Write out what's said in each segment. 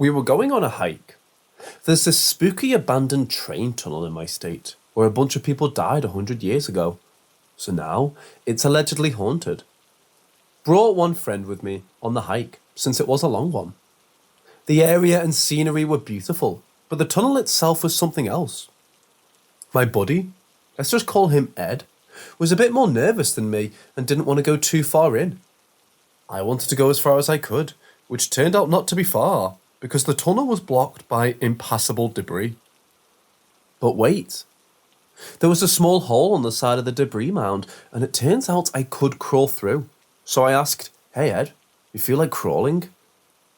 We were going on a hike. There's this spooky abandoned train tunnel in my state where a bunch of people died 100 years ago. So now it's allegedly haunted. Brought one friend with me on the hike since it was a long one. The area and scenery were beautiful, but the tunnel itself was something else. My buddy, let's just call him Ed, was a bit more nervous than me and didn't want to go too far in. I wanted to go as far as I could, which turned out not to be far, because the tunnel was blocked by impassable debris. But wait, there was a small hole on the side of the debris mound, and it turns out I could crawl through. So I asked, "Hey Ed, you feel like crawling?"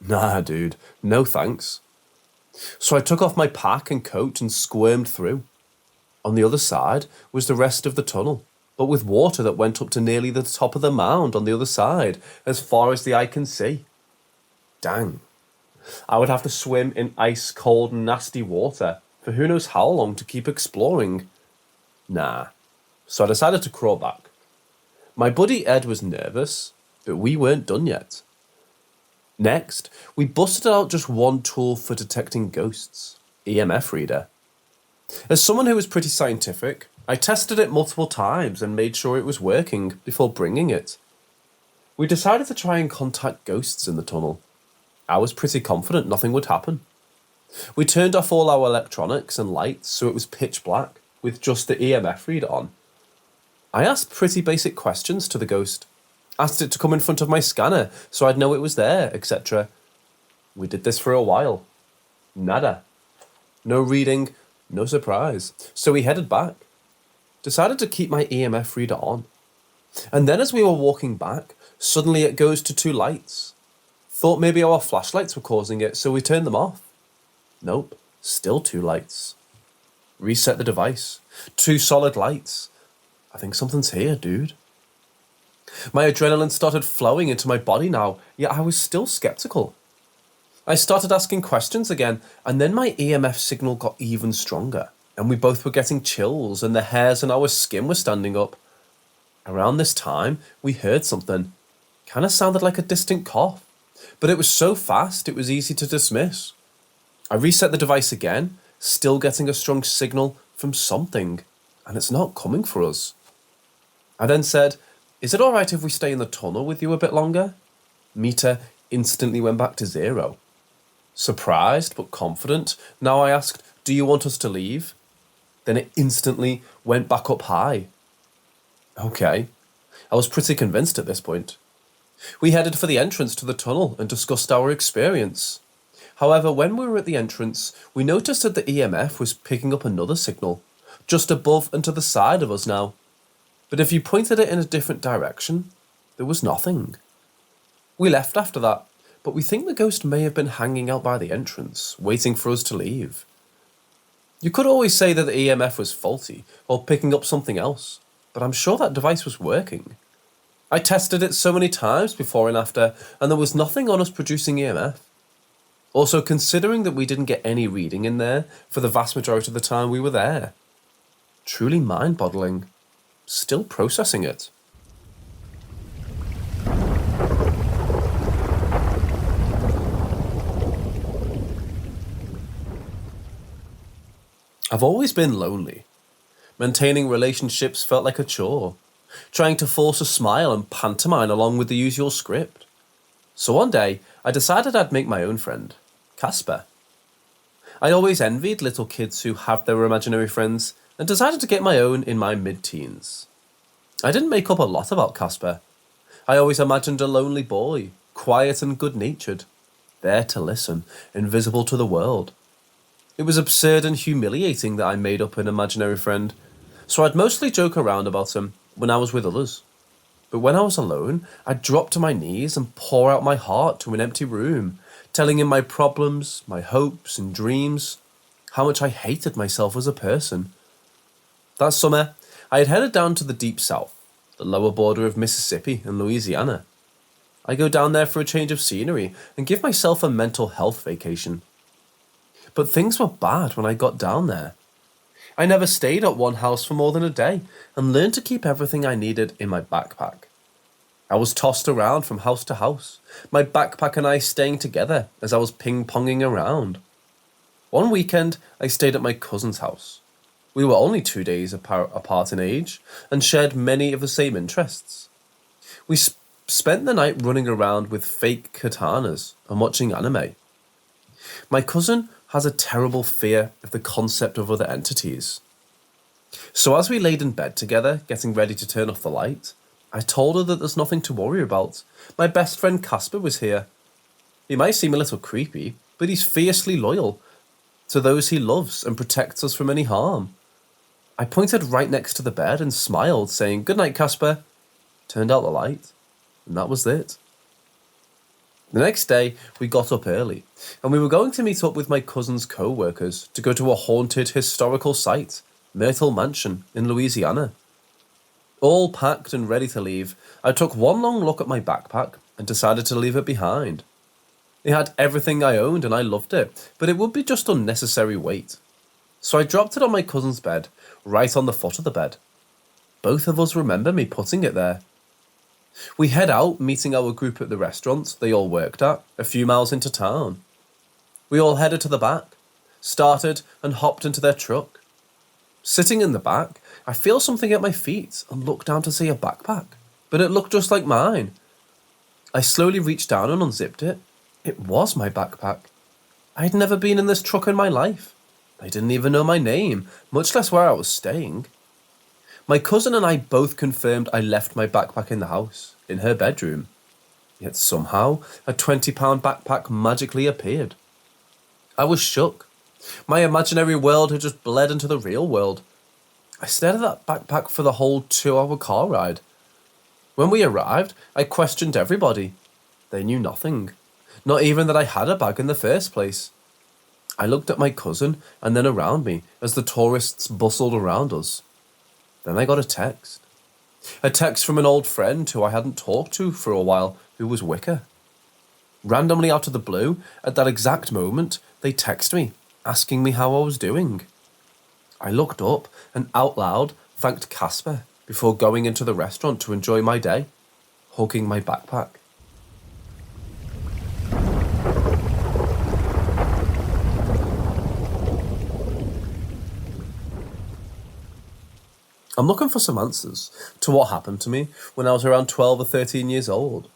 "Nah, dude, no thanks." So I took off my pack and coat and squirmed through. On the other side was the rest of the tunnel, but with water that went up to nearly the top of the mound on the other side, as far as the eye can see. Dang. I would have to swim in ice-cold, nasty water for who knows how long to keep exploring. Nah. So I decided to crawl back. My buddy Ed was nervous, but we weren't done yet. Next, we busted out just one tool for detecting ghosts, EMF reader. As someone who was pretty scientific, I tested it multiple times and made sure it was working before bringing it. We decided to try and contact ghosts in the tunnel. I was pretty confident nothing would happen. We turned off all our electronics and lights so it was pitch black, with just the EMF reader on. I asked pretty basic questions to the ghost. Asked it to come in front of my scanner so I'd know it was there, etc. We did this for a while. Nada. No reading, no surprise. So we headed back. Decided to keep my EMF reader on. And then as we were walking back, suddenly it goes to 2 lights. Thought maybe our flashlights were causing it, so we turned them off. Nope, still 2 lights. Reset the device. 2 solid lights. I think something's here, dude. My adrenaline started flowing into my body now, yet I was still skeptical. I started asking questions again, and then my EMF signal got even stronger, and we both were getting chills and the hairs on our skin were standing up. Around this time, we heard something. Kinda sounded like a distant cough, but it was so fast it was easy to dismiss. I reset the device again, still getting a strong signal from something, and it's not coming for us. I then said, "Is it alright if we stay in the tunnel with you a bit longer?" Meter instantly went back to 0. Surprised but confident, now I asked, "Do you want us to leave?" Then it instantly went back up high. Okay, I was pretty convinced at this point. We headed for the entrance to the tunnel and discussed our experience. However, when we were at the entrance, we noticed that the EMF was picking up another signal, just above and to the side of us now. But if you pointed it in a different direction, there was nothing. We left after that, but we think the ghost may have been hanging out by the entrance, waiting for us to leave. You could always say that the EMF was faulty, or picking up something else, but I'm sure that device was working. I tested it so many times before and after, and there was nothing on us producing EMF. Also, considering that we didn't get any reading in there for the vast majority of the time we were there. Truly mind-boggling. Still processing it. I've always been lonely. Maintaining relationships felt like a chore. Trying to force a smile and pantomime along with the usual script. So one day, I decided I'd make my own friend, Casper. I always envied little kids who have their imaginary friends, and decided to get my own in my mid-teens. I didn't make up a lot about Casper. I always imagined a lonely boy, quiet and good-natured, there to listen, invisible to the world. It was absurd and humiliating that I made up an imaginary friend, so I'd mostly joke around about him when I was with others. But when I was alone, I'd drop to my knees and pour out my heart to an empty room, telling him my problems, my hopes and dreams, how much I hated myself as a person. That summer, I had headed down to the deep south, the lower border of Mississippi and Louisiana. I go down there for a change of scenery and give myself a mental health vacation. But things were bad when I got down there. I never stayed at one house for more than a day and learned to keep everything I needed in my backpack. I was tossed around from house to house, my backpack and I staying together as I was ping-ponging around. One weekend, I stayed at my cousin's house. We were only 2 days apart in age and shared many of the same interests. We spent the night running around with fake katanas and watching anime. My cousin has a terrible fear of the concept of other entities. So as we laid in bed together, getting ready to turn off the light, I told her that there's nothing to worry about. My best friend Casper was here. He might seem a little creepy, but he's fiercely loyal to those he loves and protects us from any harm. I pointed right next to the bed and smiled, saying, "Good night, Casper." Turned out the light, and that was it. The next day, we got up early, and we were going to meet up with my cousin's co-workers to go to a haunted historical site, Myrtle Mansion in Louisiana. All packed and ready to leave, I took one long look at my backpack and decided to leave it behind. It had everything I owned and I loved it, but it would be just unnecessary weight. So I dropped it on my cousin's bed, right on the foot of the bed. Both of us remember me putting it there. We head out, meeting our group at the restaurant they all worked at, a few miles into town. We all headed to the back, started and hopped into their truck. Sitting in the back, I feel something at my feet and look down to see a backpack, but it looked just like mine. I slowly reached down and unzipped it. It was my backpack. I had never been in this truck in my life. I didn't even know my name, much less where I was staying. My cousin and I both confirmed I left my backpack in the house, in her bedroom. Yet somehow, a £20 backpack magically appeared. I was shook. My imaginary world had just bled into the real world. I stared at that backpack for the whole 2-hour car ride. When we arrived, I questioned everybody. They knew nothing. Not even that I had a bag in the first place. I looked at my cousin and then around me as the tourists bustled around us. Then I got a text. A text from an old friend who I hadn't talked to for a while, who was Wicca. Randomly out of the blue, at that exact moment, they texted me, asking me how I was doing. I looked up and out loud thanked Casper before going into the restaurant to enjoy my day, hugging my backpack. I'm looking for some answers to what happened to me when I was around 12 or 13 years old.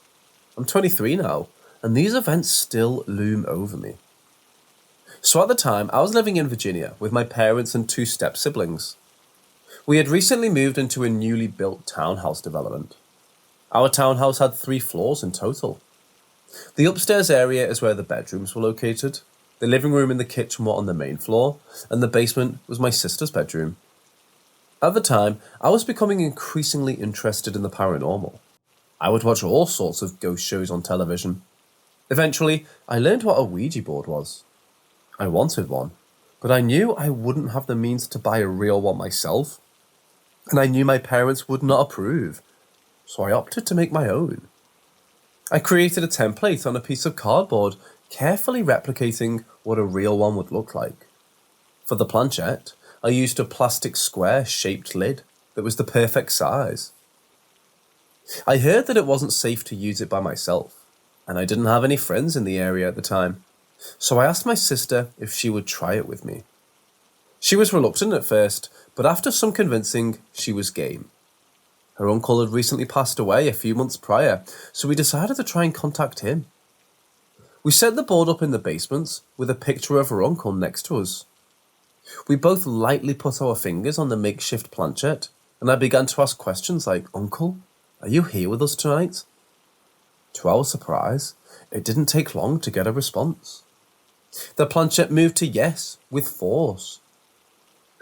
I'm 23 now, and these events still loom over me. So at the time, I was living in Virginia with my parents and 2 step-siblings. We had recently moved into a newly built townhouse development. Our townhouse had 3 floors in total. The upstairs area is where the bedrooms were located. The living room and the kitchen were on the main floor, and the basement was my sister's bedroom. At the time, I was becoming increasingly interested in the paranormal. I would watch all sorts of ghost shows on television. Eventually, I learned what a Ouija board was. I wanted one, but I knew I wouldn't have the means to buy a real one myself, and I knew my parents would not approve, so I opted to make my own. I created a template on a piece of cardboard, carefully replicating what a real one would look like. For the planchette, I used a plastic square-shaped lid that was the perfect size. I heard that it wasn't safe to use it by myself, and I didn't have any friends in the area at the time, so I asked my sister if she would try it with me. She was reluctant at first, but after some convincing, she was game. Her uncle had recently passed away a few months prior, so we decided to try and contact him. We set the board up in the basement with a picture of her uncle next to us. We both lightly put our fingers on the makeshift planchette, and I began to ask questions like, "Uncle, are you here with us tonight?" To our surprise, it didn't take long to get a response. The planchette moved to yes, with force.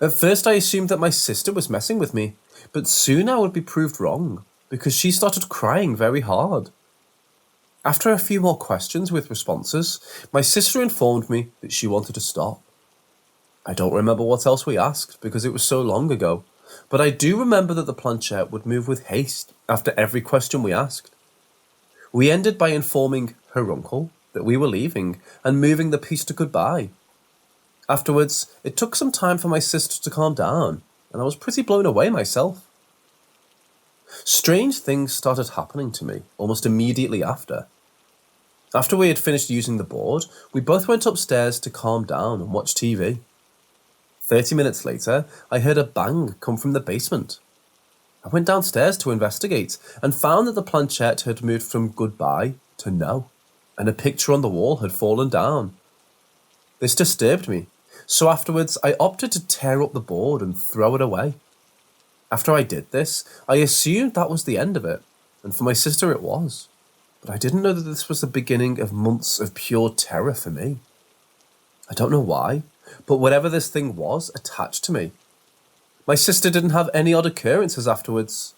At first I assumed that my sister was messing with me, but soon I would be proved wrong, because she started crying very hard. After a few more questions with responses, my sister informed me that she wanted to stop. I don't remember what else we asked because it was so long ago, but I do remember that the planchette would move with haste after every question we asked. We ended by informing her uncle that we were leaving and moving the piece to goodbye. Afterwards, it took some time for my sister to calm down, and I was pretty blown away myself. Strange things started happening to me almost immediately after. After we had finished using the board, we both went upstairs to calm down and watch TV. 30 minutes later, I heard a bang come from the basement. I went downstairs to investigate and found that the planchette had moved from goodbye to no, and a picture on the wall had fallen down. This disturbed me, so afterwards I opted to tear up the board and throw it away. After I did this, I assumed that was the end of it, and for my sister it was. But I didn't know that this was the beginning of months of pure terror for me. I don't know why, but whatever this thing was attached to me. My sister didn't have any odd occurrences afterwards.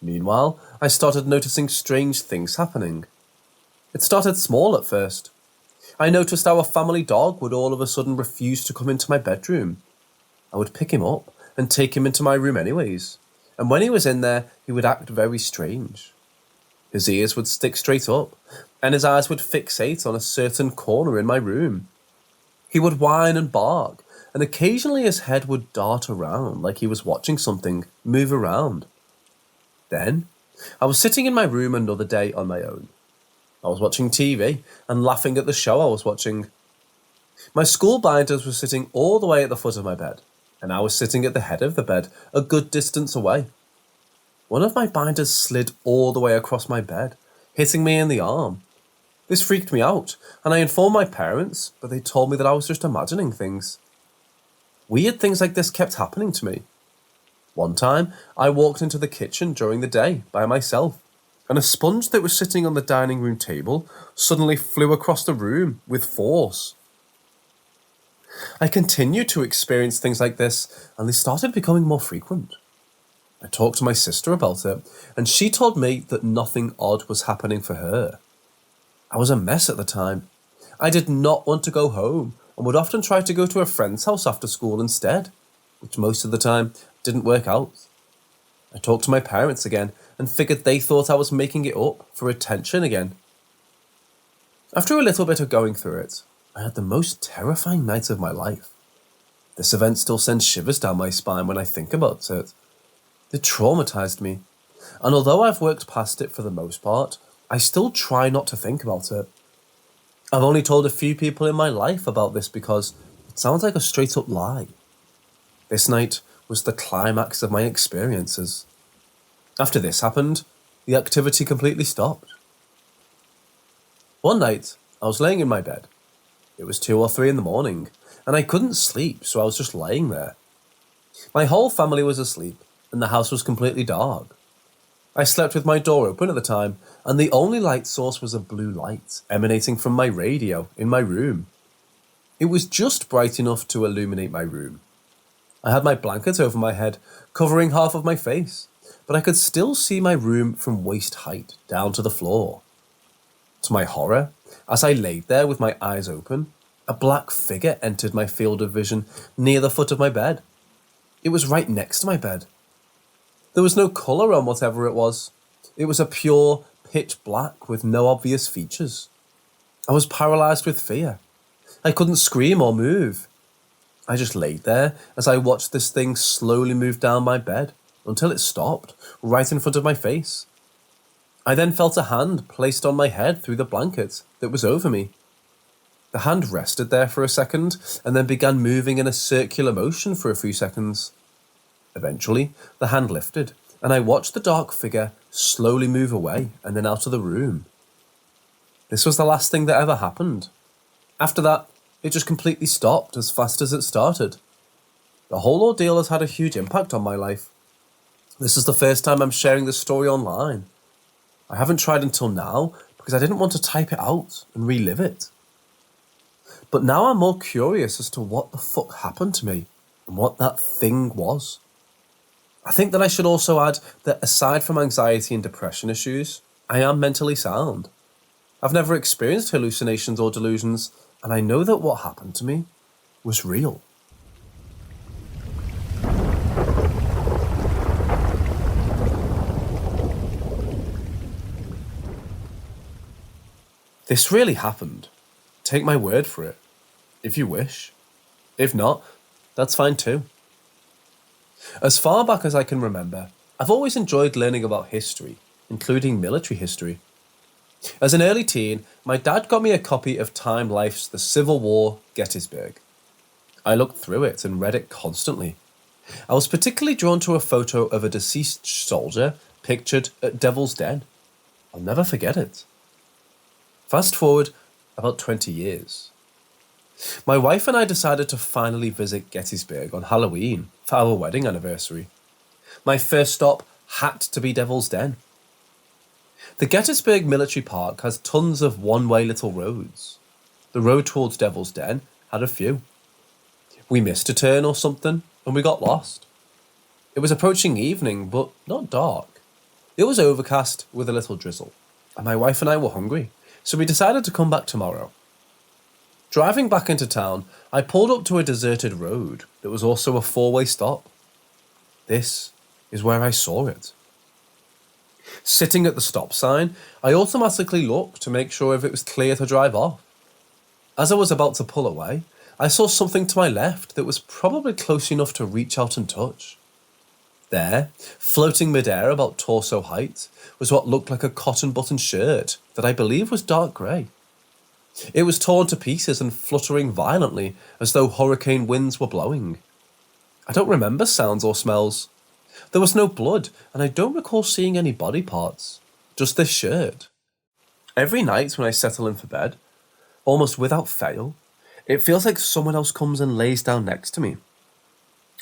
Meanwhile, I started noticing strange things happening. It started small at first. I noticed our family dog would all of a sudden refuse to come into my bedroom. I would pick him up and take him into my room anyways, and when he was in there, he would act very strange. His ears would stick straight up, and his eyes would fixate on a certain corner in my room. He would whine and bark, and occasionally his head would dart around like he was watching something move around. Then, I was sitting in my room another day on my own. I was watching TV and laughing at the show I was watching. My school binders were sitting all the way at the foot of my bed, and I was sitting at the head of the bed, a good distance away. One of my binders slid all the way across my bed, hitting me in the arm. This freaked me out, and I informed my parents, but they told me that I was just imagining things. Weird things like this kept happening to me. One time, I walked into the kitchen during the day by myself, and a sponge that was sitting on the dining room table suddenly flew across the room with force. I continued to experience things like this, and they started becoming more frequent. I talked to my sister about it, and she told me that nothing odd was happening for her. I was a mess at the time. I did not want to go home and would often try to go to a friend's house after school instead, which most of the time didn't work out. I talked to my parents again and figured they thought I was making it up for attention again. After a little bit of going through it, I had the most terrifying night of my life. This event still sends shivers down my spine when I think about it. It traumatized me, and although I've worked past it for the most part, I still try not to think about it. I've only told a few people in my life about this because it sounds like a straight up lie. This night was the climax of my experiences. After this happened, the activity completely stopped. One night, I was laying in my bed. It was 2 or 3 in the morning, and I couldn't sleep, so I was just laying there. My whole family was asleep, and the house was completely dark. I slept with my door open at the time, and the only light source was a blue light emanating from my radio in my room. It was just bright enough to illuminate my room. I had my blanket over my head, covering half of my face, but I could still see my room from waist height down to the floor. To my horror, as I laid there with my eyes open, a black figure entered my field of vision near the foot of my bed. It was right next to my bed. There was no colour on whatever it was. It was a pure pitch black with no obvious features. I was paralysed with fear. I couldn't scream or move. I just laid there as I watched this thing slowly move down my bed until it stopped right in front of my face. I then felt a hand placed on my head through the blanket that was over me. The hand rested there for a second and then began moving in a circular motion for a few seconds. Eventually, the hand lifted, and I watched the dark figure slowly move away and then out of the room. This was the last thing that ever happened. After that, it just completely stopped as fast as it started. The whole ordeal has had a huge impact on my life. This is the first time I'm sharing this story online. I haven't tried until now because I didn't want to type it out and relive it. But now I'm more curious as to what the fuck happened to me and what that thing was. I think that I should also add that aside from anxiety and depression issues, I am mentally sound. I've never experienced hallucinations or delusions, and I know that what happened to me was real. This really happened. Take my word for it, if you wish. If not, that's fine too. As far back as I can remember, I've always enjoyed learning about history, including military history. As an early teen, my dad got me a copy of Time Life's The Civil War, Gettysburg. I looked through it and read it constantly. I was particularly drawn to a photo of a deceased soldier pictured at Devil's Den. I'll never forget it. Fast forward about 20 years. My wife and I decided to finally visit Gettysburg on Halloween for our wedding anniversary. My first stop had to be Devil's Den. The Gettysburg Military Park has tons of one-way little roads. The road towards Devil's Den had a few. We missed a turn or something, and we got lost. It was approaching evening, but not dark. It was overcast with a little drizzle, and my wife and I were hungry, so we decided to come back tomorrow. Driving back into town, I pulled up to a deserted road that was also a four-way stop. This is where I saw it. Sitting at the stop sign, I automatically looked to make sure if it was clear to drive off. As I was about to pull away, I saw something to my left that was probably close enough to reach out and touch. There, floating midair about torso height, was what looked like a cotton-button shirt that I believe was dark grey. It was torn to pieces and fluttering violently as though hurricane winds were blowing. I don't remember sounds or smells. There was no blood, and I don't recall seeing any body parts. Just this shirt. Every night when I settle in for bed, almost without fail, it feels like someone else comes and lays down next to me.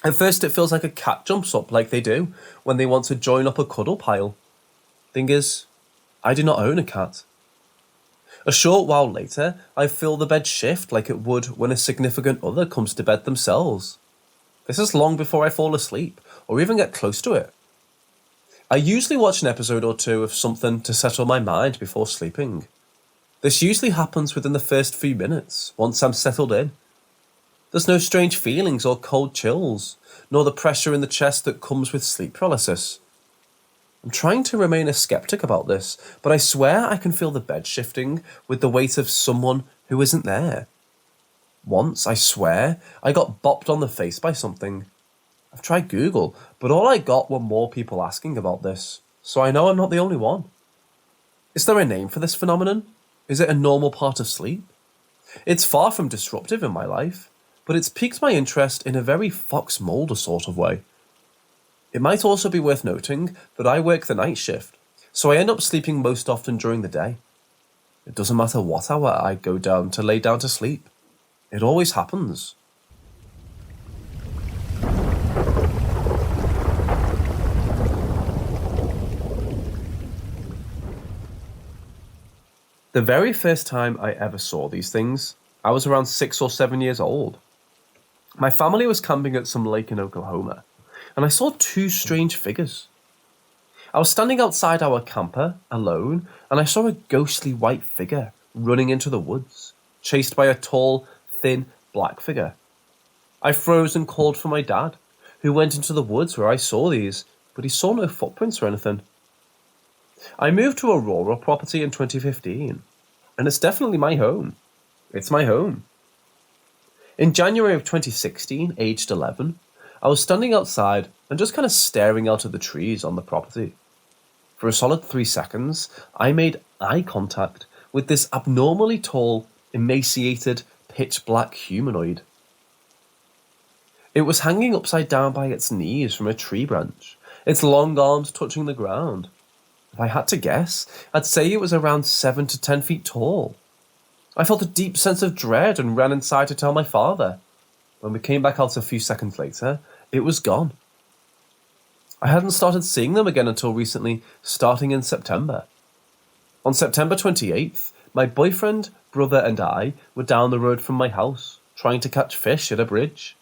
At first it feels like a cat jumps up like they do when they want to join up a cuddle pile. Thing is, I do not own a cat. A short while later, I feel the bed shift like it would when a significant other comes to bed themselves. This is long before I fall asleep, or even get close to it. I usually watch an episode or two of something to settle my mind before sleeping. This usually happens within the first few minutes, once I'm settled in. There's no strange feelings or cold chills, nor the pressure in the chest that comes with sleep paralysis. I'm trying to remain a skeptic about this, but I swear I can feel the bed shifting with the weight of someone who isn't there. Once, I swear, I got bopped on the face by something. I've tried Google, but all I got were more people asking about this, so I know I'm not the only one. Is there a name for this phenomenon? Is it a normal part of sleep? It's far from disruptive in my life, but it's piqued my interest in a very Fox Mulder sort of way. It might also be worth noting that I work the night shift, so I end up sleeping most often during the day. It doesn't matter what hour I go down to lay down to sleep. It always happens. The very first time I ever saw these things, I was around 6 or 7 years old. My family was camping at some lake in Oklahoma, and I saw two strange figures. I was standing outside our camper, alone, and I saw a ghostly white figure running into the woods, chased by a tall, thin, black figure. I froze and called for my dad, who went into the woods where I saw these, but he saw no footprints or anything. I moved to a rural property in 2015, and it's definitely my home. It's my home. In January of 2016, aged 11, I was standing outside and just kind of staring out at the trees on the property. For a solid 3 seconds, I made eye contact with this abnormally tall, emaciated, pitch-black humanoid. It was hanging upside down by its knees from a tree branch, its long arms touching the ground. If I had to guess, I'd say it was around 7 to 10 feet tall. I felt a deep sense of dread and ran inside to tell my father. When we came back out a few seconds later, it was gone. I hadn't started seeing them again until recently, starting in September. On September 28th, my boyfriend, brother and I were down the road from my house, trying to catch fish at a bridge.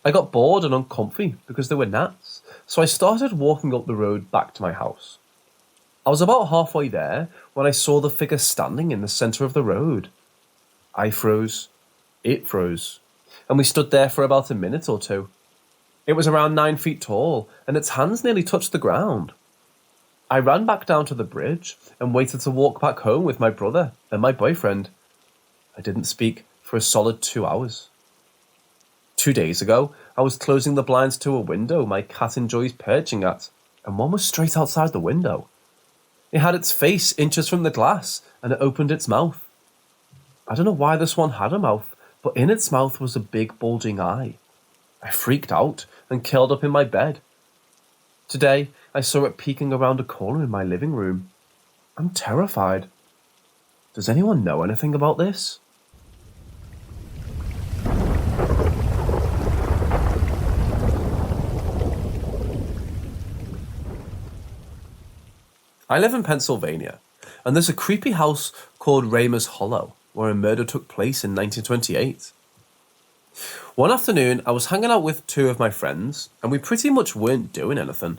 I got bored and uncomfy because there were gnats, so I started walking up the road back to my house. I was about halfway there when I saw the figure standing in the centre of the road. I froze, it froze, and we stood there for about a minute or two. It was around 9 feet tall, and its hands nearly touched the ground. I ran back down to the bridge and waited to walk back home with my brother and my boyfriend. I didn't speak for a solid 2 hours. 2 days ago, I was closing the blinds to a window my cat enjoys perching at. and one was straight outside the window. It had its face inches from the glass, and it opened its mouth. I don't know why this one had a mouth, but in its mouth was a big bulging eye. I freaked out and curled up in my bed. Today, I saw it peeking around a corner in my living room. I'm terrified. Does anyone know anything about this? I live in Pennsylvania, and there's a creepy house called Raymer's Hollow, where a murder took place in 1928. One afternoon, I was hanging out with two of my friends, and we pretty much weren't doing anything.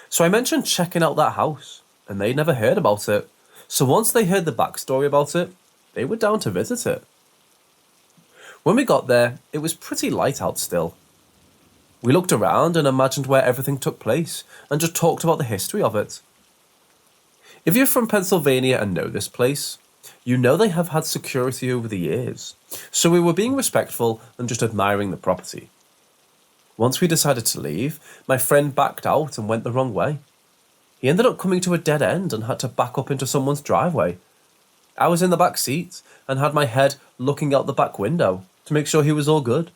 So I mentioned checking out that house, and they'd never heard about it. So once they heard the backstory about it, they were down to visit it. When we got there, it was pretty light out still. We looked around and imagined where everything took place, and just talked about the history of it. If you're from Pennsylvania and know this place, you know they have had security over the years, so we were being respectful and just admiring the property. Once we decided to leave, my friend backed out and went the wrong way. He ended up coming to a dead end and had to back up into someone's driveway. I was in the back seat and had my head looking out the back window to make sure he was all good.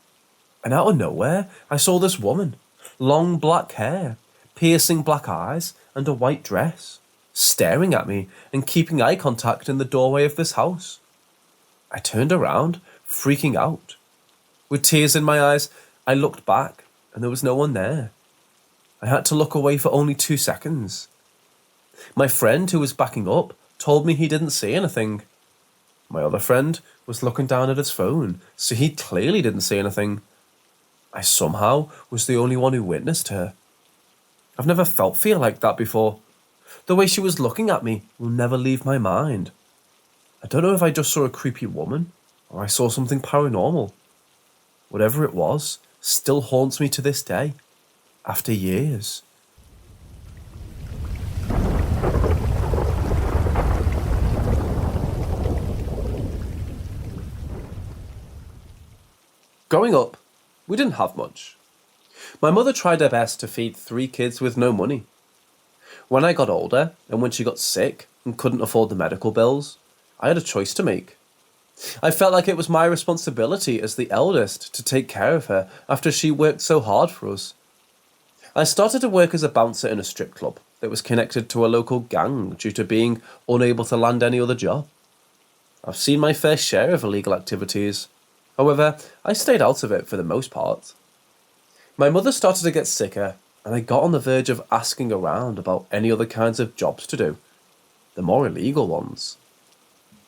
And out of nowhere, I saw this woman, long black hair, piercing black eyes, and a white dress, staring at me and keeping eye contact in the doorway of this house. I turned around, freaking out. With tears in my eyes, I looked back, and there was no one there. I had to look away for only 2 seconds. My friend, who was backing up, told me he didn't see anything. My other friend was looking down at his phone, so he clearly didn't see anything. I somehow was the only one who witnessed her. I've never felt fear like that before. The way she was looking at me will never leave my mind. I don't know if I just saw a creepy woman, or I saw something paranormal. Whatever it was, still haunts me to this day, after years. Growing up, we didn't have much. My mother tried her best to feed 3 kids with no money. When I got older, and when she got sick and couldn't afford the medical bills, I had a choice to make. I felt like it was my responsibility as the eldest to take care of her after she worked so hard for us. I started to work as a bouncer in a strip club that was connected to a local gang due to being unable to land any other job. I've seen my fair share of illegal activities. However, I stayed out of it for the most part. My mother started to get sicker, and I got on the verge of asking around about any other kinds of jobs to do, the more illegal ones.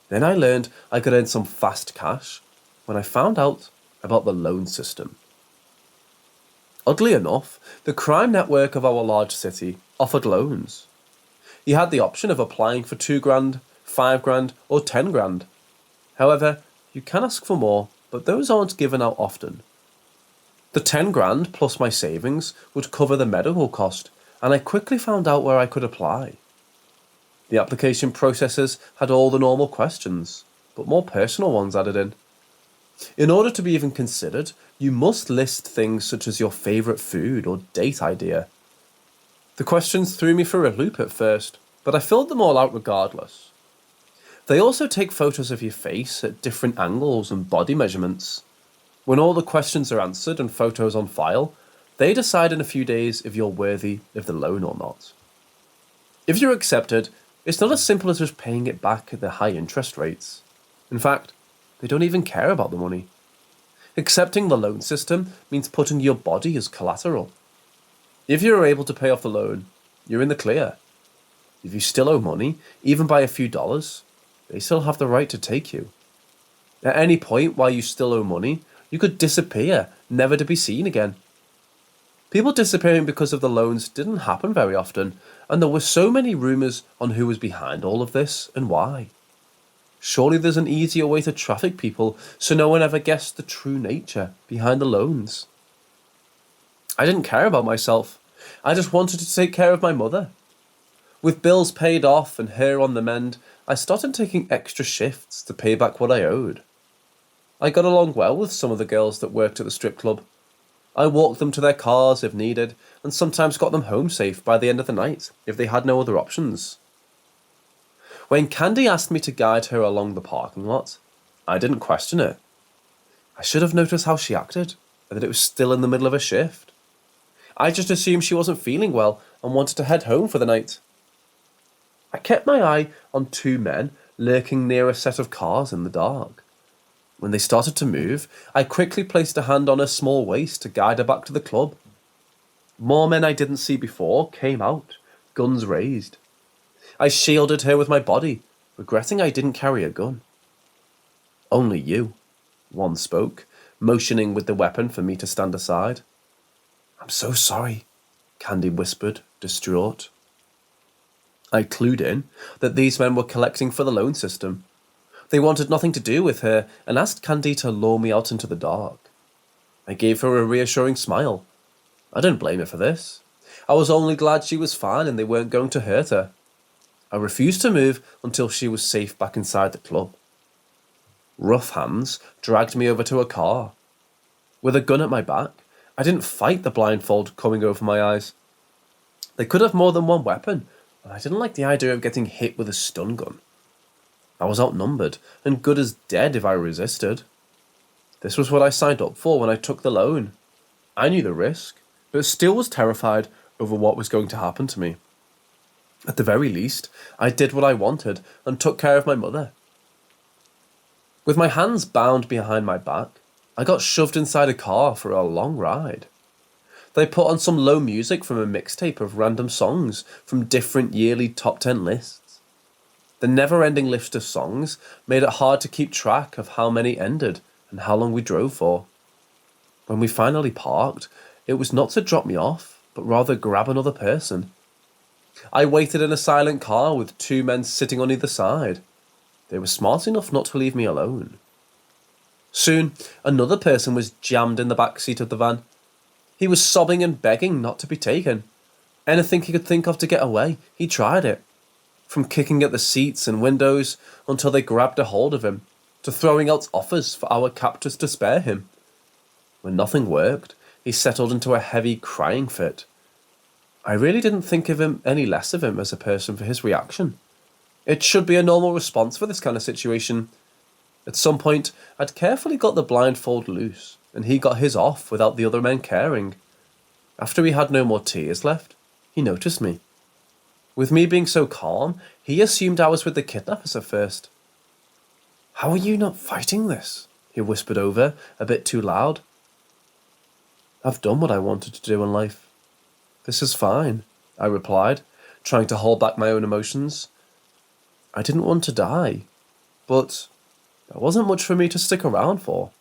Then I learned I could earn some fast cash when I found out about the loan system. Oddly enough, the crime network of our large city offered loans. You had the option of applying for $2,000, $5,000, or $10,000. However, you can ask for more, but those aren't given out often. The $10,000 plus my savings would cover the medical cost, and I quickly found out where I could apply. The application processes had all the normal questions, but more personal ones added in. In order to be even considered, you must list things such as your favourite food or date idea. The questions threw me for a loop at first, but I filled them all out regardless. They also take photos of your face at different angles and body measurements. When all the questions are answered and photos on file, they decide in a few days if you're worthy of the loan or not. If you're accepted, it's not as simple as just paying it back at the high interest rates. In fact, they don't even care about the money. Accepting the loan system means putting your body as collateral. If you're able to pay off the loan, you're in the clear. If you still owe money, even by a few dollars, they still have the right to take you. At any point while you still owe money, you could disappear, never to be seen again. People disappearing because of the loans didn't happen very often, and there were so many rumours on who was behind all of this and why. Surely there's an easier way to traffic people so no one ever guessed the true nature behind the loans. I didn't care about myself. I just wanted to take care of my mother. With bills paid off and her on the mend, I started taking extra shifts to pay back what I owed. I got along well with some of the girls that worked at the strip club. I walked them to their cars if needed, and sometimes got them home safe by the end of the night if they had no other options. When Candy asked me to guide her along the parking lot, I didn't question it. I should have noticed how she acted, and that it was still in the middle of a shift. I just assumed she wasn't feeling well and wanted to head home for the night. I kept my eye on two men lurking near a set of cars in the dark. When they started to move, I quickly placed a hand on her small waist to guide her back to the club. More men I didn't see before came out, guns raised. I shielded her with my body, regretting I didn't carry a gun. "Only you," one spoke, motioning with the weapon for me to stand aside. "I'm so sorry," Candy whispered, distraught. I clued in that these men were collecting for the loan system. They wanted nothing to do with her and asked Candy to lure me out into the dark. I gave her a reassuring smile. I didn't blame her for this. I was only glad she was fine and they weren't going to hurt her. I refused to move until she was safe back inside the club. Rough hands dragged me over to a car. With a gun at my back, I didn't fight the blindfold coming over my eyes. They could have more than one weapon, and I didn't like the idea of getting hit with a stun gun. I was outnumbered and good as dead if I resisted. This was what I signed up for when I took the loan. I knew the risk, but still was terrified over what was going to happen to me. At the very least, I did what I wanted and took care of my mother. With my hands bound behind my back, I got shoved inside a car for a long ride. They put on some low music from a mixtape of random songs from different yearly top 10 lists. The never-ending list of songs made it hard to keep track of how many ended and how long we drove for. When we finally parked, it was not to drop me off, but rather grab another person. I waited in a silent car with two men sitting on either side. They were smart enough not to leave me alone. Soon, another person was jammed in the back seat of the van. He was sobbing and begging not to be taken. Anything he could think of to get away, he tried it. From kicking at the seats and windows until they grabbed a hold of him, to throwing out offers for our captors to spare him. When nothing worked, he settled into a heavy crying fit. I really didn't think of him any less of him as a person for his reaction. It should be a normal response for this kind of situation. At some point, I'd carefully got the blindfold loose, and he got his off without the other men caring. After he had no more tears left, he noticed me. With me being so calm, he assumed I was with the kidnappers at first. "How are you not fighting this?" he whispered over, a bit too loud. "I've done what I wanted to do in life. This is fine," I replied, trying to hold back my own emotions. I didn't want to die, but there wasn't much for me to stick around for.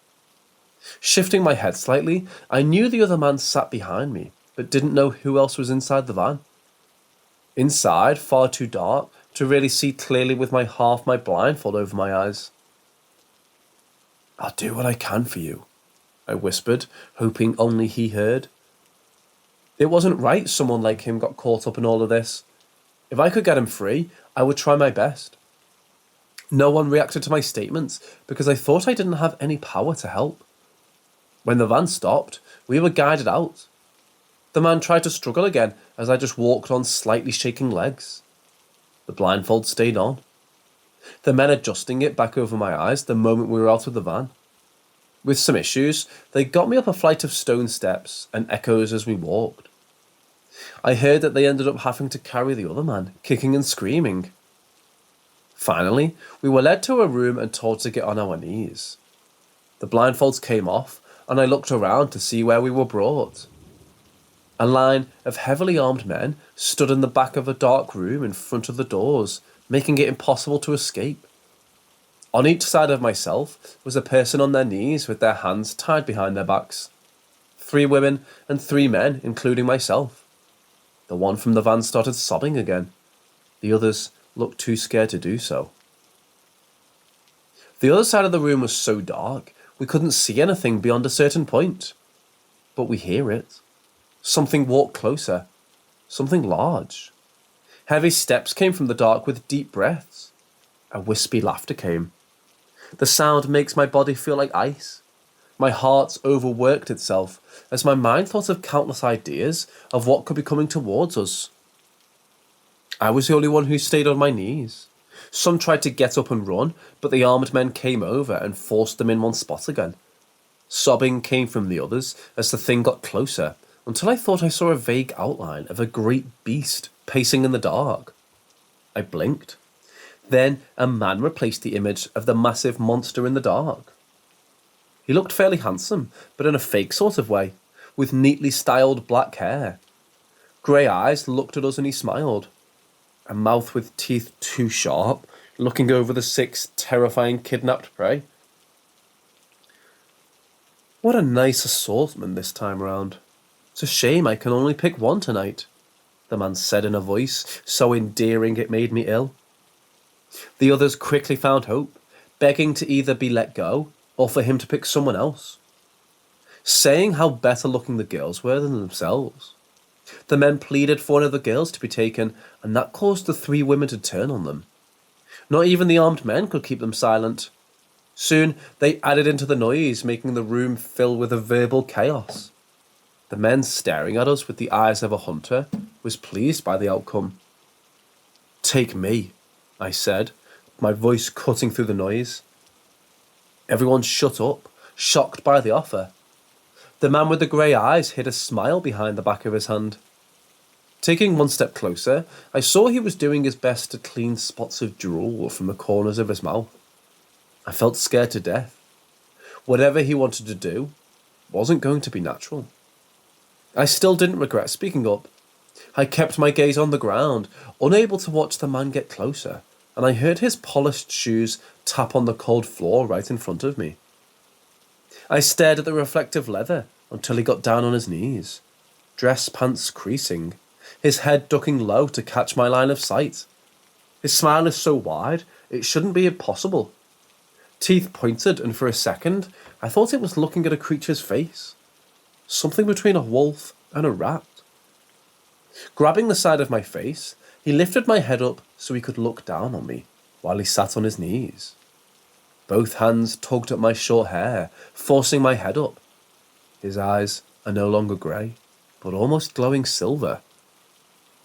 Shifting my head slightly, I knew the other man sat behind me, but didn't know who else was inside the van. Inside, far too dark to really see clearly with half my blindfold over my eyes. "I'll do what I can for you," I whispered, hoping only he heard. It wasn't right someone like him got caught up in all of this. If I could get him free, I would try my best. No one reacted to my statements because I thought I didn't have any power to help. When the van stopped, we were guided out. The man tried to struggle again as I just walked on slightly shaking legs. The blindfold stayed on. The men adjusting it back over my eyes the moment we were out of the van. With some issues, they got me up a flight of stone steps and echoes as we walked. I heard that they ended up having to carry the other man, kicking and screaming. Finally, we were led to a room and told to get on our knees. The blindfolds came off, and I looked around to see where we were brought. A line of heavily armed men stood in the back of a dark room in front of the doors, making it impossible to escape. On each side of myself was a person on their knees with their hands tied behind their backs. 3 women and 3 men, including myself. The one from the van started sobbing again. The others looked too scared to do so. The other side of the room was so dark, we couldn't see anything beyond a certain point. But we hear it. Something walked closer. Something large. Heavy steps came from the dark with deep breaths. A wispy laughter came. The sound makes my body feel like ice. My heart overworked itself as my mind thought of countless ideas of what could be coming towards us. I was the only one who stayed on my knees. Some tried to get up and run, but the armed men came over and forced them in one spot again. Sobbing came from the others as the thing got closer, until I thought I saw a vague outline of a great beast pacing in the dark. I blinked. Then a man replaced the image of the massive monster in the dark. He looked fairly handsome, but in a fake sort of way, with neatly styled black hair. Grey eyes looked at us and he smiled. A mouth with teeth too sharp, looking over the 6 terrifying kidnapped prey. What a nice assortment this time round. It's a shame I can only pick one tonight, the man said in a voice so endearing it made me ill. The others quickly found hope, begging to either be let go or for him to pick someone else, saying how better looking the girls were than themselves. The men pleaded for one of the girls to be taken, and that caused the 3 women to turn on them. Not even the armed men could keep them silent. Soon they added into the noise, making the room fill with a verbal chaos. The men staring at us with the eyes of a hunter was pleased by the outcome. "Take me," I said, my voice cutting through the noise. Everyone shut up, shocked by the offer. The man with the grey eyes hid a smile behind the back of his hand. Taking one step closer, I saw he was doing his best to clean spots of drool from the corners of his mouth. I felt scared to death. Whatever he wanted to do wasn't going to be natural. I still didn't regret speaking up. I kept my gaze on the ground, unable to watch the man get closer, and I heard his polished shoes tap on the cold floor right in front of me. I stared at the reflective leather until he got down on his knees, dress pants creasing, his head ducking low to catch my line of sight. His smile is so wide, it shouldn't be impossible. Teeth pointed, and for a second, I thought it was looking at a creature's face. Something between a wolf and a rat. Grabbing the side of my face, he lifted my head up so he could look down on me while he sat on his knees. Both hands tugged at my short hair, forcing my head up. His eyes are no longer grey, but almost glowing silver.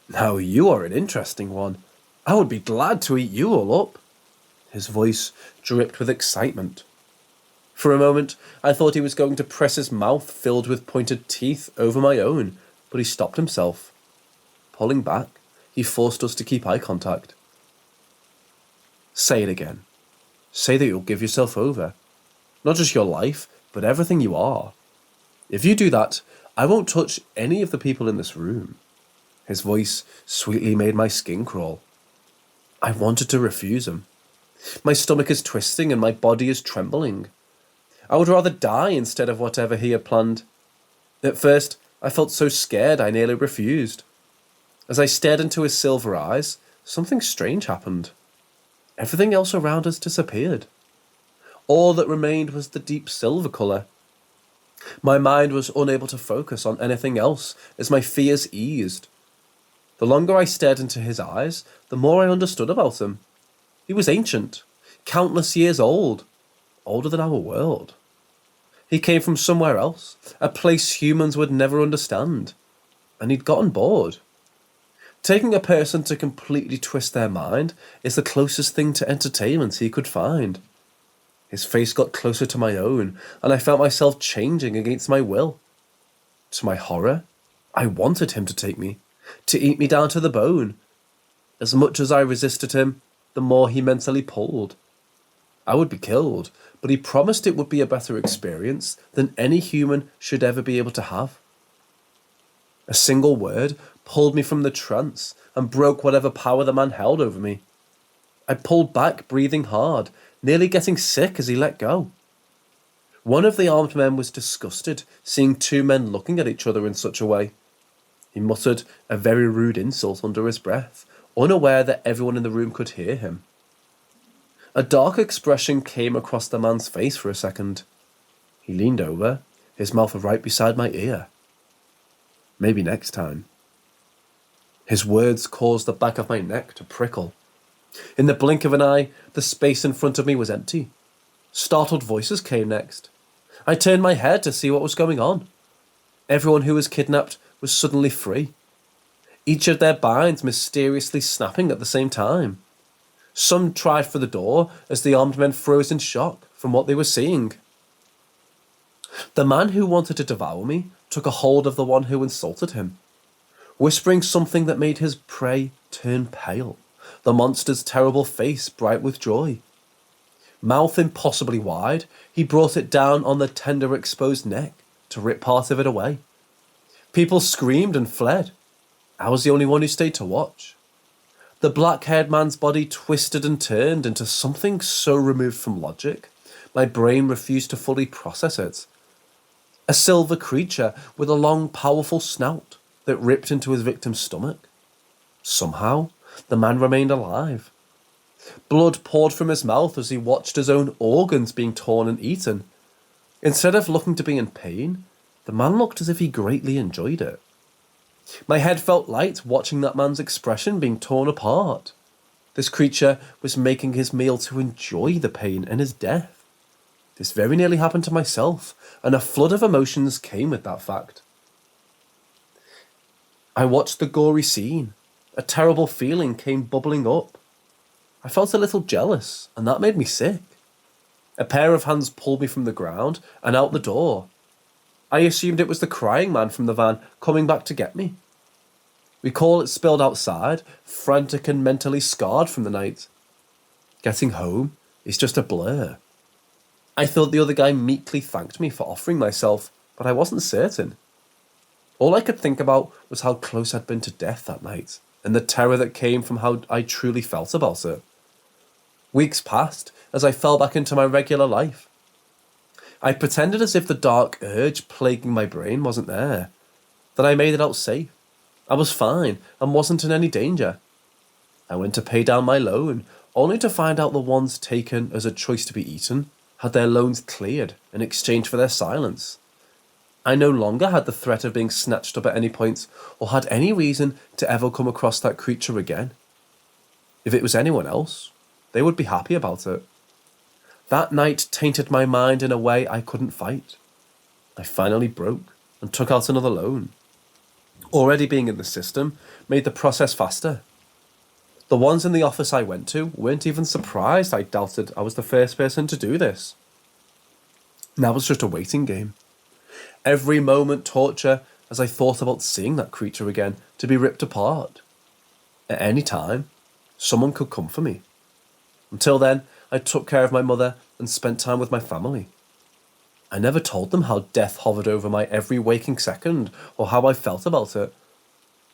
"Now you are an interesting one. I would be glad to eat you all up." His voice dripped with excitement. For a moment, I thought he was going to press his mouth filled with pointed teeth over my own, but he stopped himself. Pulling back, he forced us to keep eye contact. "Say it again. Say that you'll give yourself over. Not just your life, but everything you are. If you do that, I won't touch any of the people in this room." His voice sweetly made my skin crawl. I wanted to refuse him. My stomach is twisting and my body is trembling. I would rather die instead of whatever he had planned. At first, I felt so scared I nearly refused. As I stared into his silver eyes, something strange happened. Everything else around us disappeared. All that remained was the deep silver colour. My mind was unable to focus on anything else as my fears eased. The longer I stared into his eyes, the more I understood about him. He was ancient, countless years old, older than our world. He came from somewhere else, a place humans would never understand, and he'd gotten bored. Taking a person to completely twist their mind is the closest thing to entertainment he could find. His face got closer to my own, and I felt myself changing against my will. To my horror, I wanted him to take me, to eat me down to the bone. As much as I resisted him, the more he mentally pulled. I would be killed, but he promised it would be a better experience than any human should ever be able to have. A single word pulled me from the trance and broke whatever power the man held over me. I pulled back, breathing hard, nearly getting sick as he let go. One of the armed men was disgusted, seeing 2 men looking at each other in such a way. He muttered a very rude insult under his breath, unaware that everyone in the room could hear him. A dark expression came across the man's face for a second. He leaned over, his mouth right beside my ear. "Maybe next time." His words caused the back of my neck to prickle. In the blink of an eye, the space in front of me was empty. Startled voices came next. I turned my head to see what was going on. Everyone who was kidnapped was suddenly free, each of their binds mysteriously snapping at the same time. Some tried for the door as the armed men froze in shock from what they were seeing. The man who wanted to devour me took a hold of the one who insulted him, whispering something that made his prey turn pale, the monster's terrible face bright with joy. Mouth impossibly wide, he brought it down on the tender exposed neck to rip part of it away. People screamed and fled. I was the only one who stayed to watch. The black-haired man's body twisted and turned into something so removed from logic, my brain refused to fully process it. A silver creature with a long, powerful snout that ripped into his victim's stomach. Somehow, the man remained alive. Blood poured from his mouth as he watched his own organs being torn and eaten. Instead of looking to be in pain, the man looked as if he greatly enjoyed it. My head felt light watching that man's expression being torn apart. This creature was making his meal to enjoy the pain and his death. This very nearly happened to myself, and a flood of emotions came with that fact. I watched the gory scene. A terrible feeling came bubbling up. I felt a little jealous, and that made me sick. A pair of hands pulled me from the ground and out the door. I assumed it was the crying man from the van coming back to get me. We call it spilled outside, frantic and mentally scarred from the night. Getting home is just a blur. I thought the other guy meekly thanked me for offering myself, but I wasn't certain. All I could think about was how close I'd been to death that night, and the terror that came from how I truly felt about it. Weeks passed as I fell back into my regular life. I pretended as if the dark urge plaguing my brain wasn't there, that I made it out safe. I was fine and wasn't in any danger. I went to pay down my loan, only to find out the ones taken as a choice to be eaten had their loans cleared in exchange for their silence. I no longer had the threat of being snatched up at any point or had any reason to ever come across that creature again. If it was anyone else, they would be happy about it. That night tainted my mind in a way I couldn't fight. I finally broke and took out another loan. Already being in the system made the process faster. The ones in the office I went to weren't even surprised I doubted I was the first person to do this. Now it was just a waiting game. Every moment torture as I thought about seeing that creature again to be ripped apart. At any time, someone could come for me. Until then, I took care of my mother and spent time with my family. I never told them how death hovered over my every waking second or how I felt about it.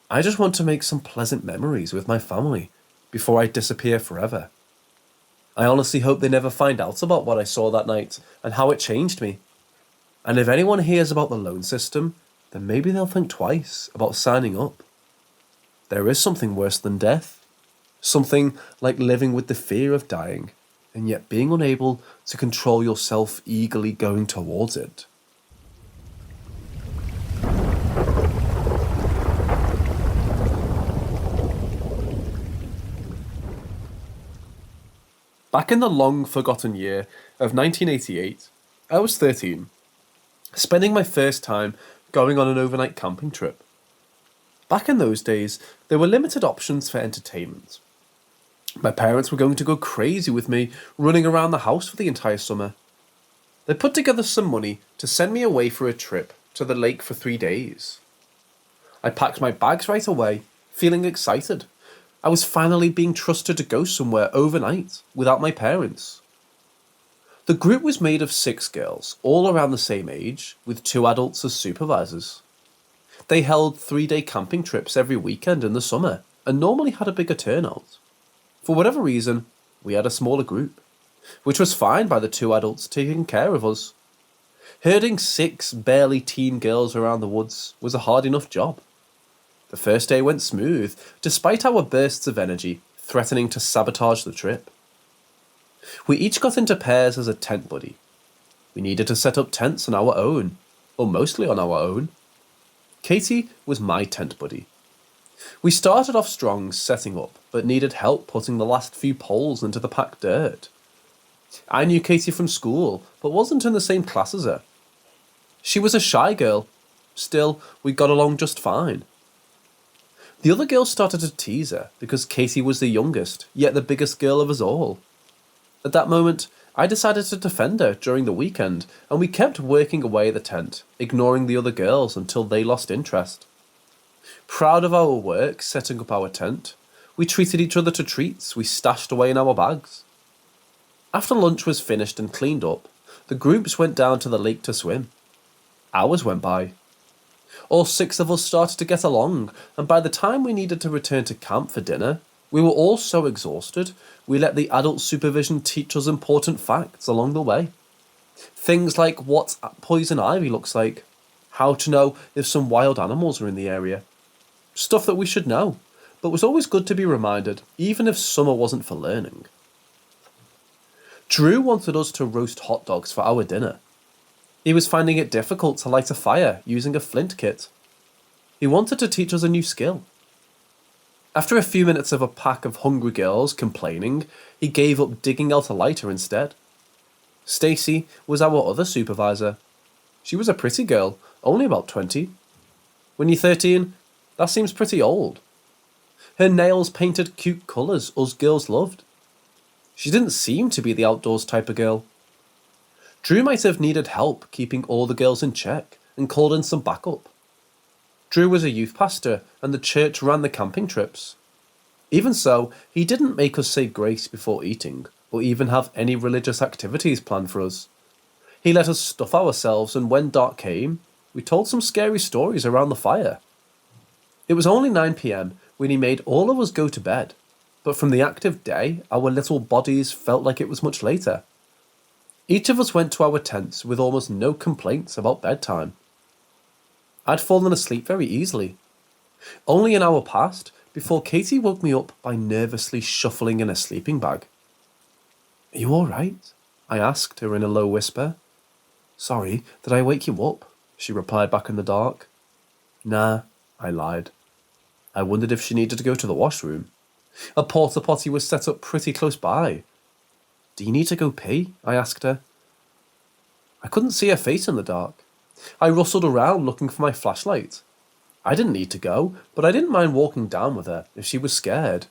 I just want to make some pleasant memories with my family before I disappear forever. I honestly hope they never find out about what I saw that night and how it changed me. And if anyone hears about the loan system, then maybe they'll think twice about signing up. There is something worse than death. Something like living with the fear of dying, and yet being unable to control yourself eagerly going towards it. Back in the long-forgotten year of 1988, I was 13, spending my first time going on an overnight camping trip. Back in those days, there were limited options for entertainment. My parents were going to go crazy with me running around the house for the entire summer. They put together some money to send me away for a trip to the lake for 3 days. I packed my bags right away, feeling excited. I was finally being trusted to go somewhere overnight without my parents. The group was made of 6 girls, all around the same age, with 2 adults as supervisors. They held 3-day camping trips every weekend in the summer and normally had a bigger turnout. For whatever reason, we had a smaller group, which was fine by the 2 adults taking care of us. Herding 6 barely teen girls around the woods was a hard enough job. The first day went smooth, despite our bursts of energy threatening to sabotage the trip. We each got into pairs as a tent buddy. We needed to set up tents on our own, or mostly on our own. Katie was my tent buddy. We started off strong setting up, but needed help putting the last few poles into the packed dirt. I knew Katie from school, but wasn't in the same class as her. She was a shy girl. Still, we got along just fine. The other girls started to tease her because Katie was the youngest, yet the biggest girl of us all. At that moment, I decided to defend her during the weekend, and we kept working away at the tent, ignoring the other girls until they lost interest. Proud of our work setting up our tent, we treated each other to treats we stashed away in our bags. After lunch was finished and cleaned up, the groups went down to the lake to swim. Hours went by. All 6 of us started to get along, and by the time we needed to return to camp for dinner, we were all so exhausted, we let the adult supervision teach us important facts along the way. Things like what poison ivy looks like, how to know if some wild animals are in the area. Stuff that we should know, but was always good to be reminded, even if summer wasn't for learning. Drew wanted us to roast hot dogs for our dinner. He was finding it difficult to light a fire using a flint kit. He wanted to teach us a new skill. After a few minutes of a pack of hungry girls complaining, he gave up digging out a lighter instead. Stacy was our other supervisor. She was a pretty girl, only about 20. When you're 13, that seems pretty old. Her nails painted cute colours us girls loved. She didn't seem to be the outdoors type of girl. Drew might have needed help keeping all the girls in check and called in some backup. Drew was a youth pastor and the church ran the camping trips. Even so, he didn't make us say grace before eating or even have any religious activities planned for us. He let us stuff ourselves, and when dark came, we told some scary stories around the fire. It was only 9 p.m. when he made all of us go to bed, but from the active day, our little bodies felt like it was much later. Each of us went to our tents with almost no complaints about bedtime. I'd fallen asleep very easily. Only an hour passed before Katie woke me up by nervously shuffling in a sleeping bag. "Are you all right?" I asked her in a low whisper. "Sorry, did I wake you up?" she replied back in the dark. "Nah," I lied. I wondered if she needed to go to the washroom. A porta potty was set up pretty close by. "Do you need to go pee?" I asked her. I couldn't see her face in the dark. I rustled around looking for my flashlight. I didn't need to go, but I didn't mind walking down with her if she was scared.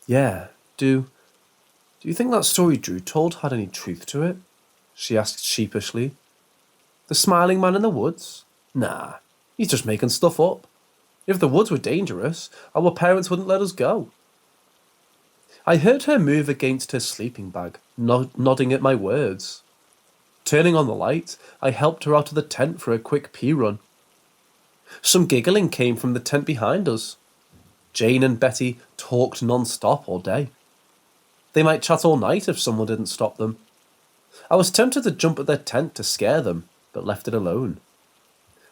"Yeah, do you think that story Drew told had any truth to it?" she asked sheepishly. "The smiling man in the woods? Nah, he's just making stuff up. If the woods were dangerous, our parents wouldn't let us go." I heard her move against her sleeping bag, nodding at my words. Turning on the light, I helped her out of the tent for a quick pee run. Some giggling came from the tent behind us. Jane and Betty talked non-stop all day. They might chat all night if someone didn't stop them. I was tempted to jump at their tent to scare them, but left it alone.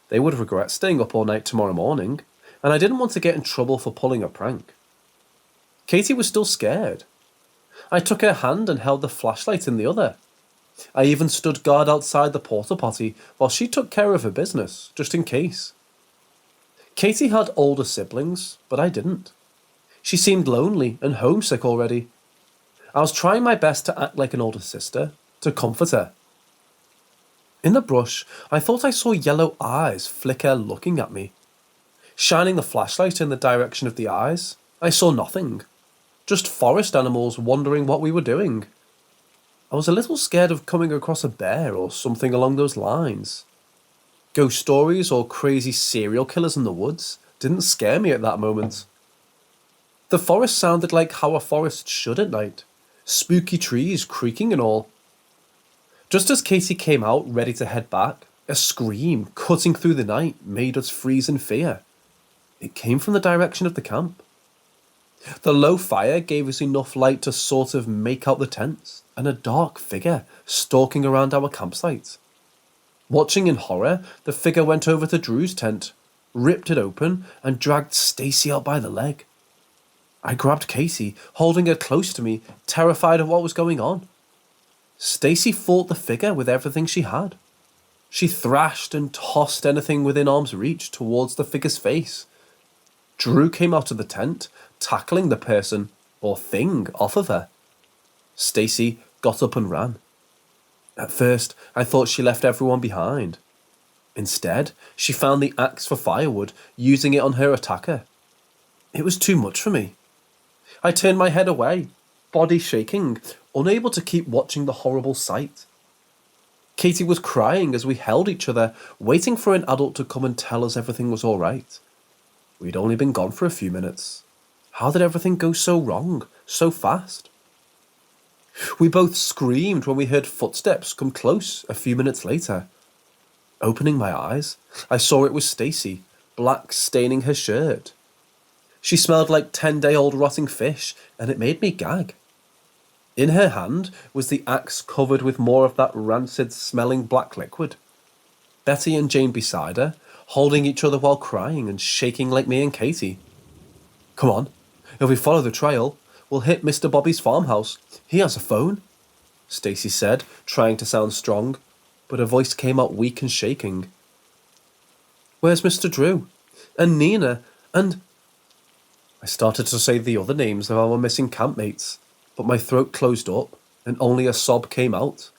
They would regret staying up all night tomorrow morning, and I didn't want to get in trouble for pulling a prank. Katie was still scared. I took her hand and held the flashlight in the other. I even stood guard outside the porta potty while she took care of her business, just in case. Katie had older siblings, but I didn't. She seemed lonely and homesick already. I was trying my best to act like an older sister, to comfort her. In the brush, I thought I saw yellow eyes flicker looking at me. Shining the flashlight in the direction of the eyes, I saw nothing. Just forest animals wondering what we were doing. I was a little scared of coming across a bear or something along those lines. Ghost stories or crazy serial killers in the woods didn't scare me at that moment. The forest sounded like how a forest should at night, spooky trees creaking and all. Just as Katie came out ready to head back, a scream cutting through the night made us freeze in fear. It came from the direction of the camp. The low fire gave us enough light to sort of make out the tents and a dark figure stalking around our campsite. Watching in horror, the figure went over to Drew's tent, ripped it open, and dragged Stacy out by the leg. I grabbed Katie, holding her close to me, terrified of what was going on. Stacy fought the figure with everything she had. She thrashed and tossed anything within arm's reach towards the figure's face. Drew came out of the tent, tackling the person, or thing, off of her. Stacy got up and ran. At first, I thought she left everyone behind. Instead, she found the axe for firewood, using it on her attacker. It was too much for me. I turned my head away, body shaking, unable to keep watching the horrible sight. Katie was crying as we held each other, waiting for an adult to come and tell us everything was all right. We'd only been gone for a few minutes. How did everything go so wrong, so fast? We both screamed when we heard footsteps come close a few minutes later. Opening my eyes, I saw it was Stacy, black staining her shirt. She smelled like 10-day-old rotting fish, and it made me gag. In her hand was the axe covered with more of that rancid-smelling black liquid. Betty and Jane beside her, holding each other while crying and shaking like me and Katie. Come on, if we follow the trail, we'll hit Mr. Bobby's farmhouse. He has a phone, Stacy said, trying to sound strong, but her voice came out weak and shaking. Where's Mr. Drew? And Nina? And... I started to say the other names of our missing campmates, but my throat closed up and only a sob came out.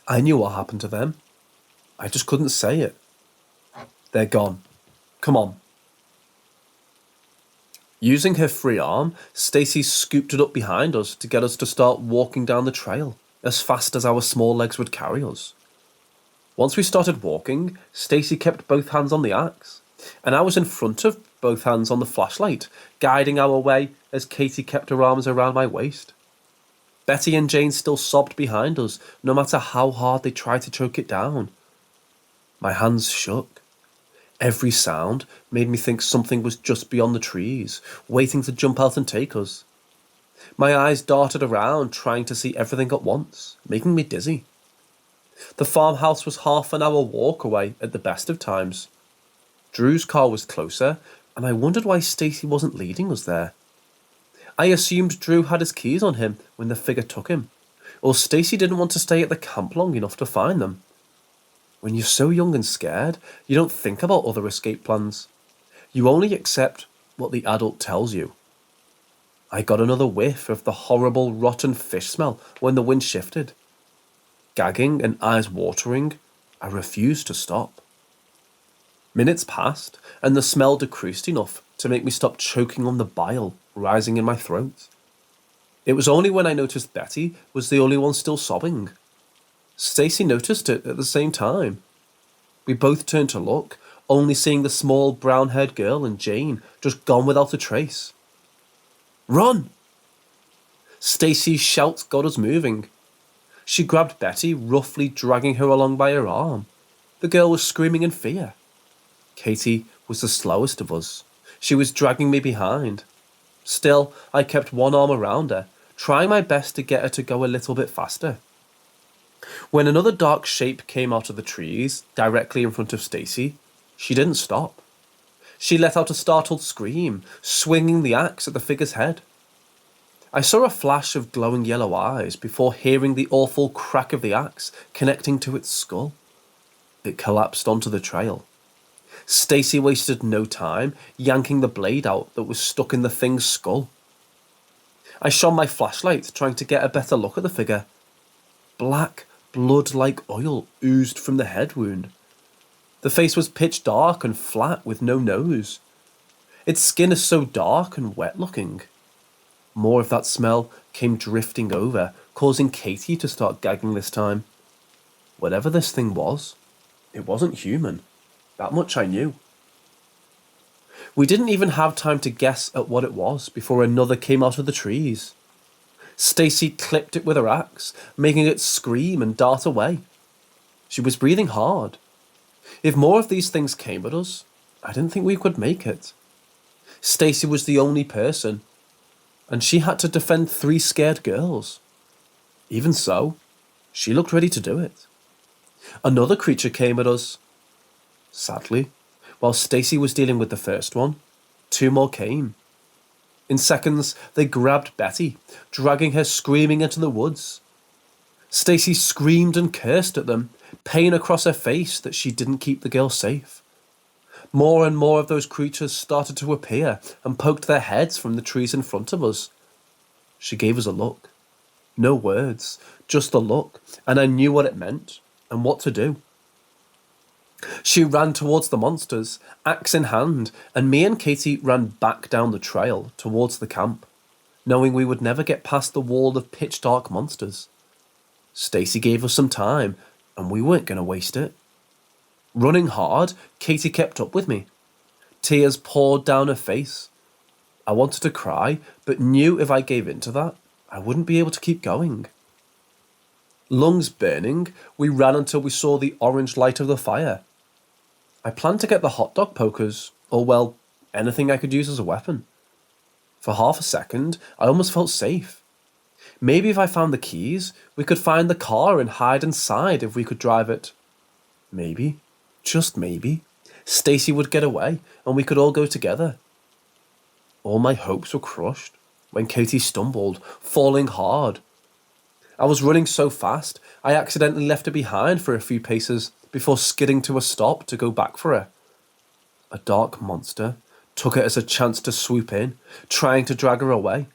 I knew what happened to them. I just couldn't say it. They're gone. Come on. Using her free arm, Stacy scooped it up behind us to get us to start walking down the trail as fast as our small legs would carry us. Once we started walking, Stacy kept both hands on the axe, and I was in front of both hands on the flashlight, guiding our way as Katie kept her arms around my waist. Betty and Jane still sobbed behind us, no matter how hard they tried to choke it down. My hands shook. Every sound made me think something was just beyond the trees, waiting to jump out and take us. My eyes darted around, trying to see everything at once, making me dizzy. The farmhouse was half an hour walk away at the best of times. Drew's car was closer, and I wondered why Stacy wasn't leading us there. I assumed Drew had his keys on him when the figure took him, or Stacy didn't want to stay at the camp long enough to find them. When you're so young and scared, you don't think about other escape plans. You only accept what the adult tells you. I got another whiff of the horrible rotten fish smell when the wind shifted. Gagging and eyes watering, I refused to stop. Minutes passed, and the smell decreased enough to make me stop choking on the bile rising in my throat. It was only when I noticed Betty was the only one still sobbing. Stacy noticed it at the same time. We both turned to look, only seeing the small brown-haired girl and Jane just gone without a trace. Run! Stacy's shout got us moving. She grabbed Betty, roughly dragging her along by her arm. The girl was screaming in fear. Katie was the slowest of us. She was dragging me behind. Still, I kept one arm around her, trying my best to get her to go a little bit faster. When another dark shape came out of the trees, directly in front of Stacy, she didn't stop. She let out a startled scream, swinging the axe at the figure's head. I saw a flash of glowing yellow eyes before hearing the awful crack of the axe connecting to its skull. It collapsed onto the trail. Stacy wasted no time yanking the blade out that was stuck in the thing's skull. I shone my flashlight, trying to get a better look at the figure. Black, blood-like oil oozed from the head wound. The face was pitch dark and flat with no nose. Its skin is so dark and wet-looking. More of that smell came drifting over, causing Katie to start gagging this time. Whatever this thing was, it wasn't human. That much I knew. We didn't even have time to guess at what it was before another came out of the trees. Stacy clipped it with her axe, making it scream and dart away. She was breathing hard. If more of these things came at us, I didn't think we could make it. Stacy was the only person, and she had to defend 3 scared girls. Even so, she looked ready to do it. Another creature came at us. Sadly, while Stacy was dealing with the first one, 2 more came. In seconds, they grabbed Betty, dragging her screaming into the woods. Stacy screamed and cursed at them, pain across her face that she didn't keep the girl safe. More and more of those creatures started to appear and poked their heads from the trees in front of us. She gave us a look. No words, just a look, and I knew what it meant and what to do. She ran towards the monsters, axe in hand, and me and Katie ran back down the trail towards the camp, knowing we would never get past the wall of pitch-dark monsters. Stacy gave us some time, and we weren't going to waste it. Running hard, Katie kept up with me. Tears poured down her face. I wanted to cry, but knew if I gave in to that, I wouldn't be able to keep going. Lungs burning, we ran until we saw the orange light of the fire. I planned to get the hot dog pokers, or well, anything I could use as a weapon. For half a second, I almost felt safe. Maybe if I found the keys, we could find the car and hide inside if we could drive it. Maybe, just maybe, Stacy would get away and we could all go together. All my hopes were crushed when Katie stumbled, falling hard. I was running so fast, I accidentally left her behind for a few paces before skidding to a stop to go back for her. A dark monster took it as a chance to swoop in, trying to drag her away.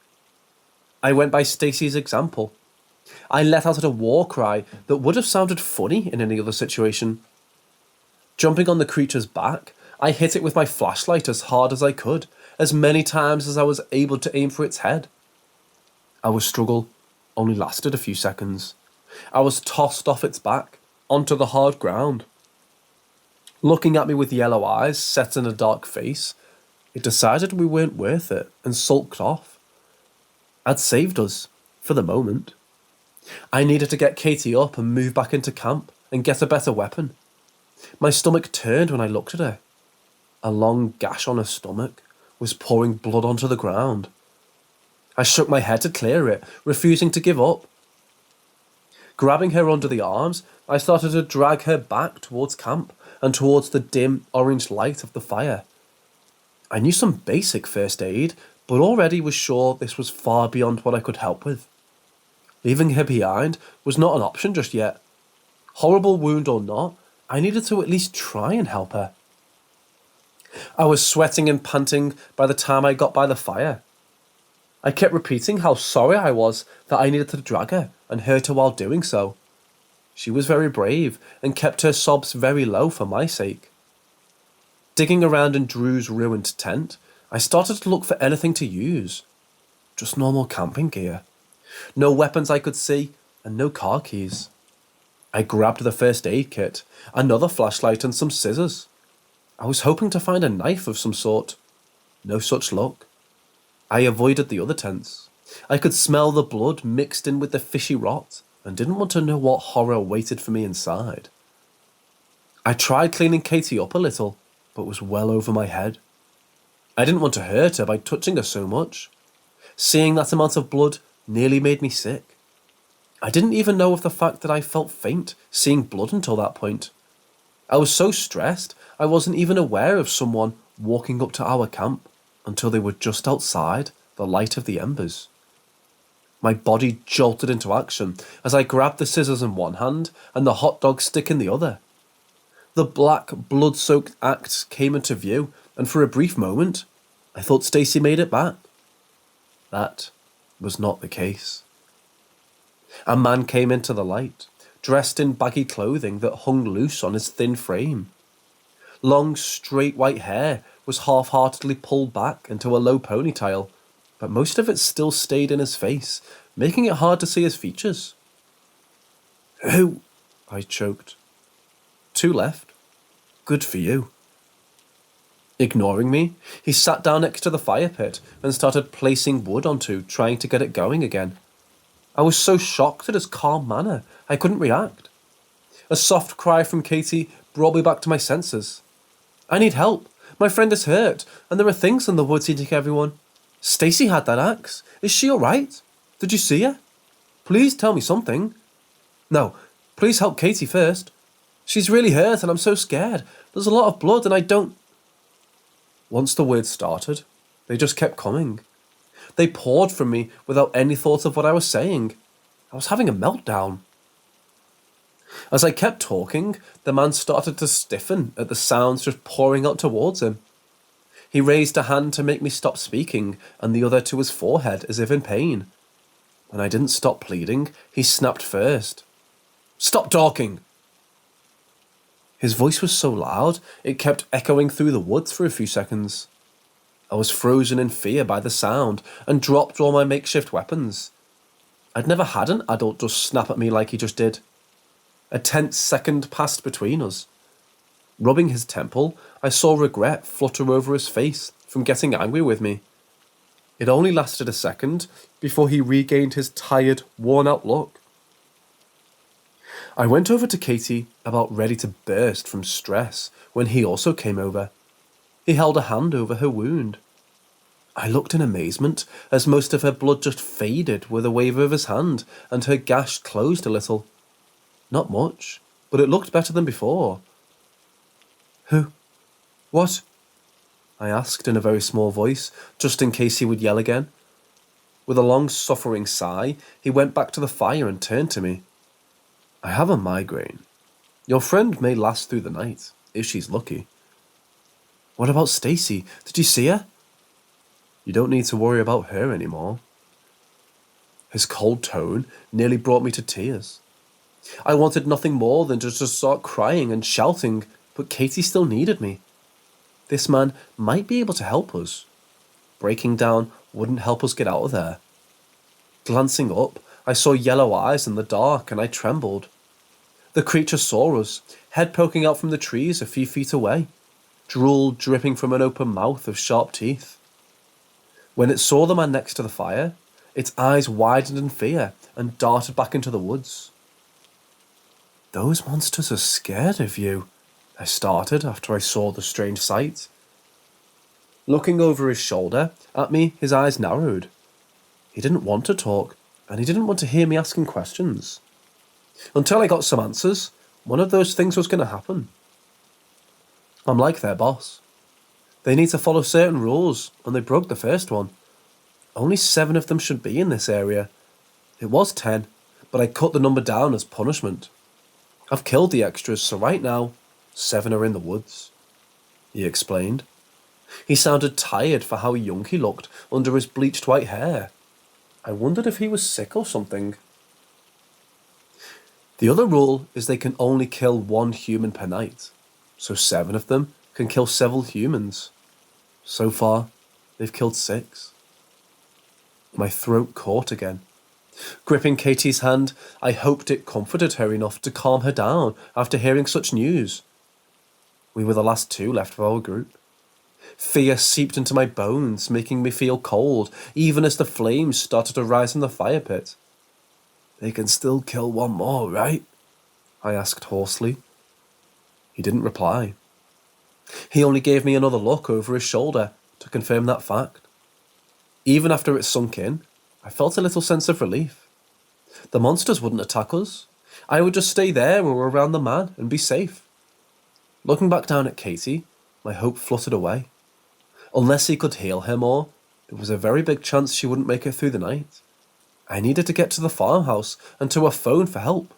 I went by Stacy's example. I let out a war cry that would have sounded funny in any other situation. Jumping on the creature's back, I hit it with my flashlight as hard as I could, as many times as I was able to aim for its head. Our struggle only lasted a few seconds. I was tossed off its back, onto the hard ground. Looking at me with yellow eyes set in a dark face, it decided we weren't worth it and sulked off. I'd saved us, for the moment. I needed to get Katie up and move back into camp and get a better weapon. My stomach turned when I looked at her. A long gash on her stomach was pouring blood onto the ground. I shook my head to clear it, refusing to give up. Grabbing her under the arms, I started to drag her back towards camp and towards the dim orange light of the fire. I knew some basic first aid, but already was sure this was far beyond what I could help with. Leaving her behind was not an option just yet. Horrible wound or not, I needed to at least try and help her. I was sweating and panting by the time I got by the fire. I kept repeating how sorry I was that I needed to drag her and hurt her while doing so. She was very brave and kept her sobs very low for my sake. Digging around in Drew's ruined tent, I started to look for anything to use. Just normal camping gear. No weapons I could see, and no car keys. I grabbed the first aid kit, another flashlight and some scissors. I was hoping to find a knife of some sort. No such luck. I avoided the other tents. I could smell the blood mixed in with the fishy rot, and didn't want to know what horror waited for me inside. I tried cleaning Katie up a little, but was well over my head. I didn't want to hurt her by touching her so much. Seeing that amount of blood nearly made me sick. I didn't even know of the fact that I felt faint seeing blood until that point. I was so stressed I wasn't even aware of someone walking up to our camp until they were just outside the light of the embers. My body jolted into action as I grabbed the scissors in one hand and the hot dog stick in the other. The black, blood-soaked axe came into view, and for a brief moment, I thought Stacy made it back. That was not the case. A man came into the light, dressed in baggy clothing that hung loose on his thin frame. Long, straight white hair was half-heartedly pulled back into a low ponytail, but most of it still stayed in his face, making it hard to see his features. "Who?" I choked. "Two left. Good for you." Ignoring me, he sat down next to the fire pit and started placing wood onto, trying to get it going again. I was so shocked at his calm manner, I couldn't react. A soft cry from Katie brought me back to my senses. "I need help. My friend is hurt, and there are things in the woods eating everyone. Stacy had that axe. Is she alright? Did you see her? Please tell me something. No, please help Katie first. She's really hurt and I'm so scared. There's a lot of blood and I don't..." Once the words started, they just kept coming. They poured from me without any thought of what I was saying. I was having a meltdown. As I kept talking, the man started to stiffen at the sounds just pouring out towards him. He raised a hand to make me stop speaking and the other to his forehead as if in pain. When I didn't stop pleading, he snapped first. "Stop talking!" His voice was so loud, it kept echoing through the woods for a few seconds. I was frozen in fear by the sound and dropped all my makeshift weapons. I'd never had an adult just snap at me like he just did. A tense second passed between us. Rubbing his temple, I saw regret flutter over his face from getting angry with me. It only lasted a second before he regained his tired, worn-out look. I went over to Katie, about ready to burst from stress, when he also came over. He held a hand over her wound. I looked in amazement as most of her blood just faded with a wave of his hand and her gash closed a little. Not much, but it looked better than before. "Who? What?" I asked in a very small voice, just in case he would yell again. With a long suffering sigh, he went back to the fire and turned to me. "I have a migraine. Your friend may last through the night, if she's lucky." "What about Stacy? Did you see her?" "You don't need to worry about her anymore." His cold tone nearly brought me to tears. I wanted nothing more than just to start crying and shouting, but Katie still needed me. This man might be able to help us. Breaking down wouldn't help us get out of there. Glancing up, I saw yellow eyes in the dark and I trembled. The creature saw us, head poking out from the trees a few feet away, drool dripping from an open mouth of sharp teeth. When it saw the man next to the fire, its eyes widened in fear and darted back into the woods. "Those monsters are scared of you," I started after I saw the strange sight. Looking over his shoulder at me, his eyes narrowed. He didn't want to talk, and he didn't want to hear me asking questions. Until I got some answers, one of those things was going to happen. I'm like their boss. They need to follow certain rules, and they broke the first one. Only 7 of them should be in this area. It was 10, but I cut the number down as punishment. I've killed the extras, so right now, 7 are in the woods," he explained. He sounded tired for how young he looked under his bleached white hair. I wondered if he was sick or something. "The other rule is they can only kill 1 human per night, so 7 of them can kill several humans. So far, they've killed 6. My throat caught again. Gripping Katie's hand, I hoped it comforted her enough to calm her down after hearing such news. We were the last 2 left of our group. Fear seeped into my bones, making me feel cold, even as the flames started to rise in the fire pit. "They can still kill 1 more, right?" I asked hoarsely. He didn't reply. He only gave me another look over his shoulder to confirm that fact. Even after it sunk in, I felt a little sense of relief. The monsters wouldn't attack us. I would just stay there or around the man and be safe. Looking back down at Katie, my hope fluttered away. Unless he could heal her more, there was a very big chance she wouldn't make it through the night. I needed to get to the farmhouse and to a phone for help.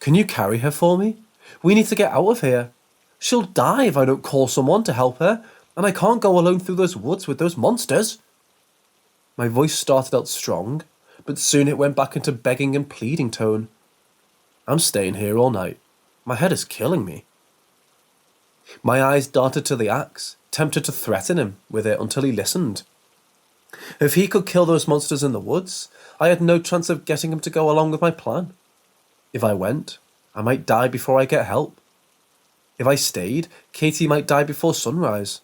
"Can you carry her for me? We need to get out of here. She'll die if I don't call someone to help her, and I can't go alone through those woods with those monsters." My voice started out strong, but soon it went back into begging and pleading tone. "I'm staying here all night. My head is killing me." My eyes darted to the axe, tempted to threaten him with it until he listened. If he could kill those monsters in the woods, I had no chance of getting him to go along with my plan. If I went, I might die before I get help. If I stayed, Katie might die before sunrise.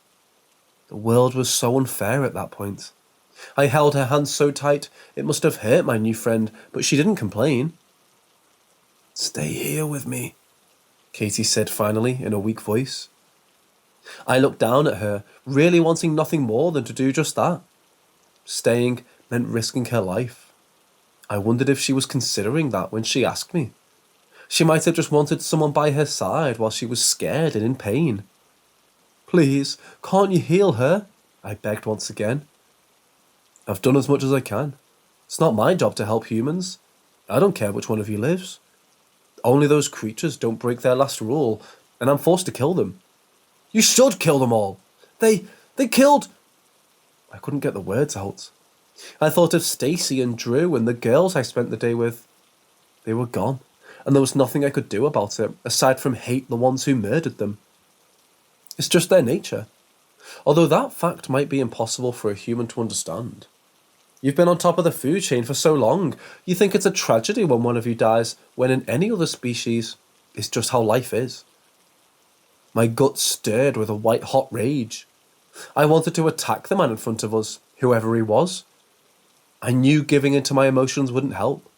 The world was so unfair at that point. I held her hand so tight it must have hurt my new friend, but she didn't complain. "Stay here with me," Katie said finally in a weak voice. I looked down at her, really wanting nothing more than to do just that. Staying meant risking her life. I wondered if she was considering that when she asked me. She might have just wanted someone by her side while she was scared and in pain. "Please, can't you heal her?" I begged once again. "I've done as much as I can. It's not my job to help humans. I don't care which one of you lives. Only those creatures don't break their last rule, and I'm forced to kill them." "You should kill them all. They killed—" I couldn't get the words out. I thought of Stacy and Drew and the girls I spent the day with. They were gone, and there was nothing I could do about it aside from hate the ones who murdered them. It's just their nature. Although that fact might be impossible for a human to understand. You've been on top of the food chain for so long, you think it's a tragedy when one of you dies, when in any other species, it's just how life is. My gut stirred with a white-hot rage. I wanted to attack the man in front of us, whoever he was. I knew giving in to my emotions wouldn't help.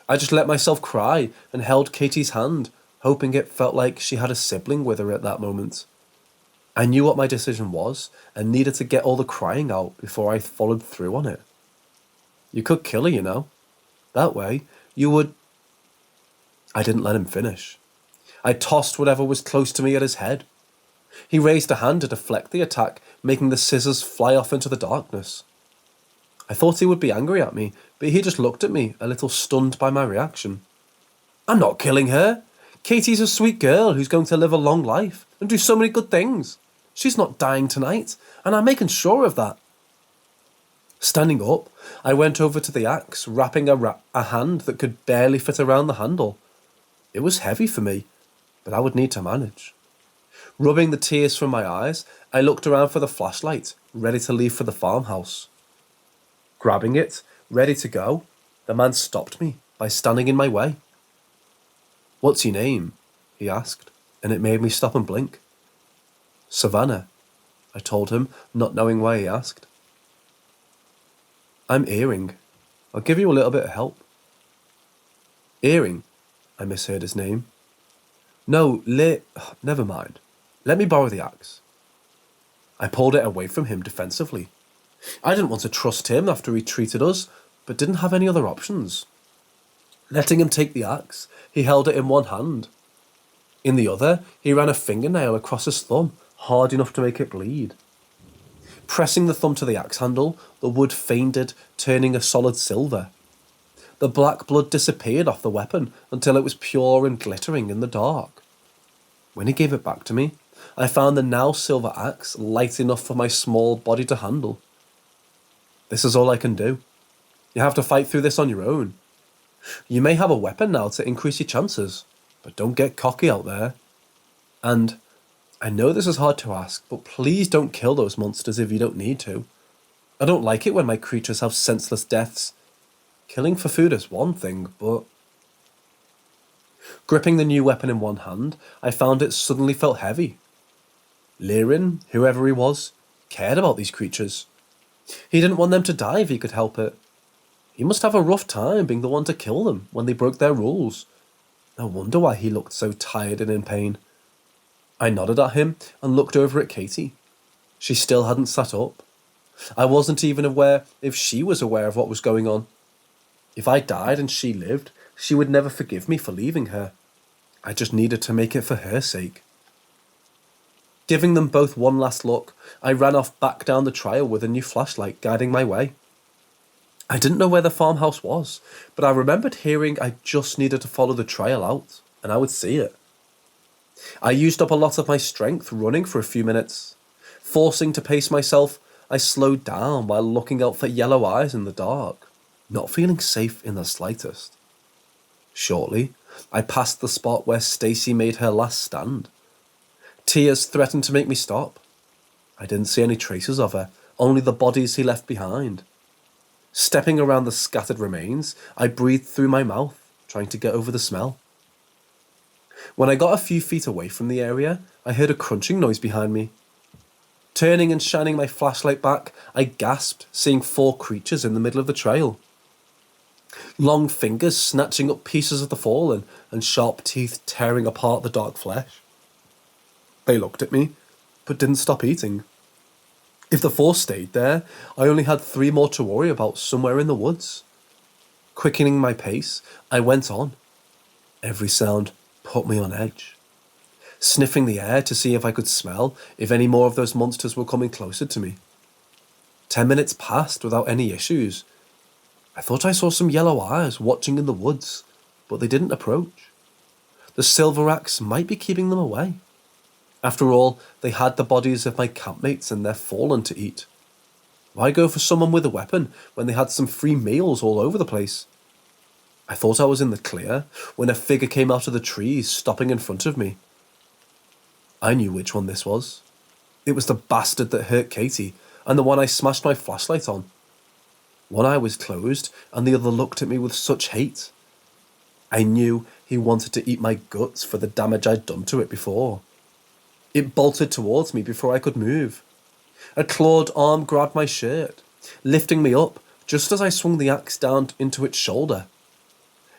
I just let myself cry and held Katie's hand, hoping it felt like she had a sibling with her at that moment. I knew what my decision was and needed to get all the crying out before I followed through on it. You could kill her, you know. That way, you would... I didn't let him finish. I tossed whatever was close to me at his head. He raised a hand to deflect the attack, making the scissors fly off into the darkness. I thought he would be angry at me, but he just looked at me, a little stunned by my reaction. I'm not killing her. Katie's a sweet girl who's going to live a long life and do so many good things. She's not dying tonight, and I'm making sure of that. Standing up, I went over to the axe, wrapping a hand that could barely fit around the handle. It was heavy for me, but I would need to manage. Rubbing the tears from my eyes, I looked around for the flashlight, ready to leave for the farmhouse. Grabbing it, ready to go, the man stopped me by standing in my way. "What's your name?" he asked, and it made me stop and blink. "Savannah," I told him, not knowing why he asked. "I'm Earring. I'll give you a little bit of help." "Earring?" I misheard his name. "No, never mind. Let me borrow the axe." I pulled it away from him defensively. I didn't want to trust him after he treated us, but didn't have any other options. Letting him take the axe, he held it in one hand. In the other, he ran a fingernail across his thumb, hard enough to make it bleed. Pressing the thumb to the axe handle, the wood faded, turning a solid silver. The black blood disappeared off the weapon until it was pure and glittering in the dark. When he gave it back to me, I found the now silver axe light enough for my small body to handle. This is all I can do. You have to fight through this on your own. You may have a weapon now to increase your chances, but don't get cocky out there. And I know this is hard to ask, but please don't kill those monsters if you don't need to. I don't like it when my creatures have senseless deaths. Killing for food is one thing, but... Gripping the new weapon in one hand, I found it suddenly felt heavy. Lirin, whoever he was, cared about these creatures. He didn't want them to die if he could help it. He must have a rough time being the one to kill them when they broke their rules. No wonder why he looked so tired and in pain. I nodded at him and looked over at Katie. She still hadn't sat up. I wasn't even aware if she was aware of what was going on. If I died and she lived, she would never forgive me for leaving her. I just needed to make it for her sake. Giving them both one last look, I ran off back down the trail with a new flashlight guiding my way. I didn't know where the farmhouse was, but I remembered hearing I just needed to follow the trail out, and I would see it. I used up a lot of my strength running for a few minutes. Forcing to pace myself, I slowed down while looking out for yellow eyes in the dark, not feeling safe in the slightest. Shortly, I passed the spot where Stacy made her last stand. Tears threatened to make me stop. I didn't see any traces of her, only the bodies he left behind. Stepping around the scattered remains, I breathed through my mouth, trying to get over the smell. When I got a few feet away from the area, I heard a crunching noise behind me. Turning and shining my flashlight back, I gasped, seeing 4 creatures in the middle of the trail. Long fingers snatching up pieces of the fallen, and sharp teeth tearing apart the dark flesh. They looked at me, but didn't stop eating. If the 4 stayed there, I only had 3 more to worry about somewhere in the woods. Quickening my pace, I went on. Every sound put me on edge. Sniffing the air to see if I could smell if any more of those monsters were coming closer to me. 10 minutes passed without any issues. I thought I saw some yellow eyes watching in the woods, but they didn't approach. The silver axe might be keeping them away. After all, they had the bodies of my campmates and their fallen to eat. Why go for someone with a weapon when they had some free meals all over the place? I thought I was in the clear when a figure came out of the trees, stopping in front of me. I knew which one this was. It was the bastard that hurt Katie, and the one I smashed my flashlight on. One eye was closed, and the other looked at me with such hate. I knew he wanted to eat my guts for the damage I'd done to it before. It bolted towards me before I could move. A clawed arm grabbed my shirt, lifting me up just as I swung the axe down into its shoulder.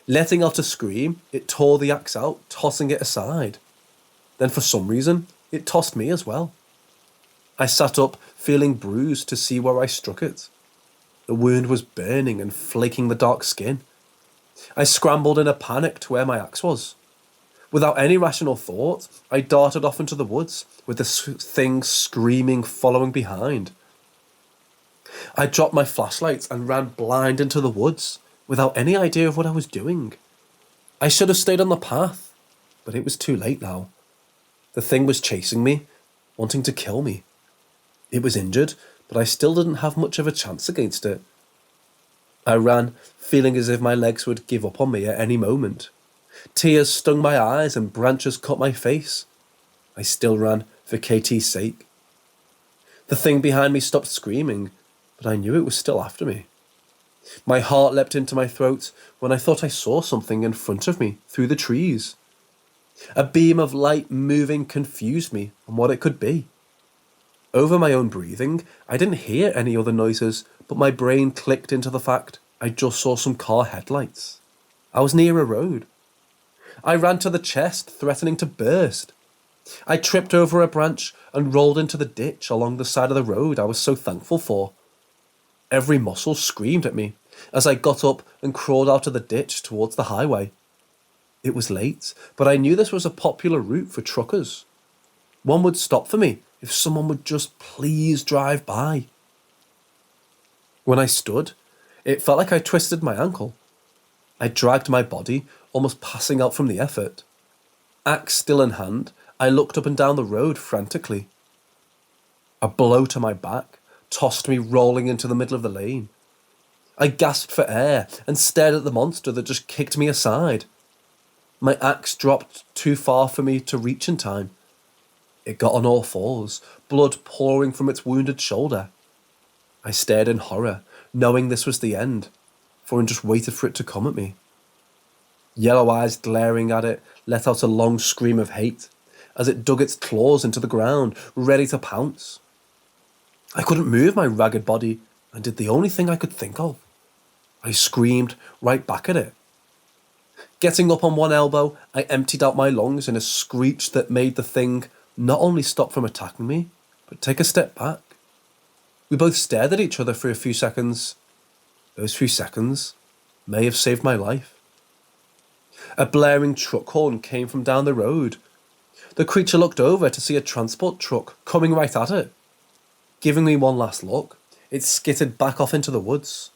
Letting out a scream, it tore the axe out, tossing it aside. Then for some reason, it tossed me as well. I sat up, feeling bruised to see where I struck it. The wound was burning and flaking the dark skin. I scrambled in a panic to where my axe was. Without any rational thought, I darted off into the woods, with the thing screaming following behind. I dropped my flashlight and ran blind into the woods, without any idea of what I was doing. I should have stayed on the path, but it was too late now. The thing was chasing me, wanting to kill me. It was injured, but I still didn't have much of a chance against it. I ran, feeling as if my legs would give up on me at any moment. Tears stung my eyes and branches cut my face. I still ran for KT's sake. The thing behind me stopped screaming, but I knew it was still after me. My heart leapt into my throat when I thought I saw something in front of me through the trees. A beam of light moving confused me on what it could be. Over my own breathing, I didn't hear any other noises, but my brain clicked into the fact I just saw some car headlights. I was near a road. I ran to the chest, threatening to burst. I tripped over a branch and rolled into the ditch along the side of the road I was so thankful for. Every muscle screamed at me as I got up and crawled out of the ditch towards the highway. It was late, but I knew this was a popular route for truckers. One would stop for me if someone would just please drive by. When I stood, it felt like I twisted my ankle. I dragged my body, almost passing out from the effort. Axe still in hand, I looked up and down the road frantically. A blow to my back tossed me rolling into the middle of the lane. I gasped for air and stared at the monster that just kicked me aside. My axe dropped too far for me to reach in time. It got on all fours, blood pouring from its wounded shoulder. I stared in horror, knowing this was the end, for I just waited for it to come at me. Yellow eyes glaring at it let out a long scream of hate as it dug its claws into the ground, ready to pounce. I couldn't move my ragged body and did the only thing I could think of. I screamed right back at it. Getting up on one elbow, I emptied out my lungs in a screech that made the thing not only stop from attacking me, but take a step back. We both stared at each other for a few seconds. Those few seconds may have saved my life. A blaring truck horn came from down the road. The creature looked over to see a transport truck coming right at it. Giving me one last look, it skittered back off into the woods.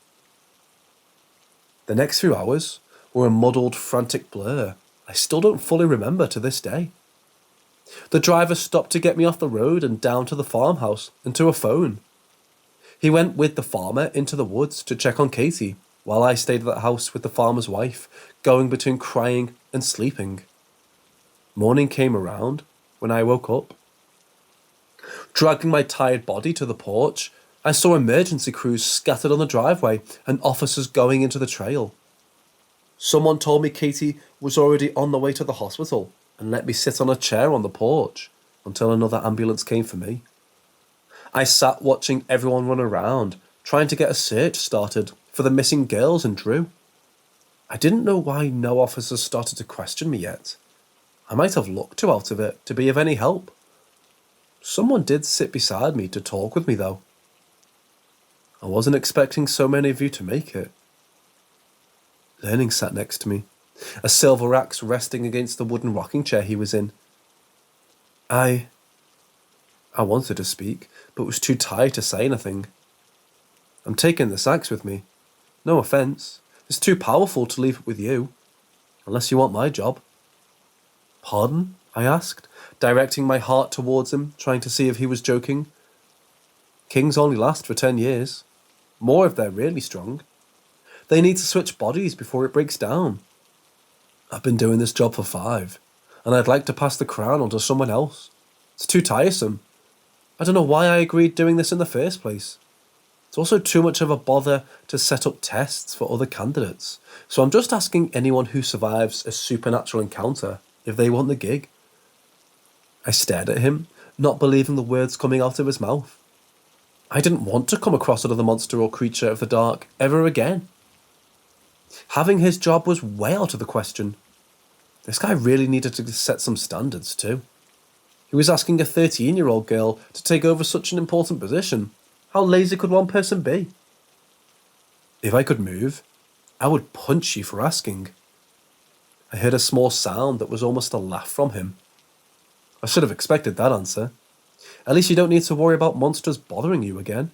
The next few hours were a muddled, frantic blur I still don't fully remember to this day. The driver stopped to get me off the road and down to the farmhouse and to a phone. He went with the farmer into the woods to check on Katie, while I stayed at the house with the farmer's wife, going between crying and sleeping. Morning came around when I woke up. Dragging my tired body to the porch, I saw emergency crews scattered on the driveway and officers going into the trail. Someone told me Katie was already on the way to the hospital and let me sit on a chair on the porch until another ambulance came for me. I sat watching everyone run around, trying to get a search started for the missing girls and Drew. I didn't know why no officers started to question me yet. I might have looked too out of it to be of any help. Someone did sit beside me to talk with me, though. I wasn't expecting so many of you to make it. Learning sat next to me, a silver axe resting against the wooden rocking chair he was in. I wanted to speak, but was too tired to say anything. I'm taking this axe with me. No offence. It's too powerful to leave it with you. Unless you want my job. Pardon? I asked, directing my heart towards him, trying to see if he was joking. Kings only last for 10 years. More if they're really strong. They need to switch bodies before it breaks down. I've been doing this job for 5, and I'd like to pass the crown on to someone else. It's too tiresome. I don't know why I agreed doing this in the first place. It's also too much of a bother to set up tests for other candidates, so I'm just asking anyone who survives a supernatural encounter if they want the gig. I stared at him, not believing the words coming out of his mouth. I didn't want to come across another monster or creature of the dark ever again. Having his job was way out of the question. This guy really needed to set some standards too. He was asking a 13-year-old girl to take over such an important position. How lazy could one person be? If I could move, I would punch you for asking. I heard a small sound that was almost a laugh from him. I should have expected that answer. At least you don't need to worry about monsters bothering you again.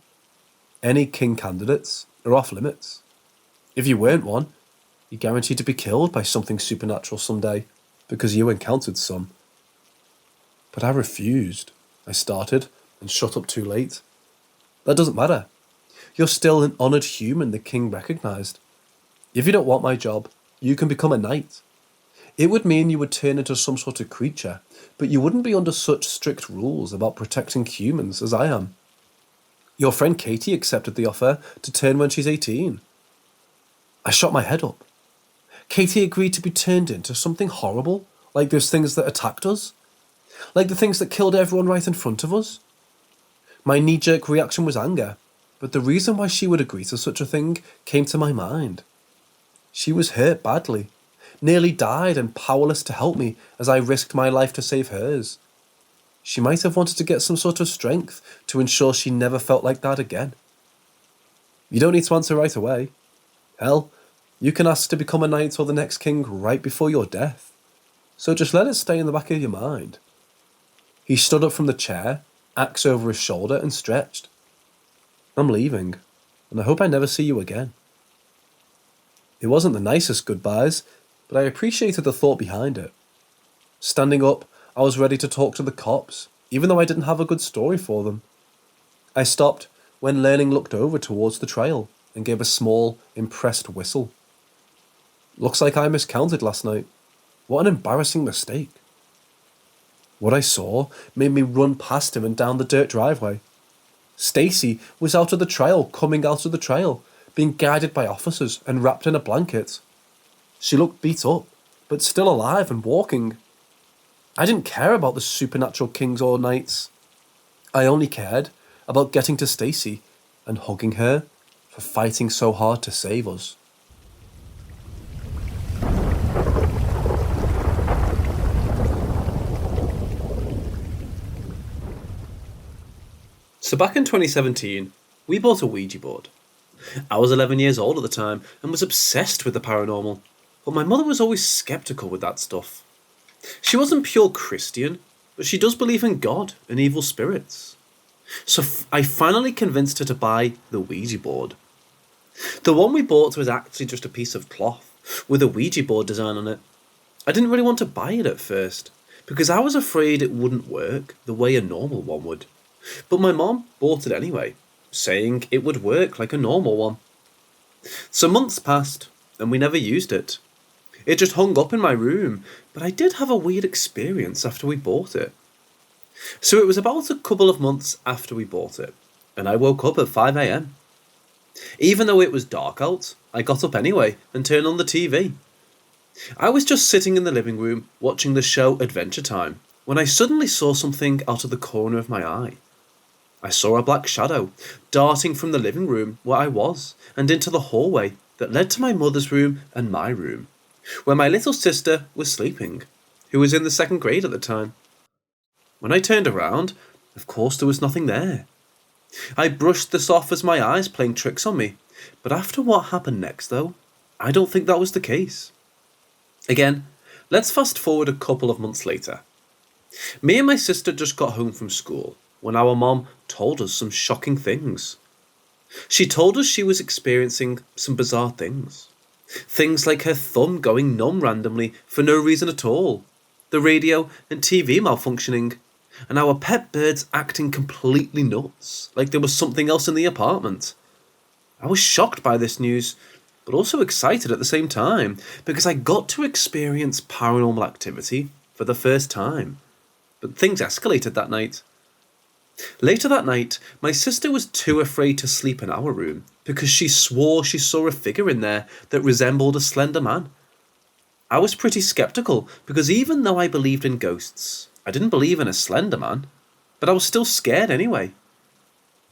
Any king candidates are off limits. If you weren't one, you're guaranteed to be killed by something supernatural someday, because you encountered some. But I refused. I started, and shut up too late. That doesn't matter. You're still an honoured human the king recognised. If you don't want my job, you can become a knight. It would mean you would turn into some sort of creature, but you wouldn't be under such strict rules about protecting humans as I am. Your friend Katie accepted the offer to turn when she's 18. I shot my head up. Katie agreed to be turned into something horrible, like those things that attacked us? Like the things that killed everyone right in front of us? My knee-jerk reaction was anger, but the reason why she would agree to such a thing came to my mind. She was hurt badly, nearly died and powerless to help me as I risked my life to save hers. She might have wanted to get some sort of strength to ensure she never felt like that again. You don't need to answer right away. Hell, you can ask to become a knight or the next king right before your death. So just let it stay in the back of your mind. He stood up from the chair, axe over his shoulder, and stretched. I'm leaving, and I hope I never see you again. It wasn't the nicest goodbyes, but I appreciated the thought behind it. Standing up, I was ready to talk to the cops, even though I didn't have a good story for them. I stopped when Learning looked over towards the trail and gave a small, impressed whistle. Looks like I miscounted last night. What an embarrassing mistake. What I saw made me run past him and down the dirt driveway. Stacy was out of the trail, coming out of the trail, being guided by officers and wrapped in a blanket. She looked beat up, but still alive and walking. I didn't care about the supernatural kings or knights. I only cared about getting to Stacy and hugging her for fighting so hard to save us. So back in 2017, we bought a Ouija board. I was 11 years old at the time and was obsessed with the paranormal, but my mother was always sceptical with that stuff. She wasn't pure Christian, but she does believe in God and evil spirits. So I finally convinced her to buy the Ouija board. The one we bought was actually just a piece of cloth with a Ouija board design on it. I didn't really want to buy it at first, because I was afraid it wouldn't work the way a normal one would. But my mom bought it anyway, saying it would work like a normal one. So months passed, and we never used it. It just hung up in my room, but I did have a weird experience after we bought it. So it was about a couple of months after we bought it, and I woke up at 5 a.m. Even though it was dark out, I got up anyway and turned on the TV. I was just sitting in the living room watching the show Adventure Time when I suddenly saw something out of the corner of my eye. I saw a black shadow darting from the living room where I was and into the hallway that led to my mother's room and my room, where my little sister was sleeping, who was in the 2nd grade at the time. When I turned around, of course there was nothing there. I brushed this off as my eyes playing tricks on me, but after what happened next though, I don't think that was the case. Again, let's fast forward a couple of months later. Me and my sister just got home from school when our mom told us some shocking things. She told us she was experiencing some bizarre things. Things like her thumb going numb randomly for no reason at all, the radio and TV malfunctioning, and our pet birds acting completely nuts, like there was something else in the apartment. I was shocked by this news, but also excited at the same time, because I got to experience paranormal activity for the first time. But things escalated that night. Later that night, my sister was too afraid to sleep in our room because she swore she saw a figure in there that resembled a slender man. I was pretty skeptical because even though I believed in ghosts, I didn't believe in a slender man, but I was still scared anyway.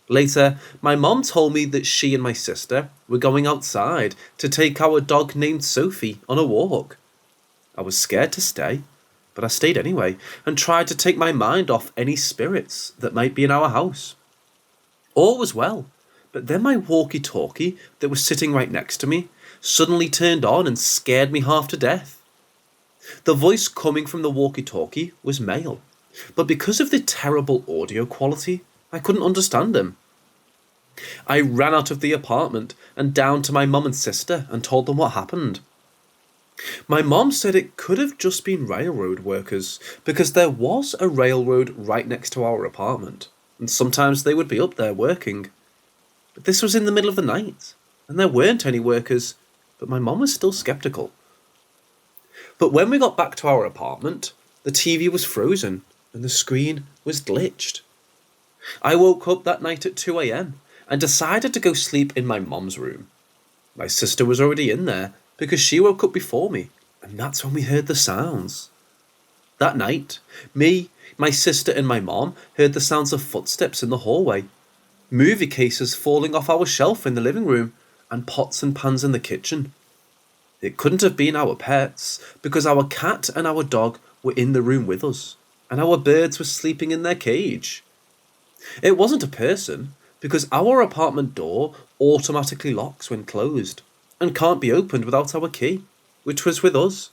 Later, my mom told me that she and my sister were going outside to take our dog named Sophie on a walk. I was scared to stay, but I stayed anyway and tried to take my mind off any spirits that might be in our house. All was well, but then my walkie-talkie that was sitting right next to me suddenly turned on and scared me half to death. The voice coming from the walkie-talkie was male, but because of the terrible audio quality, I couldn't understand him. I ran out of the apartment and down to my mum and sister and told them what happened. My mom said it could have just been railroad workers because there was a railroad right next to our apartment, and sometimes they would be up there working. But this was in the middle of the night, and there weren't any workers, but my mom was still skeptical. But when we got back to our apartment, the TV was frozen and the screen was glitched. I woke up that night at 2 a.m. and decided to go sleep in my mom's room. My sister was already in there because she woke up before me, and that's when we heard the sounds. That night, me, my sister and my mom heard the sounds of footsteps in the hallway, movie cases falling off our shelf in the living room, and pots and pans in the kitchen. It couldn't have been our pets, because our cat and our dog were in the room with us, and our birds were sleeping in their cage. It wasn't a person, because our apartment door automatically locks when closed, and can't be opened without our key, which was with us.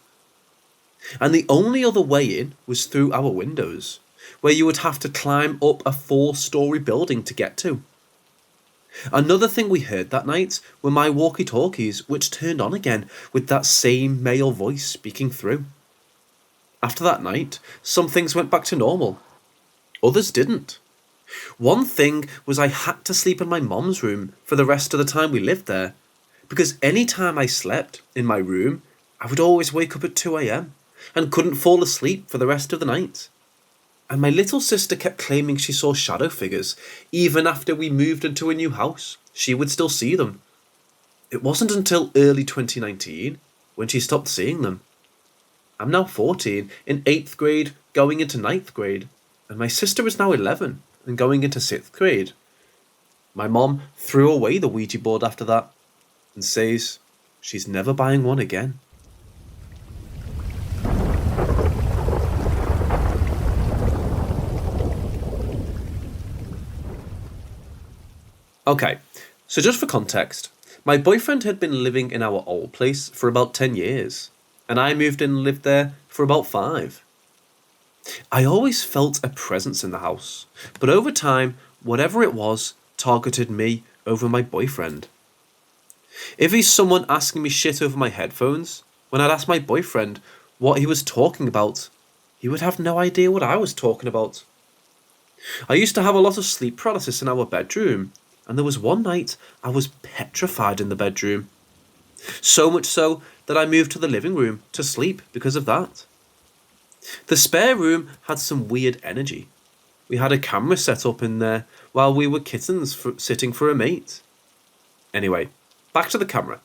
And the only other way in was through our windows, where you would have to climb up a 4-story building to get to. Another thing we heard that night were my walkie-talkies, which turned on again with that same male voice speaking through. After that night, some things went back to normal. Others didn't. One thing was I had to sleep in my mom's room for the rest of the time we lived there, because any time I slept in my room, I would always wake up at 2 a.m. and couldn't fall asleep for the rest of the night. And my little sister kept claiming she saw shadow figures. Even after we moved into a new house, she would still see them. It wasn't until early 2019 when she stopped seeing them. I'm now 14, in 8th grade, going into 9th grade, and my sister is now 11 and going into 6th grade. My mom threw away the Ouija board after that and says she's never buying one again. Okay, so just for context, my boyfriend had been living in our old place for about 10 years, and I moved in and lived there for about 5. I always felt a presence in the house, but over time, whatever it was targeted me over my boyfriend. If he's someone asking me shit over my headphones, when I'd ask my boyfriend what he was talking about, he would have no idea what I was talking about. I used to have a lot of sleep paralysis in our bedroom, and there was one night I was petrified in the bedroom. So much so that I moved to the living room to sleep because of that. The spare room had some weird energy. We had a camera set up in there while we were kittens sitting for a mate. Anyway, back to the camera.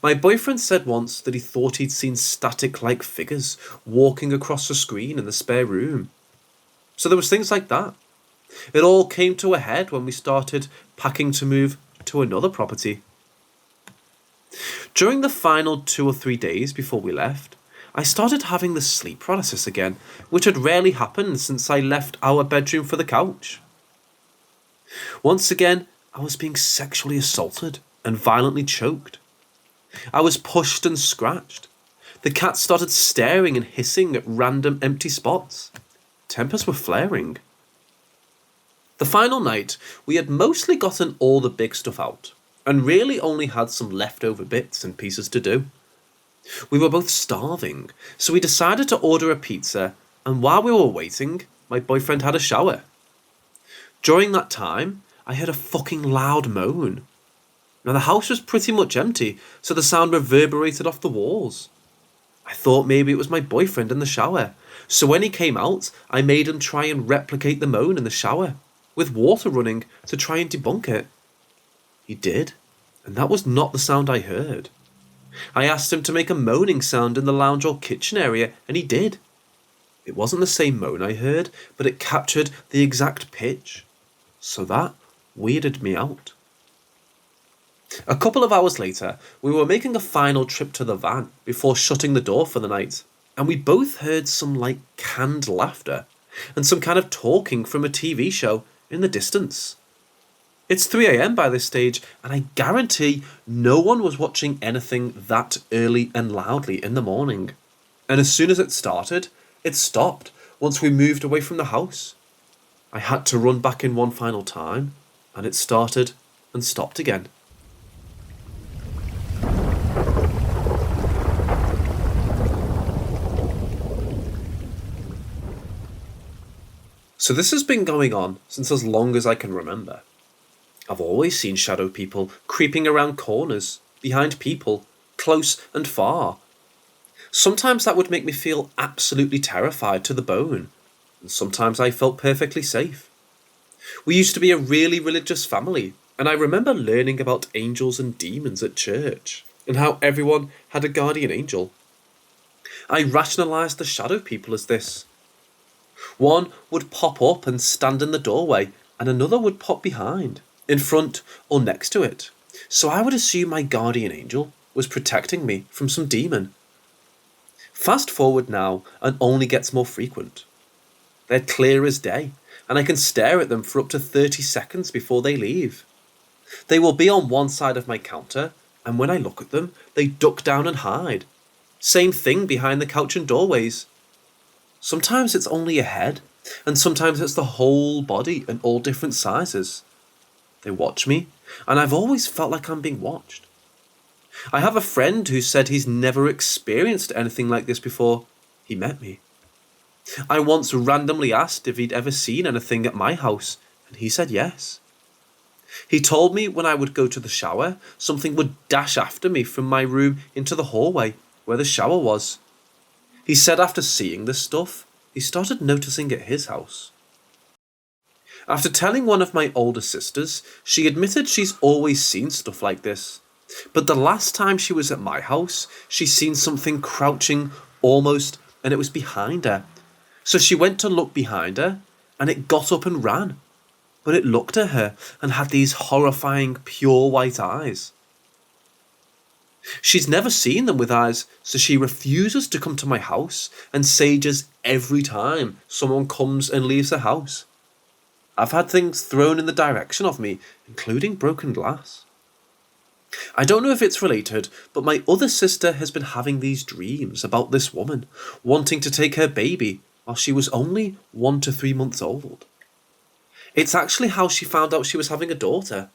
My boyfriend said once that he thought he'd seen static-like figures walking across the screen in the spare room. So there was things like that. It all came to a head when we started packing to move to another property. During the final 2 or 3 days before we left, I started having the sleep paralysis again, which had rarely happened since I left our bedroom for the couch. Once again, I was being sexually assaulted and violently choked. I was pushed and scratched. The cat started staring and hissing at random empty spots. Tempers were flaring. The final night, we had mostly gotten all the big stuff out, and really only had some leftover bits and pieces to do. We were both starving, so we decided to order a pizza, and while we were waiting, my boyfriend had a shower. During that time, I heard a fucking loud moan. Now the house was pretty much empty, so the sound reverberated off the walls. I thought maybe it was my boyfriend in the shower, so when he came out, I made him try and replicate the moan in the shower, with water running to try and debunk it. He did, and that was not the sound I heard. I asked him to make a moaning sound in the lounge or kitchen area, and he did. It wasn't the same moan I heard, but it captured the exact pitch. So that weirded me out. A couple of hours later, we were making a final trip to the van before shutting the door for the night, and we both heard some canned laughter and some kind of talking from a TV show in the distance. It's 3 a.m. by this stage, and I guarantee no one was watching anything that early and loudly in the morning. And as soon as it started, it stopped once we moved away from the house. I had to run back in one final time, and it started and stopped again. So this has been going on since as long as I can remember. I've always seen shadow people creeping around corners, behind people, close and far. Sometimes that would make me feel absolutely terrified to the bone, and sometimes I felt perfectly safe. We used to be a really religious family, and I remember learning about angels and demons at church, and how everyone had a guardian angel. I rationalised the shadow people as this. One would pop up and stand in the doorway, and another would pop behind, in front or next to it. So I would assume my guardian angel was protecting me from some demon. Fast forward now, and only gets more frequent. They're clear as day, and I can stare at them for up to 30 seconds before they leave. They will be on one side of my counter, and when I look at them, they duck down and hide. Same thing behind the couch and doorways. Sometimes it's only a head, and sometimes it's the whole body and all different sizes. They watch me, and I've always felt like I'm being watched. I have a friend who said he's never experienced anything like this before he met me. I once randomly asked if he'd ever seen anything at my house, and he said yes. He told me when I would go to the shower, something would dash after me from my room into the hallway where the shower was. He said after seeing this stuff, he started noticing it at his house. After telling one of my older sisters, she admitted she's always seen stuff like this. But the last time she was at my house, she seen something crouching almost, and it was behind her. So she went to look behind her, and it got up and ran. But it looked at her and had these horrifying pure white eyes. She's never seen them with eyes, so she refuses to come to my house and sages every time someone comes and leaves the house. I've had things thrown in the direction of me, including broken glass. I don't know if it's related, but my other sister has been having these dreams about this woman wanting to take her baby while she was only 1 to 3 months old. It's actually how she found out she was having a daughter.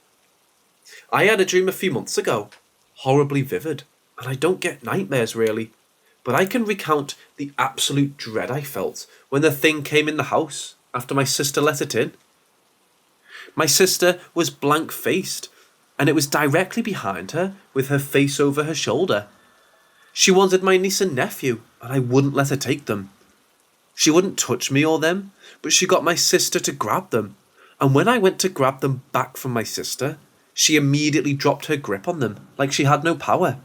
I had a dream a few months ago, horribly vivid, and I don't get nightmares really, but I can recount the absolute dread I felt when the thing came in the house after my sister let it in. My sister was blank-faced, and it was directly behind her with her face over her shoulder. She wanted my niece and nephew, and I wouldn't let her take them. She wouldn't touch me or them, but she got my sister to grab them, and when I went to grab them back from my sister, she immediately dropped her grip on them like she had no power.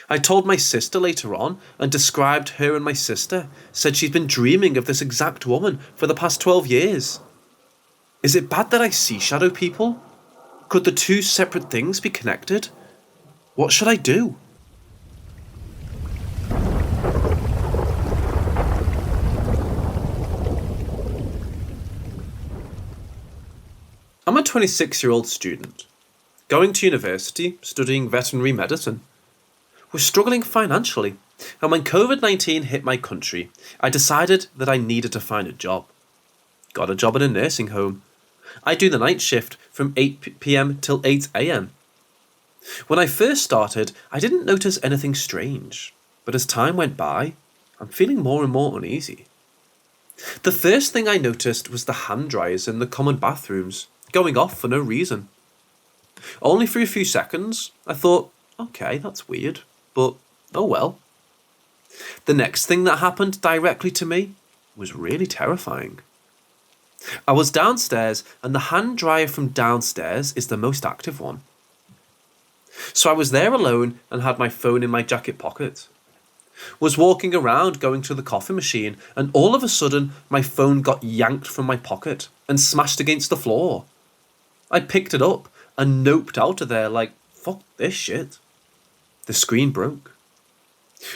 I told my sister later on and described her and my sister, said she's been dreaming of this exact woman for the past 12 years. Is it bad that I see shadow people? Could the two separate things be connected? What should I do? I'm a 26-year-old student, going to university, studying veterinary medicine. We're struggling financially, and when COVID-19 hit my country, I decided that I needed to find a job. Got a job in a nursing home. I do the night shift from 8 p.m. till 8 a.m. When I first started, I didn't notice anything strange, but as time went by, I'm feeling more and more uneasy. The first thing I noticed was the hand dryers in the common bathrooms going off for no reason. Only for a few seconds, I thought, okay, that's weird, but oh well. The next thing that happened directly to me was really terrifying. I was downstairs, and the hand dryer from downstairs is the most active one. So I was there alone and had my phone in my jacket pocket. Was walking around going to the coffee machine, and all of a sudden my phone got yanked from my pocket and smashed against the floor. I picked it up and noped out of there like, fuck this shit. The screen broke.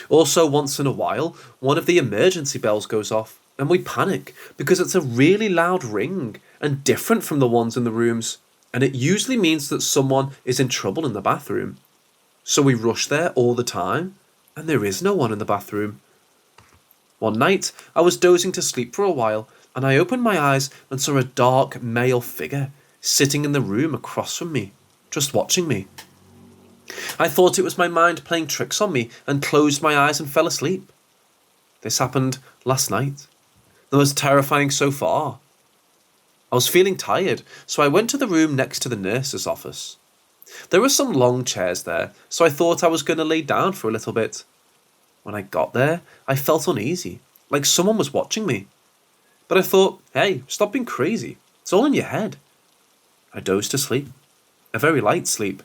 Also, once in a while, one of the emergency bells goes off, and we panic because it's a really loud ring and different from the ones in the rooms, and it usually means that someone is in trouble in the bathroom. So we rush there all the time, and there is no one in the bathroom. One night, I was dozing to sleep for a while, and I opened my eyes and saw a dark male figure sitting in the room across from me, just watching me. I thought it was my mind playing tricks on me and closed my eyes and fell asleep. This happened last night. The most terrifying so far. I was feeling tired, so I went to the room next to the nurse's office. There were some long chairs there, so I thought I was going to lay down for a little bit. When I got there, I felt uneasy, like someone was watching me. But I thought, hey, stop being crazy. It's all in your head. I dozed to sleep. A very light sleep.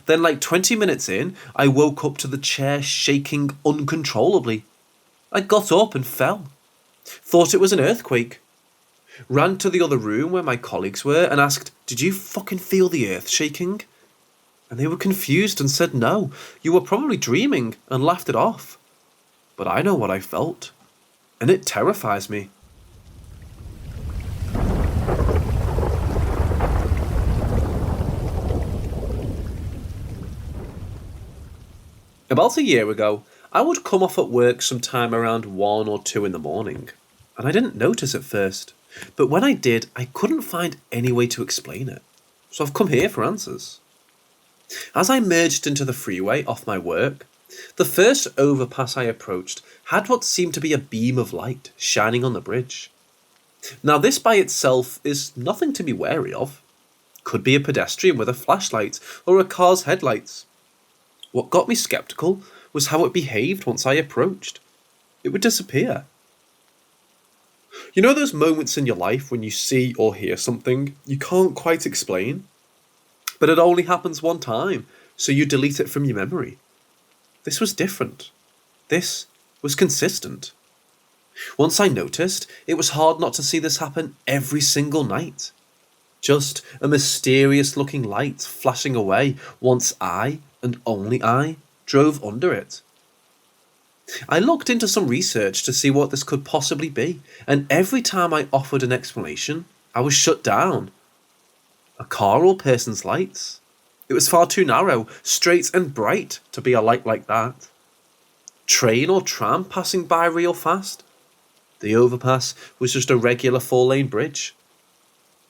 Then, like 20 minutes in, I woke up to the chair shaking uncontrollably. I got up and fell. Thought it was an earthquake. Ran to the other room where my colleagues were and asked, did you fucking feel the earth shaking? And they were confused and said no, you were probably dreaming, and laughed it off. But I know what I felt, and it terrifies me. About a year ago, I would come off at work sometime around 1 or 2 in the morning, and I didn't notice at first, but when I did, I couldn't find any way to explain it, so I've come here for answers. As I merged into the freeway off my work, the first overpass I approached had what seemed to be a beam of light shining on the bridge. Now this by itself is nothing to be wary of. Could be a pedestrian with a flashlight or a car's headlights. What got me sceptical was how it behaved once I approached. It would disappear. You know those moments in your life when you see or hear something you can't quite explain? But it only happens one time, so you delete it from your memory. This was different. This was consistent. Once I noticed, it was hard not to see this happen every single night. Just a mysterious looking light flashing away once I, and only I, drove under it. I looked into some research to see what this could possibly be, and every time I offered an explanation, I was shut down. A car or person's lights? It was far too narrow, straight and bright to be a light like that. Train or tram passing by real fast? The overpass was just a regular 4-lane bridge.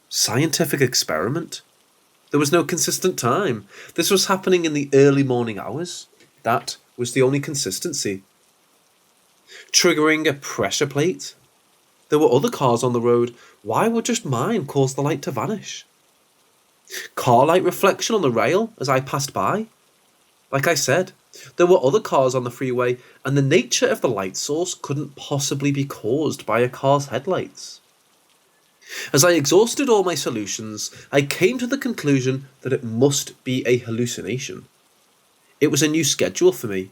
Scientific experiment? There was no consistent time. This was happening in the early morning hours. That was the only consistency. Triggering a pressure plate? There were other cars on the road. Why would just mine cause the light to vanish? Car light reflection on the rail as I passed by? Like I said, there were other cars on the freeway, and the nature of the light source couldn't possibly be caused by a car's headlights. As I exhausted all my solutions, I came to the conclusion that it must be a hallucination. It was a new schedule for me.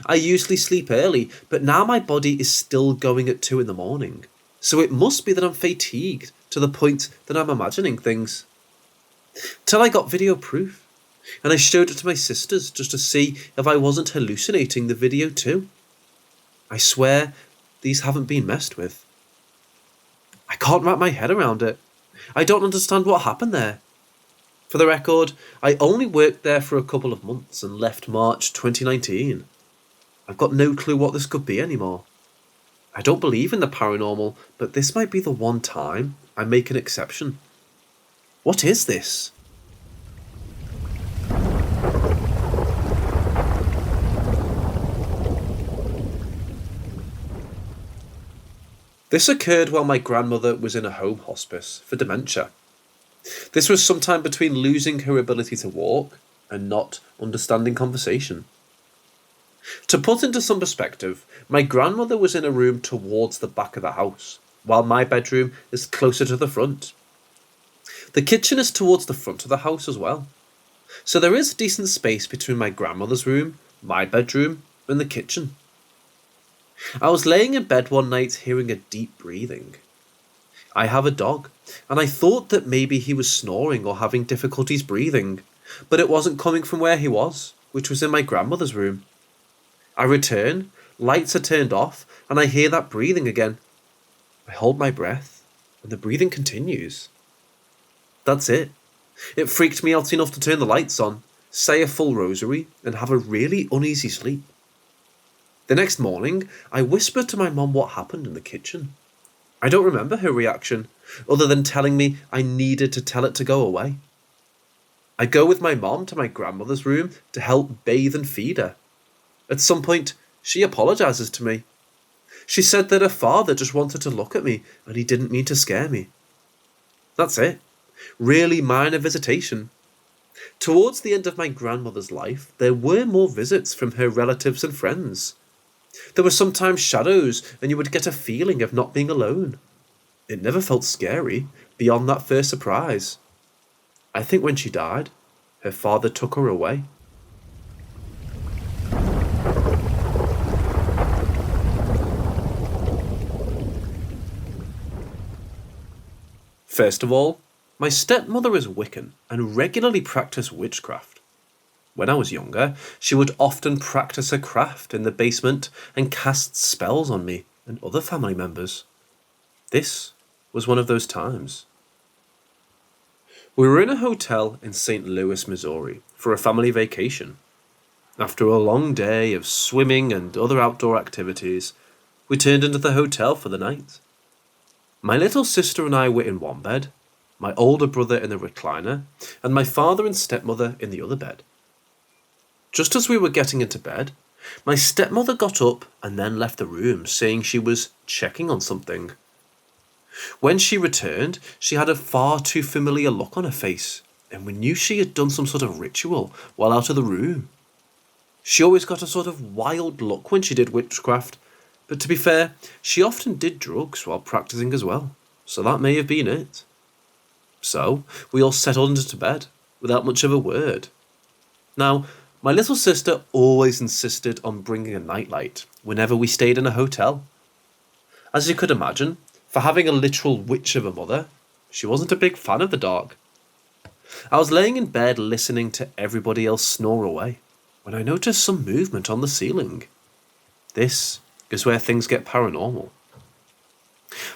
I usually sleep early, but now my body is still going at 2 in the morning, so it must be that I'm fatigued to the point that I'm imagining things. Till I got video proof, and I showed it to my sisters just to see if I wasn't hallucinating the video too. I swear, these haven't been messed with. I can't wrap my head around it. I don't understand what happened there. For the record, I only worked there for a couple of months and left March 2019. I've got no clue what this could be anymore. I don't believe in the paranormal, but this might be the one time I make an exception. What is this? This occurred while my grandmother was in a home hospice for dementia. This was sometime between losing her ability to walk and not understanding conversation. To put into some perspective, my grandmother was in a room towards the back of the house, while my bedroom is closer to the front. The kitchen is towards the front of the house as well, so there is decent space between my grandmother's room, my bedroom, and the kitchen. I was laying in bed one night hearing a deep breathing. I have a dog, and I thought that maybe he was snoring or having difficulties breathing, but it wasn't coming from where he was, which was in my grandmother's room. I return, lights are turned off, and I hear that breathing again. I hold my breath, and the breathing continues. That's it. It freaked me out enough to turn the lights on, say a full rosary, and have a really uneasy sleep. The next morning, I whispered to my mum what happened in the kitchen. I don't remember her reaction, other than telling me I needed to tell it to go away. I go with my mom to my grandmother's room to help bathe and feed her. At some point, she apologises to me. She said that her father just wanted to look at me and he didn't mean to scare me. That's it. Really minor visitation. Towards the end of my grandmother's life, there were more visits from her relatives and friends. There were sometimes shadows, and you would get a feeling of not being alone. It never felt scary, beyond that first surprise. I think when she died, her father took her away. First of all, my stepmother is Wiccan and regularly practiced witchcraft. When I was younger, she would often practice her craft in the basement and cast spells on me and other family members. This was one of those times. We were in a hotel in St. Louis, Missouri, for a family vacation. After a long day of swimming and other outdoor activities, we turned into the hotel for the night. My little sister and I were in one bed, my older brother in the recliner, and my father and stepmother in the other bed. Just as we were getting into bed, my stepmother got up and then left the room, saying she was checking on something. When she returned, she had a far too familiar look on her face, and we knew she had done some sort of ritual while out of the room. She always got a sort of wild look when she did witchcraft, but to be fair, she often did drugs while practicing as well, so that may have been it. So, we all settled into bed, without much of a word. Now, my little sister always insisted on bringing a nightlight whenever we stayed in a hotel. As you could imagine, for having a literal witch of a mother, she wasn't a big fan of the dark. I was laying in bed listening to everybody else snore away, when I noticed some movement on the ceiling. This is where things get paranormal.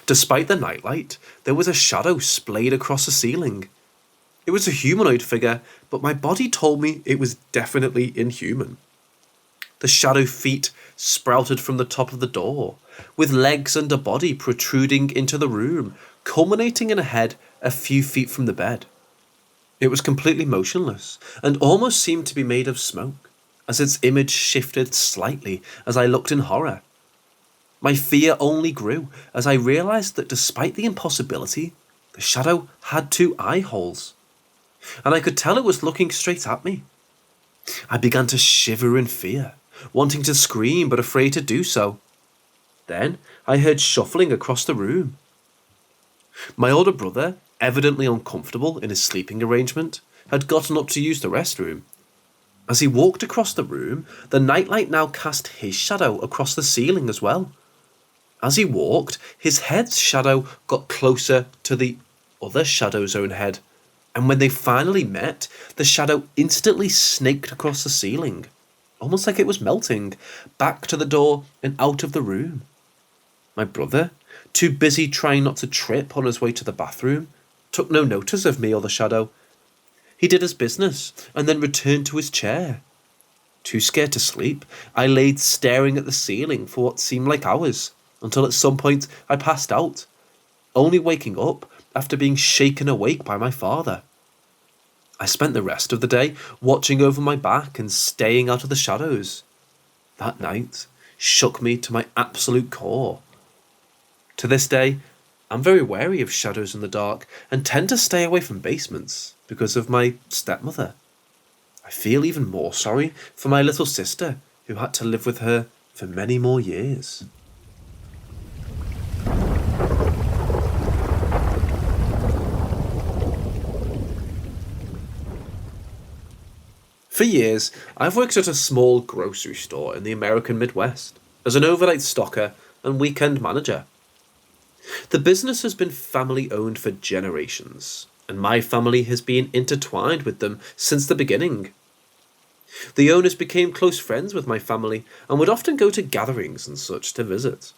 Despite the nightlight, there was a shadow splayed across the ceiling. It was a humanoid figure, but my body told me it was definitely inhuman. The shadow feet sprouted from the top of the door, with legs and a body protruding into the room, culminating in a head a few feet from the bed. It was completely motionless, and almost seemed to be made of smoke, as its image shifted slightly as I looked in horror. My fear only grew as I realised that despite the impossibility, the shadow had 2 eye holes, and I could tell it was looking straight at me. I began to shiver in fear, wanting to scream but afraid to do so. Then I heard shuffling across the room. My older brother, evidently uncomfortable in his sleeping arrangement, had gotten up to use the restroom. As he walked across the room, the nightlight now cast his shadow across the ceiling as well. As he walked, his head's shadow got closer to the other shadow's own head, and when they finally met, the shadow instantly snaked across the ceiling, almost like it was melting, back to the door and out of the room. My brother, too busy trying not to trip on his way to the bathroom, took no notice of me or the shadow. He did his business and then returned to his chair. Too scared to sleep, I laid staring at the ceiling for what seemed like hours, until at some point I passed out, only waking up after being shaken awake by my father. I spent the rest of the day watching over my back and staying out of the shadows. That night shook me to my absolute core. To this day, I'm very wary of shadows in the dark and tend to stay away from basements because of my stepmother. I feel even more sorry for my little sister who had to live with her for many more years. For years, I've worked at a small grocery store in the American Midwest as an overnight stocker and weekend manager. The business has been family owned for generations, and my family has been intertwined with them since the beginning. The owners became close friends with my family and would often go to gatherings and such to visit.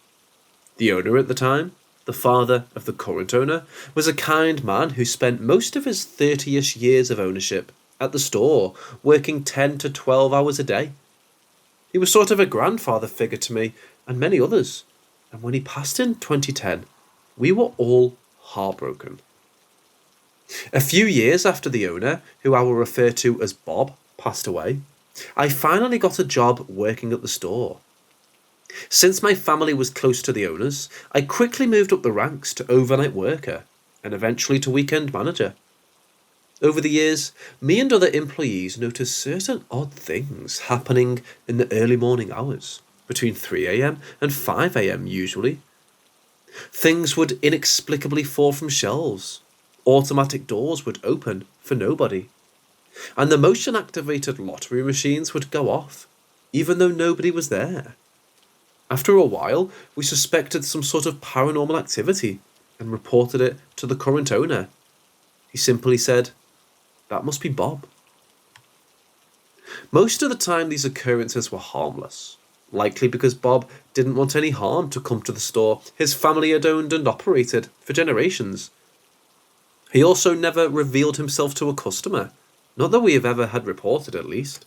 The owner at the time, the father of the current owner, was a kind man who spent most of his 30-ish years of ownership at the store, working 10 to 12 hours a day. He was sort of a grandfather figure to me and many others, and when he passed in 2010, we were all heartbroken. A few years after the owner, who I will refer to as Bob, passed away, I finally got a job working at the store. Since my family was close to the owners, I quickly moved up the ranks to overnight worker and eventually to weekend manager. Over the years, me and other employees noticed certain odd things happening in the early morning hours, between 3 a.m. and 5 a.m. usually. Things would inexplicably fall from shelves, automatic doors would open for nobody, and the motion-activated lottery machines would go off, even though nobody was there. After a while, we suspected some sort of paranormal activity and reported it to the current owner. He simply said, "That must be Bob." Most of the time these occurrences were harmless, likely because Bob didn't want any harm to come to the store his family had owned and operated for generations. He also never revealed himself to a customer, not that we have ever had reported at least.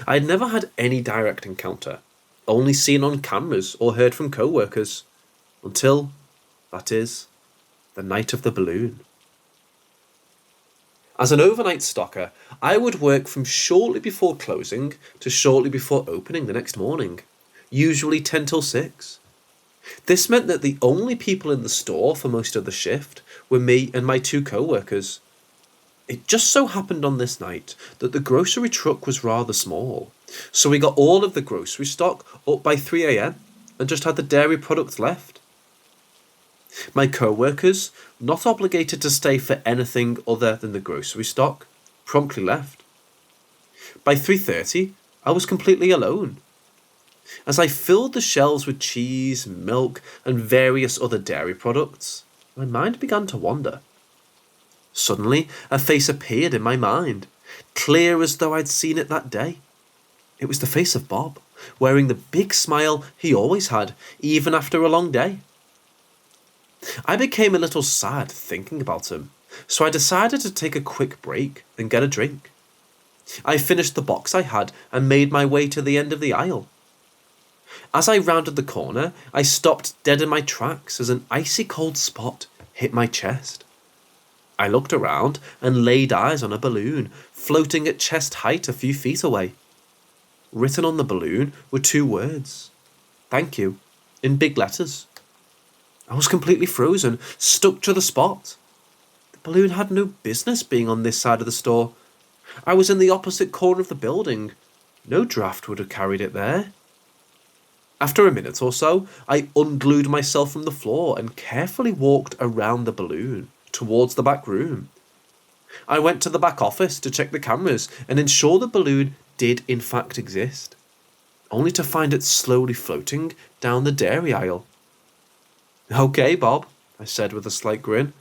I had never had any direct encounter, only seen on cameras or heard from co-workers, until, that is, the night of the balloon. As an overnight stocker, I would work from shortly before closing to shortly before opening the next morning, usually 10 till 6. This meant that the only people in the store for most of the shift were me and my 2 co-workers. It just so happened on this night that the grocery truck was rather small, so we got all of the grocery stock up by 3 a.m. and just had the dairy products left. My co-workers, not obligated to stay for anything other than the grocery stock, promptly left. By 3:30, I was completely alone. As I filled the shelves with cheese, milk, and various other dairy products, my mind began to wander. Suddenly, a face appeared in my mind, clear as though I'd seen it that day. It was the face of Bob, wearing the big smile he always had, even after a long day. I became a little sad thinking about him, so I decided to take a quick break and get a drink. I finished the box I had and made my way to the end of the aisle. As I rounded the corner, I stopped dead in my tracks as an icy cold spot hit my chest. I looked around and laid eyes on a balloon floating at chest height a few feet away. Written on the balloon were 2 words, "Thank you," in big letters. I was completely frozen, stuck to the spot. The balloon had no business being on this side of the store. I was in the opposite corner of the building. No draft would have carried it there. After a minute or so, I unglued myself from the floor and carefully walked around the balloon towards the back room. I went to the back office to check the cameras and ensure the balloon did in fact exist, only to find it slowly floating down the dairy aisle. "Okay, Bob," I said with a slight grin.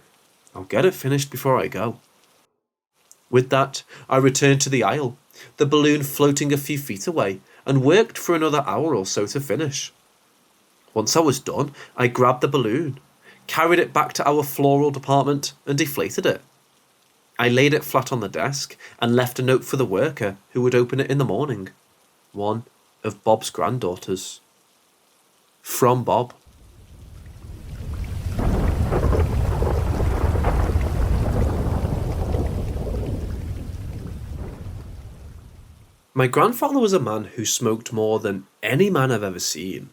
"I'll get it finished before I go." With that, I returned to the aisle, the balloon floating a few feet away, and worked for another hour or so to finish. Once I was done, I grabbed the balloon, carried it back to our floral department, and deflated it. I laid it flat on the desk and left a note for the worker who would open it in the morning. One of Bob's granddaughters. From Bob. My grandfather was a man who smoked more than any man I've ever seen.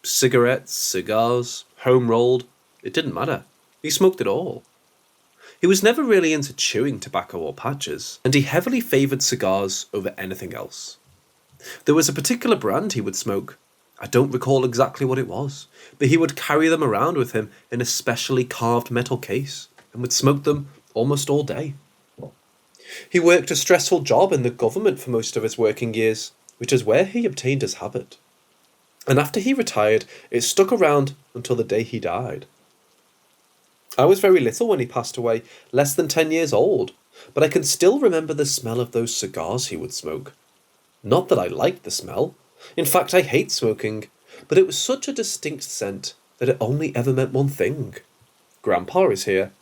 Cigarettes, cigars, home-rolled, It didn't matter. He smoked it all. He was never really into chewing tobacco or patches, and he heavily favoured cigars over anything else. There was a particular brand he would smoke. I don't recall exactly what it was, but he would carry them around with him in a specially carved metal case, and would smoke them almost all day. He worked a stressful job in the government for most of his working years, which is where he obtained his habit. And after he retired, it stuck around until the day he died. I was very little when he passed away, less than 10 years old, but I can still remember the smell of those cigars he would smoke. Not that I liked the smell. In fact, I hate smoking, but it was such a distinct scent that it only ever meant one thing. Grandpa is here.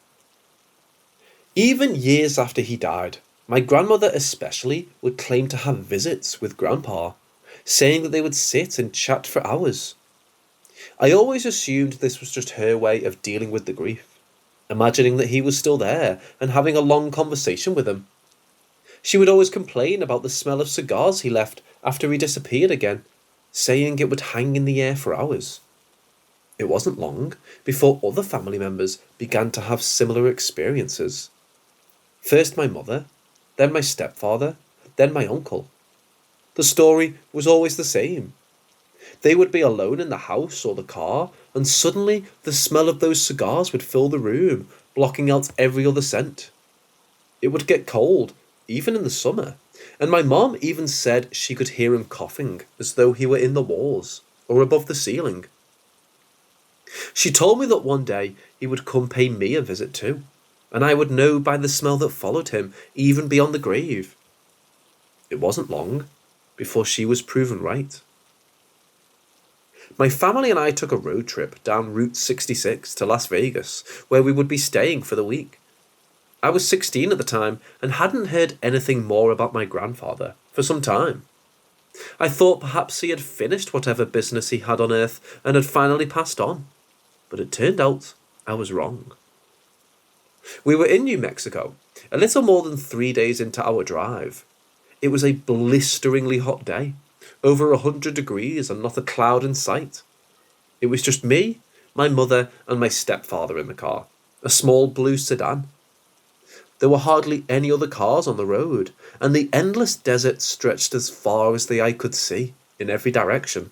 Even years after he died, my grandmother especially would claim to have visits with Grandpa, saying that they would sit and chat for hours. I always assumed this was just her way of dealing with the grief, imagining that he was still there and having a long conversation with him. She would always complain about the smell of cigars he left after he disappeared again, saying it would hang in the air for hours. It wasn't long before other family members began to have similar experiences. First my mother, then my stepfather, then my uncle. The story was always the same. They would be alone in the house or the car, and suddenly the smell of those cigars would fill the room, blocking out every other scent. It would get cold, even in the summer, and my mom even said she could hear him coughing as though he were in the walls or above the ceiling. She told me that one day he would come pay me a visit too, and I would know by the smell that followed him even beyond the grave. It wasn't long before she was proven right. My family and I took a road trip down Route 66 to Las Vegas, where we would be staying for the week. I was 16 at the time and hadn't heard anything more about my grandfather for some time. I thought perhaps he had finished whatever business he had on Earth and had finally passed on, but it turned out I was wrong. We were in New Mexico, a little more than 3 days into our drive. It was a blisteringly hot day, over 100 degrees and not a cloud in sight. It was just me, my mother, and my stepfather in the car, a small blue sedan. There were hardly any other cars on the road, and the endless desert stretched as far as the eye could see, in every direction.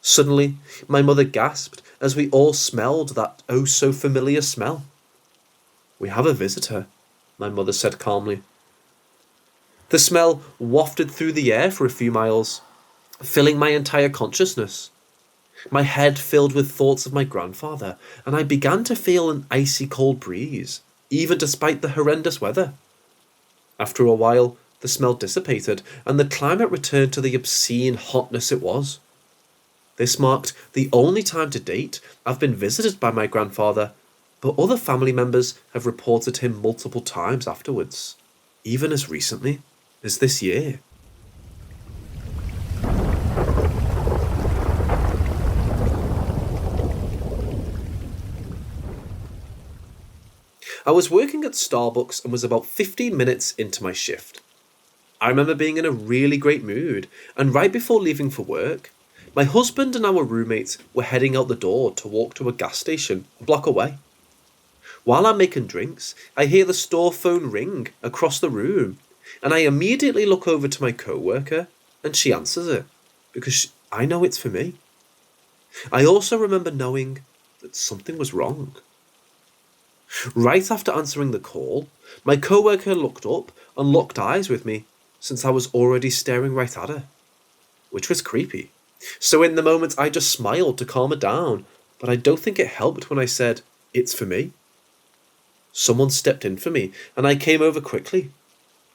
Suddenly, my mother gasped as we all smelled that oh-so-familiar smell. "We have a visitor," my mother said calmly. The smell wafted through the air for a few miles, filling my entire consciousness. My head filled with thoughts of my grandfather, and I began to feel an icy cold breeze, even despite the horrendous weather. After a while, the smell dissipated, and the climate returned to the obscene hotness it was. This marked the only time to date I've been visited by my grandfather, but other family members have reported him multiple times afterwards, even as recently as this year. I was working at Starbucks and was about 15 minutes into my shift. I remember being in a really great mood, and right before leaving for work, my husband and our roommate were heading out the door to walk to a gas station a block away. While I'm making drinks, I hear the store phone ring across the room, and I immediately look over to my co-worker, and she answers it, because I know it's for me. I also remember knowing that something was wrong. Right after answering the call, my co-worker looked up and locked eyes with me, since I was already staring right at her, which was creepy. So in the moment I just smiled to calm her down, but I don't think it helped when I said, "It's for me." Someone stepped in for me, and I came over quickly.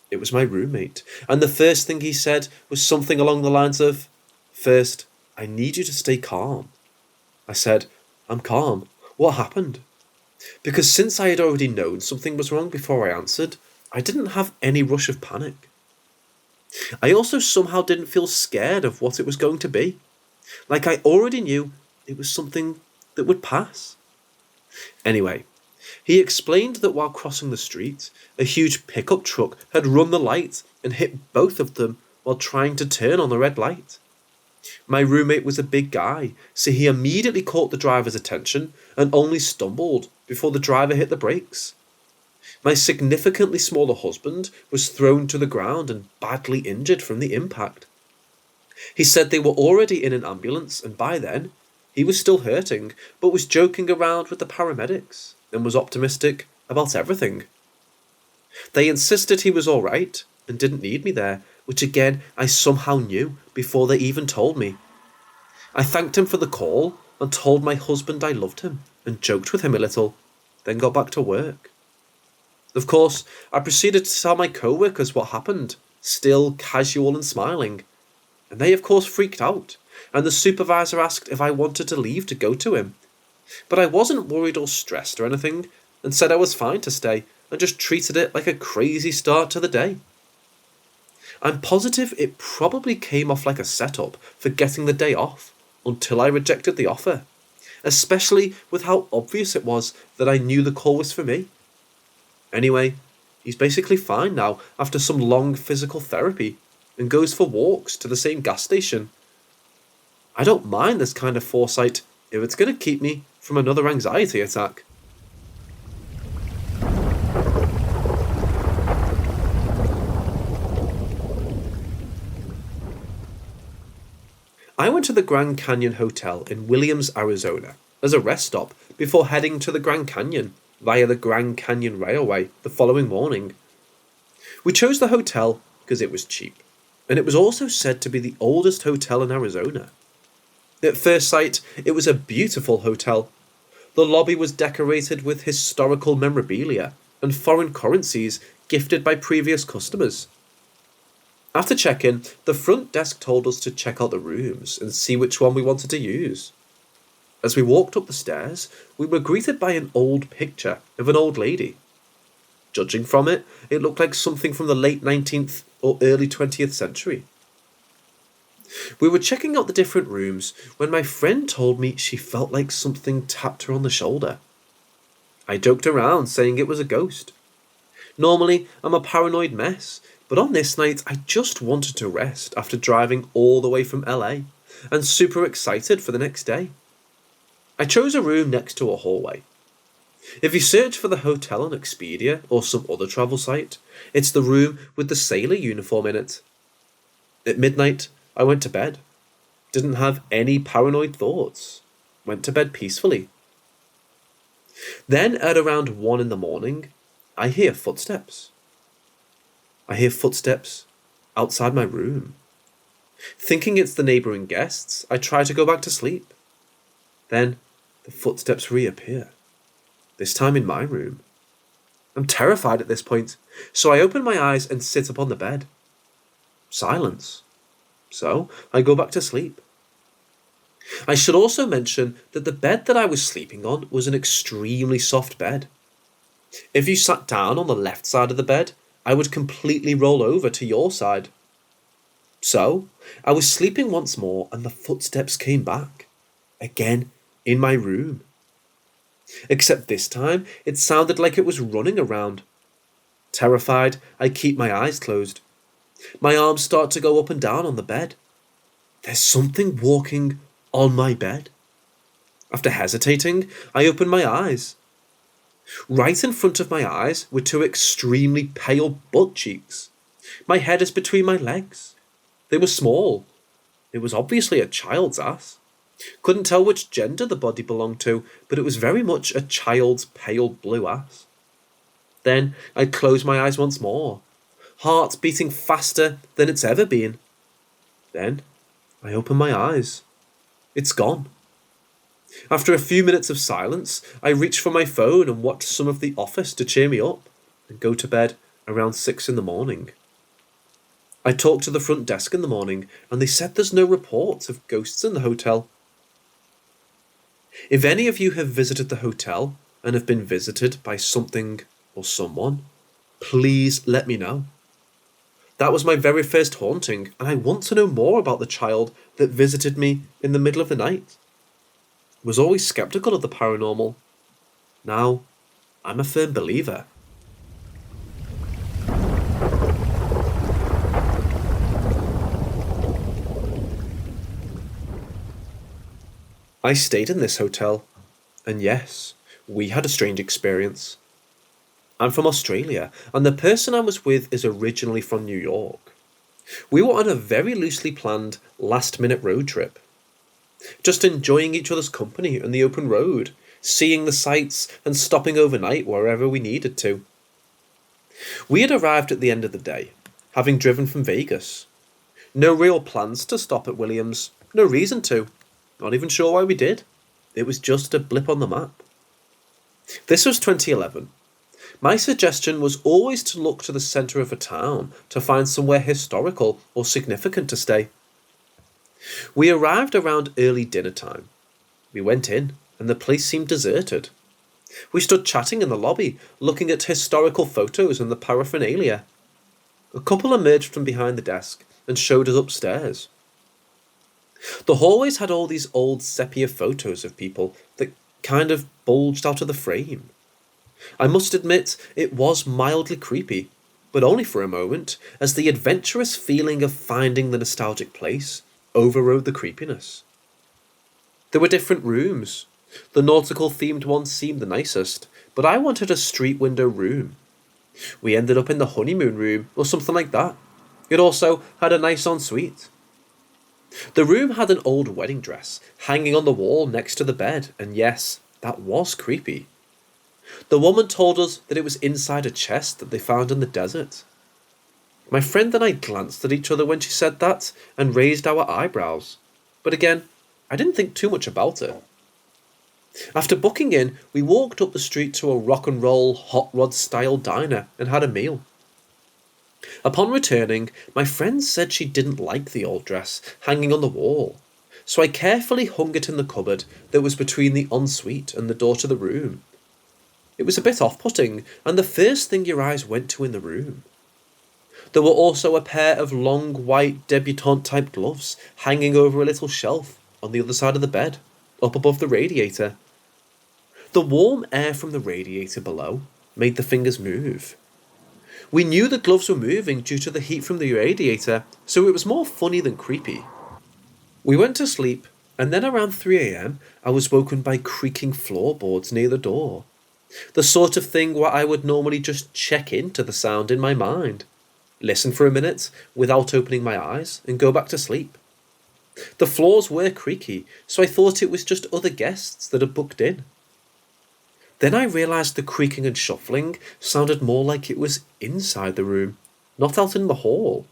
It was my roommate, and the first thing he said was something along the lines of, "First, I need you to stay calm." I said, "I'm calm. What happened?" Because since I had already known something was wrong before I answered, I didn't have any rush of panic. I also somehow didn't feel scared of what it was going to be. Like I already knew it was something that would pass. Anyway, he explained that while crossing the street, a huge pickup truck had run the light and hit both of them while trying to turn on the red light. My roommate was a big guy, so he immediately caught the driver's attention and only stumbled before the driver hit the brakes. My significantly smaller husband was thrown to the ground and badly injured from the impact. He said they were already in an ambulance, and by then, he was still hurting, but was joking around with the paramedics and was optimistic about everything. They insisted he was alright and didn't need me there, which again I somehow knew before they even told me. I thanked him for the call and told my husband I loved him and joked with him a little, then got back to work. Of course, I proceeded to tell my co-workers what happened, still casual and smiling, and they of course freaked out, and the supervisor asked if I wanted to leave to go to him. But I wasn't worried or stressed or anything, and said I was fine to stay, and just treated it like a crazy start to the day. I'm positive it probably came off like a setup for getting the day off, until I rejected the offer, especially with how obvious it was that I knew the call was for me. Anyway, he's basically fine now after some long physical therapy, and goes for walks to the same gas station. I don't mind this kind of foresight if it's going to keep me from another anxiety attack. I went to the Grand Canyon Hotel in Williams, Arizona, as a rest stop before heading to the Grand Canyon via the Grand Canyon Railway the following morning. We chose the hotel because it was cheap, and it was also said to be the oldest hotel in Arizona. At first sight, it was a beautiful hotel. The lobby was decorated with historical memorabilia and foreign currencies gifted by previous customers. After check-in, the front desk told us to check out the rooms and see which one we wanted to use. As we walked up the stairs, we were greeted by an old picture of an old lady. Judging from it, it looked like something from the late 19th or early 20th century. We were checking out the different rooms when my friend told me she felt like something tapped her on the shoulder. I joked around saying it was a ghost. Normally, I'm a paranoid mess, but on this night I just wanted to rest after driving all the way from LA and super excited for the next day. I chose a room next to a hallway. If you search for the hotel on Expedia or some other travel site, it's the room with the sailor uniform in it. At midnight, I went to bed. Didn't have any paranoid thoughts. Went to bed peacefully. Then at around 1 in the morning, I hear footsteps. I hear footsteps outside my room. Thinking it's the neighbouring guests, I try to go back to sleep. Then the footsteps reappear, this time in my room. I'm terrified at this point, so I open my eyes and sit up on the bed. Silence. So I go back to sleep. I should also mention that the bed that I was sleeping on was an extremely soft bed. If you sat down on the left side of the bed, I would completely roll over to your side. So I was sleeping once more and the footsteps came back. Again, in my room. Except this time, it sounded like it was running around. Terrified, I keep my eyes closed. My arms start to go up and down on the bed. There's something walking on my bed. After hesitating, I open my eyes. Right in front of my eyes were two extremely pale butt cheeks. My head is between my legs. They were small. It was obviously a child's ass. Couldn't tell which gender the body belonged to, but it was very much a child's pale blue ass. Then I closed my eyes once more, heart beating faster than it's ever been. Then I open my eyes. It's gone. After a few minutes of silence, I reach for my phone and watch some of The Office to cheer me up, and go to bed around 6 in the morning. I talked to the front desk in the morning, and they said there's no reports of ghosts in the hotel. If any of you have visited the hotel and have been visited by something or someone, please let me know. That was my very first haunting, and I want to know more about the child that visited me in the middle of the night. I was always skeptical of the paranormal. Now, I'm a firm believer. I stayed in this hotel, and yes, we had a strange experience. I'm from Australia, and the person I was with is originally from New York. We were on a very loosely planned, last-minute road trip. Just enjoying each other's company on the open road, seeing the sights and stopping overnight wherever we needed to. We had arrived at the end of the day, having driven from Vegas. No real plans to stop at Williams, no reason to. Not even sure why we did. It was just a blip on the map. This was 2011. My suggestion was always to look to the centre of a town to find somewhere historical or significant to stay. We arrived around early dinner time. We went in, and the place seemed deserted. We stood chatting in the lobby, looking at historical photos and the paraphernalia. A couple emerged from behind the desk and showed us upstairs. The hallways had all these old sepia photos of people that kind of bulged out of the frame. I must admit it was mildly creepy, but only for a moment, as the adventurous feeling of finding the nostalgic place overrode the creepiness. There were different rooms. The nautical-themed one seemed the nicest, but I wanted a street window room. We ended up in the honeymoon room, or something like that. It also had a nice ensuite. The room had an old wedding dress hanging on the wall next to the bed, and yes, that was creepy. The woman told us that it was inside a chest that they found in the desert. My friend and I glanced at each other when she said that and raised our eyebrows. But again, I didn't think too much about it. After booking in, we walked up the street to a rock and roll hot rod style diner and had a meal. Upon returning, my friend said she didn't like the old dress hanging on the wall, so I carefully hung it in the cupboard that was between the ensuite and the door to the room. It was a bit off-putting, and the first thing your eyes went to in the room. There were also a pair of long white debutante-type gloves hanging over a little shelf on the other side of the bed, up above the radiator. The warm air from the radiator below made the fingers move. We knew the gloves were moving due to the heat from the radiator, so it was more funny than creepy. We went to sleep, and then around 3 a.m. I was woken by creaking floorboards near the door. The sort of thing where I would normally just check into the sound in my mind, listen for a minute without opening my eyes, and go back to sleep. The floors were creaky, so I thought it was just other guests that had booked in. Then I realised the creaking and shuffling sounded more like it was inside the room, not out in the hall.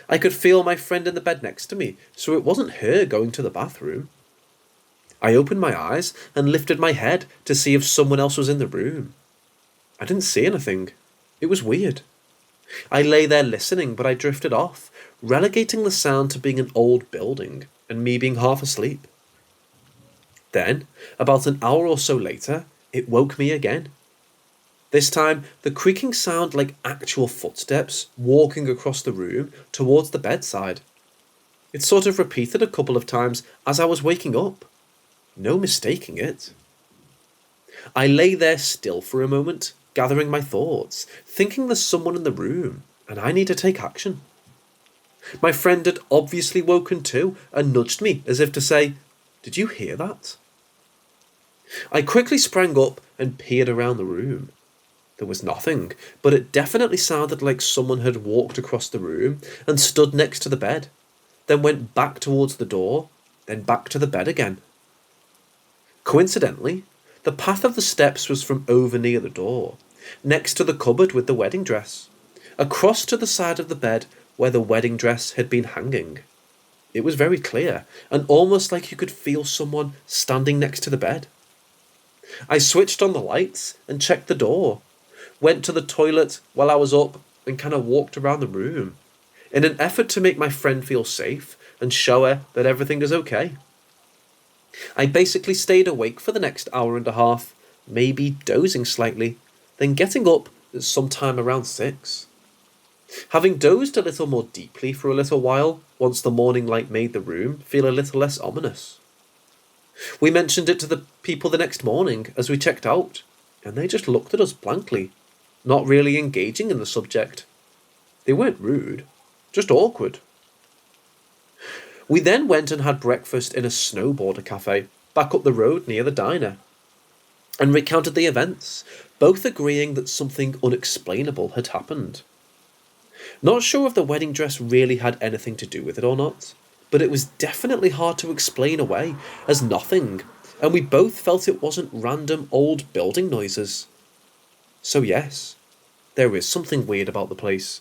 I could feel my friend in the bed next to me, so it wasn't her going to the bathroom. I opened my eyes and lifted my head to see if someone else was in the room. I didn't see anything. It was weird. I lay there listening, but I drifted off, relegating the sound to being an old building and me being half asleep. Then, about an hour or so later, it woke me again. This time, the creaking sounded like actual footsteps walking across the room towards the bedside. It sort of repeated a couple of times as I was waking up. No mistaking it. I lay there still for a moment, gathering my thoughts, thinking there's someone in the room, and I need to take action. My friend had obviously woken too, and nudged me as if to say, "Did you hear that?" I quickly sprang up and peered around the room. There was nothing, but it definitely sounded like someone had walked across the room and stood next to the bed, then went back towards the door, then back to the bed again. Coincidentally, the path of the steps was from over near the door, next to the cupboard with the wedding dress, across to the side of the bed where the wedding dress had been hanging. It was very clear, and almost like you could feel someone standing next to the bed. I switched on the lights and checked the door, went to the toilet while I was up and kind of walked around the room, in an effort to make my friend feel safe and show her that everything is okay. I basically stayed awake for the next hour and a half, maybe dozing slightly, then getting up at sometime around 6. Having dozed a little more deeply for a little while, once the morning light made the room feel a little less ominous. We mentioned it to the people the next morning as we checked out, and they just looked at us blankly, not really engaging in the subject. They weren't rude, just awkward. We then went and had breakfast in a snowboarder cafe back up the road near the diner and recounted the events, both agreeing that something unexplainable had happened. Not sure if the wedding dress really had anything to do with it or not, but it was definitely hard to explain away as nothing, and we both felt it wasn't random old building noises. So yes, there is something weird about the place.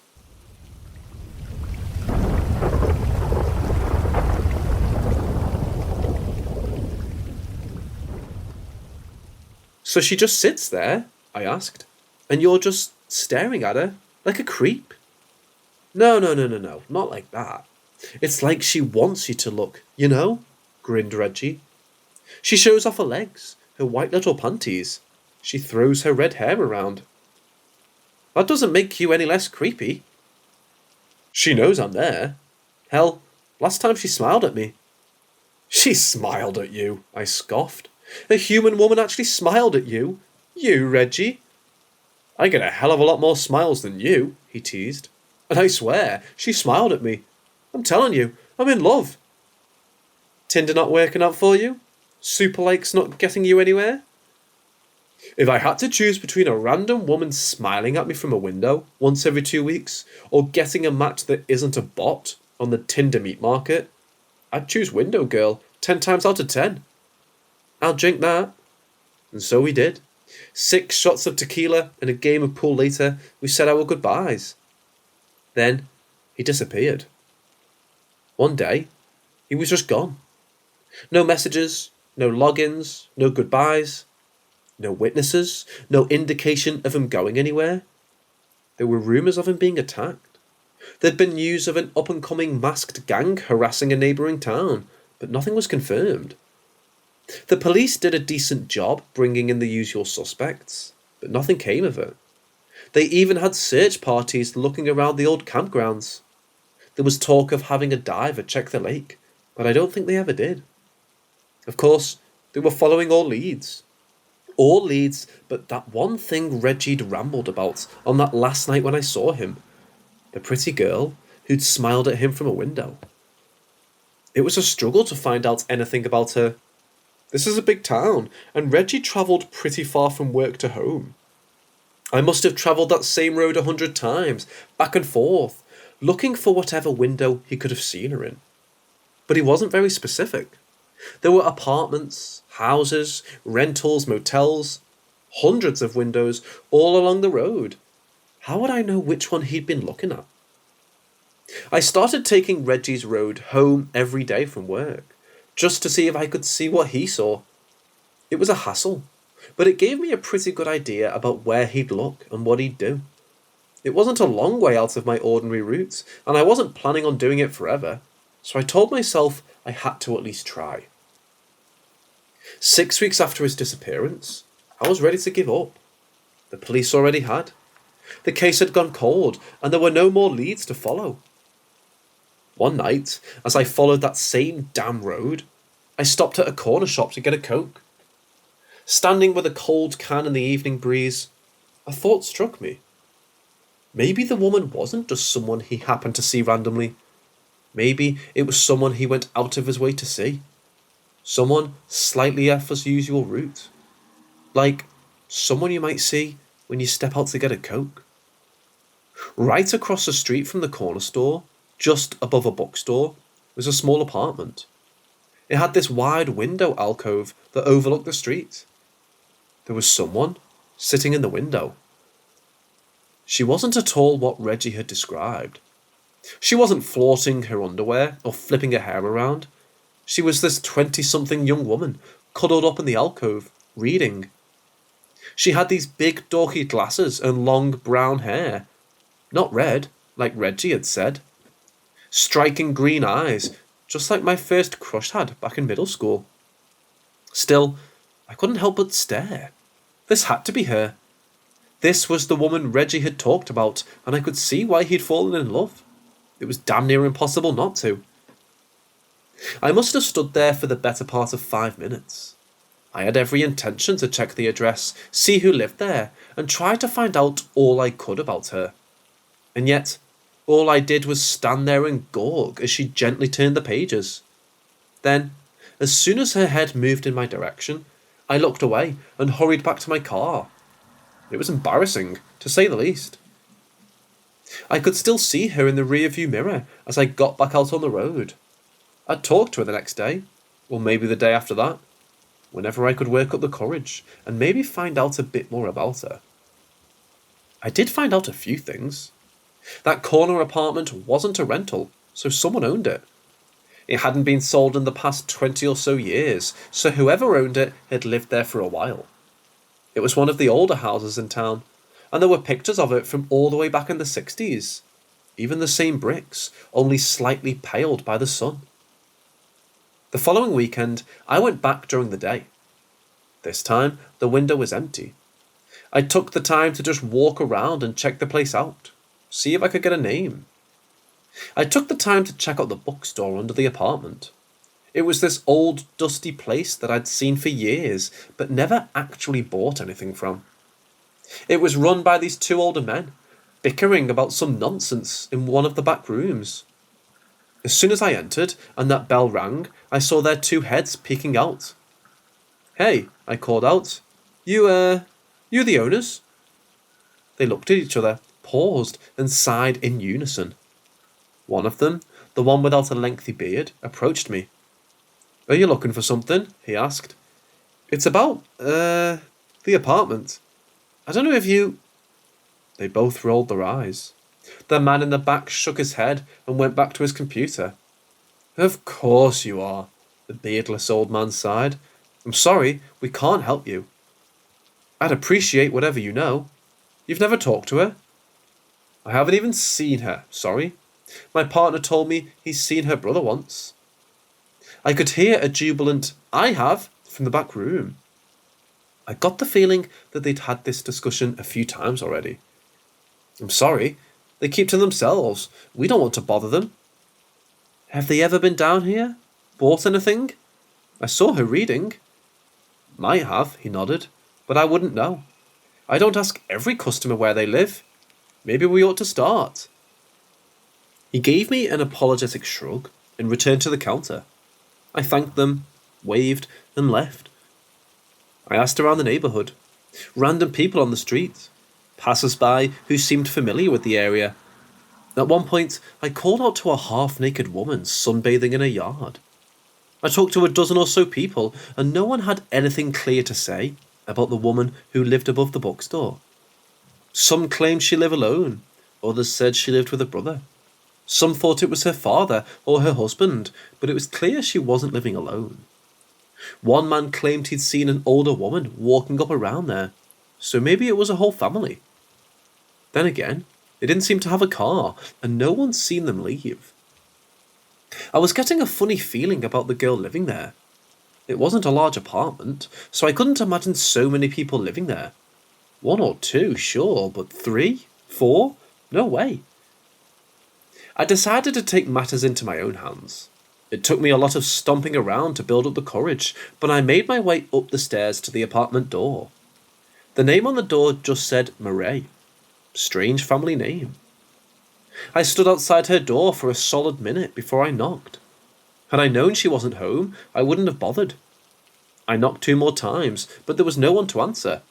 So she just sits there, I asked, and you're just staring at her like a creep? No, not like that. It's like she wants you to look, you know? Grinned Reggie. She shows off her legs, her white little panties. She throws her red hair around. That doesn't make you any less creepy. She knows I'm there. Hell, last time she smiled at me. She smiled at you, I scoffed. A human woman actually smiled at you? You, Reggie? I get a hell of a lot more smiles than you, he teased. And I swear, she smiled at me. I'm telling you, I'm in love. Tinder not working out for you? Super likes not getting you anywhere? If I had to choose between a random woman smiling at me from a window once every 2 weeks, or getting a match that isn't a bot on the Tinder meat market, I'd choose window girl 10 times out of 10. I'll drink that. And so we did. 6 shots of tequila and a game of pool later, we said our goodbyes. Then he disappeared. One day, he was just gone. No messages, no logins, no goodbyes, no witnesses, no indication of him going anywhere. There were rumours of him being attacked. There'd been news of an up-and-coming masked gang harassing a neighbouring town, but nothing was confirmed. The police did a decent job bringing in the usual suspects, but nothing came of it. They even had search parties looking around the old campgrounds. There was talk of having a diver check the lake, but I don't think they ever did. Of course, they were following all leads. All leads but that one thing Reggie'd rambled about on that last night when I saw him. The pretty girl who'd smiled at him from a window. It was a struggle to find out anything about her. This is a big town, and Reggie travelled pretty far from work to home. I must have travelled that same road 100 times, back and forth, looking for whatever window he could have seen her in. But he wasn't very specific. There were apartments, houses, rentals, motels, hundreds of windows all along the road. How would I know which one he'd been looking at? I started taking Reggie's road home every day from work, just to see if I could see what he saw. It was a hassle, but it gave me a pretty good idea about where he'd look and what he'd do. It wasn't a long way out of my ordinary route, and I wasn't planning on doing it forever, so I told myself I had to at least try. 6 weeks after his disappearance, I was ready to give up. The police already had. The case had gone cold, and there were no more leads to follow. One night, as I followed that same damn road, I stopped at a corner shop to get a Coke. Standing with a cold can in the evening breeze, a thought struck me. Maybe the woman wasn't just someone he happened to see randomly. Maybe it was someone he went out of his way to see. Someone slightly off his usual route. Like someone you might see when you step out to get a Coke. Right across the street from the corner store, just above a bookstore, was a small apartment. It had this wide window alcove that overlooked the street. There was someone sitting in the window. She wasn't at all what Reggie had described. She wasn't flaunting her underwear or flipping her hair around. She was this 20-something young woman, cuddled up in the alcove, reading. She had these big dorky glasses and long brown hair. Not red, like Reggie had said. Striking green eyes, just like my first crush had back in middle school. Still, I couldn't help but stare. This had to be her. This was the woman Reggie had talked about, and I could see why he'd fallen in love. It was damn near impossible not to. I must have stood there for the better part of 5 minutes. I had every intention to check the address, see who lived there, and try to find out all I could about her. And yet, All I did was stand there and gawk as she gently turned the pages. Then, as soon as her head moved in my direction, I looked away and hurried back to my car. It was embarrassing, to say the least. I could still see her in the rearview mirror as I got back out on the road. I'd talk to her the next day, or maybe the day after that, whenever I could work up the courage and maybe find out a bit more about her. I did find out a few things. That corner apartment wasn't a rental, so someone owned it. It hadn't been sold in the past 20 or so years, so whoever owned it had lived there for a while. It was one of the older houses in town, and there were pictures of it from all the way back in the 60s. Even the same bricks, only slightly paled by the sun. The following weekend, I went back during the day. This time, the window was empty. I took the time to just walk around and check the place out, see if I could get a name. I took the time to check out the bookstore under the apartment. It was this old, dusty place that I'd seen for years, but never actually bought anything from. It was run by these two older men, bickering about some nonsense in one of the back rooms. As soon as I entered and that bell rang, I saw their two heads peeking out. "Hey," I called out. You the owners?" They looked at each other, paused, and sighed in unison. One of them, the one without a lengthy beard, approached me. "Are you looking for something?" he asked. "It's about, the apartment. I don't know if you—" They both rolled their eyes. The man in the back shook his head and went back to his computer. "Of course you are," the beardless old man sighed. "I'm sorry, we can't help you." "I'd appreciate whatever you know. You've never talked to her?" "I haven't even seen her, sorry. My partner told me he's seen her brother once." I could hear a jubilant "I have" from the back room. I got the feeling that they'd had this discussion a few times already. "I'm sorry, they keep to themselves. We don't want to bother them." "Have they ever been down here? Bought anything? I saw her reading." "Might have," he nodded, "but I wouldn't know. I don't ask every customer where they live. Maybe we ought to start." He gave me an apologetic shrug and returned to the counter. I thanked them, waved, and left. I asked around the neighbourhood, random people on the street, passers-by who seemed familiar with the area. At one point, I called out to a half-naked woman sunbathing in a yard. I talked to a dozen or so people, and no one had anything clear to say about the woman who lived above the bookstore. Some claimed she lived alone, others said she lived with a brother. Some thought it was her father or her husband, but it was clear she wasn't living alone. One man claimed he'd seen an older woman walking up around there, so maybe it was a whole family. Then again, they didn't seem to have a car, and no one's seen them leave. I was getting a funny feeling about the girl living there. It wasn't a large apartment, so I couldn't imagine so many people living there. One or two, sure, but 3? 4? No way. I decided to take matters into my own hands. It took me a lot of stomping around to build up the courage, but I made my way up the stairs to the apartment door. The name on the door just said Mariiinnee. Strange family name. I stood outside her door for a solid minute before I knocked. Had I known she wasn't home, I wouldn't have bothered. I knocked 2 more times, but there was no one to answer.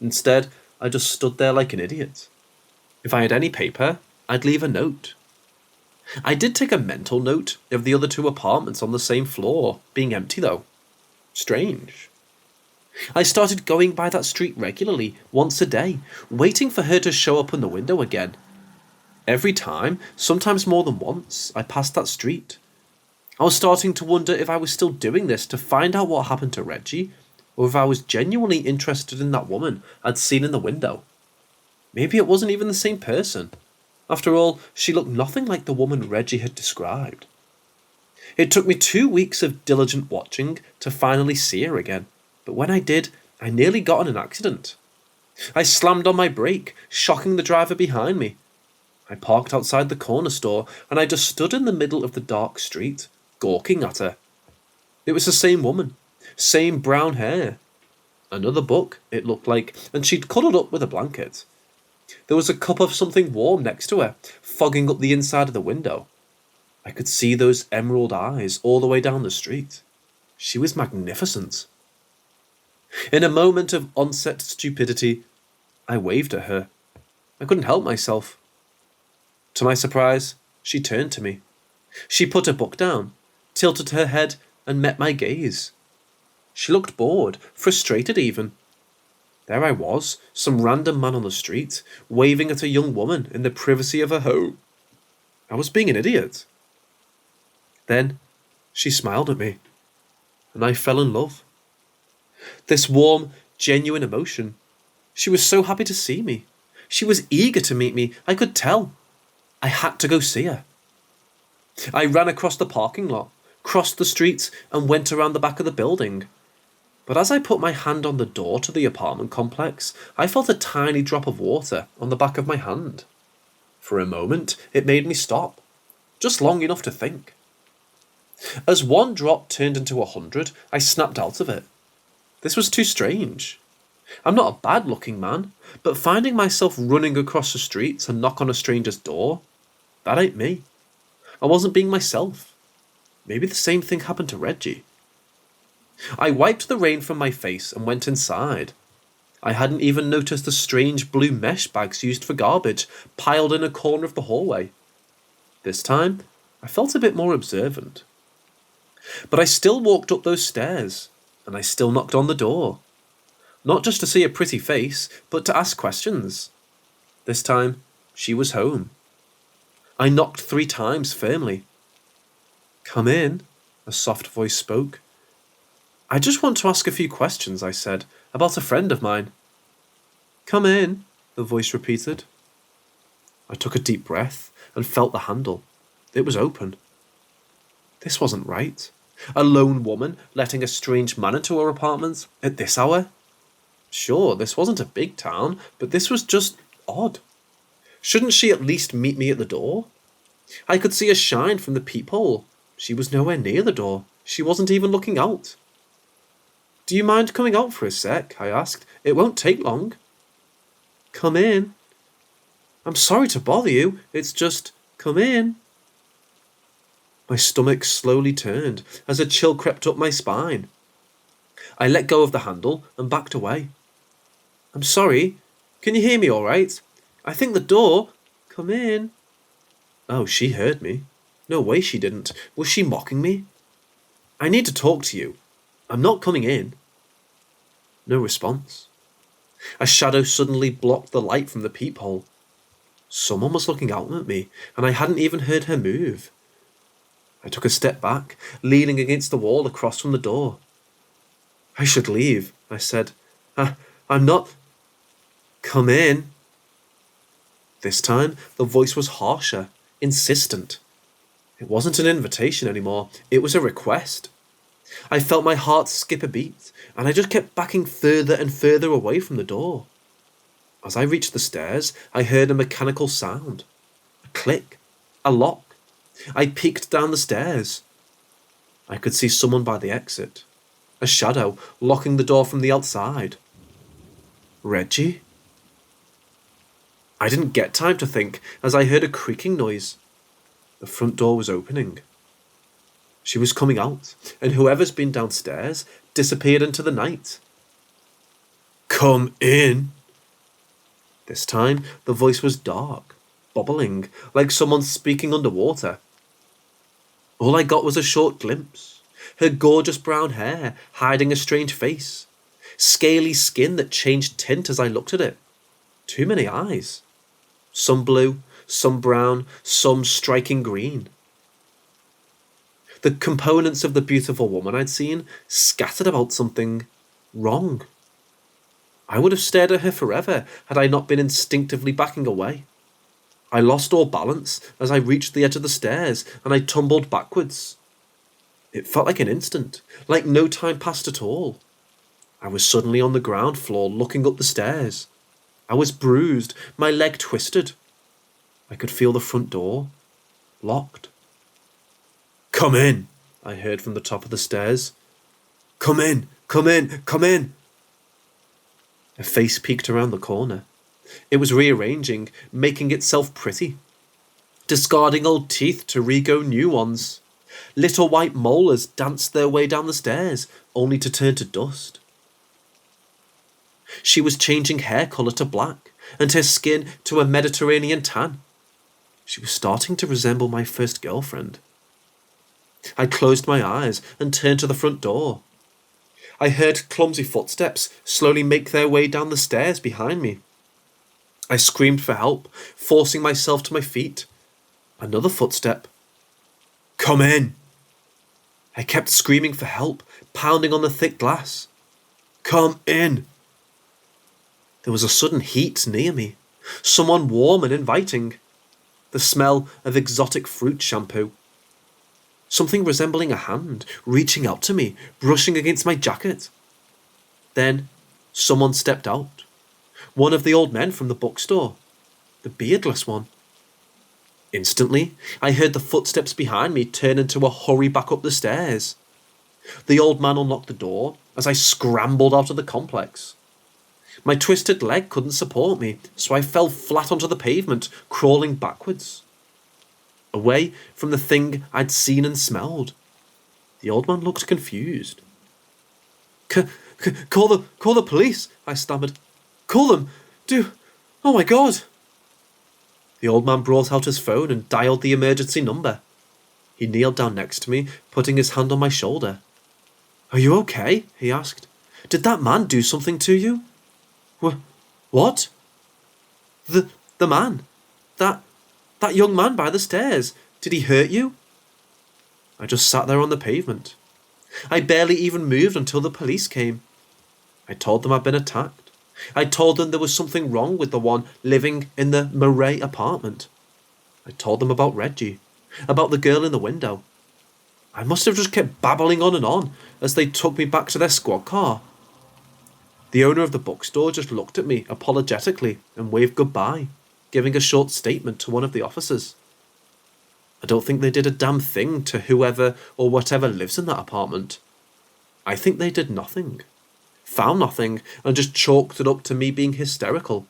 Instead, I just stood there like an idiot. If I had any paper, I'd leave a note. I did take a mental note of the other 2 apartments on the same floor, being empty though. Strange. I started going by that street regularly, once a day, waiting for her to show up in the window again. Every time, sometimes more than once, I passed that street. I was starting to wonder if I was still doing this to find out what happened to Reggie, or if I was genuinely interested in that woman I'd seen in the window. Maybe it wasn't even the same person. After all, she looked nothing like the woman Reggie had described. It took me 2 weeks of diligent watching to finally see her again, but when I did, I nearly got in an accident. I slammed on my brake, shocking the driver behind me. I parked outside the corner store, and I just stood in the middle of the dark street, gawking at her. It was the same woman, same brown hair. Another book, it looked like, and she'd cuddled up with a blanket. There was a cup of something warm next to her, fogging up the inside of the window. I could see those emerald eyes all the way down the street. She was magnificent. In a moment of onset stupidity, I waved at her. I couldn't help myself. To my surprise, she turned to me. She put her book down, tilted her head, and met my gaze. She looked bored, frustrated even. There I was, some random man on the street, waving at a young woman in the privacy of her home. I was being an idiot. Then she smiled at me, and I fell in love. This warm, genuine emotion. She was so happy to see me. She was eager to meet me, I could tell. I had to go see her. I ran across the parking lot, crossed the street, and went around the back of the building. But as I put my hand on the door to the apartment complex, I felt a tiny drop of water on the back of my hand. For a moment, it made me stop, just long enough to think. As one drop turned into 100, I snapped out of it. This was too strange. I'm not a bad-looking man, but finding myself running across the street to knock on a stranger's door, that ain't me. I wasn't being myself. Maybe the same thing happened to Reggie. I wiped the rain from my face and went inside. I hadn't even noticed the strange blue mesh bags used for garbage piled in a corner of the hallway. This time, I felt a bit more observant. But I still walked up those stairs, and I still knocked on the door. Not just to see a pretty face, but to ask questions. This time, she was home. I knocked 3 times firmly. "Come in," a soft voice spoke. "I just want to ask a few questions," I said, "about a friend of mine." "Come in," the voice repeated. I took a deep breath and felt the handle. It was open. This wasn't right. A lone woman letting a strange man into her apartment at this hour? Sure, this wasn't a big town, but this was just odd. Shouldn't she at least meet me at the door? I could see a shine from the peephole. She was nowhere near the door. She wasn't even looking out. "Do you mind coming out for a sec?" I asked. "It won't take long." "Come in." "I'm sorry to bother you. It's just, come in." My stomach slowly turned as a chill crept up my spine. I let go of the handle and backed away. "I'm sorry. Can you hear me all right? I think the door..." "Come in." Oh, she heard me. No way she didn't. Was she mocking me? "I need to talk to you. I'm not coming in." No response. A shadow suddenly blocked the light from the peephole. Someone was looking out at me, and I hadn't even heard her move. I took a step back, leaning against the wall across from the door. "I should leave," I said. I'm not..." "Come in." This time, the voice was harsher, insistent. It wasn't an invitation anymore, it was a request. I felt my heart skip a beat, and I just kept backing further and further away from the door. As I reached the stairs, I heard a mechanical sound. A click. A lock. I peeked down the stairs. I could see someone by the exit. A shadow locking the door from the outside. Reggie? I didn't get time to think as I heard a creaking noise. The front door was opening. She was coming out, and whoever's been downstairs disappeared into the night. "Come in." This time, the voice was dark, bubbling, like someone speaking underwater. All I got was a short glimpse. Her gorgeous brown hair hiding a strange face. Scaly skin that changed tint as I looked at it. Too many eyes. Some blue, some brown, some striking green. The components of the beautiful woman I'd seen scattered about something wrong. I would have stared at her forever had I not been instinctively backing away. I lost all balance as I reached the edge of the stairs, and I tumbled backwards. It felt like an instant, like no time passed at all. I was suddenly on the ground floor looking up the stairs. I was bruised, my leg twisted. I could feel the front door, locked. "Come in," I heard from the top of the stairs. "Come in, come in, come in." A face peeked around the corner. It was rearranging, making itself pretty, discarding old teeth to re-grow new ones. Little white molars danced their way down the stairs, only to turn to dust. She was changing hair colour to black, and her skin to a Mediterranean tan. She was starting to resemble my first girlfriend. I closed my eyes and turned to the front door. I heard clumsy footsteps slowly make their way down the stairs behind me. I screamed for help, forcing myself to my feet. Another footstep. "Come in!" I kept screaming for help, pounding on the thick glass. "Come in!" There was a sudden heat near me, someone warm and inviting. The smell of exotic fruit shampoo. Something resembling a hand reaching out to me, brushing against my jacket. Then someone stepped out. One of the old men from the bookstore, the beardless one. Instantly, I heard the footsteps behind me turn into a hurry back up the stairs. The old man unlocked the door as I scrambled out of the complex. My twisted leg couldn't support me, so I fell flat onto the pavement, crawling backwards. Away from the thing I'd seen and smelled. The old man looked confused. Call the police," I stammered. "Call them! Oh my God!" The old man brought out his phone and dialed the emergency number. He kneeled down next to me, putting his hand on my shoulder. "Are you okay?" he asked. "Did that man do something to you?" What? The man. That young man by the stairs. Did he hurt you?" I just sat there on the pavement. I barely even moved until the police came. I told them I'd been attacked. I told them there was something wrong with the one living in the Mariiinnee apartment. I told them about Reggie, about the girl in the window. I must have just kept babbling on and on as they took me back to their squad car. The owner of the bookstore just looked at me apologetically and waved goodbye, giving a short statement to one of the officers. I don't think they did a damn thing to whoever or whatever lives in that apartment. I think they did nothing, found nothing, and just chalked it up to me being hysterical.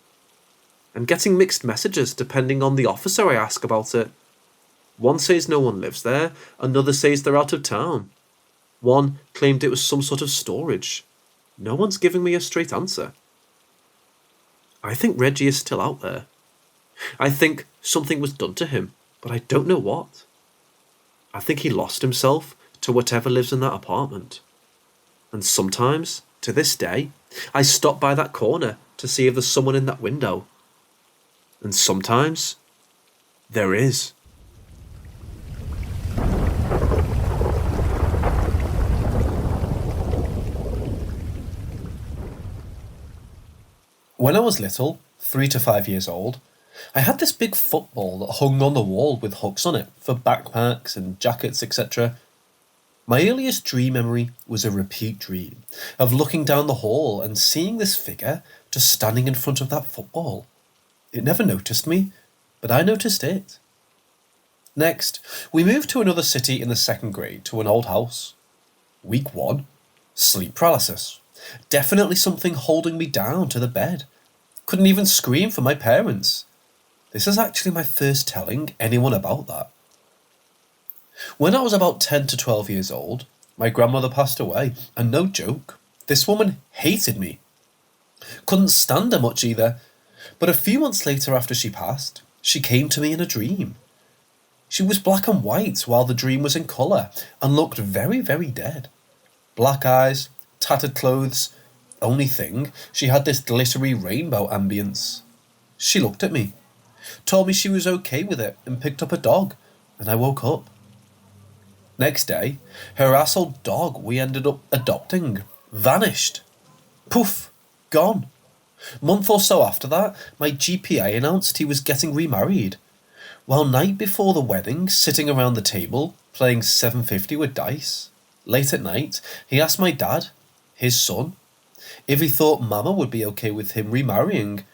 And getting mixed messages depending on the officer I ask about it. One says no one lives there, another says they're out of town. One claimed it was some sort of storage. No one's giving me a straight answer. I think Reggie is still out there. I think something was done to him, but I don't know what. I think he lost himself to whatever lives in that apartment. And sometimes, to this day, I stop by that corner to see if there's someone in that window. And sometimes, there is. When I was little, 3 to 5 years old, I had this big football that hung on the wall with hooks on it for backpacks and jackets, etc. My earliest dream memory was a repeat dream of looking down the hall and seeing this figure just standing in front of that football. It never noticed me, but I noticed it. Next, we moved to another city in the 2nd grade to an old house. Week 1, sleep paralysis. Definitely something holding me down to the bed. Couldn't even scream for my parents. This is actually my first telling anyone about that. When I was about 10 to 12 years old, my grandmother passed away, and no joke, this woman hated me. Couldn't stand her much either, but a few months later after she passed, she came to me in a dream. She was black and white while the dream was in colour, and looked very, very dead. Black eyes, tattered clothes. Only thing, she had this glittery rainbow ambience. She looked at me, told me she was okay with it, and picked up a dog, and I woke up. Next day, her asshole dog we ended up adopting vanished. Poof, gone. Month or so after that, my GPA announced he was getting remarried. While night before the wedding, sitting around the table, playing 750 with dice, late at night, he asked my dad, his son, if he thought Mama would be okay with him remarrying,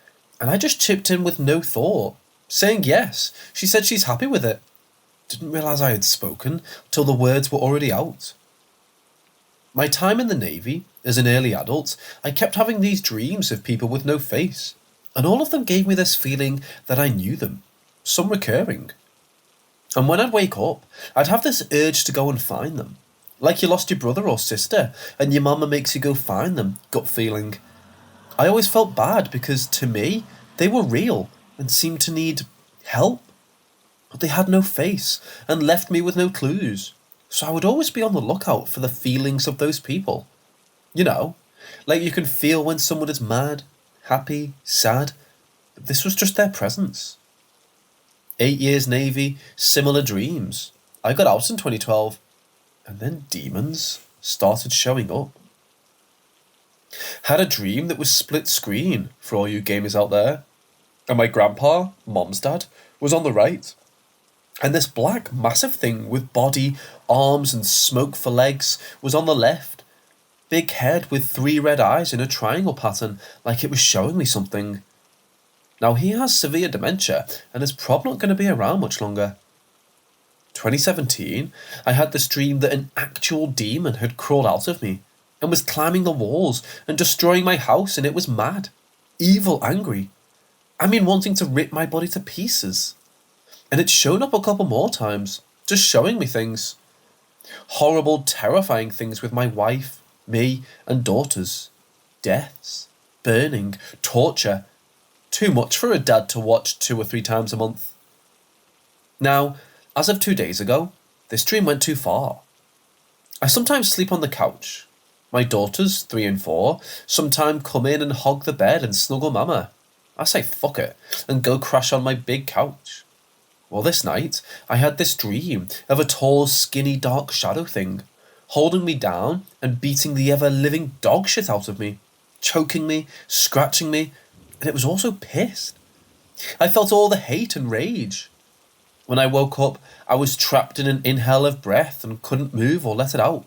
and I just chipped in with no thought, saying yes. She said she's happy with it. Didn't realise I had spoken till the words were already out. My time in the Navy, as an early adult, I kept having these dreams of people with no face. and all of them gave me this feeling that I knew them, some recurring. And when I'd wake up, I'd have this urge to go and find them, like you lost your brother or sister, and your mama makes you go find them, gut feeling. I always felt bad because, to me, they were real and seemed to need help. But they had no face and left me with no clues, so I would always be on the lookout for the feelings of those people. You know, like you can feel when someone is mad, happy, sad, but this was just their presence. 8 years Navy, similar dreams. I got out in 2012, and then demons started showing up. Had a dream that was split screen, for all you gamers out there, and my grandpa, mom's dad, was on the right, and this black massive thing with body, arms and smoke for legs was on the left. Big head with 3 red eyes in a triangle pattern, like it was showing me something. Now he has severe dementia and is probably not going to be around much longer. 2017, I had this dream that an actual demon had crawled out of me and was climbing the walls and destroying my house, and it was mad, evil, angry. I mean, wanting to rip my body to pieces. And it's shown up a couple more times, just showing me things. Horrible, terrifying things with my wife, me, and daughters. Deaths, burning, torture. Too much for a dad to watch 2 or 3 times a month. Now, as of 2 days ago, this dream went too far. I sometimes sleep on the couch. My daughters, 3 and 4, sometimes come in and hog the bed and snuggle mama. I say fuck it, and go crash on my big couch. Well, this night, I had this dream of a tall, skinny, dark shadow thing, holding me down and beating the ever-living dog shit out of me, choking me, scratching me, and it was also pissed. I felt all the hate and rage. When I woke up, I was trapped in an inhale of breath and couldn't move or let it out.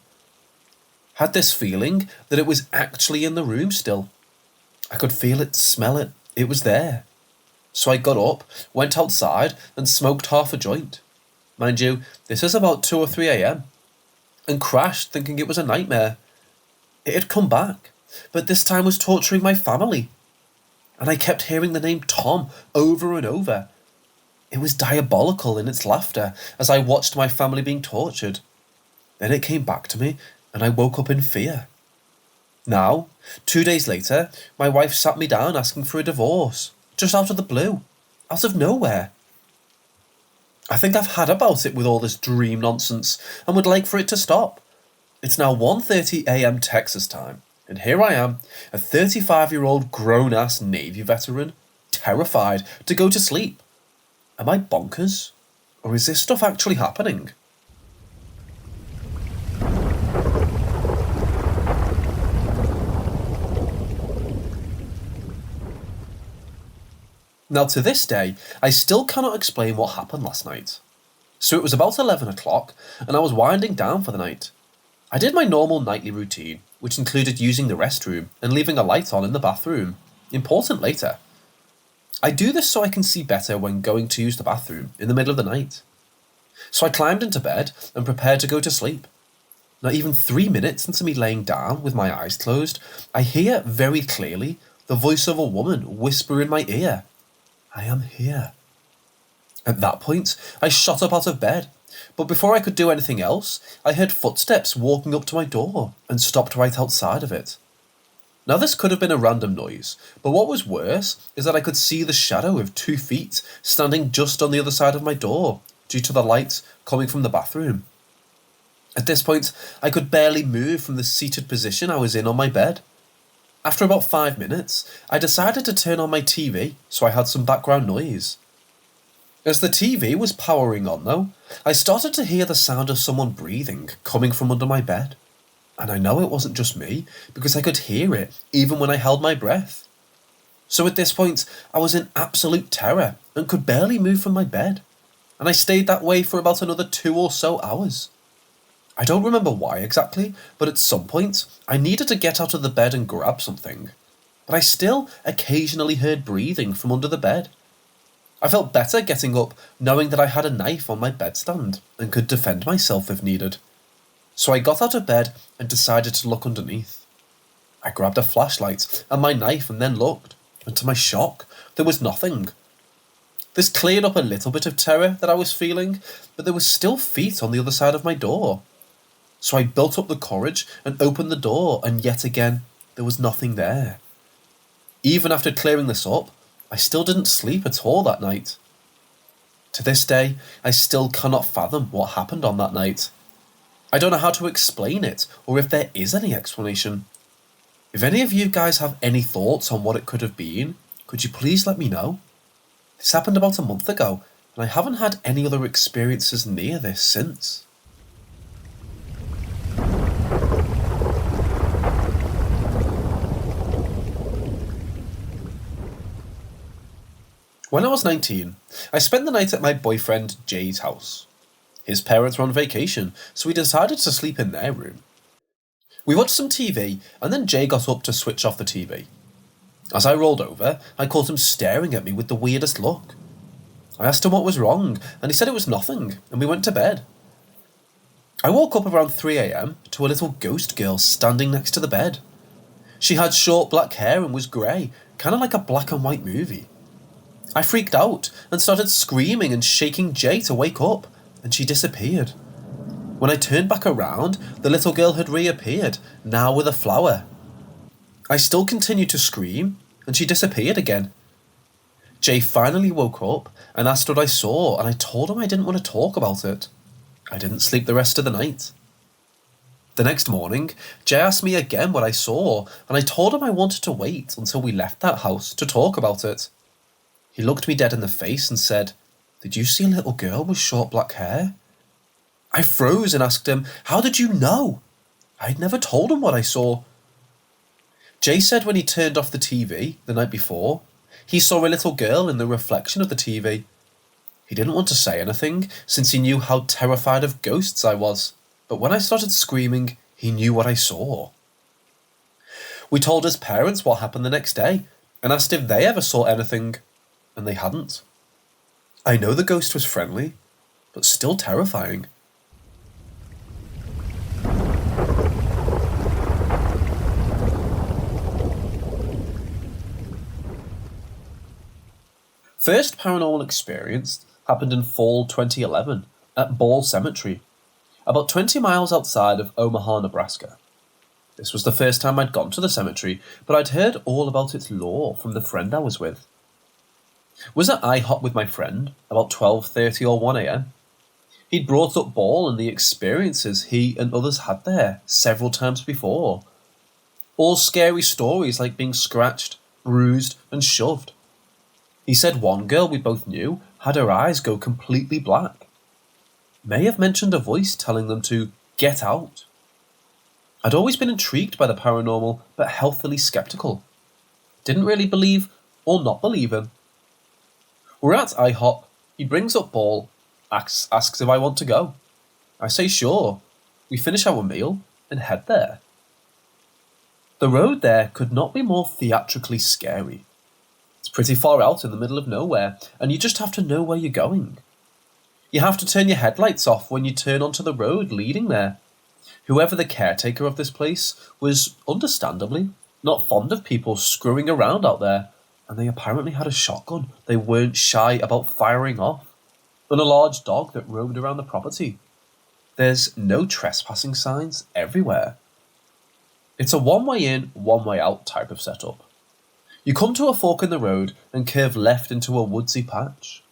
Had this feeling that it was actually in the room still. I could feel it, smell it, it was there. So I got up, went outside and smoked half a joint. Mind you, this is about 2 or 3 a.m. and crashed thinking it was a nightmare. It had come back, but this time was torturing my family. And I kept hearing the name Tom over and over. It was diabolical in its laughter as I watched my family being tortured. Then it came back to me and I woke up in fear. Now, 2 days later, my wife sat me down asking for a divorce, just out of the blue, out of nowhere. I think I've had about it with all this dream nonsense and would like for it to stop. It's now 1:30 a.m. Texas time, and here I am, a 35-year-old grown-ass Navy veteran, terrified to go to sleep. Am I bonkers? Or is this stuff actually happening? Now, to this day, I still cannot explain what happened last night. So it was about 11 o'clock, and I was winding down for the night. I did my normal nightly routine, which included using the restroom and leaving a light on in the bathroom. Important later. I do this so I can see better when going to use the bathroom in the middle of the night. So I climbed into bed and prepared to go to sleep. Not even 3 minutes into me laying down with my eyes closed, I hear very clearly the voice of a woman whisper in my ear, "I am here." At that point, I shot up out of bed, but before I could do anything else, I heard footsteps walking up to my door and stopped right outside of it. Now, this could have been a random noise, but what was worse is that I could see the shadow of 2 feet standing just on the other side of my door due to the light coming from the bathroom. At this point, I could barely move from the seated position I was in on my bed. After about 5 minutes, I decided to turn on my TV so I had some background noise. As the TV was powering on though, I started to hear the sound of someone breathing coming from under my bed. And I know it wasn't just me, because I could hear it even when I held my breath. So at this point, I was in absolute terror and could barely move from my bed. And I stayed that way for about another 2 or so hours. I don't remember why exactly, but at some point, I needed to get out of the bed and grab something. But I still occasionally heard breathing from under the bed. I felt better getting up, knowing that I had a knife on my bedstand and could defend myself if needed. So I got out of bed and decided to look underneath. I grabbed a flashlight and my knife and then looked. and to my shock, there was nothing. This cleared up a little bit of terror that I was feeling, but there was still feet on the other side of my door. So I built up the courage and opened the door, and yet again, there was nothing there. Even after clearing this up, I still didn't sleep at all that night. To this day, I still cannot fathom what happened on that night. I don't know how to explain it, or if there is any explanation. If any of you guys have any thoughts on what it could have been, could you please let me know? This happened about a month ago, and I haven't had any other experiences near this since. When I was 19, I spent the night at my boyfriend Jay's house. His parents were on vacation, so we decided to sleep in their room. We watched some TV, and then Jay got up to switch off the TV. As I rolled over, I caught him staring at me with the weirdest look. I asked him what was wrong, and he said it was nothing, and we went to bed. I woke up around 3 a.m. to a little ghost girl standing next to the bed. She had short black hair and was grey, kind of like a black and white movie. I freaked out and started screaming and shaking Jay to wake up, and she disappeared. When I turned back around, the little girl had reappeared, now with a flower. I still continued to scream, and she disappeared again. Jay finally woke up and asked what I saw, and I told him I didn't want to talk about it. I didn't sleep the rest of the night. The next morning, Jay asked me again what I saw, and I told him I wanted to wait until we left that house to talk about it. He looked me dead in the face and said, "Did you see a little girl with short black hair?" I froze and asked him, "How did you know?" I'd never told him what I saw. Jay said when he turned off the TV the night before, he saw a little girl in the reflection of the TV. He didn't want to say anything since he knew how terrified of ghosts I was, but when I started screaming, he knew what I saw. We told his parents what happened the next day and asked if they ever saw anything, and they hadn't. I know the ghost was friendly, but still terrifying. First paranormal experience happened in fall 2011 at Ball Cemetery, about 20 miles outside of Omaha, Nebraska. This was the first time I'd gone to the cemetery, but I'd heard all about its lore from the friend I was with. Was at IHOP with my friend about 12:30 or 1 a.m. He'd brought up Ball and the experiences he and others had there several times before. All scary stories like being scratched, bruised, and shoved. He said one girl we both knew had her eyes go completely black. May have mentioned a voice telling them to get out. I'd always been intrigued by the paranormal, but healthily skeptical. Didn't really believe or not believe him. We're at IHOP, he brings up Ball, asks if I want to go. I say sure. We finish our meal and head there. The road there could not be more theatrically scary. It's pretty far out in the middle of nowhere, and you just have to know where you're going. You have to turn your headlights off when you turn onto the road leading there. Whoever the caretaker of this place was, understandably, not fond of people screwing around out there, and they apparently had a shotgun they weren't shy about firing off, and a large dog that roamed around the property. There's no trespassing signs everywhere. It's a one-way in, one-way out type of setup. You come to a fork in the road and curve left into a woodsy patch.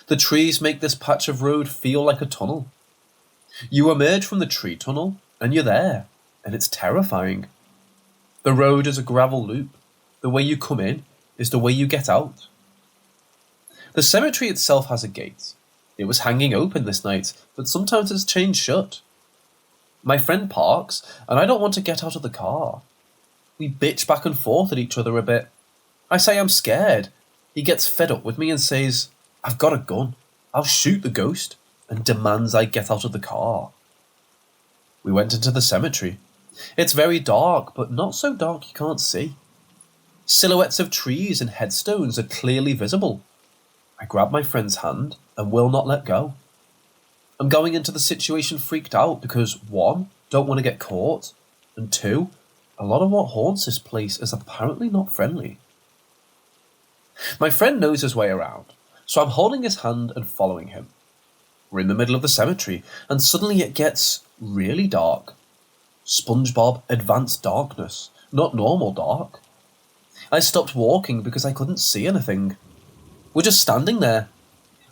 The trees make this patch of road feel like a tunnel. You emerge from the tree tunnel and you're there, and it's terrifying. The road is a gravel loop. The way you come in is the way you get out. The cemetery itself has a gate. It was hanging open this night, but sometimes it's chained shut. My friend parks, and I don't want to get out of the car. We bitch back and forth at each other a bit. I say I'm scared. He gets fed up with me and says, "I've got a gun. I'll shoot the ghost," and demands I get out of the car. We went into the cemetery. It's very dark, but not so dark you can't see. Silhouettes of trees and headstones are clearly visible. I grab my friend's hand and will not let go. I'm going into the situation freaked out because 1, don't want to get caught, and 2, a lot of what haunts this place is apparently not friendly. My friend knows his way around, so I'm holding his hand and following him. We're in the middle of the cemetery, and suddenly it gets really dark. SpongeBob Advanced Darkness, not normal dark. I stopped walking because I couldn't see anything. We're just standing there.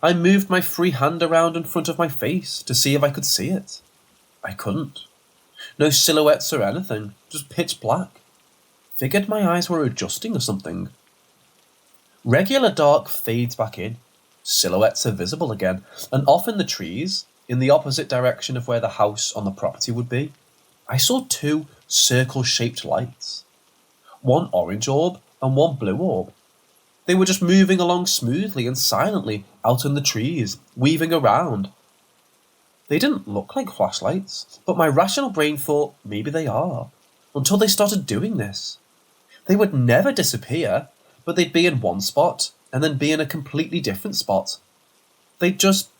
I moved my free hand around in front of my face to see if I could see it. I couldn't. No silhouettes or anything, just pitch black. Figured my eyes were adjusting or something. Regular dark fades back in. Silhouettes are visible again, and off in the trees, in the opposite direction of where the house on the property would be, I saw two circle-shaped lights. One orange orb and one blue orb. They were just moving along smoothly and silently out in the trees, weaving around. They didn't look like flashlights, but my rational brain thought maybe they are, until they started doing this. They would never disappear, but they'd be in one spot and then be in a completely different spot. They'd just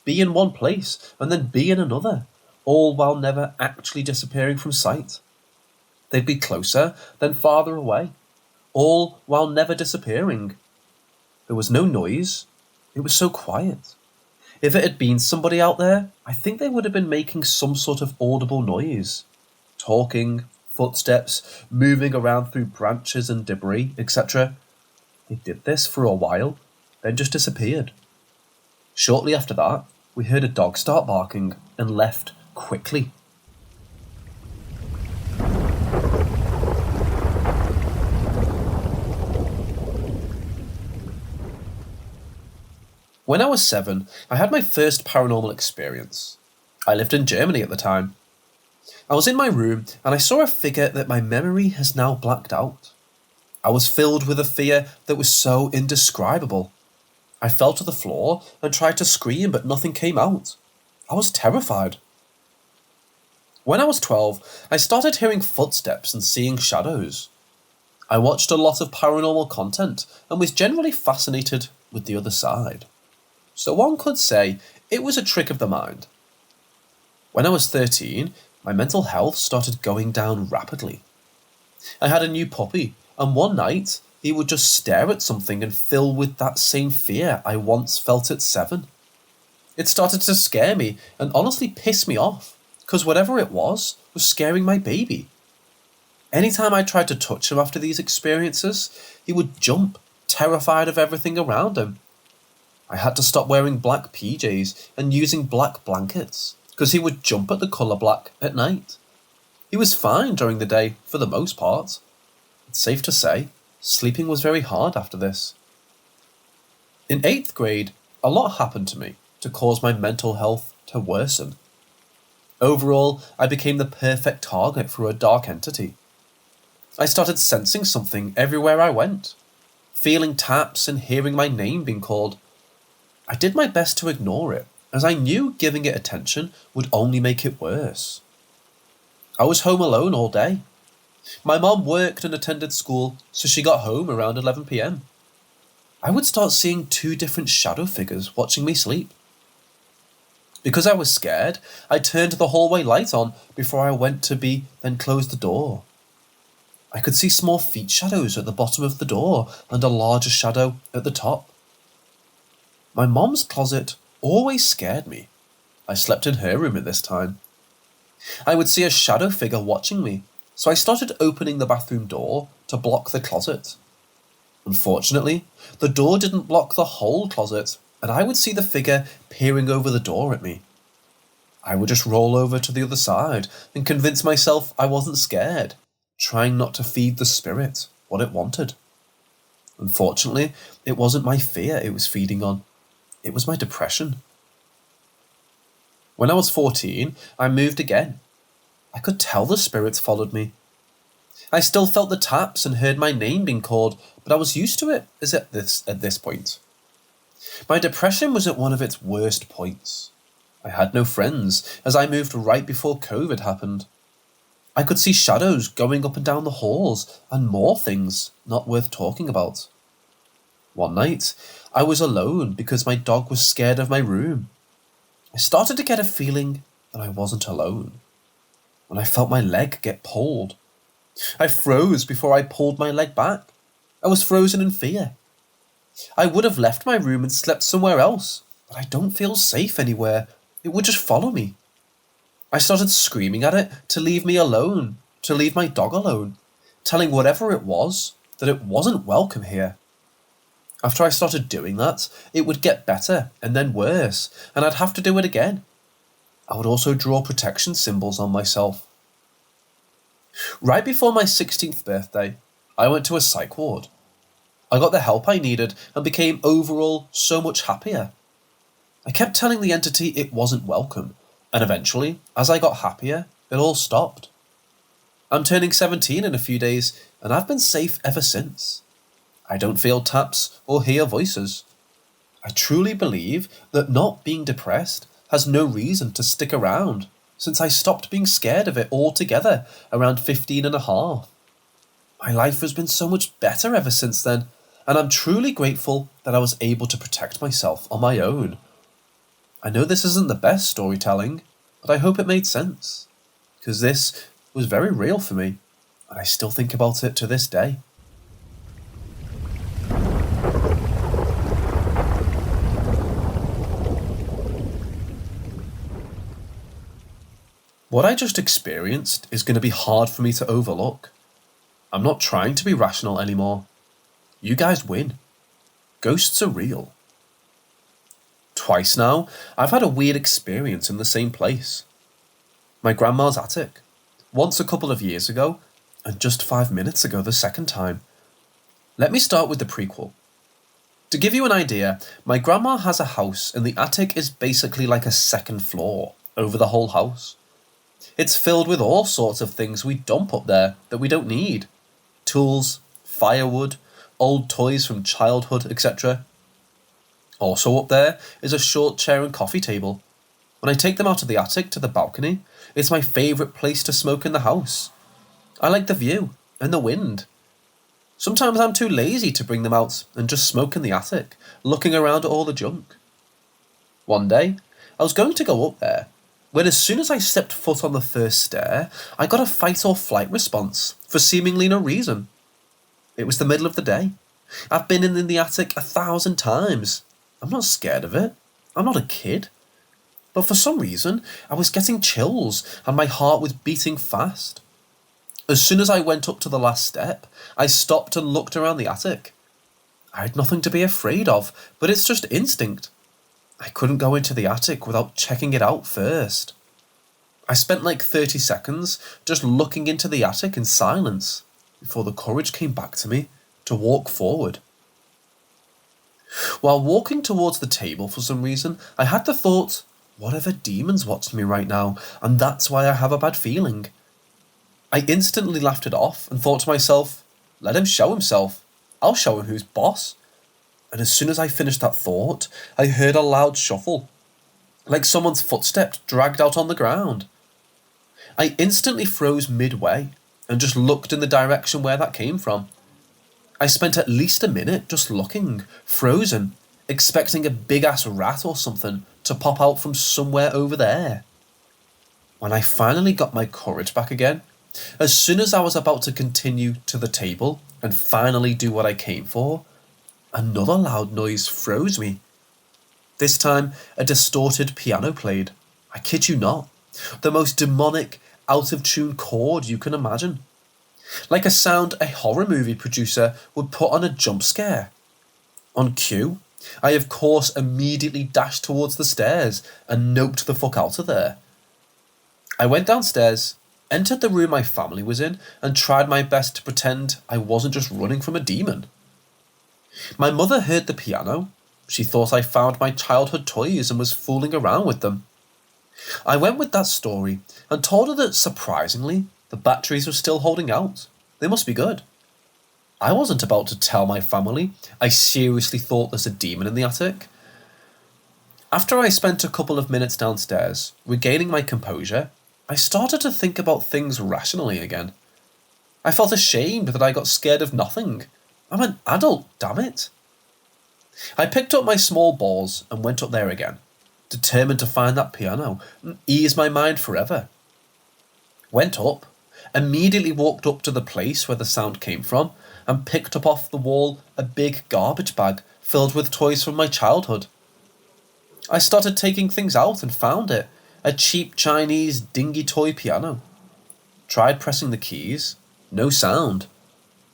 be in one place and then be in another, all while never actually disappearing from sight. They'd be closer, then farther away, all while never disappearing. There was no noise. It was so quiet. If it had been somebody out there, I think they would have been making some sort of audible noise. Talking, footsteps, moving around through branches and debris, etc. They did this for a while, then just disappeared. Shortly after that, we heard a dog start barking and left quickly. When I was 7, I had my first paranormal experience. I lived in Germany at the time. I was in my room and I saw a figure that my memory has now blacked out. I was filled with a fear that was so indescribable. I fell to the floor and tried to scream, but nothing came out. I was terrified. When I was 12, I started hearing footsteps and seeing shadows. I watched a lot of paranormal content and was generally fascinated with the other side. So one could say it was a trick of the mind. When I was 13, my mental health started going down rapidly. I had a new puppy, and one night he would just stare at something and fill with that same fear I once felt at 7. It started to scare me and honestly piss me off, because whatever it was scaring my baby. Anytime I tried to touch him after these experiences, he would jump, terrified of everything around him. I had to stop wearing black PJs and using black blankets, because he would jump at the colour black at night. He was fine during the day, for the most part. It's safe to say, sleeping was very hard after this. In 8th grade, a lot happened to me to cause my mental health to worsen. Overall, I became the perfect target for a dark entity. I started sensing something everywhere I went, feeling taps and hearing my name being called. I did my best to ignore it, as I knew giving it attention would only make it worse. I was home alone all day. My mom worked and attended school, so she got home around 11 p.m. I would start seeing 2 different shadow figures watching me sleep. Because I was scared, I turned the hallway light on before I went to bed, then closed the door. I could see small feet shadows at the bottom of the door and a larger shadow at the top. My mom's closet always scared me. I slept in her room at this time. I would see a shadow figure watching me, so I started opening the bathroom door to block the closet. Unfortunately, the door didn't block the whole closet, and I would see the figure peering over the door at me. I would just roll over to the other side and convince myself I wasn't scared, trying not to feed the spirit what it wanted. Unfortunately, it wasn't my fear it was feeding on. It was my depression. When I was 14, I moved again. I could tell the spirits followed me. I still felt the taps and heard my name being called, but I was used to it at this point. My depression was at one of its worst points. I had no friends, as I moved right before COVID happened. I could see shadows going up and down the halls, and more things not worth talking about. One night, I was alone because my dog was scared of my room. I started to get a feeling that I wasn't alone, when I felt my leg get pulled. I froze before I pulled my leg back. I was frozen in fear. I would have left my room and slept somewhere else, but I don't feel safe anywhere. It would just follow me. I started screaming at it to leave me alone, to leave my dog alone, telling whatever it was that it wasn't welcome here. After I started doing that, it would get better and then worse, and I'd have to do it again. I would also draw protection symbols on myself. Right before my 16th birthday, I went to a psych ward. I got the help I needed and became overall so much happier. I kept telling the entity it wasn't welcome, and eventually, as I got happier, it all stopped. I'm turning 17 in a few days, and I've been safe ever since. I don't feel taps or hear voices. I truly believe that not being depressed has no reason to stick around, since I stopped being scared of it altogether around 15 and a half. My life has been so much better ever since then, and I'm truly grateful that I was able to protect myself on my own. I know this isn't the best storytelling, but I hope it made sense, because this was very real for me, and I still think about it to this day. What I just experienced is going to be hard for me to overlook. I'm not trying to be rational anymore. You guys win. Ghosts are real. Twice now, I've had a weird experience in the same place. My grandma's attic. Once a couple of years ago, and just 5 minutes ago the second time. Let me start with the prequel. To give you an idea, my grandma has a house and the attic is basically like a second floor over the whole house. It's filled with all sorts of things we dump up there that we don't need. Tools, firewood, old toys from childhood, etc. Also up there is a short chair and coffee table. When I take them out of the attic to the balcony, it's my favourite place to smoke in the house. I like the view and the wind. Sometimes I'm too lazy to bring them out and just smoke in the attic, looking around at all the junk. One day, I was going to go up there, when as soon as I stepped foot on the first stair, I got a fight or flight response for seemingly no reason. It was the middle of the day. I've been in the attic 1,000 times. I'm not scared of it. I'm not a kid. But for some reason, I was getting chills and my heart was beating fast. As soon as I went up to the last step, I stopped and looked around the attic. I had nothing to be afraid of, but it's just instinct. I couldn't go into the attic without checking it out first. I spent like 30 seconds just looking into the attic in silence before the courage came back to me to walk forward. While walking towards the table for some reason, I had the thought, whatever demon's watching me right now, and that's why I have a bad feeling. I instantly laughed it off and thought to myself, let him show himself. I'll show him who's boss. And as soon as I finished that thought, I heard a loud shuffle, like someone's footsteps dragged out on the ground. I instantly froze midway and just looked in the direction where that came from. I spent at least a minute just looking, frozen, expecting a big-ass rat or something to pop out from somewhere over there. When I finally got my courage back again, as soon as I was about to continue to the table and finally do what I came for, another loud noise froze me. This time, a distorted piano played. I kid you not. The most demonic, out-of-tune chord you can imagine. Like a sound a horror movie producer would put on a jump scare. On cue, I of course immediately dashed towards the stairs and noped the fuck out of there. I went downstairs, entered the room my family was in, and tried my best to pretend I wasn't just running from a demon. My mother heard the piano. She thought I found my childhood toys and was fooling around with them. I went with that story and told her that, surprisingly, the batteries were still holding out. They must be good. I wasn't about to tell my family I seriously thought there's a demon in the attic. After I spent a couple of minutes downstairs, regaining my composure, I started to think about things rationally again. I felt ashamed that I got scared of nothing. I'm an adult, damn it. I picked up my small balls and went up there again, determined to find that piano and ease my mind forever. Went up, immediately walked up to the place where the sound came from, and picked up off the wall a big garbage bag filled with toys from my childhood. I started taking things out and found it, a cheap Chinese dingy toy piano. Tried pressing the keys, no sound.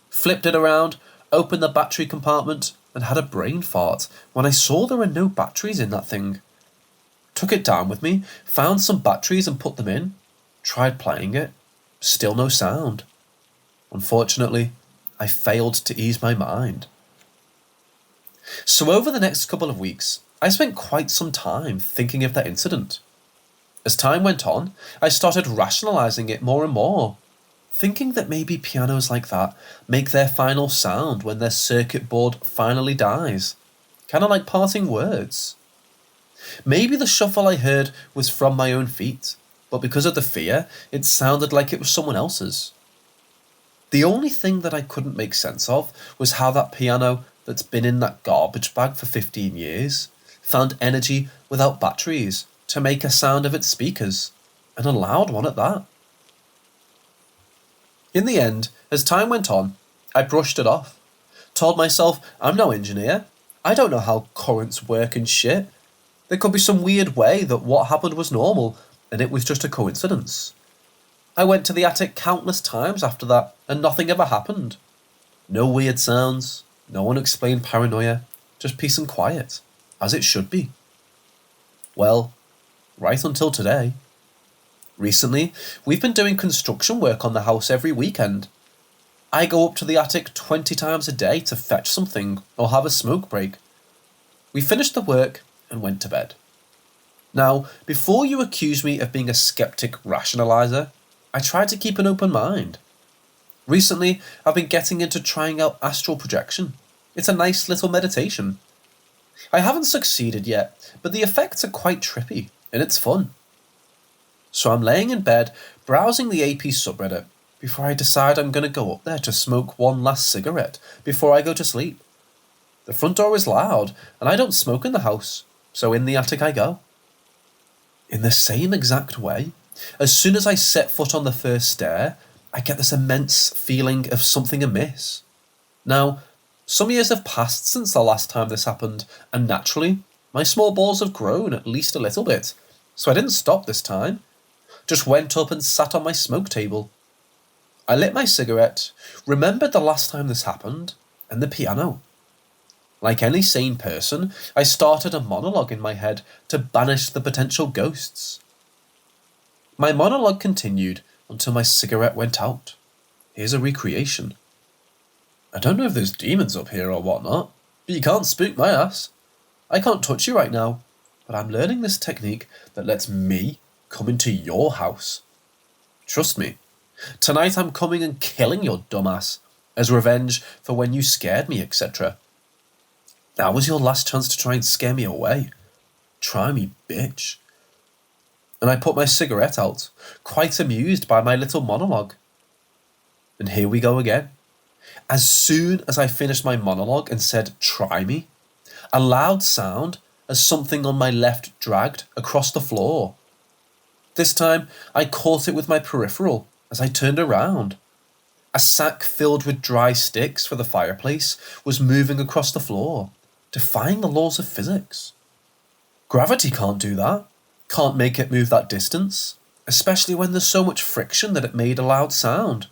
Flipped it around, opened the battery compartment, and had a brain fart when I saw there were no batteries in that thing. Took it down with me, found some batteries and put them in. Tried playing it, still no sound. Unfortunately, I failed to ease my mind. So over the next couple of weeks, I spent quite some time thinking of that incident. As time went on, I started rationalizing it more and more, thinking that maybe pianos like that make their final sound when their circuit board finally dies, kind of like parting words. Maybe the shuffle I heard was from my own feet, but because of the fear, it sounded like it was someone else's. The only thing that I couldn't make sense of was how that piano that's been in that garbage bag for 15 years found energy without batteries to make a sound of its speakers, and a loud one at that. In the end, as time went on, I brushed it off. Told myself, I'm no engineer. I don't know how currents work and shit. There could be some weird way that what happened was normal, and it was just a coincidence. I went to the attic countless times after that, and nothing ever happened. No weird sounds, no unexplained paranoia, just peace and quiet, as it should be. Well, right until today. Recently, we've been doing construction work on the house every weekend. I go up to the attic 20 times a day to fetch something or have a smoke break. We finished the work and went to bed. Now, before you accuse me of being a skeptic rationalizer, I try to keep an open mind. Recently, I've been getting into trying out astral projection. It's a nice little meditation. I haven't succeeded yet, but the effects are quite trippy, and it's fun. So I'm laying in bed, browsing the AP subreddit, before I decide I'm going to go up there to smoke one last cigarette before I go to sleep. The front door is loud, and I don't smoke in the house, so in the attic I go. In the same exact way, as soon as I set foot on the first stair, I get this immense feeling of something amiss. Now, some years have passed since the last time this happened, and naturally, my small balls have grown at least a little bit, so I didn't stop this time. Just went up and sat on my smoke table. I lit my cigarette, remembered the last time this happened, and the piano. Like any sane person, I started a monologue in my head to banish the potential ghosts. My monologue continued until my cigarette went out. Here's a recreation. I don't know if there's demons up here or whatnot, but you can't spook my ass. I can't touch you right now, but I'm learning this technique that lets me come into your house. Trust me, tonight I'm coming and killing your dumbass as revenge for when you scared me, etc. That was your last chance to try and scare me away. Try me, bitch. And I put my cigarette out, quite amused by my little monologue. And here we go again. As soon as I finished my monologue and said, try me, a loud sound as something on my left dragged across the floor. This time, I caught it with my peripheral as I turned around. A sack filled with dry sticks for the fireplace was moving across the floor, defying the laws of physics. Gravity can't do that, can't make it move that distance, especially when there's so much friction that it made a loud sound.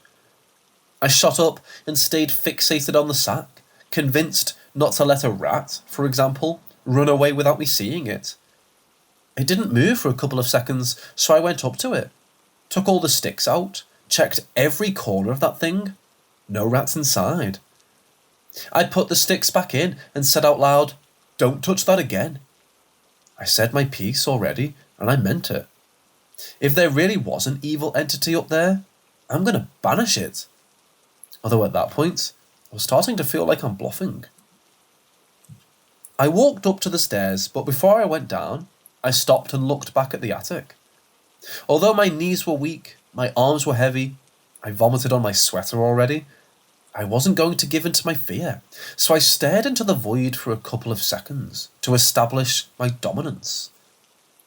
I shot up and stayed fixated on the sack, convinced not to let a rat, for example, run away without me seeing it. It didn't move for a couple of seconds, so I went up to it, took all the sticks out, checked every corner of that thing. No rats inside. I put the sticks back in and said out loud, "Don't touch that again." I said my piece already, and I meant it. If there really was an evil entity up there, I'm going to banish it. Although at that point, I was starting to feel like I'm bluffing. I walked up to the stairs, but before I went down, I stopped and looked back at the attic. Although my knees were weak, my arms were heavy, I vomited on my sweater already, I wasn't going to give in to my fear, so I stared into the void for a couple of seconds to establish my dominance.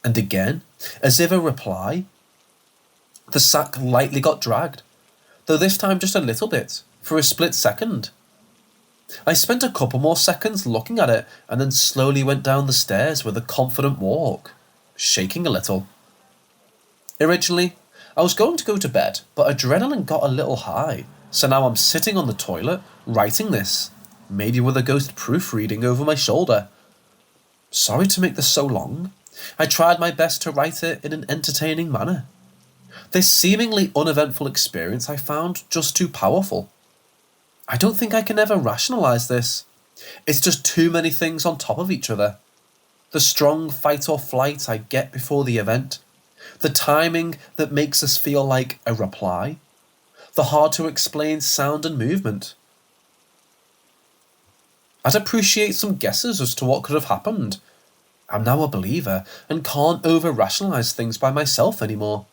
And again, as if a reply, the sack lightly got dragged, though this time just a little bit, for a split second. I spent a couple more seconds looking at it and then slowly went down the stairs with a confident walk, shaking a little. Originally, I was going to go to bed, but adrenaline got a little high, so now I'm sitting on the toilet, writing this, maybe with a ghost proofreading over my shoulder. Sorry to make this so long. I tried my best to write it in an entertaining manner. This seemingly uneventful experience I found just too powerful. I don't think I can ever rationalise this. It's just too many things on top of each other. The strong fight or flight I get before the event, the timing that makes us feel like a reply, the hard to explain sound and movement. I'd appreciate some guesses as to what could have happened. I'm now a believer and can't over-rationalise things by myself anymore.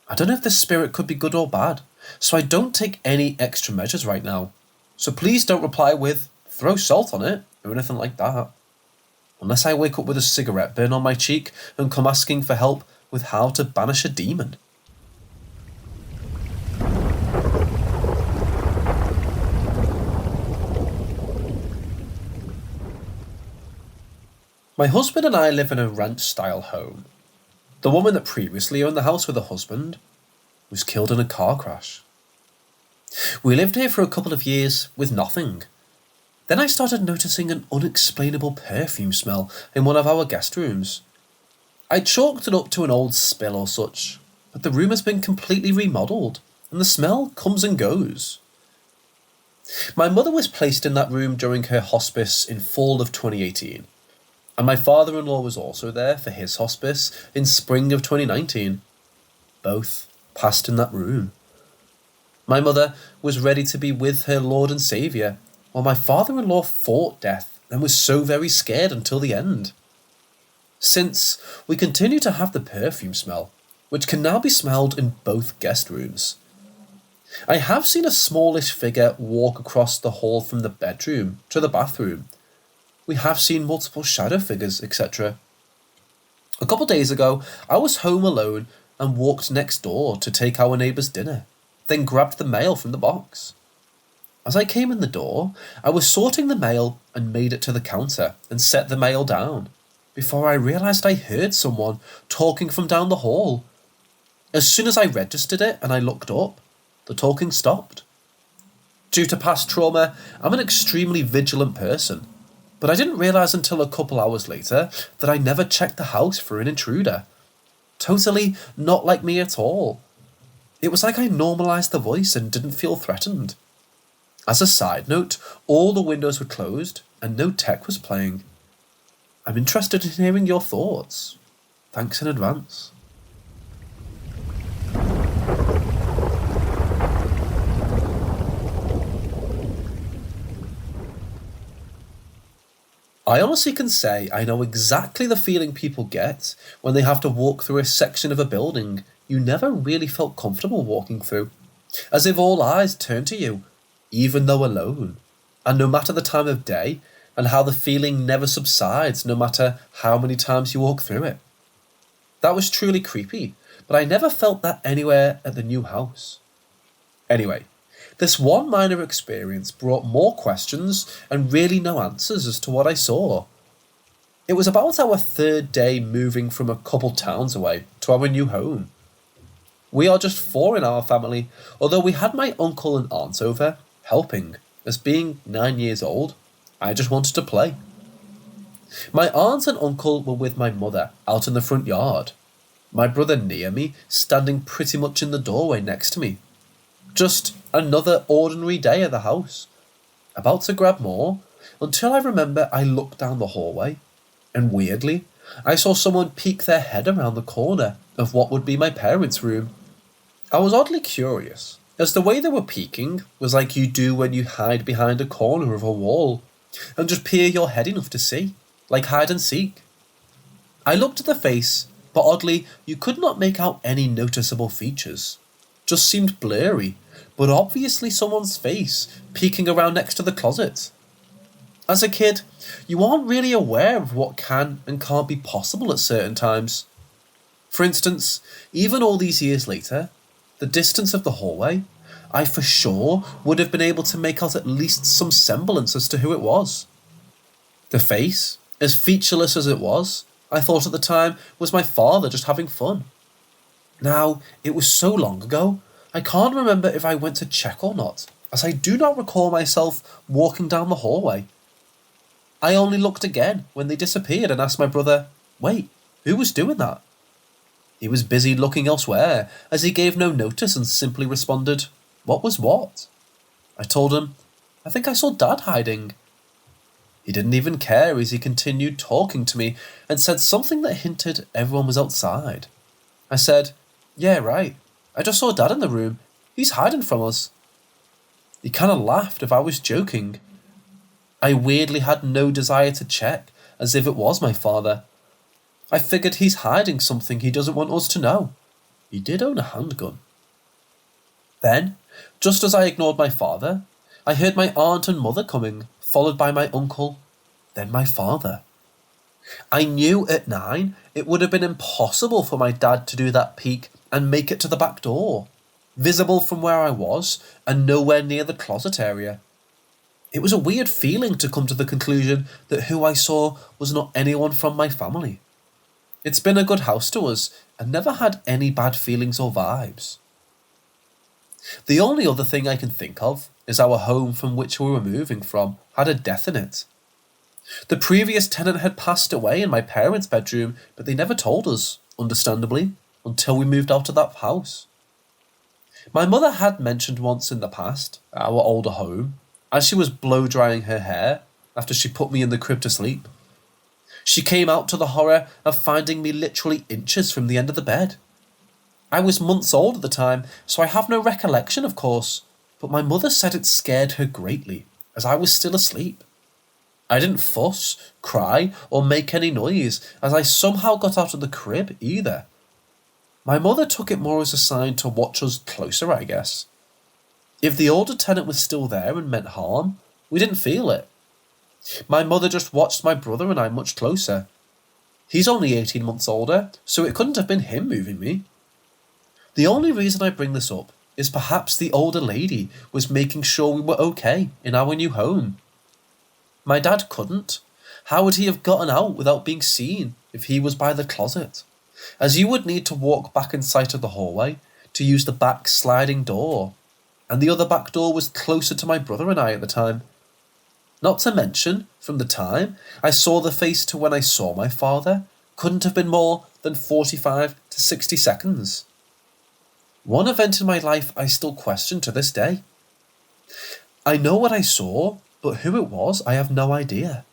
I don't know if this spirit could be good or bad, so I don't take any extra measures right now. So please don't reply with, throw salt on it, or anything like that. Unless I wake up with a cigarette burn on my cheek and come asking for help with how to banish a demon. My husband and I live in a ranch-style home. The woman that previously owned the house with her husband was killed in a car crash. We lived here for a couple of years with nothing. Then I started noticing an unexplainable perfume smell in one of our guest rooms. I chalked it up to an old spill or such, but the room has been completely remodelled, and the smell comes and goes. My mother was placed in that room during her hospice in fall of 2018. And my father-in-law was also there for his hospice in spring of 2019. Both passed in that room. My mother was ready to be with her Lord and Saviour, while my father-in-law fought death and was so very scared until the end. Since, we continue to have the perfume smell, which can now be smelled in both guest rooms. I have seen a smallish figure walk across the hall from the bedroom to the bathroom. We have seen multiple shadow figures, etc. A couple days ago, I was home alone and walked next door to take our neighbour's dinner, then grabbed the mail from the box. As I came in the door, I was sorting the mail and made it to the counter and set the mail down, before I realised I heard someone talking from down the hall. As soon as I registered it and I looked up, the talking stopped. Due to past trauma, I'm an extremely vigilant person. But I didn't realise until a couple hours later that I never checked the house for an intruder. Totally not like me at all. It was like I normalised the voice and didn't feel threatened. As a side note, all the windows were closed and no tech was playing. I'm interested in hearing your thoughts. Thanks in advance. I honestly can say I know exactly the feeling people get when they have to walk through a section of a building you never really felt comfortable walking through, as if all eyes turn to you, even though alone, and no matter the time of day, and how the feeling never subsides no matter how many times you walk through it. That was truly creepy, but I never felt that anywhere at the new house. Anyway, this one minor experience brought more questions and really no answers as to what I saw. It was about our third day moving from a couple towns away to our new home. We are just 4 in our family, although we had my uncle and aunt over, helping, as being 9 years old, I just wanted to play. My aunt and uncle were with my mother out in the front yard, my brother near me standing pretty much in the doorway next to me. Just another ordinary day at the house. About to grab more, until I remember I looked down the hallway, and weirdly, I saw someone peek their head around the corner of what would be my parents' room. I was oddly curious, as the way they were peeking was like you do when you hide behind a corner of a wall, and just peer your head enough to see, like hide and seek. I looked at the face, but oddly, you could not make out any noticeable features. Just seemed blurry, but obviously someone's face peeking around next to the closet. As a kid, you aren't really aware of what can and can't be possible at certain times. For instance, even all these years later, the distance of the hallway, I for sure would have been able to make out at least some semblance as to who it was. The face, as featureless as it was, I thought at the time was my father just having fun. Now, it was so long ago, I can't remember if I went to check or not, as I do not recall myself walking down the hallway. I only looked again when they disappeared and asked my brother, "Wait, who was doing that?" He was busy looking elsewhere, as he gave no notice and simply responded, "What was what?" I told him, "I think I saw Dad hiding." He didn't even care as he continued talking to me and said something that hinted everyone was outside. I said, "Yeah, right. I just saw Dad in the room. He's hiding from us." He kind of laughed if I was joking. I weirdly had no desire to check, as if it was my father. I figured he's hiding something he doesn't want us to know. He did own a handgun. Then, just as I ignored my father, I heard my aunt and mother coming, followed by my uncle, then my father. I knew at 9 it would have been impossible for my dad to do that peek and make it to the back door, visible from where I was and nowhere near the closet area. It was a weird feeling to come to the conclusion that who I saw was not anyone from my family. It's been a good house to us and never had any bad feelings or vibes. The only other thing I can think of is our home from which we were moving from had a death in it. The previous tenant had passed away in my parents' bedroom, but they never told us, understandably, until we moved out of that house. My mother had mentioned once in the past, our older home, as she was blow-drying her hair after she put me in the crib to sleep. She came out to the horror of finding me literally inches from the end of the bed. I was months old at the time, so I have no recollection, of course, but my mother said it scared her greatly, as I was still asleep. I didn't fuss, cry, or make any noise, as I somehow got out of the crib either. My mother took it more as a sign to watch us closer, I guess. If the older tenant was still there and meant harm, we didn't feel it. My mother just watched my brother and I much closer. He's only 18 months older, so it couldn't have been him moving me. The only reason I bring this up is perhaps the older lady was making sure we were okay in our new home. My dad couldn't. How would he have gotten out without being seen if he was by the closet? As you would need to walk back in sight of the hallway to use the back sliding door, and the other back door was closer to my brother and I at the time. Not to mention, from the time I saw the face to when I saw my father, couldn't have been more than 45 to 60 seconds. One event in my life I still question to this day. I know what I saw, but who it was, I have no idea.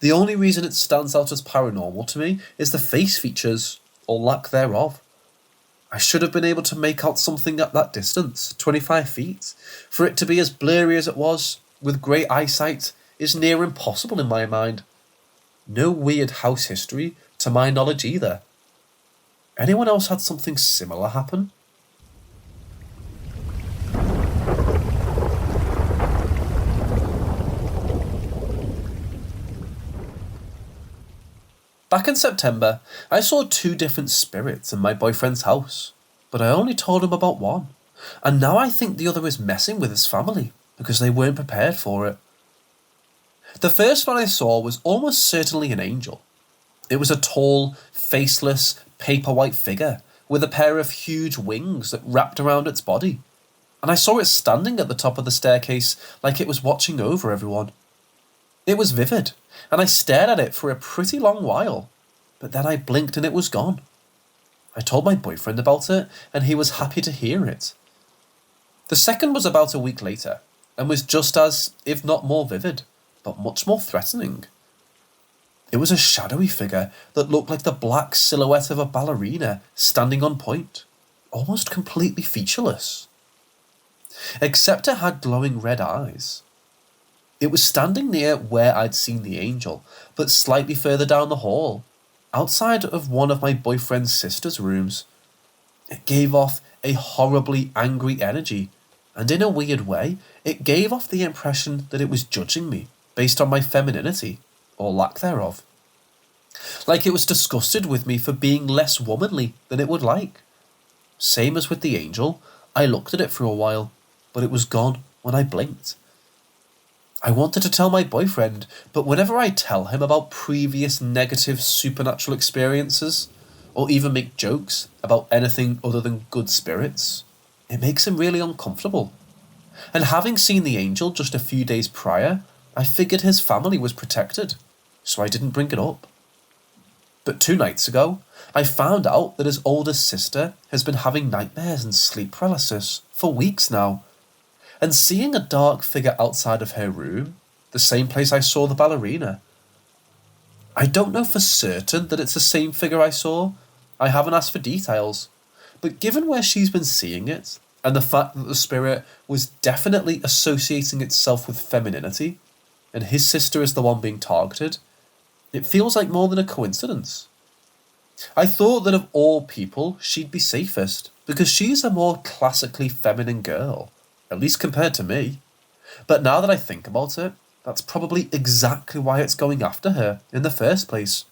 The only reason it stands out as paranormal to me is the face features, or lack thereof. I should have been able to make out something at that distance, 25 feet. For it to be as blurry as it was, with great eyesight, is near impossible in my mind. No weird house history, to my knowledge either. Anyone else had something similar happen? Back in September, I saw 2 different spirits in my boyfriend's house, but I only told him about one, and now I think the other is messing with his family because they weren't prepared for it. The first one I saw was almost certainly an angel. It was a tall, faceless, paper-white figure with a pair of huge wings that wrapped around its body, and I saw it standing at the top of the staircase like it was watching over everyone. It was vivid, and I stared at it for a pretty long while, but then I blinked and it was gone. I told my boyfriend about it, and he was happy to hear it. The second was about a week later, and was just as, if not more vivid, but much more threatening. It was a shadowy figure that looked like the black silhouette of a ballerina standing on point, almost completely featureless. Except it had glowing red eyes. It was standing near where I'd seen the angel, but slightly further down the hall, outside of one of my boyfriend's sister's rooms. It gave off a horribly angry energy, and in a weird way, it gave off the impression that it was judging me based on my femininity, or lack thereof. Like it was disgusted with me for being less womanly than it would like. Same as with the angel, I looked at it for a while, but it was gone when I blinked. I wanted to tell my boyfriend, but whenever I tell him about previous negative supernatural experiences, or even make jokes about anything other than good spirits, it makes him really uncomfortable. And having seen the angel just a few days prior, I figured his family was protected, so I didn't bring it up. But 2 nights ago, I found out that his oldest sister has been having nightmares and sleep paralysis for weeks now. And seeing a dark figure outside of her room, the same place I saw the ballerina. I don't know for certain that it's the same figure I saw. I haven't asked for details. But given where she's been seeing it, and the fact that the spirit was definitely associating itself with femininity, and his sister is the one being targeted, it feels like more than a coincidence. I thought that of all people, she'd be safest, because she's a more classically feminine girl, at least compared to me. But now that I think about it, that's probably exactly why it's going after her in the first place.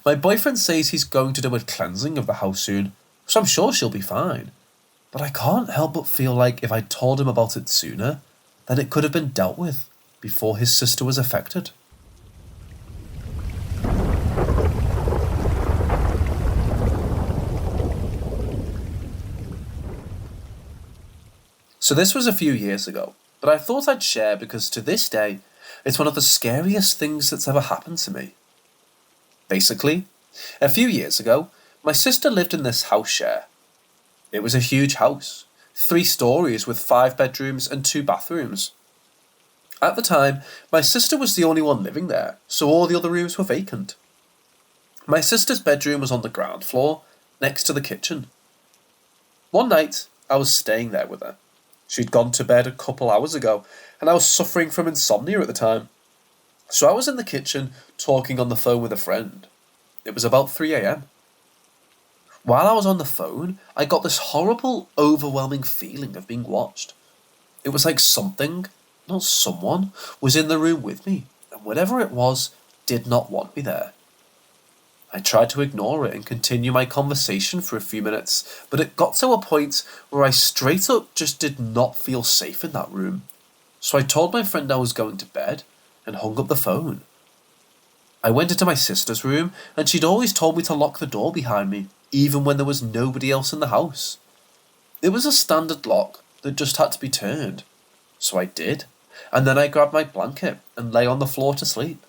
My boyfriend says he's going to do a cleansing of the house soon, so I'm sure she'll be fine. But I can't help but feel like if I told him about it sooner, then it could have been dealt with before his sister was affected. So this was a few years ago, but I thought I'd share because to this day, it's one of the scariest things that's ever happened to me. Basically, a few years ago, my sister lived in this house share. It was a huge house, 3 stories with 5 bedrooms and 2 bathrooms. At the time, my sister was the only one living there, so all the other rooms were vacant. My sister's bedroom was on the ground floor, next to the kitchen. One night, I was staying there with her. She'd gone to bed a couple hours ago, and I was suffering from insomnia at the time. So I was in the kitchen, talking on the phone with a friend. It was about 3 a.m. While I was on the phone, I got this horrible, overwhelming feeling of being watched. It was like something, not someone, was in the room with me, and whatever it was, did not want me there. I tried to ignore it and continue my conversation for a few minutes, but it got to a point where I straight up just did not feel safe in that room. So I told my friend I was going to bed and hung up the phone. I went into my sister's room and she'd always told me to lock the door behind me, even when there was nobody else in the house. It was a standard lock that just had to be turned. So I did, and then I grabbed my blanket and lay on the floor to sleep.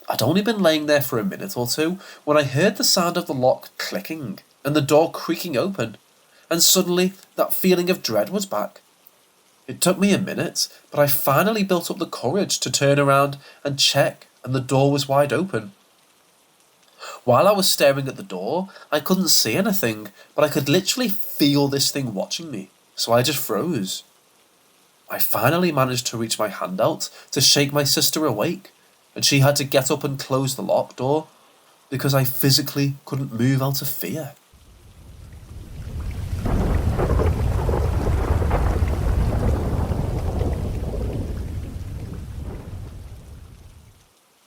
I'd only been laying there for a minute or two when I heard the sound of the lock clicking and the door creaking open, and suddenly that feeling of dread was back. It took me a minute, but I finally built up the courage to turn around and check, and the door was wide open. While I was staring at the door, I couldn't see anything, but I could literally feel this thing watching me, so I just froze. I finally managed to reach my hand out to shake my sister awake, and she had to get up and close the locked door because I physically couldn't move out of fear.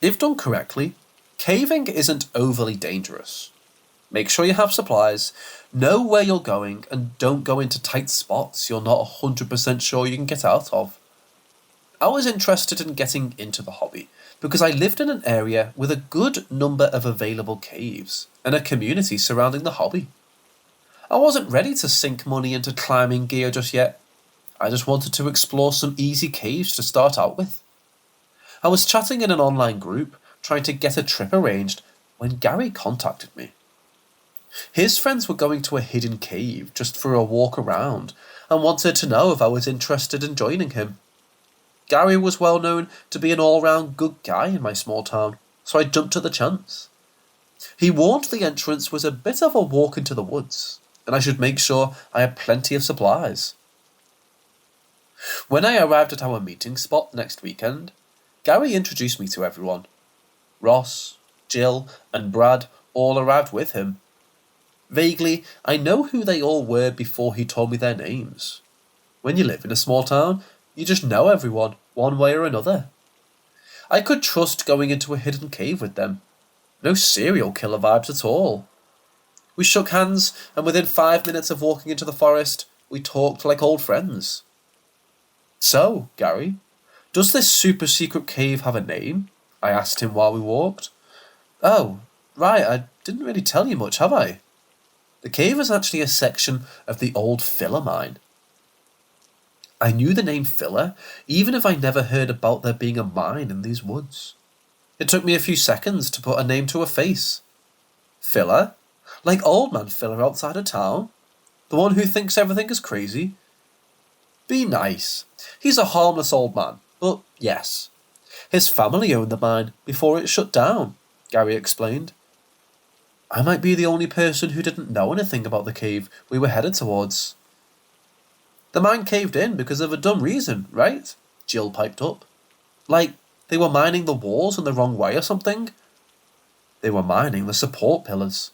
If done correctly, caving isn't overly dangerous. Make sure you have supplies, know where you're going, and don't go into tight spots you're not 100% sure you can get out of. I was interested in getting into the hobby because I lived in an area with a good number of available caves and a community surrounding the hobby. I wasn't ready to sink money into climbing gear just yet. I just wanted to explore some easy caves to start out with. I was chatting in an online group trying to get a trip arranged when Gary contacted me. His friends were going to a hidden cave just for a walk around and wanted to know if I was interested in joining him. Gary was well known to be an all-round good guy in my small town, so I jumped at the chance. He warned the entrance was a bit of a walk into the woods, and I should make sure I had plenty of supplies. When I arrived at our meeting spot next weekend, Gary introduced me to everyone. Ross, Jill, and Brad all arrived with him. Vaguely, I know who they all were before he told me their names. When you live in a small town, you just know everyone, one way or another. I could trust going into a hidden cave with them. No serial killer vibes at all. We shook hands, and within 5 minutes of walking into the forest, we talked like old friends. So, Gary, does this super secret cave have a name? I asked him while we walked. Oh, right, I didn't really tell you much, have I? The cave is actually a section of the old filler mine. I knew the name filler, even if I never heard about there being a mine in these woods. It took me a few seconds to put a name to a face. Filler? Like old man Filler outside of town? The one who thinks everything is crazy? Be nice. He's a harmless old man, but yes. His family owned the mine before it shut down, Gary explained. I might be the only person who didn't know anything about the cave we were headed towards. The mine caved in because of a dumb reason, right? Jill piped up. Like, they were mining the walls in the wrong way or something? They were mining the support pillars.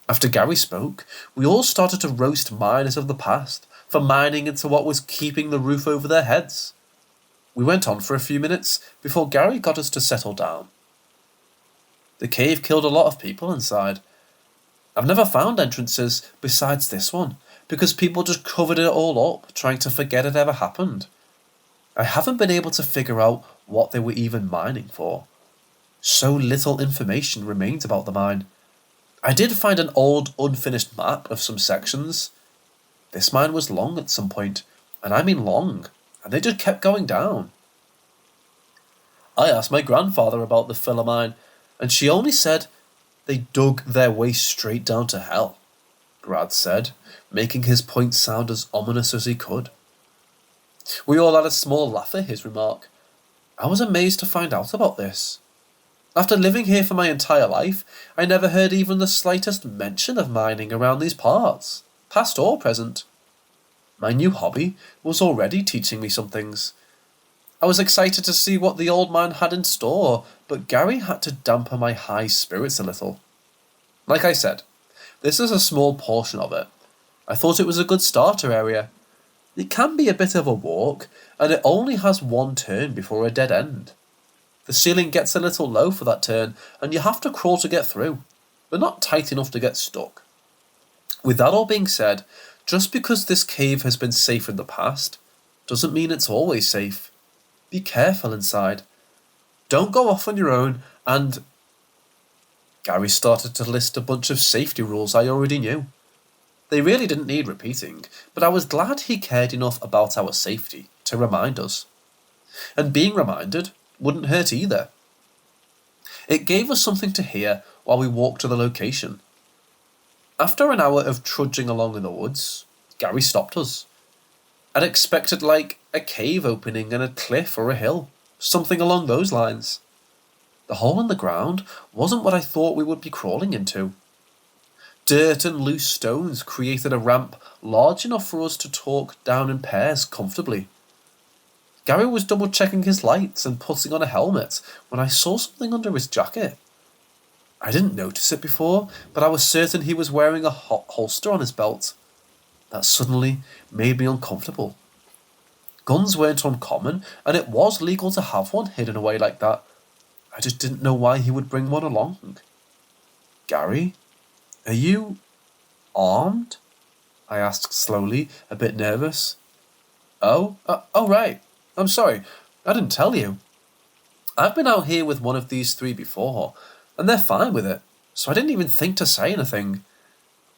After Gary spoke, we all started to roast miners of the past for mining into what was keeping the roof over their heads. We went on for a few minutes before Gary got us to settle down. The cave killed a lot of people inside. I've never found entrances besides this one, because people just covered it all up, trying to forget it ever happened. I haven't been able to figure out what they were even mining for. So little information remains about the mine. I did find an old, unfinished map of some sections. This mine was long at some point, and I mean long, and they just kept going down. I asked my grandfather about the filler mine, and she only said they dug their way straight down to hell, Brad said, making his point sound as ominous as he could. We all had a small laugh at his remark. I was amazed to find out about this. After living here for my entire life, I never heard even the slightest mention of mining around these parts, past or present. My new hobby was already teaching me some things. I was excited to see what the old man had in store, but Gary had to dampen my high spirits a little. Like I said, this is a small portion of it. I thought it was a good starter area. It can be a bit of a walk, and it only has one turn before a dead end. The ceiling gets a little low for that turn, and you have to crawl to get through, but not tight enough to get stuck. With that all being said, just because this cave has been safe in the past, doesn't mean it's always safe. Be careful inside. Don't go off on your own, and... Gary started to list a bunch of safety rules I already knew. They really didn't need repeating, but I was glad he cared enough about our safety to remind us. And being reminded wouldn't hurt either. It gave us something to hear while we walked to the location. After an hour of trudging along in the woods, Gary stopped us. I'd expected like a cave opening in a cliff or a hill, something along those lines. The hole in the ground wasn't what I thought we would be crawling into. Dirt and loose stones created a ramp large enough for us to talk down in pairs comfortably. Gary was double-checking his lights and putting on a helmet when I saw something under his jacket. I didn't notice it before, but I was certain he was wearing a holster on his belt. That suddenly made me uncomfortable. Guns weren't uncommon, and it was legal to have one hidden away like that. I just didn't know why he would bring one along. Gary, are you armed? I asked slowly, a bit nervous. Oh, right. I'm sorry, I didn't tell you. I've been out here with one of these three before, and they're fine with it, so I didn't even think to say anything.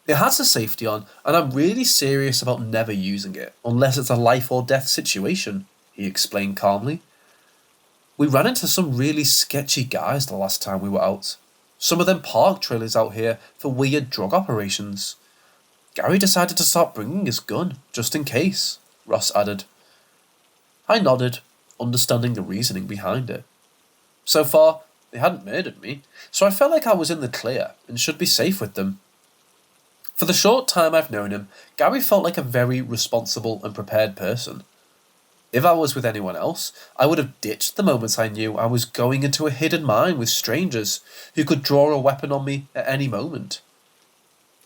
It has a safety on, and I'm really serious about never using it, unless it's a life or death situation, he explained calmly. We ran into some really sketchy guys the last time we were out. Some of them park trailers out here for weird drug operations. Gary decided to start bringing his gun, just in case, Ross added. I nodded, understanding the reasoning behind it. So far, they hadn't murdered me, so I felt like I was in the clear and should be safe with them. For the short time I've known him, Gary felt like a very responsible and prepared person. If I was with anyone else, I would have ditched the moment I knew I was going into a hidden mine with strangers who could draw a weapon on me at any moment.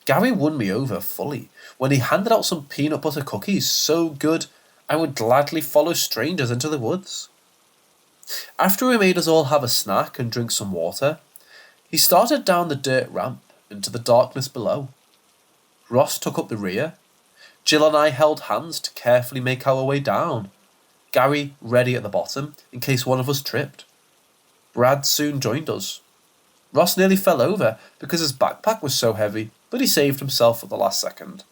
Gary won me over fully when he handed out some peanut butter cookies so good I would gladly follow strangers into the woods. After he made us all have a snack and drink some water, he started down the dirt ramp into the darkness below. Ross took up the rear. Jill and I held hands to carefully make our way down, Gary ready at the bottom in case one of us tripped. Brad soon joined us. Ross nearly fell over because his backpack was so heavy, but he saved himself at the last second.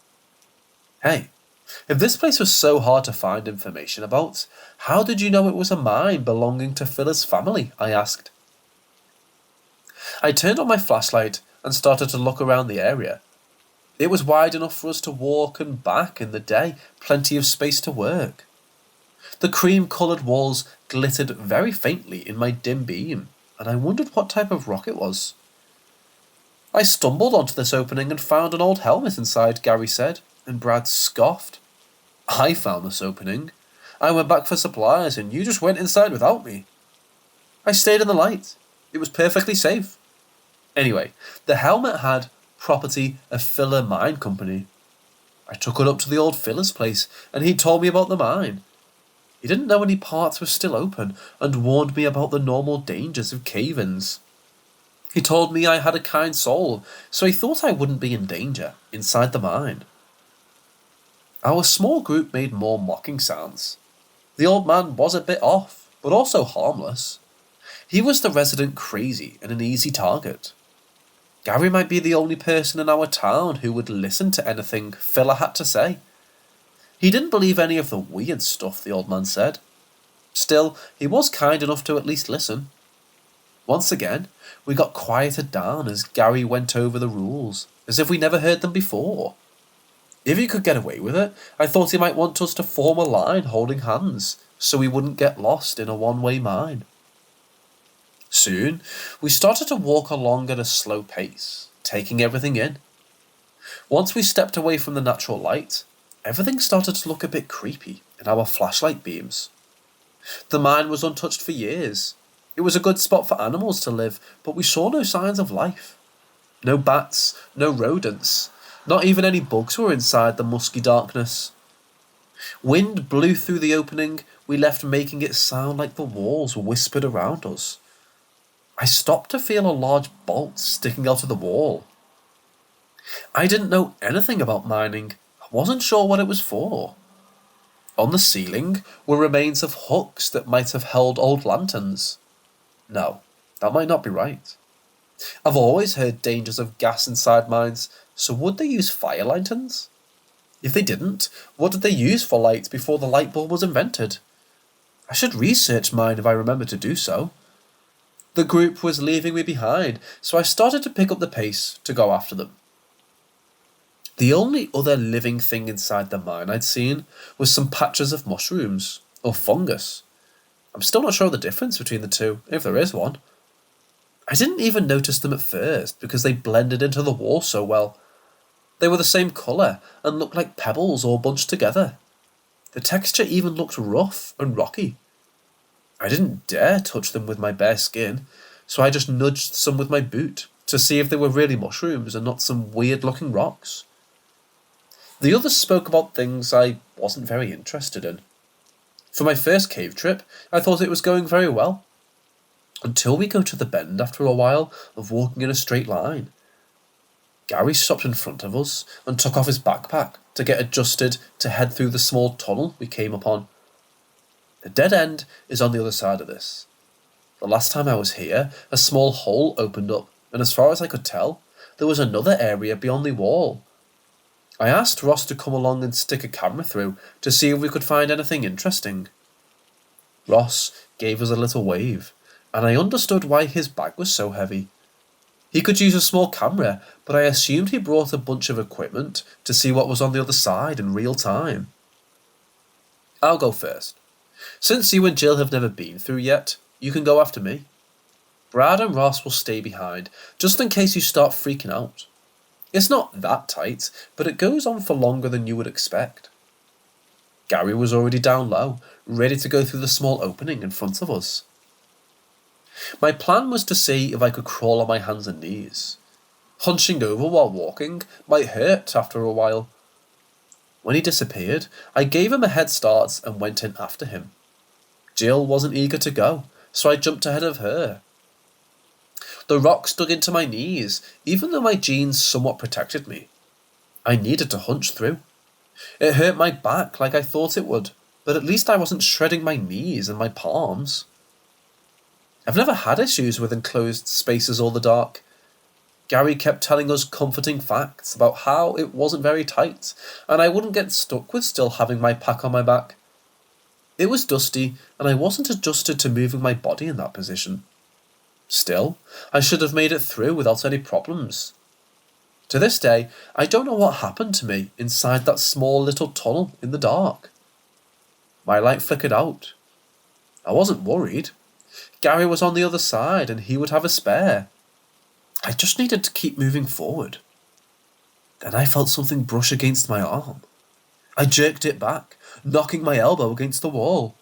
Hey, if this place was so hard to find information about, how did you know it was a mine belonging to Phyllis' family? I asked. I turned on my flashlight and started to look around the area. It was wide enough for us to walk and back in the day, plenty of space to work. The cream-coloured walls glittered very faintly in my dim beam, and I wondered what type of rock it was. I stumbled onto this opening and found an old helmet inside, Gary said, and Brad scoffed. I found this opening. I went back for supplies and you just went inside without me. I stayed in the light. It was perfectly safe. Anyway, the helmet had property of Filler Mine Company. I took it up to the old Filler's place and he told me about the mine. He didn't know any parts were still open and warned me about the normal dangers of cave-ins. He told me I had a kind soul, so he thought I wouldn't be in danger inside the mine. Our small group made more mocking sounds. The old man was a bit off, but also harmless. He was the resident crazy and an easy target. Gary might be the only person in our town who would listen to anything Filler had to say. He didn't believe any of the weird stuff the old man said. Still, he was kind enough to at least listen. Once again, we got quieted down as Gary went over the rules, as if we never heard them before. If he could get away with it, I thought he might want us to form a line holding hands, so we wouldn't get lost in a one-way mine. Soon, we started to walk along at a slow pace, taking everything in. Once we stepped away from the natural light, everything started to look a bit creepy in our flashlight beams. The mine was untouched for years. It was a good spot for animals to live, but we saw no signs of life. No bats, no rodents, not even any bugs were inside the musky darkness. Wind blew through the opening we left, making it sound like the walls whispered around us. I stopped to feel a large bolt sticking out of the wall. I didn't know anything about mining. I wasn't sure what it was for. On the ceiling were remains of hooks that might have held old lanterns. No, that might not be right. I've always heard dangers of gas inside mines, so would they use fire lanterns? If they didn't, what did they use for light before the light bulb was invented? I should research mine if I remember to do so. The group was leaving me behind, so I started to pick up the pace to go after them. The only other living thing inside the mine I'd seen was some patches of mushrooms, or fungus. I'm still not sure the difference between the two, if there is one. I didn't even notice them at first because they blended into the wall so well. They were the same colour and looked like pebbles all bunched together. The texture even looked rough and rocky. I didn't dare touch them with my bare skin, so I just nudged some with my boot to see if they were really mushrooms and not some weird-looking rocks. The others spoke about things I wasn't very interested in. For my first cave trip, I thought it was going very well. Until we go to the bend after a while of walking in a straight line. Gary stopped in front of us and took off his backpack to get adjusted to head through the small tunnel we came upon. The dead end is on the other side of this. The last time I was here, a small hole opened up, and as far as I could tell, there was another area beyond the wall. I asked Ross to come along and stick a camera through to see if we could find anything interesting. Ross gave us a little wave, and I understood why his bag was so heavy. He could use a small camera, but I assumed he brought a bunch of equipment to see what was on the other side in real time. I'll go first. Since you and Jill have never been through yet, you can go after me. Brad and Ross will stay behind, just in case you start freaking out. It's not that tight, but it goes on for longer than you would expect. Gary was already down low, ready to go through the small opening in front of us. My plan was to see if I could crawl on my hands and knees. Hunching over while walking might hurt after a while. When he disappeared, I gave him a head start and went in after him. Jill wasn't eager to go, so I jumped ahead of her. The rocks dug into my knees, even though my jeans somewhat protected me. I needed to hunch through. It hurt my back like I thought it would, but at least I wasn't shredding my knees and my palms. I've never had issues with enclosed spaces or the dark. Gary kept telling us comforting facts about how it wasn't very tight, and I wouldn't get stuck with still having my pack on my back. It was dusty, and I wasn't adjusted to moving my body in that position. Still, I should have made it through without any problems. To this day, I don't know what happened to me inside that small little tunnel in the dark. My light flickered out. I wasn't worried. Gary was on the other side, and he would have a spare. I just needed to keep moving forward. Then I felt something brush against my arm. I jerked it back, knocking my elbow against the wall.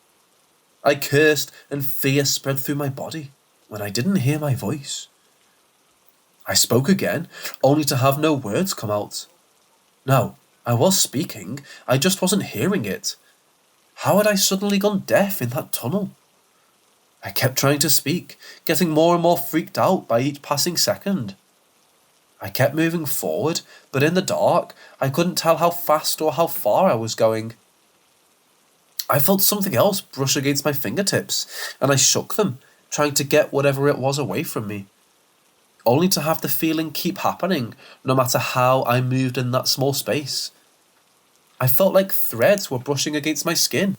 I cursed and fear spread through my body when I didn't hear my voice. I spoke again, only to have no words come out. No, I was speaking, I just wasn't hearing it. How had I suddenly gone deaf in that tunnel? I kept trying to speak, getting more and more freaked out by each passing second. I kept moving forward, but in the dark, I couldn't tell how fast or how far I was going. I felt something else brush against my fingertips, and I shook them, trying to get whatever it was away from me, only to have the feeling keep happening, no matter how I moved in that small space. I felt like threads were brushing against my skin.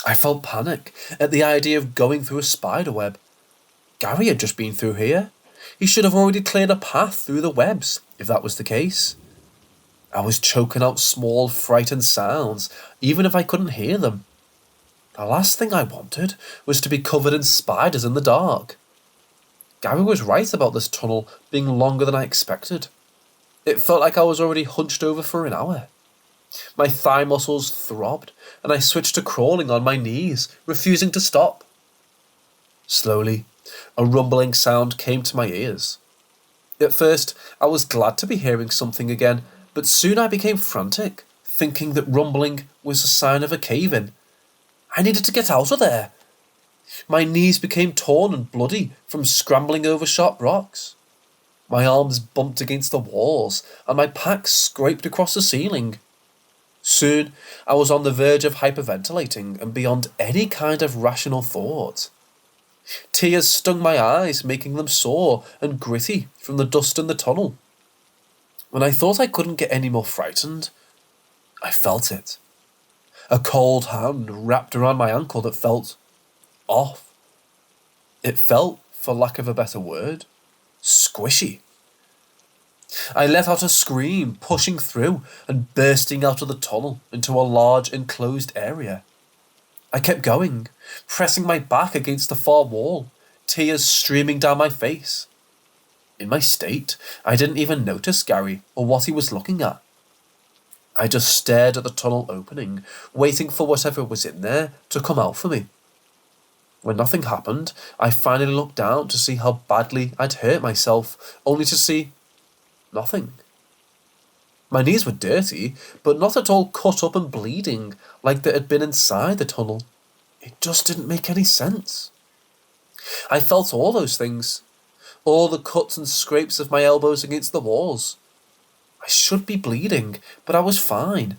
I felt panic at the idea of going through a spider web. Gary had just been through here. He should have already cleared a path through the webs, if that was the case. I was choking out small, frightened sounds, even if I couldn't hear them. The last thing I wanted was to be covered in spiders in the dark. Gary was right about this tunnel being longer than I expected. It felt like I was already hunched over for an hour. My thigh muscles throbbed, and I switched to crawling on my knees, refusing to stop. Slowly, a rumbling sound came to my ears. At first, I was glad to be hearing something again, but soon I became frantic, thinking that rumbling was a sign of a cave-in. I needed to get out of there. My knees became torn and bloody from scrambling over sharp rocks. My arms bumped against the walls, and my pack scraped across the ceiling. Soon, I was on the verge of hyperventilating and beyond any kind of rational thought. Tears stung my eyes, making them sore and gritty from the dust in the tunnel. When I thought I couldn't get any more frightened, I felt it. A cold hand wrapped around my ankle that felt off. It felt, for lack of a better word, squishy. I let out a scream, pushing through and bursting out of the tunnel into a large enclosed area. I kept going, pressing my back against the far wall, tears streaming down my face. In my state, I didn't even notice Gary or what he was looking at. I just stared at the tunnel opening, waiting for whatever was in there to come out for me. When nothing happened, I finally looked down to see how badly I'd hurt myself, only to see nothing. My knees were dirty, but not at all cut up and bleeding like they had been inside the tunnel. It just didn't make any sense. I felt all those things, all the cuts and scrapes of my elbows against the walls. I should be bleeding, but I was fine.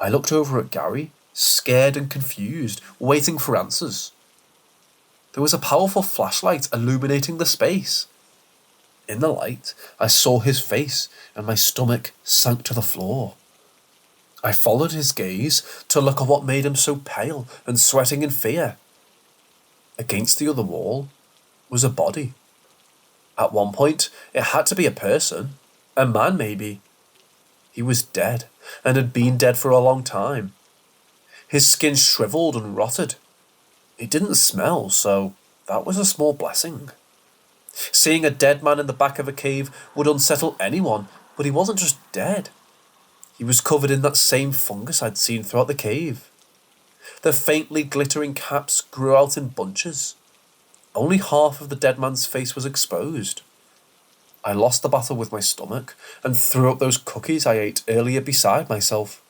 I looked over at Gary, scared and confused, waiting for answers. There was a powerful flashlight illuminating the space. In the light, I saw his face, and my stomach sank to the floor. I followed his gaze to look at what made him so pale and sweating in fear. Against the other wall was a body. At one point, it had to be a person, a man maybe. He was dead, and had been dead for a long time. His skin shriveled and rotted. It didn't smell, so that was a small blessing. Seeing a dead man in the back of a cave would unsettle anyone, but he wasn't just dead. He was covered in that same fungus I'd seen throughout the cave. The faintly glittering caps grew out in bunches. Only half of the dead man's face was exposed. I lost the battle with my stomach and threw up those cookies I ate earlier beside myself.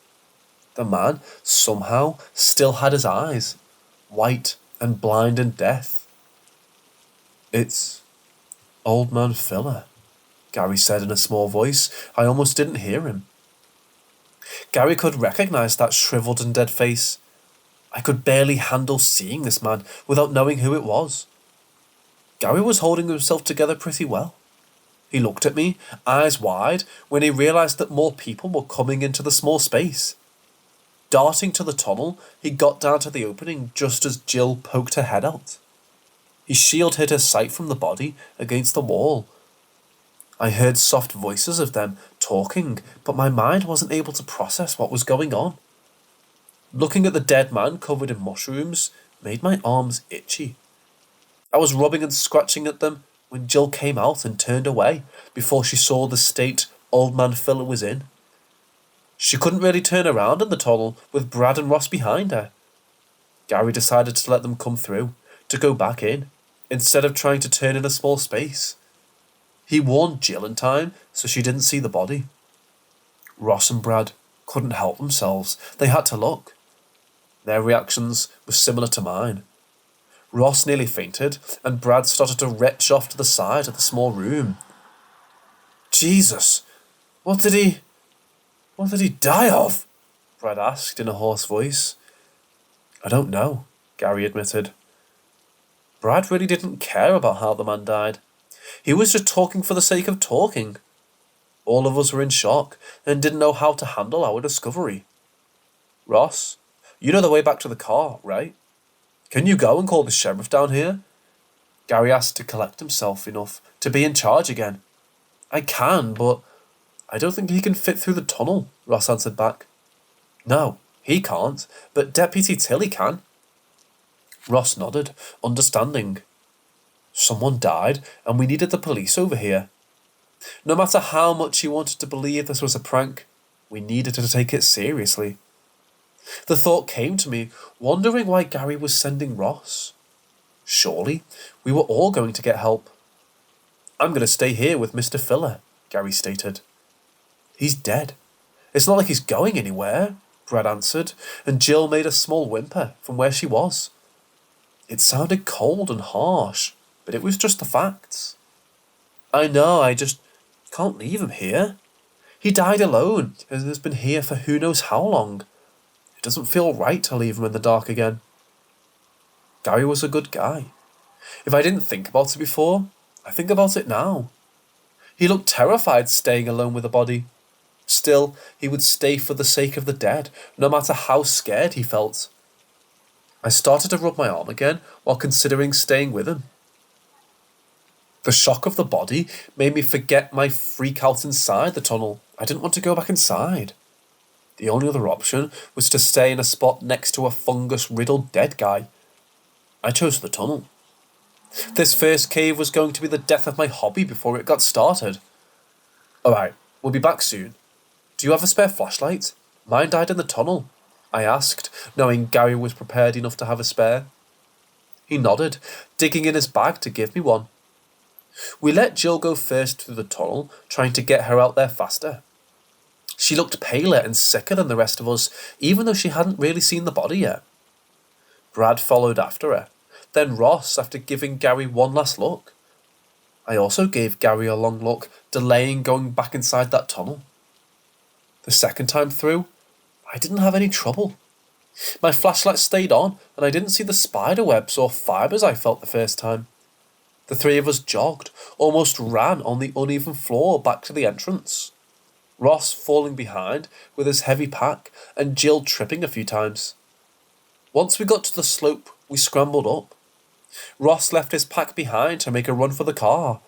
The man, somehow, still had his eyes, white and blind in death. It's Old Man Filler, Gary said in a small voice. I almost didn't hear him. Gary could recognise that shriveled and dead face. I could barely handle seeing this man without knowing who it was. Gary was holding himself together pretty well. He looked at me, eyes wide, when he realised that more people were coming into the small space. Darting to the tunnel, he got down to the opening just as Jill poked her head out. His shield hid her sight from the body against the wall. I heard soft voices of them talking, but my mind wasn't able to process what was going on. Looking at the dead man covered in mushrooms made my arms itchy. I was rubbing and scratching at them when Jill came out and turned away before she saw the state Old Man Filler was in. She couldn't really turn around in the tunnel with Brad and Ross behind her. Gary decided to let them come through, to go back in, instead of trying to turn in a small space. He warned Jill in time so she didn't see the body. Ross and Brad couldn't help themselves. They had to look. Their reactions were similar to mine. Ross nearly fainted, and Brad started to retch off to the side of the small room. Jesus, what did he die of? Brad asked in a hoarse voice. I don't know, Gary admitted. Brad really didn't care about how the man died. He was just talking for the sake of talking. All of us were in shock and didn't know how to handle our discovery. Ross, you know the way back to the car, right? Can you go and call the sheriff down here? Gary asked to collect himself enough to be in charge again. I can, but I don't think he can fit through the tunnel, Ross answered back. No, he can't, but Deputy Tilly can. Ross nodded, understanding. Someone died, and we needed the police over here. No matter how much he wanted to believe this was a prank, we needed to take it seriously. The thought came to me, wondering why Gary was sending Ross. Surely, we were all going to get help. I'm going to stay here with Mr. Filler, Gary stated. He's dead. It's not like he's going anywhere, Brad answered, and Jill made a small whimper from where she was. It sounded cold and harsh, but it was just the facts. I know, I just can't leave him here. He died alone and has been here for who knows how long. It doesn't feel right to leave him in the dark again. Gary was a good guy. If I didn't think about it before, I think about it now. He looked terrified staying alone with a body. Still, he would stay for the sake of the dead, no matter how scared he felt. I started to rub my arm again while considering staying with him. The shock of the body made me forget my freak out inside the tunnel. I didn't want to go back inside. The only other option was to stay in a spot next to a fungus-riddled dead guy. I chose the tunnel. This first cave was going to be the death of my hobby before it got started. Alright, we'll be back soon. Do you have a spare flashlight? Mine died in the tunnel, I asked, knowing Gary was prepared enough to have a spare. He nodded, digging in his bag to give me one. We let Jill go first through the tunnel, trying to get her out there faster. She looked paler and sicker than the rest of us, even though she hadn't really seen the body yet. Brad followed after her, then Ross after giving Gary one last look. I also gave Gary a long look, delaying going back inside that tunnel. The second time through, I didn't have any trouble. My flashlight stayed on, and I didn't see the spider webs or fibres I felt the first time. The three of us jogged, almost ran on the uneven floor back to the entrance. Ross falling behind with his heavy pack, and Jill tripping a few times. Once we got to the slope, we scrambled up. Ross left his pack behind to make a run for the car.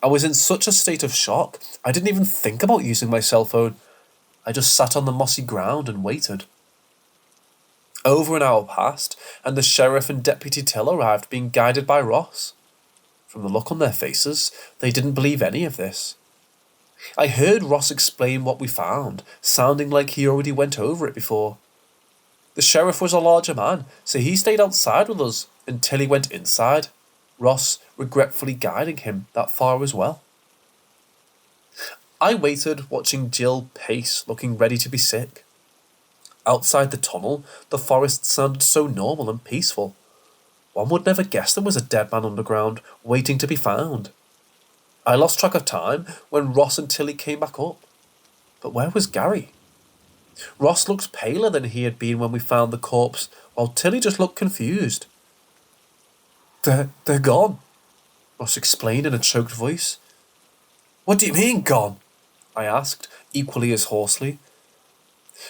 I was in such a state of shock, I didn't even think about using my cell phone. I just sat on the mossy ground and waited. Over an hour passed, and the sheriff and Deputy Till arrived, being guided by Ross. From the look on their faces, they didn't believe any of this. I heard Ross explain what we found, sounding like he already went over it before. The sheriff was a larger man, so he stayed outside with us until he went inside, Ross regretfully guiding him that far as well. I waited, watching Jill pace, looking ready to be sick. Outside the tunnel, the forest sounded so normal and peaceful. One would never guess there was a dead man underground, waiting to be found. I lost track of time when Ross and Tilly came back up. But where was Gary? Ross looked paler than he had been when we found the corpse, while Tilly just looked confused. They're gone, Ross explained in a choked voice. What do you mean, gone? I asked, equally as hoarsely.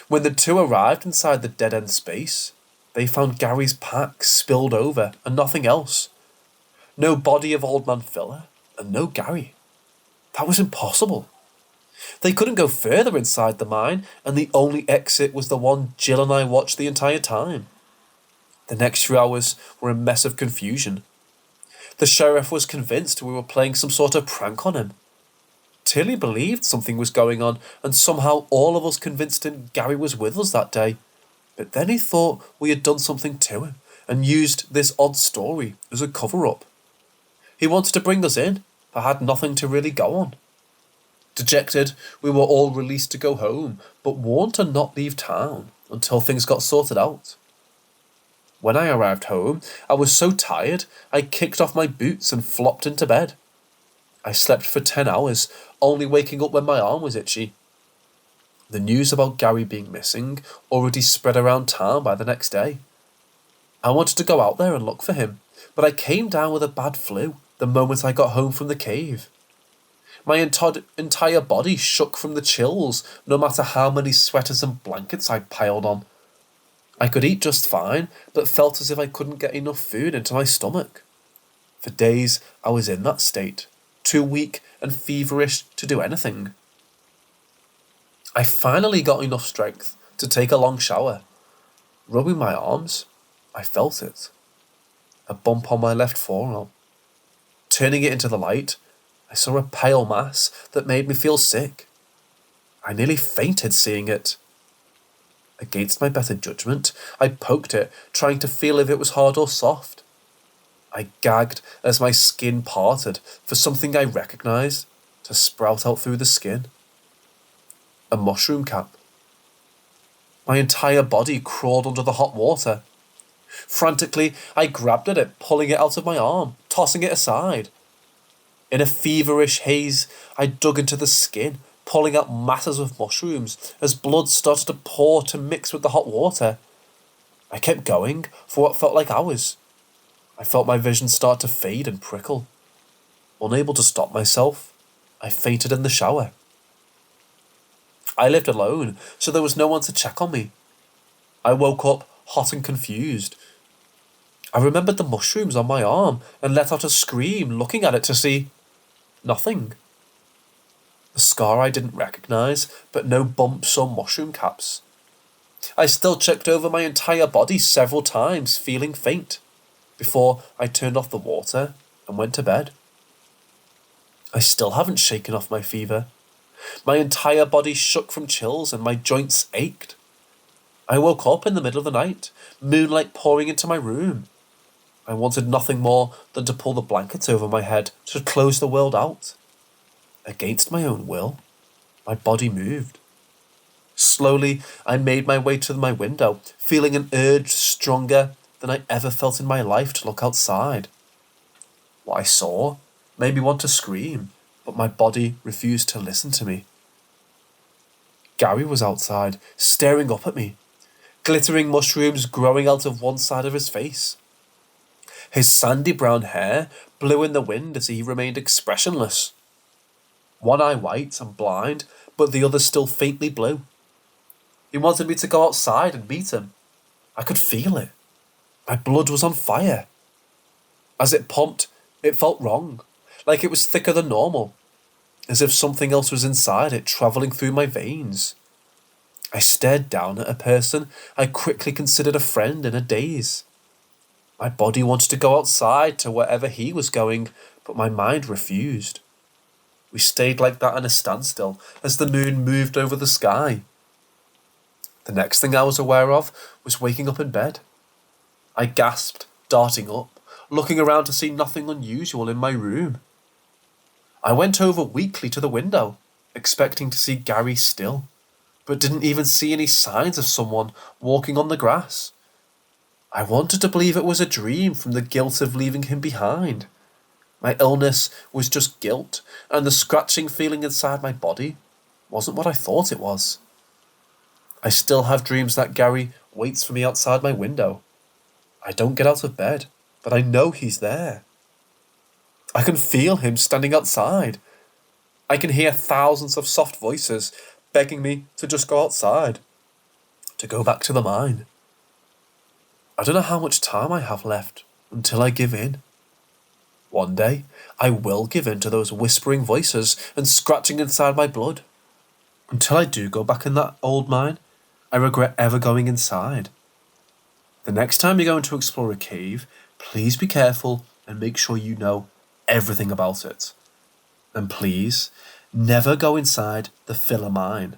When the two arrived inside the dead-end space, they found Gary's pack spilled over and nothing else. No body of Old Man Filler, and no Gary. That was impossible. They couldn't go further inside the mine, and the only exit was the one Jill and I watched the entire time. The next few hours were a mess of confusion. The sheriff was convinced we were playing some sort of prank on him. Tilly believed something was going on, and somehow all of us convinced him Gary was with us that day. But then he thought we had done something to him, and used this odd story as a cover-up. He wanted to bring us in, but had nothing to really go on. Dejected, we were all released to go home, but warned to not leave town until things got sorted out. When I arrived home, I was so tired, I kicked off my boots and flopped into bed. I slept for 10 hours, only waking up when my arm was itchy. The news about Gary being missing already spread around town by the next day. I wanted to go out there and look for him, but I came down with a bad flu the moment I got home from the cave. My entire body shook from the chills, no matter how many sweaters and blankets I piled on. I could eat just fine, but felt as if I couldn't get enough food into my stomach. For days, I was in that state, too weak and feverish to do anything. I finally got enough strength to take a long shower. Rubbing my arms, I felt it. A bump on my left forearm. Turning it into the light, I saw a pale mass that made me feel sick. I nearly fainted seeing it. Against my better judgment, I poked it, trying to feel if it was hard or soft. I gagged as my skin parted for something I recognised to sprout out through the skin. A mushroom cap. My entire body crawled under the hot water. Frantically, I grabbed at it, pulling it out of my arm, tossing it aside. In a feverish haze, I dug into the skin, pulling out masses of mushrooms as blood started to pour to mix with the hot water. I kept going for what felt like hours. I felt my vision start to fade and prickle. Unable to stop myself, I fainted in the shower. I lived alone, so there was no one to check on me. I woke up hot and confused. I remembered the mushrooms on my arm and let out a scream, looking at it to see nothing. The scar I didn't recognise, but no bumps or mushroom caps. I still checked over my entire body several times, feeling faint, before I turned off the water and went to bed. I still haven't shaken off my fever. My entire body shook from chills and my joints ached. I woke up in the middle of the night, moonlight pouring into my room. I wanted nothing more than to pull the blankets over my head to close the world out. Against my own will, my body moved. Slowly, I made my way to my window, feeling an urge stronger than I ever felt in my life to look outside. What I saw made me want to scream, but my body refused to listen to me. Gary was outside, staring up at me, glittering mushrooms growing out of one side of his face. His sandy brown hair blew in the wind as he remained expressionless. One eye white and blind, but the other still faintly blue. He wanted me to go outside and meet him. I could feel it. My blood was on fire. As it pumped, it felt wrong, like it was thicker than normal, as if something else was inside it, travelling through my veins. I stared down at a person I quickly considered a friend in a daze. My body wanted to go outside to wherever he was going, but my mind refused. We stayed like that in a standstill as the moon moved over the sky. The next thing I was aware of was waking up in bed. I gasped, darting up, looking around to see nothing unusual in my room. I went over weakly to the window, expecting to see Gary still, but didn't even see any signs of someone walking on the grass. I wanted to believe it was a dream from the guilt of leaving him behind. My illness was just guilt, and the scratching feeling inside my body wasn't what I thought it was. I still have dreams that Gary waits for me outside my window. I don't get out of bed, but I know he's there. I can feel him standing outside. I can hear thousands of soft voices begging me to just go outside, to go back to the mine. I don't know how much time I have left until I give in. One day, I will give in to those whispering voices and scratching inside my blood. Until I do go back in that old mine, I regret ever going inside. The next time you're going to explore a cave, please be careful and make sure you know everything about it. And please, never go inside the filler mine.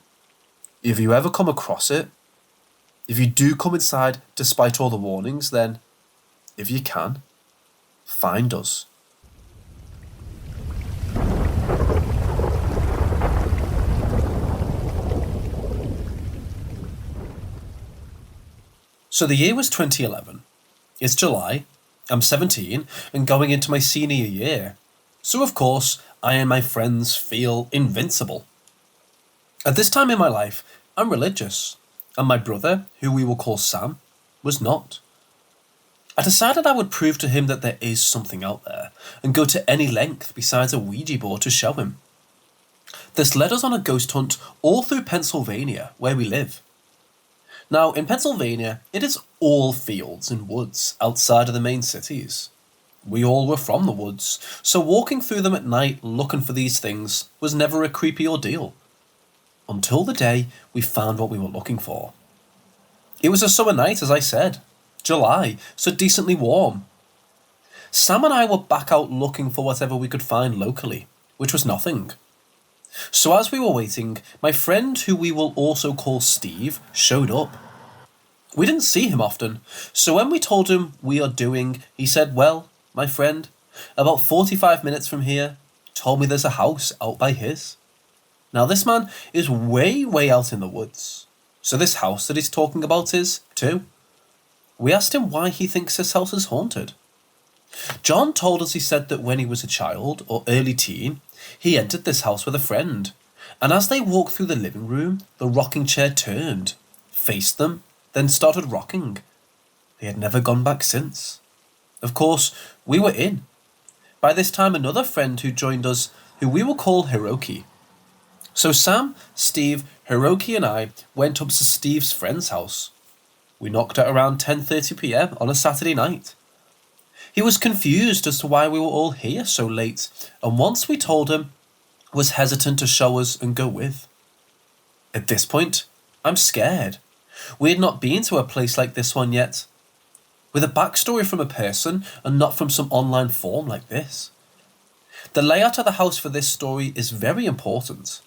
If you ever come across it, if you do come inside despite all the warnings, then, if you can, find us. So the year was 2011. It's July, I'm 17 and going into my senior year. So of course, I and my friends feel invincible. At this time in my life, I'm religious, and my brother, who we will call Sam, was not. I decided I would prove to him that there is something out there, and go to any length besides a Ouija board to show him. This led us on a ghost hunt all through Pennsylvania, where we live. Now, in Pennsylvania, it is all fields and woods outside of the main cities. We all were from the woods, so walking through them at night looking for these things was never a creepy ordeal. Until the day we found what we were looking for. It was a summer night, as I said. July, so decently warm. Sam and I were back out looking for whatever we could find locally, which was nothing. So as we were waiting, my friend, who we will also call Steve, showed up. We didn't see him often, so when we told him we are doing, he said, well, my friend, about 45 minutes from here, told me there's a house out by his. Now this man is way out in the woods, so this house that he's talking about is, too. We asked him why he thinks this house is haunted. John told us he said that when he was a child, or early teen, he entered this house with a friend, and as they walked through the living room, the rocking chair turned, faced them, then started rocking. They had never gone back since. Of course, we were in. By this time, another friend who joined us, who we will call Hiroki. So Sam, Steve, Hiroki and I went up to Steve's friend's house. We knocked at around 10:30 p.m. on a Saturday night. He was confused as to why we were all here so late, and once we told him, was hesitant to show us and go with. At this point, I'm scared. We had not been to a place like this one yet, with a backstory from a person and not from some online form like this. The layout of the house for this story is very important.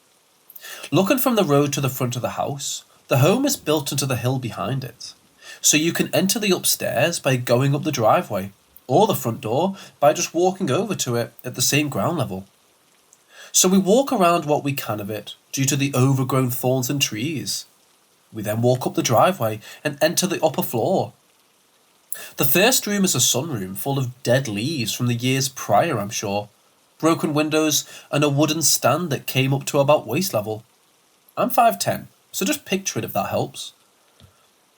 Looking from the road to the front of the house, the home is built into the hill behind it, so you can enter the upstairs by going up the driveway, or the front door by just walking over to it at the same ground level. So we walk around what we can of it due to the overgrown thorns and trees. We then walk up the driveway and enter the upper floor. The first room is a sunroom full of dead leaves from the years prior, I'm sure, broken windows and a wooden stand that came up to about waist level. I'm 5'10", so just picture it if that helps.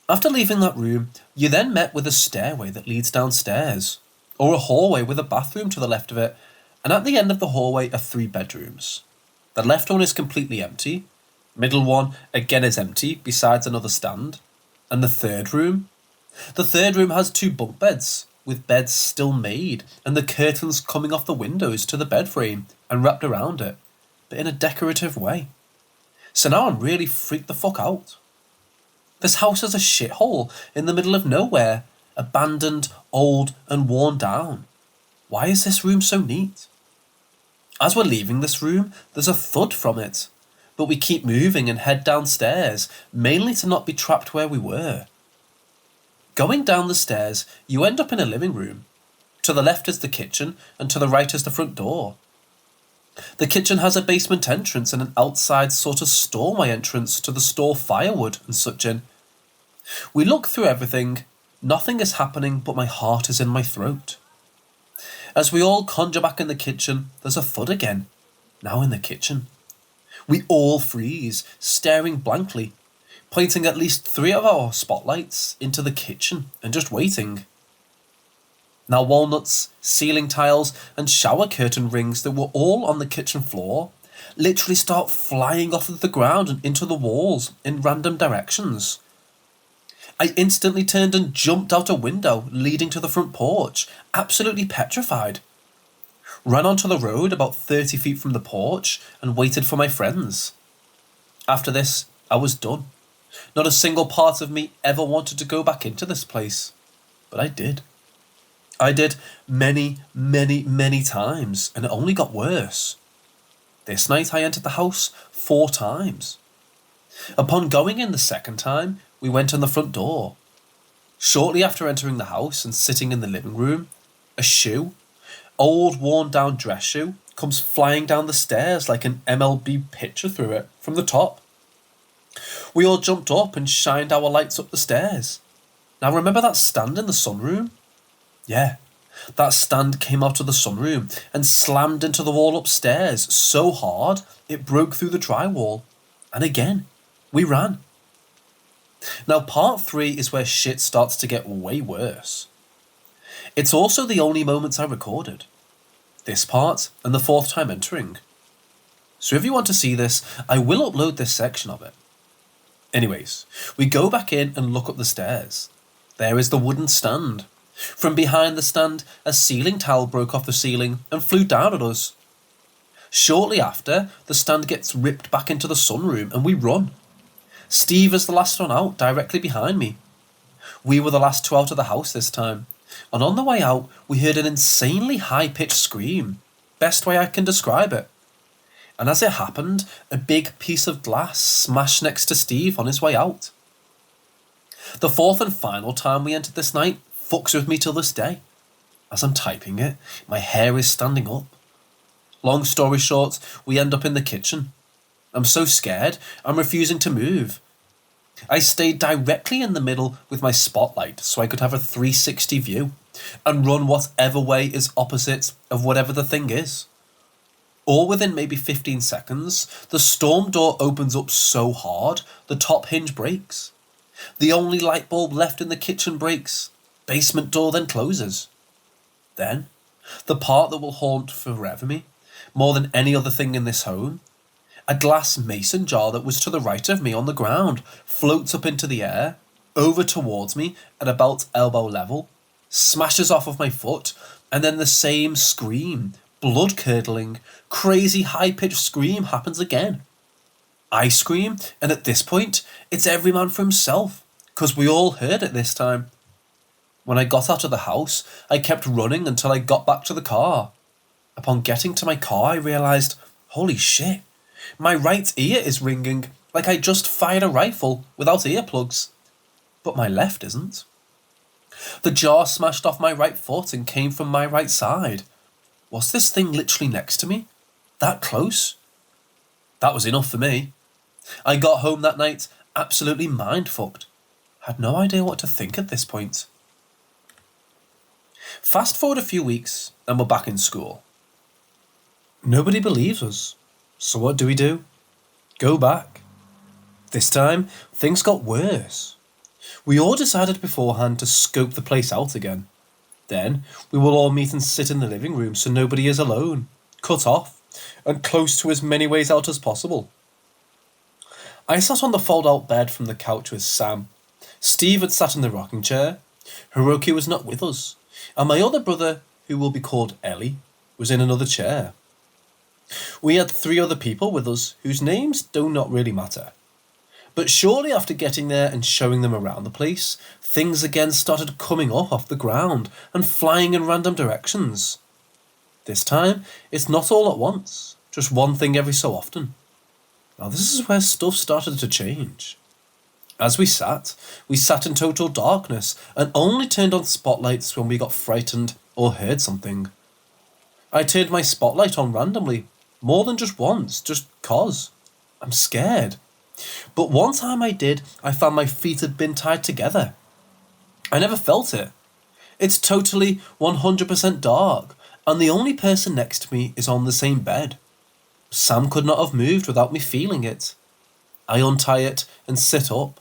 After leaving that room, you're then met with a stairway that leads downstairs, or a hallway with a bathroom to the left of it, and at the end of the hallway are 3 bedrooms. The left one is completely empty, middle one again is empty besides another stand, and the third room has 2 bunk beds, with beds still made, and the curtains coming off the windows to the bed frame and wrapped around it, but in a decorative way. So now I'm really freaked the fuck out. This house is a shithole in the middle of nowhere, abandoned, old, and worn down. Why is this room so neat? As we're leaving this room, there's a thud from it, but we keep moving and head downstairs, mainly to not be trapped where we were. Going down the stairs, you end up in a living room. To the left is the kitchen, and to the right is the front door. The kitchen has a basement entrance and an outside sort of storeway entrance to the store firewood and such in. We look through everything. Nothing is happening, but my heart is in my throat. As we all conjure back in the kitchen, there's a thud again, now in the kitchen. We all freeze, staring blankly, pointing at least 3 of our spotlights into the kitchen and just waiting. Now walnuts, ceiling tiles, and shower curtain rings that were all on the kitchen floor literally start flying off of the ground and into the walls in random directions. I instantly turned and jumped out a window leading to the front porch, absolutely petrified. Ran onto the road about 30 feet from the porch and waited for my friends. After this, I was done. Not a single part of me ever wanted to go back into this place, but I did. I did many, many, many times, and it only got worse. This night I entered the house 4 times. Upon going in the second time, we went in the front door. Shortly after entering the house and sitting in the living room, a shoe, old worn down dress shoe, comes flying down the stairs like an MLB pitcher through it from the top. We all jumped up and shined our lights up the stairs. Now remember that stand in the sunroom? Yeah, that stand came out of the sunroom and slammed into the wall upstairs so hard it broke through the drywall. And again, we ran. Now part 3 is where shit starts to get way worse. It's also the only moments I recorded. This part and the 4th time entering. So if you want to see this, I will upload this section of it. Anyways, we go back in and look up the stairs. There is the wooden stand. From behind the stand, a ceiling towel broke off the ceiling and flew down at us. Shortly after, the stand gets ripped back into the sunroom and we run. Steve is the last one out, directly behind me. We were the last 2 out of the house this time, and on the way out, we heard an insanely high-pitched scream. Best way I can describe it. And as it happened, a big piece of glass smashed next to Steve on his way out. The 4th and final time we entered this night fucks with me till this day. As I'm typing it, my hair is standing up. Long story short, we end up in the kitchen. I'm so scared, I'm refusing to move. I stayed directly in the middle with my spotlight so I could have a 360 view and run whatever way is opposite of whatever the thing is. All within maybe 15 seconds, the storm door opens up so hard, the top hinge breaks. The only light bulb left in the kitchen breaks. Basement door then closes. Then, the part that will haunt forever me, more than any other thing in this home, a glass mason jar that was to the right of me on the ground floats up into the air, over towards me at about elbow level, smashes off of my foot, and then the same scream, blood-curdling, crazy high-pitched scream happens again. I scream, and at this point, it's every man for himself, 'cause we all heard it this time. When I got out of the house, I kept running until I got back to the car. Upon getting to my car, I realised, holy shit, my right ear is ringing like I just fired a rifle without earplugs. But my left isn't. The jar smashed off my right foot and came from my right side. Was this thing literally next to me? That close? That was enough for me. I got home that night absolutely mind-fucked. Had no idea what to think at this point. Fast forward a few weeks and we're back in school. Nobody believes us. So what do? Go back. This time, things got worse. We all decided beforehand to scope the place out again. Then, we will all meet and sit in the living room so nobody is alone, cut off, and close to as many ways out as possible. I sat on the fold-out bed from the couch with Sam. Steve had sat in the rocking chair. Hiroki was not with us. And my other brother, who will be called Ellie, was in another chair. We had 3 other people with us whose names do not really matter. But shortly after getting there and showing them around the place, things again started coming up off the ground and flying in random directions. This time, it's not all at once, just one thing every so often. Now this is where stuff started to change. As we sat in total darkness and only turned on spotlights when we got frightened or heard something. I turned my spotlight on randomly, more than just once, just 'cause. I'm scared. But one time I did, I found my feet had been tied together. I never felt it. It's totally 100% dark, and the only person next to me is on the same bed. Sam could not have moved without me feeling it. I untie it and sit up.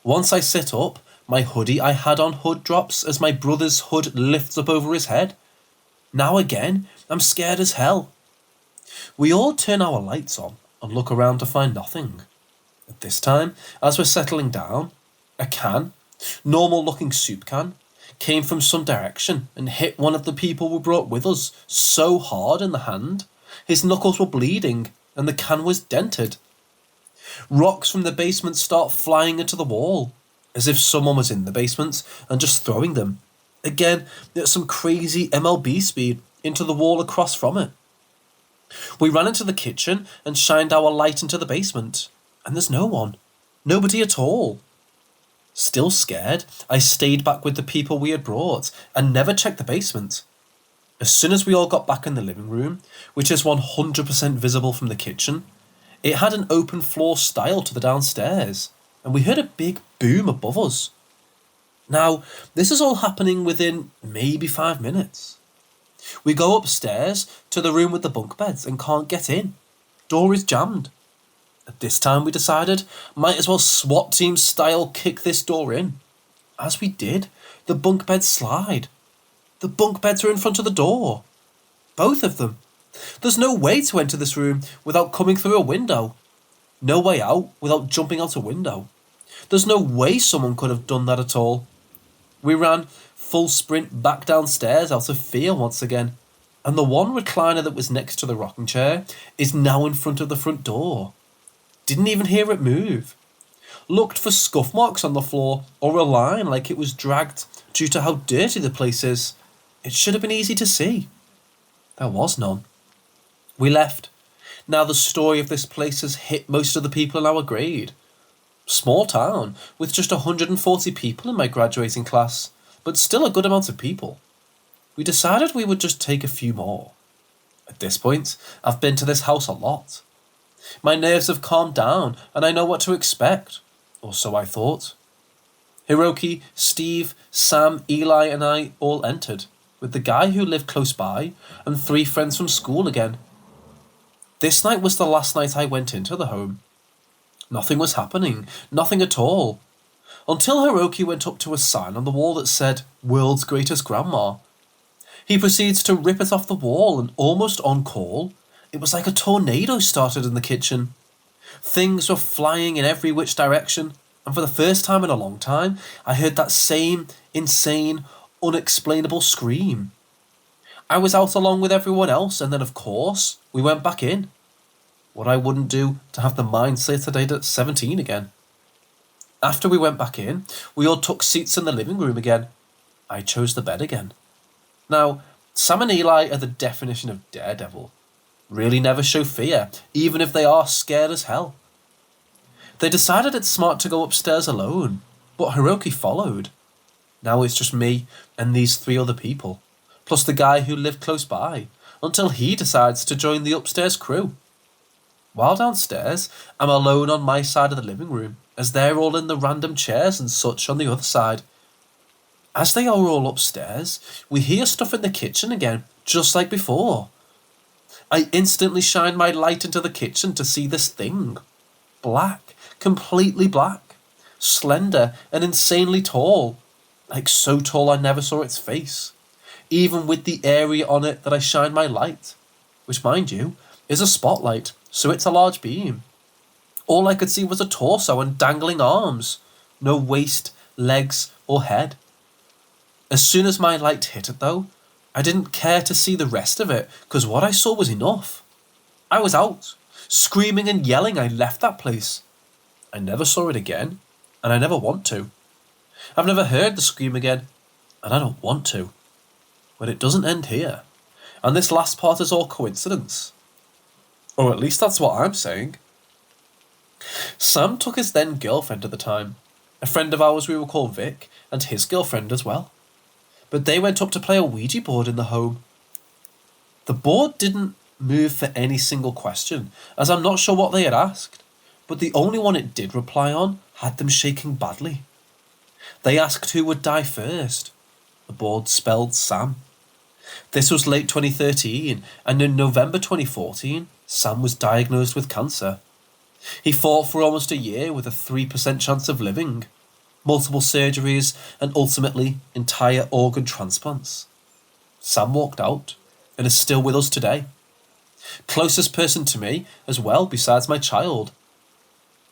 Once I sit up, my hoodie I had on hood drops as my brother's hood lifts up over his head. Now again, I'm scared as hell. We all turn our lights on and look around to find nothing. At this time, as we're settling down, a can, normal looking soup can, came from some direction and hit one of the people we brought with us so hard in the hand, his knuckles were bleeding and the can was dented. Rocks from the basement start flying into the wall, as if someone was in the basement and just throwing them, again at some crazy MLB speed, into the wall across from it. We ran into the kitchen and shined our light into the basement, and there's no one. Nobody at all. Still scared, I stayed back with the people we had brought and never checked the basement. As soon as we all got back in the living room, which is 100% visible from the kitchen, it had an open floor style to the downstairs, and we heard a big boom above us. Now, this is all happening within maybe 5 minutes. We go upstairs to the room with the bunk beds and can't get in. Door is jammed. At this time we decided, might as well SWAT team style kick this door in. As we did, the bunk beds slide. The bunk beds are in front of the door. Both of them. There's no way to enter this room without coming through a window. No way out without jumping out a window. There's no way someone could have done that at all. We ran full sprint back downstairs out of fear once again, and the one recliner that was next to the rocking chair is now in front of the front door. Didn't even hear it move. Looked for scuff marks on the floor or a line like it was dragged due to how dirty the place is. It should have been easy to see. There was none. We left. Now the story of this place has hit most of the people in our grade. Small town, with just 140 people in my graduating class, but still a good amount of people. We decided we would just take a few more. At this point, I've been to this house a lot. My nerves have calmed down and I know what to expect, or so I thought. Hiroki, Steve, Sam, Eli and I all entered, with the guy who lived close by and 3 friends from school again. This night was the last night I went into the home. Nothing was happening, nothing at all, until Hiroki went up to a sign on the wall that said, "World's Greatest Grandma." He proceeds to rip it off the wall and almost on call, it was like a tornado started in the kitchen. Things were flying in every which direction, and for the first time in a long time, I heard that same insane, unexplainable scream. I was out along with everyone else, and then of course, we went back in. What I wouldn't do to have the mindset I did at 17 again. After we went back in, we all took seats in the living room again. I chose the bed again. Now, Sam and Eli are the definition of daredevil. Really never show fear, even if they are scared as hell. They decided it's smart to go upstairs alone, but Hiroki followed. Now it's just me and these 3 other people, plus the guy who lived close by, until he decides to join the upstairs crew. While downstairs, I'm alone on my side of the living room, as they're all in the random chairs and such on the other side. As they are all upstairs, we hear stuff in the kitchen again, just like before. I instantly shine my light into the kitchen to see this thing. Black, completely black, slender and insanely tall, like so tall I never saw its face, even with the area on it that I shine my light, which mind you, is a spotlight, so it's a large beam. All I could see was a torso and dangling arms, no waist, legs or head. As soon as my light hit it though, I didn't care to see the rest of it, because what I saw was enough. I was out, screaming and yelling. I left that place. I never saw it again, and I never want to. I've never heard the scream again, and I don't want to. But it doesn't end here, and this last part is all coincidence. Or at least that's what I'm saying. Sam took his then girlfriend at the time, a friend of ours we will call Vic, and his girlfriend as well. But they went up to play a Ouija board in the home. The board didn't move for any single question, as I'm not sure what they had asked, but the only one it did reply on had them shaking badly. They asked who would die first. The board spelled Sam. This was late 2013, and in November 2014, Sam was diagnosed with cancer. He fought for almost a year with a 3% chance of living, multiple surgeries, and ultimately entire organ transplants. Sam walked out and is still with us today. Closest person to me as well, besides my child.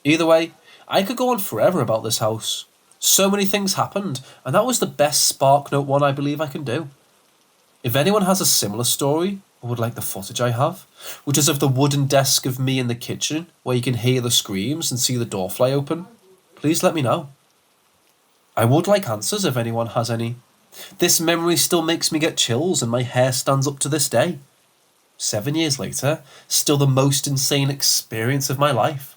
Either way, I could go on forever about this house. So many things happened, and that was the best Spark Note one I believe I can do. If anyone has a similar story, or would like the footage I have, which is of the wooden desk of me in the kitchen, where you can hear the screams and see the door fly open, please let me know. I would like answers if anyone has any. This memory still makes me get chills and my hair stands up to this day. 7 years later, still the most insane experience of my life.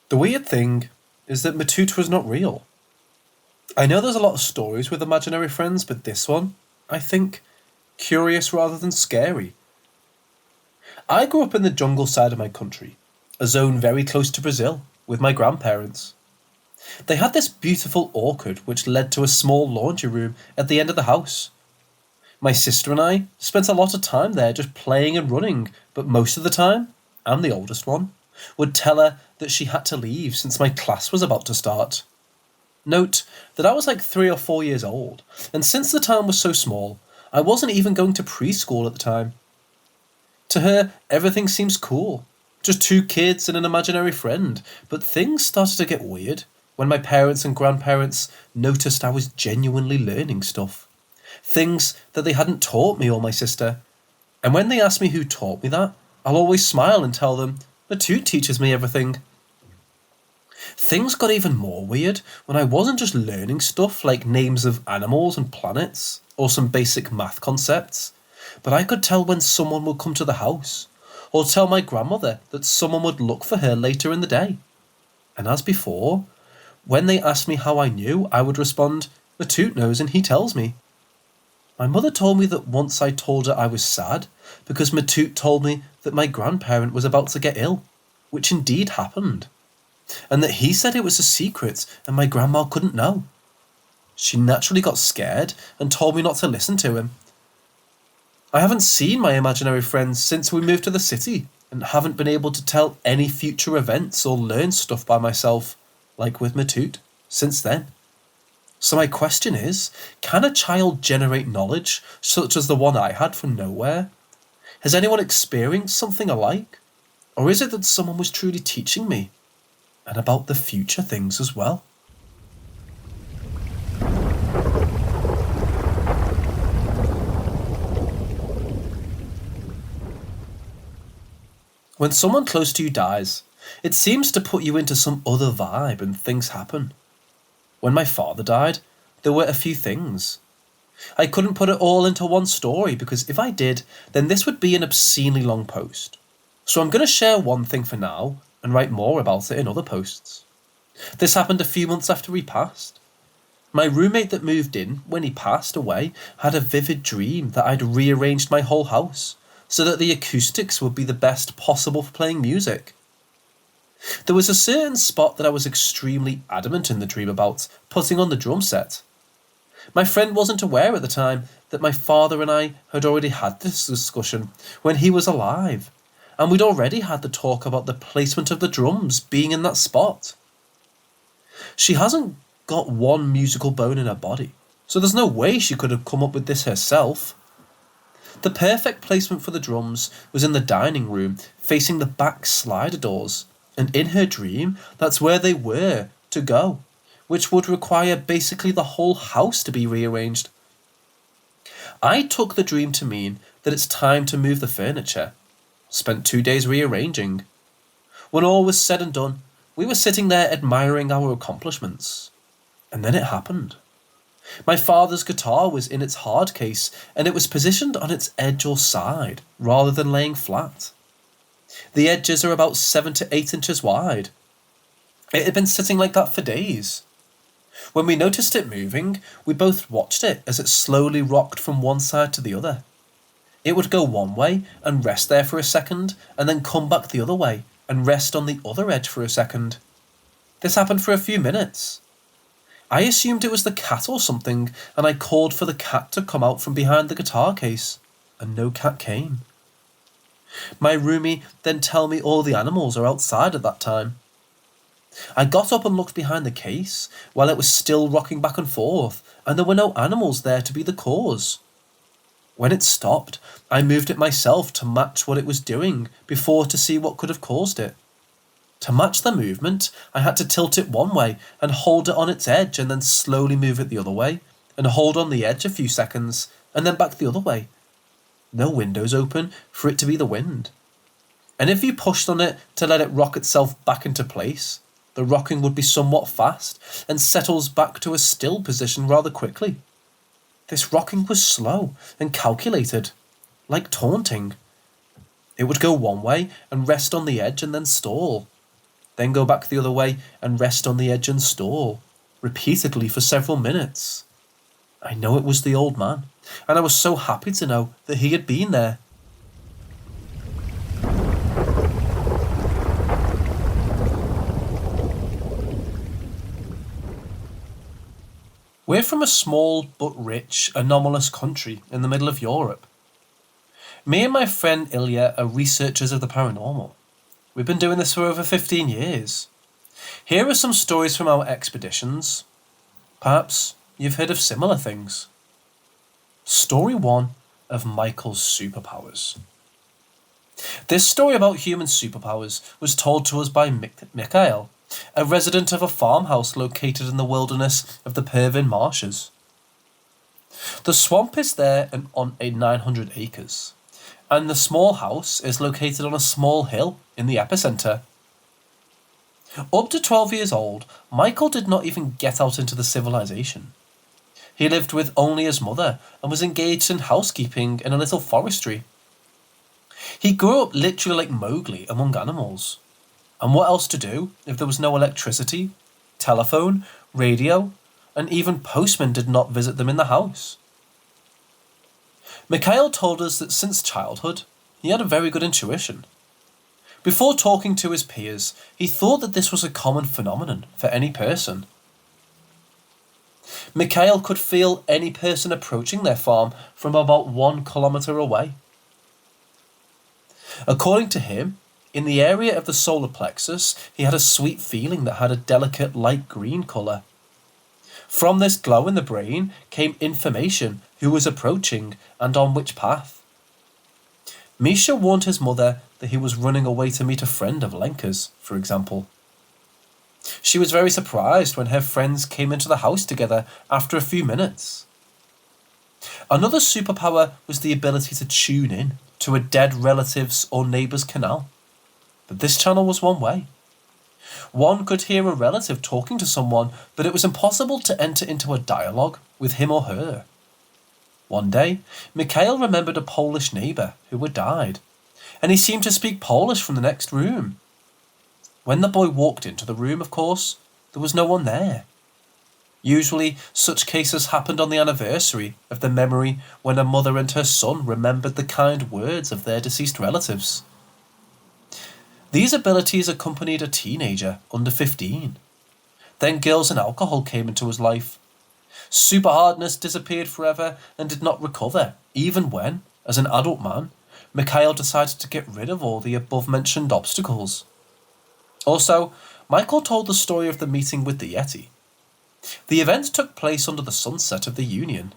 The weird thing is that Matoot was not real. I know there's a lot of stories with imaginary friends, but this one, I think, curious rather than scary. I grew up in the jungle side of my country, a zone very close to Brazil, with my grandparents. They had this beautiful orchard which led to a small laundry room at the end of the house. My sister and I spent a lot of time there just playing and running, but most of the time, I'm the oldest one, would tell her that she had to leave since my class was about to start. Note that I was like 3 or 4 years old, and since the town was so small, I wasn't even going to preschool at the time. To her, everything seems cool. Just 2 kids and an imaginary friend, but things started to get weird when my parents and grandparents noticed I was genuinely learning stuff. Things that they hadn't taught me or my sister. And when they ask me who taught me that, I'll always smile and tell them, Matoot teaches me everything. Things got even more weird when I wasn't just learning stuff like names of animals and planets, or some basic math concepts, but I could tell when someone would come to the house, or tell my grandmother that someone would look for her later in the day. And as before, when they asked me how I knew, I would respond, Matoot knows and he tells me. My mother told me that once I told her I was sad because Matoot told me that my grandparent was about to get ill, which indeed happened, and that he said it was a secret and my grandma couldn't know. She naturally got scared and told me not to listen to him. I haven't seen my imaginary friends since we moved to the city and haven't been able to tell any future events or learn stuff by myself, like with Matoot, since then. So my question is, can a child generate knowledge such as the one I had from nowhere? Has anyone experienced something alike? Or is it that someone was truly teaching me? And about the future things as well? When someone close to you dies, it seems to put you into some other vibe and things happen. When my father died, there were a few things. I couldn't put it all into one story because if I did, then this would be an obscenely long post. So I'm going to share one thing for now and write more about it in other posts. This happened a few months after he passed. My roommate that moved in when he passed away had a vivid dream that I'd rearranged my whole house so that the acoustics would be the best possible for playing music. There was a certain spot that I was extremely adamant in the dream about putting on the drum set. My friend wasn't aware at the time that my father and I had already had this discussion when he was alive, and we'd already had the talk about the placement of the drums being in that spot. She hasn't got one musical bone in her body, so there's no way she could have come up with this herself. The perfect placement for the drums was in the dining room, facing the back slider doors, and in her dream, that's where they were to go, which would require basically the whole house to be rearranged. I took the dream to mean that it's time to move the furniture. Spent 2 days rearranging. When all was said and done, we were sitting there admiring our accomplishments. And then it happened. My father's guitar was in its hard case, and it was positioned on its edge or side, rather than laying flat. The edges are about 7 to 8 inches wide. It had been sitting like that for days. When we noticed it moving, we both watched it as it slowly rocked from one side to the other. It would go one way and rest there for a second, and then come back the other way, and rest on the other edge for a second. This happened for a few minutes. I assumed it was the cat or something, and I called for the cat to come out from behind the guitar case, and no cat came. My roomie then tell me all the animals are outside at that time. I got up and looked behind the case while it was still rocking back and forth, and there were no animals there to be the cause. When it stopped, I moved it myself to match what it was doing before to see what could have caused it. To match the movement, I had to tilt it one way and hold it on its edge and then slowly move it the other way and hold on the edge a few seconds and then back the other way. No windows open for it to be the wind. And if you pushed on it to let it rock itself back into place, the rocking would be somewhat fast and settles back to a still position rather quickly. This rocking was slow and calculated, like taunting. It would go one way and rest on the edge and then stall. Then go back the other way and rest on the edge and stall, repeatedly for several minutes. I know it was the old man, and I was so happy to know that he had been there. We're from a small but rich, anomalous country in the middle of Europe. Me and my friend Ilya are researchers of the paranormal. We've been doing this for over 15 years. Here are some stories from our expeditions. Perhaps you've heard of similar things. Story 1 of Michael's superpowers. This story about human superpowers was told to us by Mikhail, a resident of a farmhouse located in the wilderness of the Pervin Marshes. The swamp is there on 900 acres, and the small house is located on a small hill in the epicenter. Up to 12 years old, Michael did not even get out into the civilization. He lived with only his mother and was engaged in housekeeping in a little forestry. He grew up literally like Mowgli among animals. And what else to do if there was no electricity, telephone, radio, and even postmen did not visit them in the house? Mikhail told us that since childhood, he had a very good intuition. Before talking to his peers, he thought that this was a common phenomenon for any person. Mikhail could feel any person approaching their farm from about 1 kilometre away. According to him, in the area of the solar plexus, he had a sweet feeling that had a delicate light green colour. From this glow in the brain came information who was approaching and on which path. Misha warned his mother that he was running away to meet a friend of Lenka's, for example. She was very surprised when her friends came into the house together after a few minutes. Another superpower was the ability to tune in to a dead relative's or neighbour's canal. But this channel was one way. One could hear a relative talking to someone, but it was impossible to enter into a dialogue with him or her. One day, Mikhail remembered a Polish neighbour who had died, and he seemed to speak Polish from the next room. When the boy walked into the room, of course, there was no one there. Usually, such cases happened on the anniversary of the memory when a mother and her son remembered the kind words of their deceased relatives. These abilities accompanied a teenager under 15. Then girls and alcohol came into his life. Super hardness disappeared forever and did not recover, even when, as an adult man, Mikhail decided to get rid of all the above-mentioned obstacles. Also, Michael told the story of the meeting with the Yeti. The event took place under the sunset of the Union.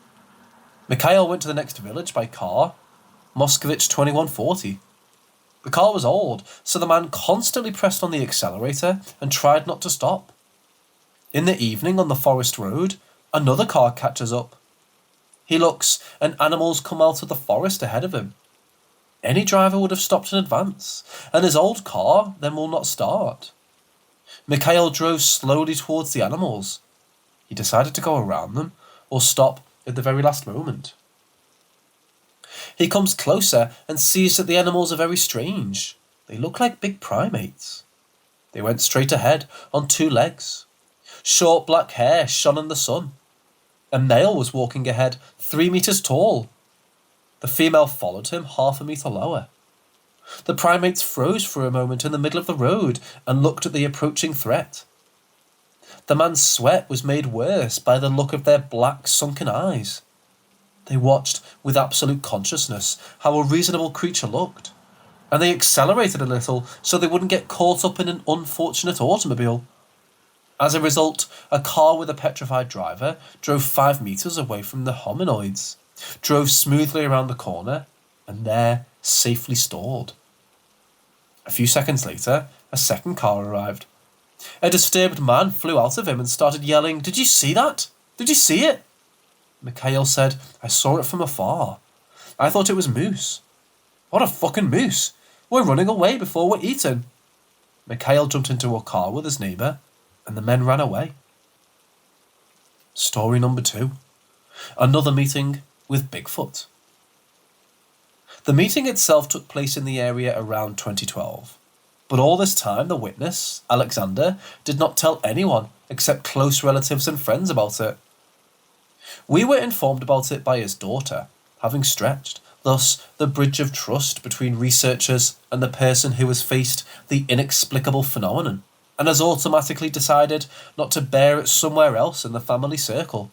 Mikhail went to the next village by car, Moscovich 2140. The car was old, so the man constantly pressed on the accelerator and tried not to stop. In the evening on the forest road, another car catches up. He looks, and animals come out of the forest ahead of him. Any driver would have stopped in advance, and his old car then will not start. Mikhail drove slowly towards the animals. He decided to go around them, or stop at the very last moment. He comes closer and sees that the animals are very strange. They look like big primates. They went straight ahead on 2 legs. Short black hair shone in the sun. A male was walking ahead 3 meters tall. The female followed him 1/2 meter lower. The primates froze for a moment in the middle of the road and looked at the approaching threat. The man's sweat was made worse by the look of their black, sunken eyes. They watched with absolute consciousness how a reasonable creature looked, and they accelerated a little so they wouldn't get caught up in an unfortunate automobile. As a result, a car with a petrified driver drove 5 meters away from the hominoids, drove smoothly around the corner, and there safely stalled. A few seconds later, a second car arrived. A disturbed man flew out of him and started yelling, "Did you see that? Did you see it?" Mikhail said, "I saw it from afar. I thought it was moose." "What a fucking moose! We're running away before we're eaten." Mikhail jumped into a car with his neighbour, and the men ran away. Story number 2. Another meeting with Bigfoot. The meeting itself took place in the area around 2012. But all this time, the witness, Alexander, did not tell anyone except close relatives and friends about it. We were informed about it by his daughter, having stretched, thus, the bridge of trust between researchers and the person who has faced the inexplicable phenomenon, and has automatically decided not to bear it somewhere else in the family circle.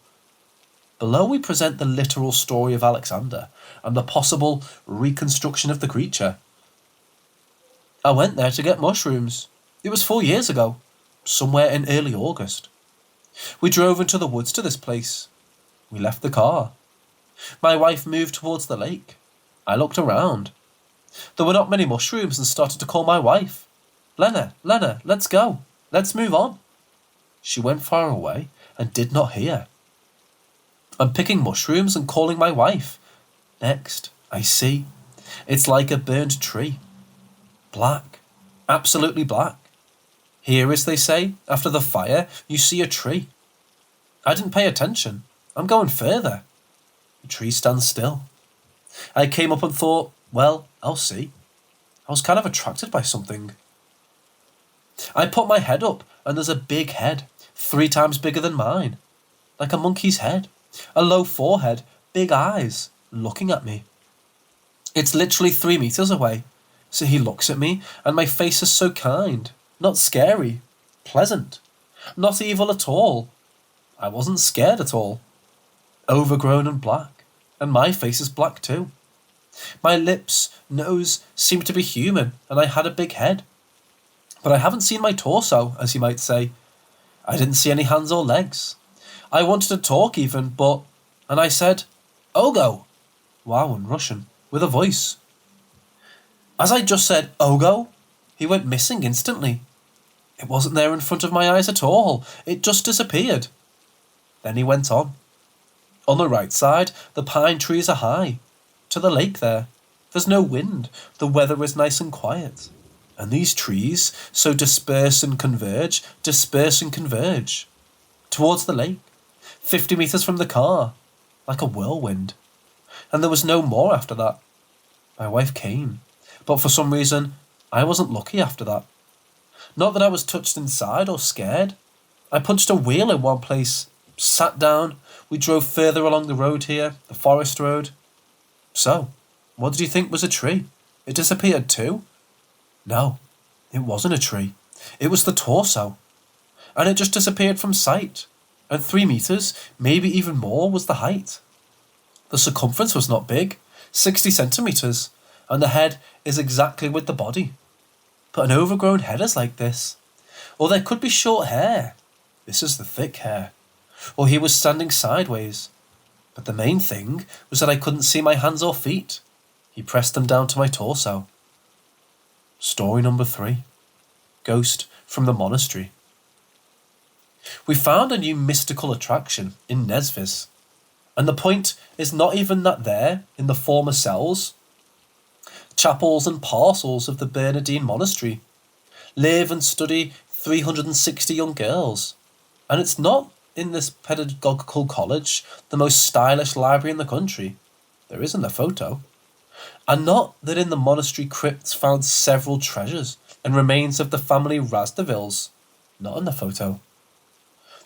Below we present the literal story of Alexander and the possible reconstruction of the creature. I went there to get mushrooms. It was 4 years ago, somewhere in early August. We drove into the woods to this place. We left the car. My wife moved towards the lake. I looked around. There were not many mushrooms and started to call my wife. Lena, let's go. Let's move on." She went far away and did not hear. I'm picking mushrooms and calling my wife. Next, I see. It's like a burned tree. Black. Absolutely black. Here, as they say, after the fire, you see a tree. I didn't pay attention. I'm going further. The tree stands still. I came up and thought, well, I'll see. I was kind of attracted by something. I put my head up, and there's a big head, 3 times bigger than mine. Like a monkey's head. A low forehead, big eyes, looking at me. It's literally 3 meters away. So he looks at me, and my face is so kind. Not scary. Pleasant. Not evil at all. I wasn't scared at all. Overgrown and black. And my face is black too. My lips, nose seemed to be human, and I had a big head. But I haven't seen my torso, as you might say. I didn't see any hands or legs. I wanted to talk even, but... And I said, "Ogo!" Wow, in Russian, with a voice. As I just said, "Ogo," he went missing instantly. It wasn't there in front of my eyes at all. It just disappeared. Then he went on. On the right side, the pine trees are high. To the lake there. There's no wind. The weather is nice and quiet. And these trees so disperse and converge. Towards the lake. 50 meters from the car. Like a whirlwind. And there was no more after that. My wife came. But for some reason, I wasn't lucky after that. Not that I was touched inside or scared. I punched a wheel in one place, sat down, we drove further along the road here, the forest road. So, what did you think was a tree? It disappeared too? No, it wasn't a tree. It was the torso. And it just disappeared from sight. And 3 meters, maybe even more, was the height. The circumference was not big, 60 centimeters, and the head is exactly with the body. But an overgrown head is like this. Or there could be short hair. This is the thick hair. Or he was standing sideways. But the main thing was that I couldn't see my hands or feet. He pressed them down to my torso. Story number 3. Ghost from the monastery. We found a new mystical attraction in Nesvis. And the point is not even that there, in the former cells, chapels and parcels of the Bernardine Monastery, live and study 360 young girls. And it's not in this pedagogical college the most stylish library in the country. There isn't a photo. And not that in the monastery crypts found several treasures and remains of the family Razdavilles. Not in the photo.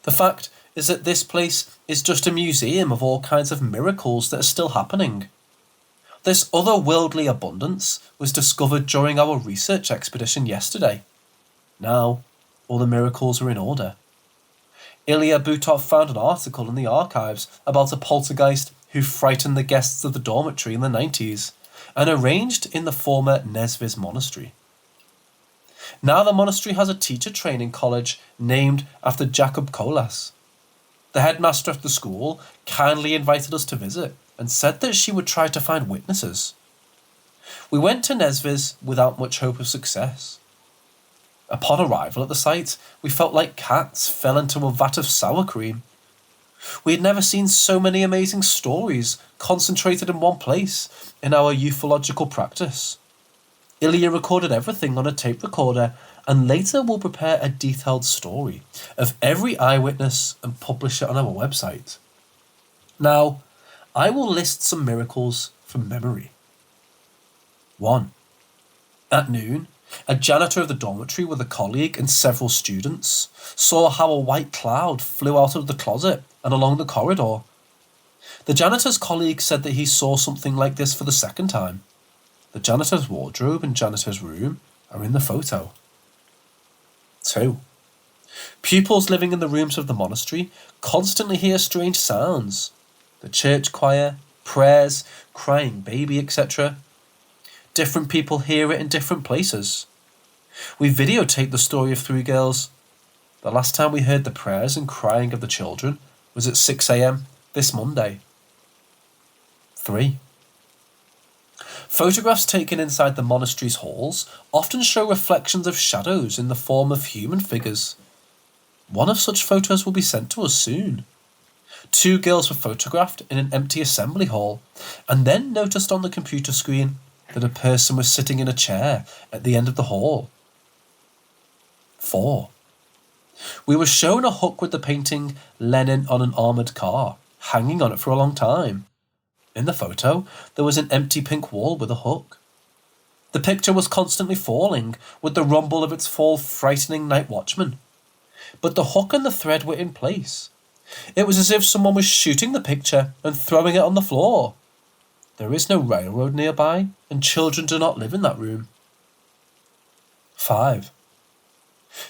The fact is that this place is just a museum of all kinds of miracles that are still happening. This otherworldly abundance was discovered during our research expedition yesterday. Now, all the miracles are in order. Ilya Butov found an article in the archives about a poltergeist who frightened the guests of the dormitory in the 90s and arranged in the former Nesvis monastery. Now the monastery has a teacher training college named after Jakub Kolas. The headmaster of the school kindly invited us to visit and said that she would try to find witnesses. We went to Nesvis without much hope of success. Upon arrival at the site, we felt like cats fell into a vat of sour cream. We had never seen so many amazing stories concentrated in one place in our ufological practice. Ilya recorded everything on a tape recorder and later will prepare a detailed story of every eyewitness and publish it on our website. Now, I will list some miracles from memory. 1. At noon, a janitor of the dormitory with a colleague and several students saw how a white cloud flew out of the closet and along the corridor. The janitor's colleague said that he saw something like this for the second time. The janitor's wardrobe and janitor's room are in the photo. 2. Pupils living in the rooms of the monastery constantly hear strange sounds. The church choir, prayers, crying baby, etc. Different people hear it in different places. We videotaped the story of 3 girls. The last time we heard the prayers and crying of the children was at 6 a.m. this Monday. 3. Photographs taken inside the monastery's halls often show reflections of shadows in the form of human figures. One of such photos will be sent to us soon. 2 girls were photographed in an empty assembly hall and then noticed on the computer screen that a person was sitting in a chair at the end of the hall. 4. We were shown a hook with the painting Lenin on an armoured car, hanging on it for a long time. In the photo, there was an empty pink wall with a hook. The picture was constantly falling, with the rumble of its fall frightening night watchmen. But the hook and the thread were in place. It was as if someone was shooting the picture and throwing it on the floor. There is no railroad nearby, and children do not live in that room. 5.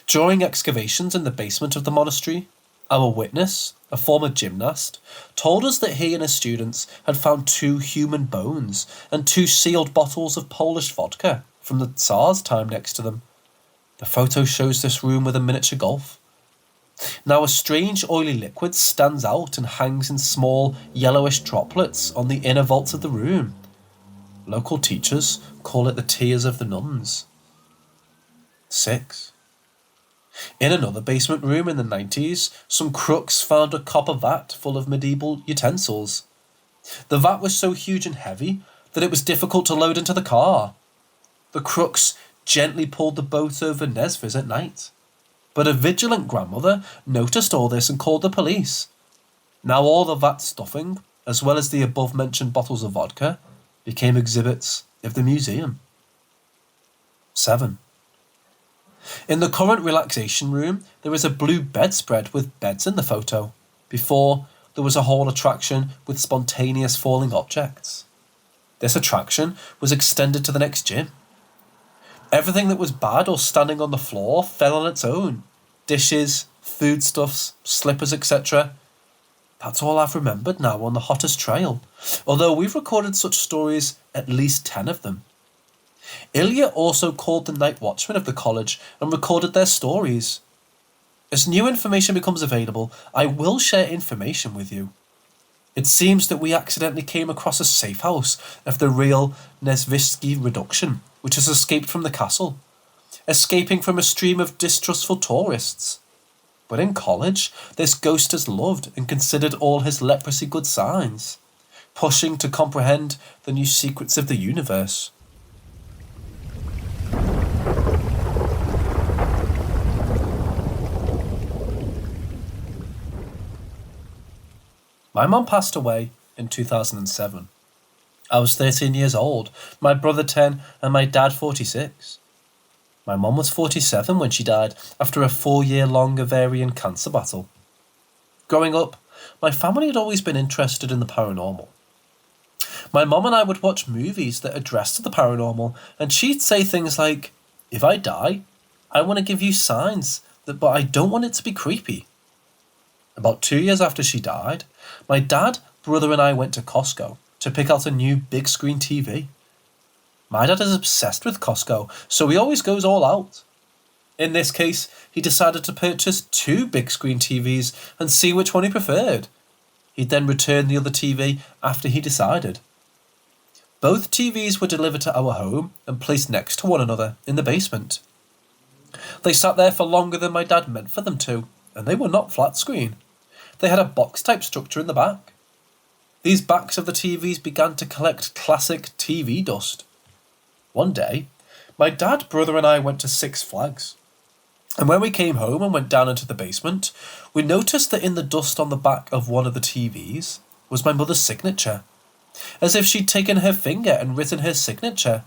During excavations in the basement of the monastery, our witness, a former gymnast, told us that he and his students had found 2 human bones and 2 sealed bottles of Polish vodka from the Tsar's time next to them. The photo shows this room with a miniature golf. Now a strange oily liquid stands out and hangs in small yellowish droplets on the inner vaults of the room. Local teachers call it the tears of the nuns. 6. In another basement room in the 90s, some crooks found a copper vat full of medieval utensils. The vat was so huge and heavy that it was difficult to load into the car. The crooks gently pulled the boat over Nesvis at night. But a vigilant grandmother noticed all this and called the police. Now all the vat stuffing, as well as the above-mentioned bottles of vodka, became exhibits of the museum. 7. In the current relaxation room, there is a blue bedspread with beds in the photo. Before, there was a whole attraction with spontaneous falling objects. This attraction was extended to the next gym. Everything that was bad or standing on the floor fell on its own. Dishes, foodstuffs, slippers, etc. That's all I've remembered now on the hottest trail, although we've recorded such stories, at least 10 of them. Ilya also called the night watchman of the college and recorded their stories. As new information becomes available, I will share information with you. It seems that we accidentally came across a safe house of the real Nesvitsky reduction, which has escaped from the castle, escaping from a stream of distrustful tourists. But in college, this ghost is loved and considered all his leprosy good signs, pushing to comprehend the new secrets of the universe. My mum passed away in 2007. I was 13 years old, my brother 10 and my dad 46. My mum was 47 when she died after a 4-year-long ovarian cancer battle. Growing up, my family had always been interested in the paranormal. My mom and I would watch movies that addressed the paranormal, and she'd say things like, "If I die, I want to give you signs, but I don't want it to be creepy." About 2 years after she died, my dad, brother and I went to Costco to pick out a new big screen TV. My dad is obsessed with Costco, so he always goes all out. In this case, he decided to purchase 2 big screen TVs and see which one he preferred. He'd then return the other TV after he decided. Both TVs were delivered to our home and placed next to one another in the basement. They sat there for longer than my dad meant for them to, and they were not flat screen. They had a box-type structure in the back. These backs of the TVs began to collect classic TV dust. One day, my dad, brother and I went to Six Flags. And when we came home and went down into the basement, we noticed that in the dust on the back of one of the TVs was my mother's signature, as if she'd taken her finger and written her signature,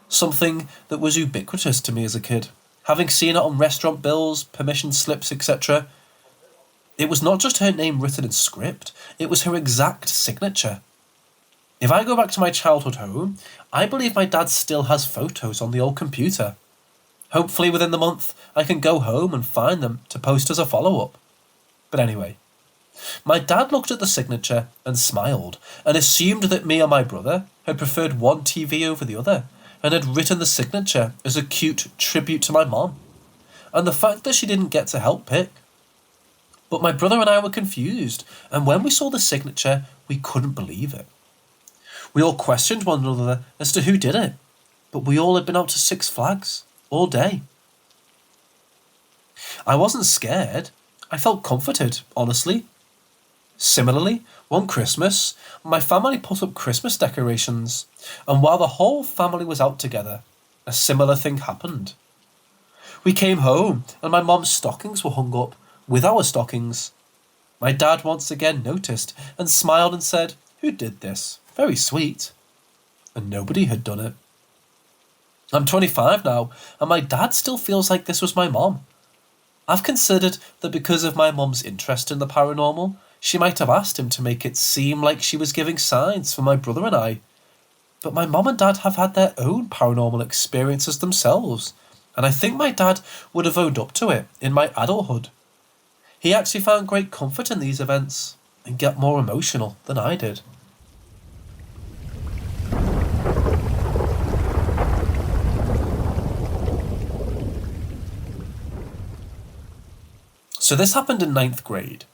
something that was ubiquitous to me as a kid, having seen it on restaurant bills, permission slips, etc. It was not just her name written in script, it was her exact signature. If I go back to my childhood home, I believe my dad still has photos on the old computer. Hopefully within the month, I can go home and find them to post as a follow-up. But anyway, my dad looked at the signature and smiled and assumed that me or my brother had preferred one TV over the other and had written the signature as a cute tribute to my mom, and the fact that she didn't get to help pick. But my brother and I were confused, and when we saw the signature, we couldn't believe it. We all questioned one another as to who did it, but we all had been out to Six Flags all day. I wasn't scared. I felt comforted, honestly. Similarly, one Christmas, my family put up Christmas decorations, and while the whole family was out together, a similar thing happened. We came home, and my mom's stockings were hung up with our stockings. My dad once again noticed and smiled and said, "Who did this? Very sweet." And nobody had done it. I'm 25 now, and my dad still feels like this was my mom. I've considered that because of my mom's interest in the paranormal, she might have asked him to make it seem like she was giving signs for my brother and I. But my mom and dad have had their own paranormal experiences themselves, and I think my dad would have owned up to it in my adulthood. He actually found great comfort in these events and got more emotional than I did. So this happened in 9th grade,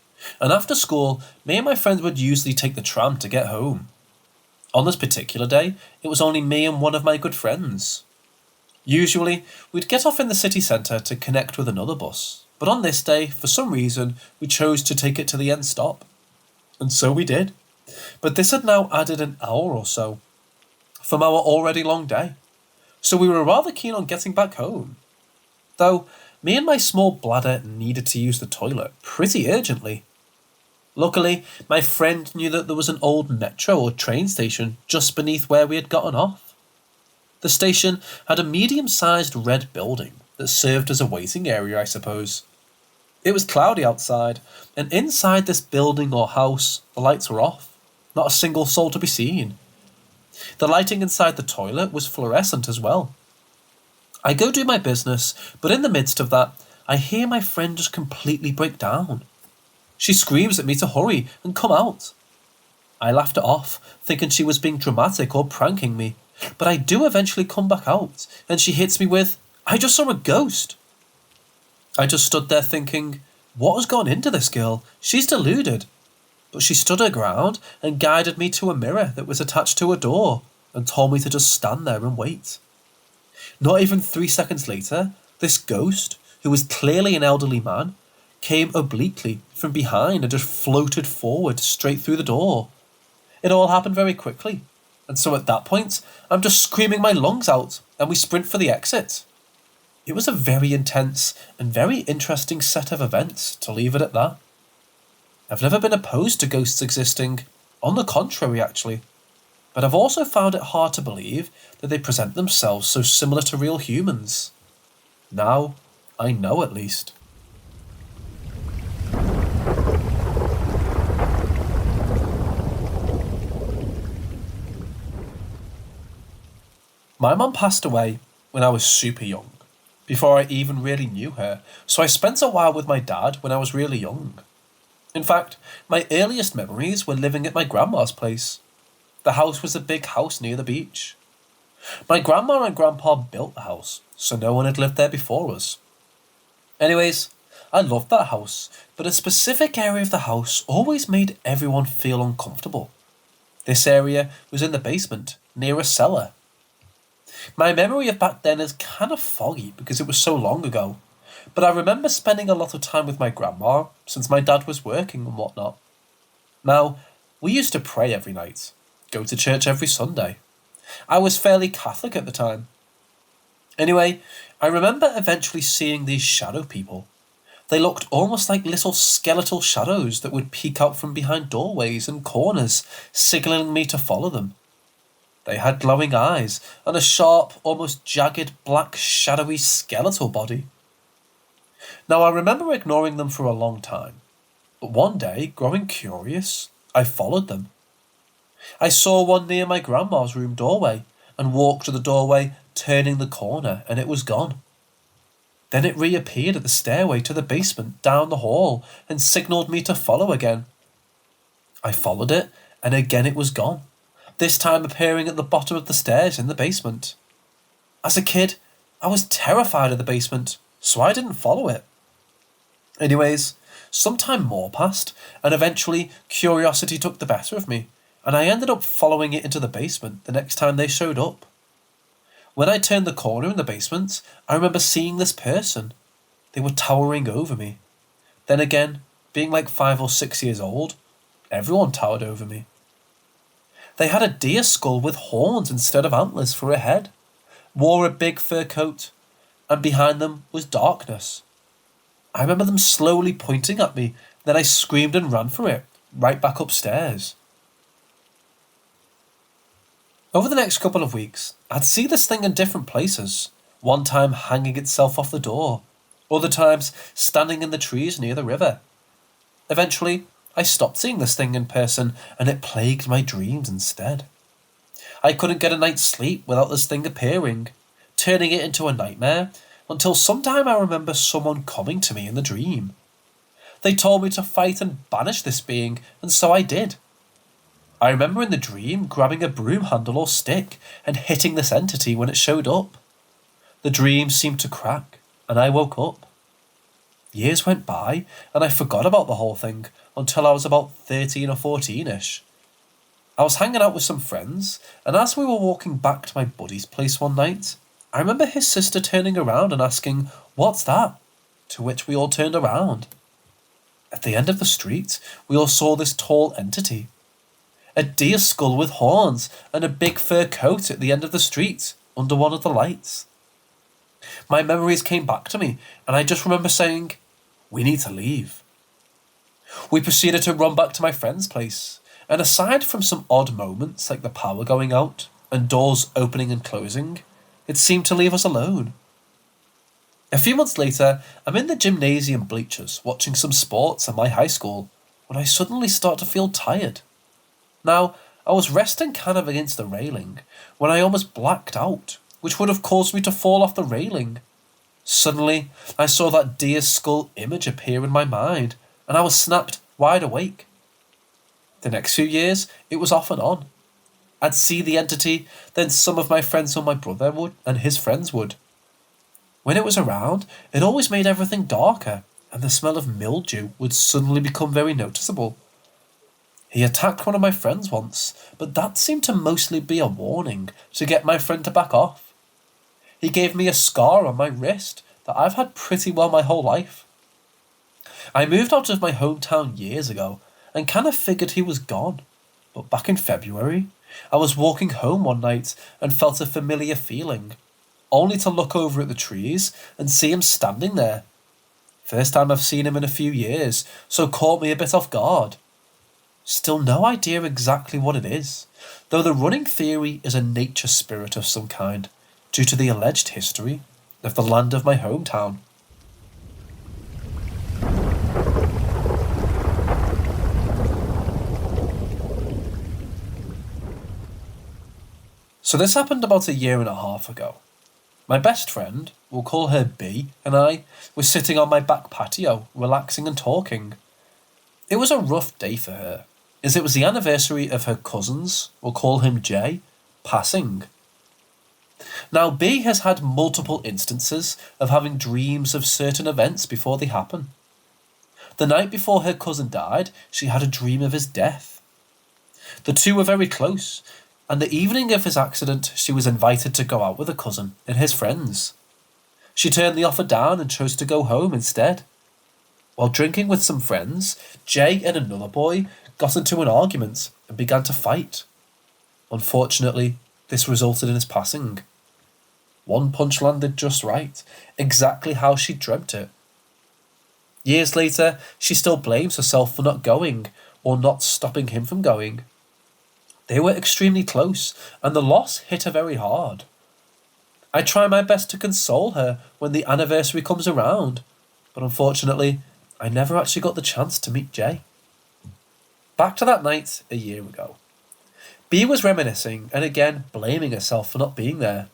and after school, me and my friends would usually take the tram to get home. On this particular day, it was only me and one of my good friends. Usually, we'd get off in the city centre to connect with another bus, but on this day, for some reason, we chose to take it to the end stop. And so we did. But this had now added an hour or so from our already long day, so we were rather keen on getting back home. Though, me and my small bladder needed to use the toilet pretty urgently. Luckily, my friend knew that there was an old metro or train station just beneath where we had gotten off. The station had a medium-sized red building that served as a waiting area, I suppose. It was cloudy outside, and inside this building or house, the lights were off. Not a single soul to be seen. The lighting inside the toilet was fluorescent as well. I go do my business, but in the midst of that, I hear my friend just completely break down. She screams at me to hurry and come out. I laughed it off, thinking she was being dramatic or pranking me, but I do eventually come back out, and she hits me with, "I just saw a ghost." I just stood there thinking, what has gone into this girl? She's deluded. But she stood her ground and guided me to a mirror that was attached to a door and told me to just stand there and wait. Not even 3 seconds later, this ghost, who was clearly an elderly man, came obliquely from behind and just floated forward straight through the door. It all happened very quickly, and so at that point, I'm just screaming my lungs out and we sprint for the exit. It was a very intense and very interesting set of events, to leave it at that. I've never been opposed to ghosts existing, on the contrary actually, but I've also found it hard to believe that they present themselves so similar to real humans. Now, I know at least. My mum passed away when I was super young, before I even really knew her, so I spent a while with my dad when I was really young. In fact, my earliest memories were living at my grandma's place. The house was a big house near the beach. My grandma and grandpa built the house, so no one had lived there before us. Anyways, I loved that house, but a specific area of the house always made everyone feel uncomfortable. This area was in the basement, near a cellar. My memory of back then is kind of foggy because it was so long ago, but I remember spending a lot of time with my grandma since my dad was working and whatnot. Now, we used to pray every night, go to church every Sunday. I was fairly Catholic at the time. Anyway, I remember eventually seeing these shadow people. They looked almost like little skeletal shadows that would peek out from behind doorways and corners, signalling me to follow them. They had glowing eyes and a sharp, almost jagged, black, shadowy skeletal body. Now, I remember ignoring them for a long time, but one day, growing curious, I followed them. I saw one near my grandma's room doorway and walked to the doorway, turning the corner, and it was gone. Then it reappeared at the stairway to the basement down the hall and signalled me to follow again. I followed it, and again it was gone, this time appearing at the bottom of the stairs in the basement. As a kid, I was terrified of the basement, so I didn't follow it. Anyways, some time more passed, and eventually curiosity took the better of me, and I ended up following it into the basement the next time they showed up. When I turned the corner in the basement, I remember seeing this person. They were towering over me. Then again, being like 5 or 6 years old, everyone towered over me. They had a deer skull with horns instead of antlers for a head, wore a big fur coat, and behind them was darkness. I remember them slowly pointing at me, then I screamed and ran for it, right back upstairs. Over the next couple of weeks, I'd see this thing in different places, one time hanging itself off the door, other times standing in the trees near the river. Eventually, I stopped seeing this thing in person, and it plagued my dreams instead. I couldn't get a night's sleep without this thing appearing, turning it into a nightmare, until sometime I remember someone coming to me in the dream. They told me to fight and banish this being, and so I did. I remember in the dream grabbing a broom handle or stick and hitting this entity when it showed up. The dream seemed to crack, and I woke up. Years went by, and I forgot about the whole thing until I was about 13 or 14-ish. I was hanging out with some friends, and as we were walking back to my buddy's place one night, I remember his sister turning around and asking, "What's that?" To which we all turned around. At the end of the street, we all saw this tall entity. A deer skull with horns and a big fur coat at the end of the street, under one of the lights. My memories came back to me, and I just remember saying, "We need to leave." We proceeded to run back to my friend's place, and aside from some odd moments like the power going out and doors opening and closing, it seemed to leave us alone. A few months later, I'm in the gymnasium bleachers watching some sports at my high school when I suddenly start to feel tired. Now, I was resting kind of against the railing when I almost blacked out, which would have caused me to fall off the railing. Suddenly, I saw that deer skull image appear in my mind, and I was snapped wide awake. The next few years, it was off and on. I'd see the entity, then some of my friends or my brother would, and his friends would. When it was around, it always made everything darker, and the smell of mildew would suddenly become very noticeable. He attacked one of my friends once, but that seemed to mostly be a warning to get my friend to back off. He gave me a scar on my wrist that I've had pretty well my whole life. I moved out of my hometown years ago and kind of figured he was gone, but back in February, I was walking home one night and felt a familiar feeling, only to look over at the trees and see him standing there. First time I've seen him in a few years, so caught me a bit off guard. Still no idea exactly what it is, though the running theory is a nature spirit of some kind, due to the alleged history of the land of my hometown. So this happened about 1.5 years ago. My best friend, we'll call her B, and I were sitting on my back patio, relaxing and talking. It was a rough day for her, as it was the anniversary of her cousin's, we'll call him J, passing. Now B has had multiple instances of having dreams of certain events before they happen. The night before her cousin died, she had a dream of his death. The two were very close, and the evening of his accident she was invited to go out with a cousin and his friends. She turned the offer down and chose to go home instead. While drinking with some friends, Jay and another boy got into an argument and began to fight. Unfortunately, this resulted in his passing. One punch landed just right, exactly how she dreamt it. Years later, she still blames herself for not going or not stopping him from going. They were extremely close, and the loss hit her very hard. I try my best to console her when the anniversary comes around, but unfortunately, I never actually got the chance to meet Jay. Back to that night 1 year ago. B was reminiscing and again blaming herself for not being there.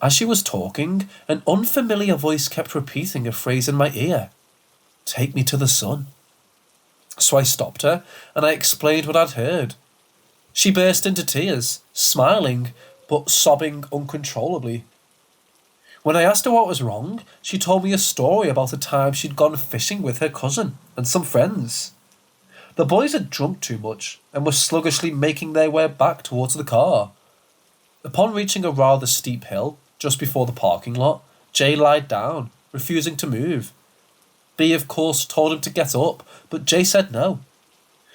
As she was talking, an unfamiliar voice kept repeating a phrase in my ear. "Take me to the sun." So I stopped her and I explained what I'd heard. She burst into tears, smiling, but sobbing uncontrollably. When I asked her what was wrong, she told me a story about a time she'd gone fishing with her cousin and some friends. The boys had drunk too much and were sluggishly making their way back towards the car. Upon reaching a rather steep hill, just before the parking lot, Jay lied down, refusing to move. B, of course, told him to get up, but Jay said no.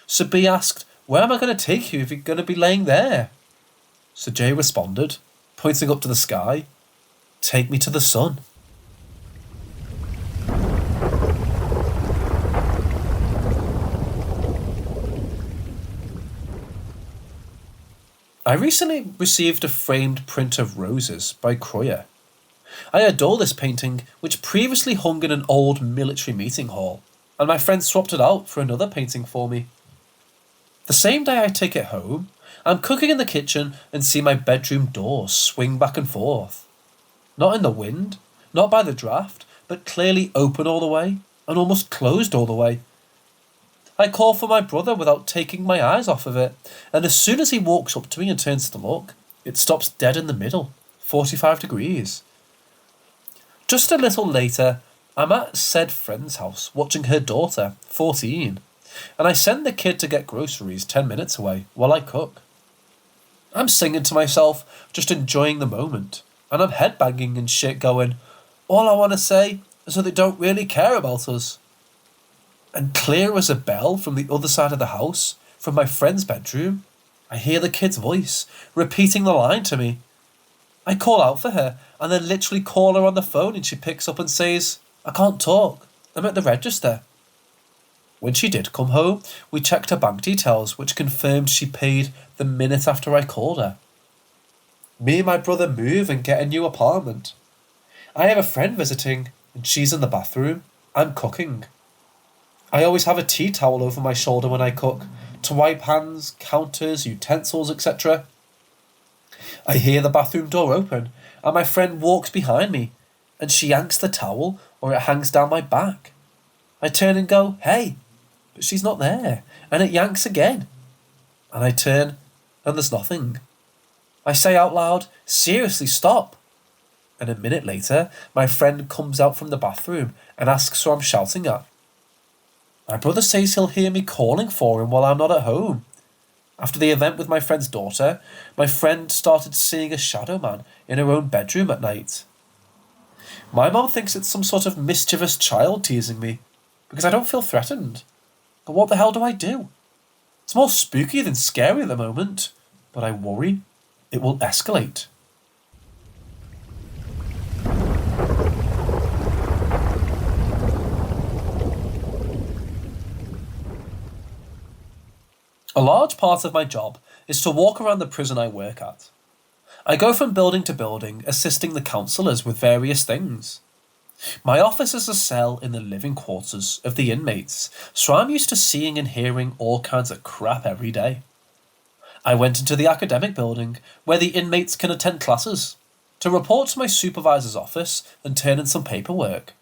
So B asked, "Where am I going to take you if you're going to be laying there?" So Jay responded, pointing up to the sky, "Take me to the sun." I recently received a framed print of roses by Croyer. I adore this painting, which previously hung in an old military meeting hall, and my friend swapped it out for another painting for me. The same day I take it home, I'm cooking in the kitchen and see my bedroom door swing back and forth. Not in the wind, not by the draft, but clearly open all the way, and almost closed all the way. I call for my brother without taking my eyes off of it, and as soon as he walks up to me and turns to look, it stops dead in the middle, 45 degrees. Just a little later, I'm at said friend's house watching her daughter, 14, and I send the kid to get groceries 10 minutes away while I cook. I'm singing to myself, just enjoying the moment, and I'm headbanging and shit going, all I want to say is that they don't really care about us. And clear as a bell from the other side of the house, from my friend's bedroom, I hear the kid's voice, repeating the line to me. I call out for her, and then literally call her on the phone, and she picks up and says, "I can't talk, I'm at the register." When she did come home, we checked her bank details, which confirmed she paid the minute after I called her. Me and my brother move and get a new apartment. I have a friend visiting, and she's in the bathroom. I'm cooking. I always have a tea towel over my shoulder when I cook, to wipe hands, counters, utensils, etc. I hear the bathroom door open, and my friend walks behind me, and she yanks the towel, or it hangs down my back. I turn and go, "Hey," but she's not there, and it yanks again. And I turn, and there's nothing. I say out loud, "Seriously, stop." And a minute later, my friend comes out from the bathroom and asks who I'm shouting at. My brother says he'll hear me calling for him while I'm not at home. After the event with my friend's daughter, my friend started seeing a shadow man in her own bedroom at night. My mom thinks it's some sort of mischievous child teasing me, because I don't feel threatened. But what the hell do I do? It's more spooky than scary at the moment, but I worry it will escalate. A large part of my job is to walk around the prison I work at. I go from building to building, assisting the counsellors with various things. My office is a cell in the living quarters of the inmates, so I'm used to seeing and hearing all kinds of crap every day. I went into the academic building, where the inmates can attend classes, to report to my supervisor's office and turn in some paperwork.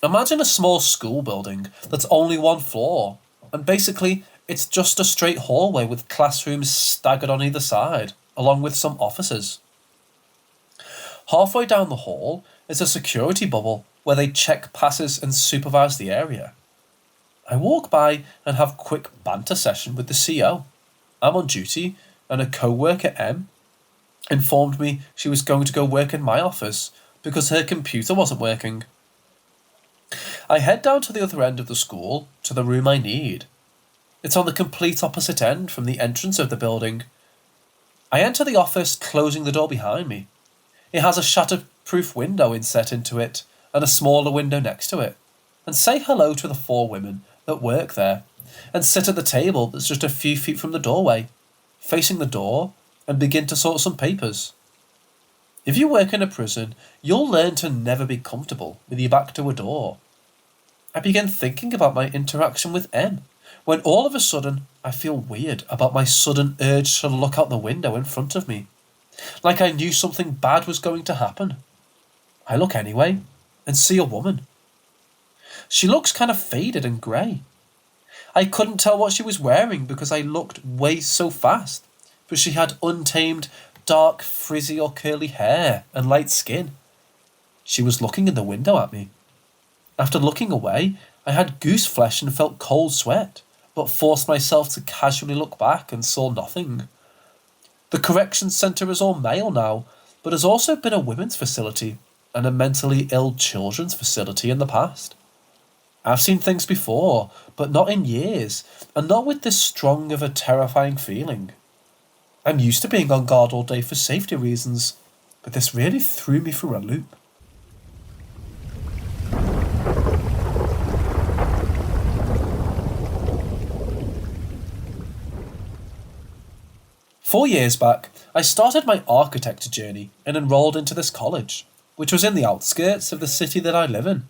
Imagine a small school building that's only one floor, and basically it's just a straight hallway with classrooms staggered on either side, along with some offices. Halfway down the hall is a security bubble where they check passes and supervise the area. I walk by and have a quick banter session with the CO. I'm on duty, and a co-worker, M, informed me she was going to go work in my office because her computer wasn't working. I head down to the other end of the school, to the room I need. It's on the complete opposite end from the entrance of the building. I enter the office, closing the door behind me. It has a shatterproof window inset into it, and a smaller window next to it, and say hello to the 4 women that work there, and sit at the table that's just a few feet from the doorway, facing the door, and begin to sort some papers. If you work in a prison, you'll learn to never be comfortable with your back to a door. I begin thinking about my interaction with M, when all of a sudden I feel weird about my sudden urge to look out the window in front of me, like I knew something bad was going to happen. I look anyway, and see a woman. She looks kind of faded and grey. I couldn't tell what she was wearing because I looked way so fast, but she had untamed, dark, frizzy or curly hair and light skin. She was looking in the window at me. After looking away, I had goose flesh and felt cold sweat, but forced myself to casually look back and saw nothing. The corrections centre is all male now, but has also been a women's facility and a mentally ill children's facility in the past. I've seen things before, but not in years, and not with this strong of a terrifying feeling. I'm used to being on guard all day for safety reasons, but this really threw me for a loop. Four years back, I started my architecture journey and enrolled into this college, which was in the outskirts of the city that I live in.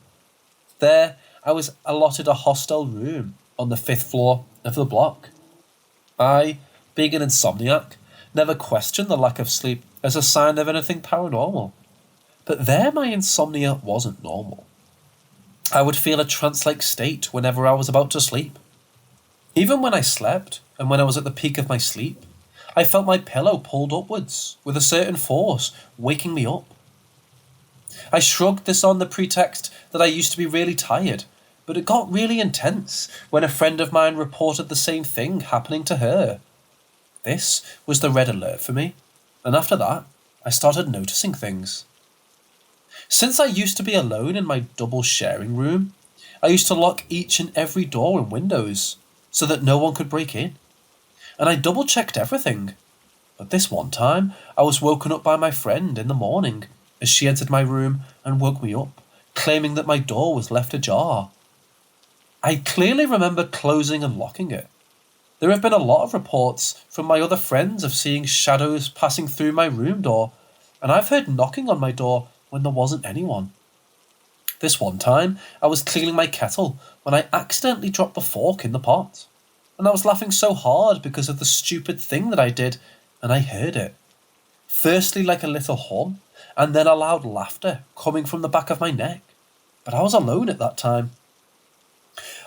There, I was allotted a hostel room on the 5th floor of the block. I, being an insomniac, never questioned the lack of sleep as a sign of anything paranormal. But there my insomnia wasn't normal. I would feel a trance-like state whenever I was about to sleep. Even when I slept, and when I was at the peak of my sleep, I felt my pillow pulled upwards with a certain force, waking me up. I shrugged this on the pretext that I used to be really tired, but it got really intense when a friend of mine reported the same thing happening to her. This was the red alert for me, and after that, I started noticing things. Since I used to be alone in my double sharing room, I used to lock each and every door and windows so that no one could break in. And I double-checked everything. But this one time, I was woken up by my friend in the morning as she entered my room and woke me up, claiming that my door was left ajar. I clearly remember closing and locking it. There have been a lot of reports from my other friends of seeing shadows passing through my room door, and I've heard knocking on my door when there wasn't anyone. This one time, I was cleaning my kettle when I accidentally dropped the fork in the pot. And I was laughing so hard because of the stupid thing that I did, and I heard it. Firstly like a little hum, and then a loud laughter coming from the back of my neck. But I was alone at that time.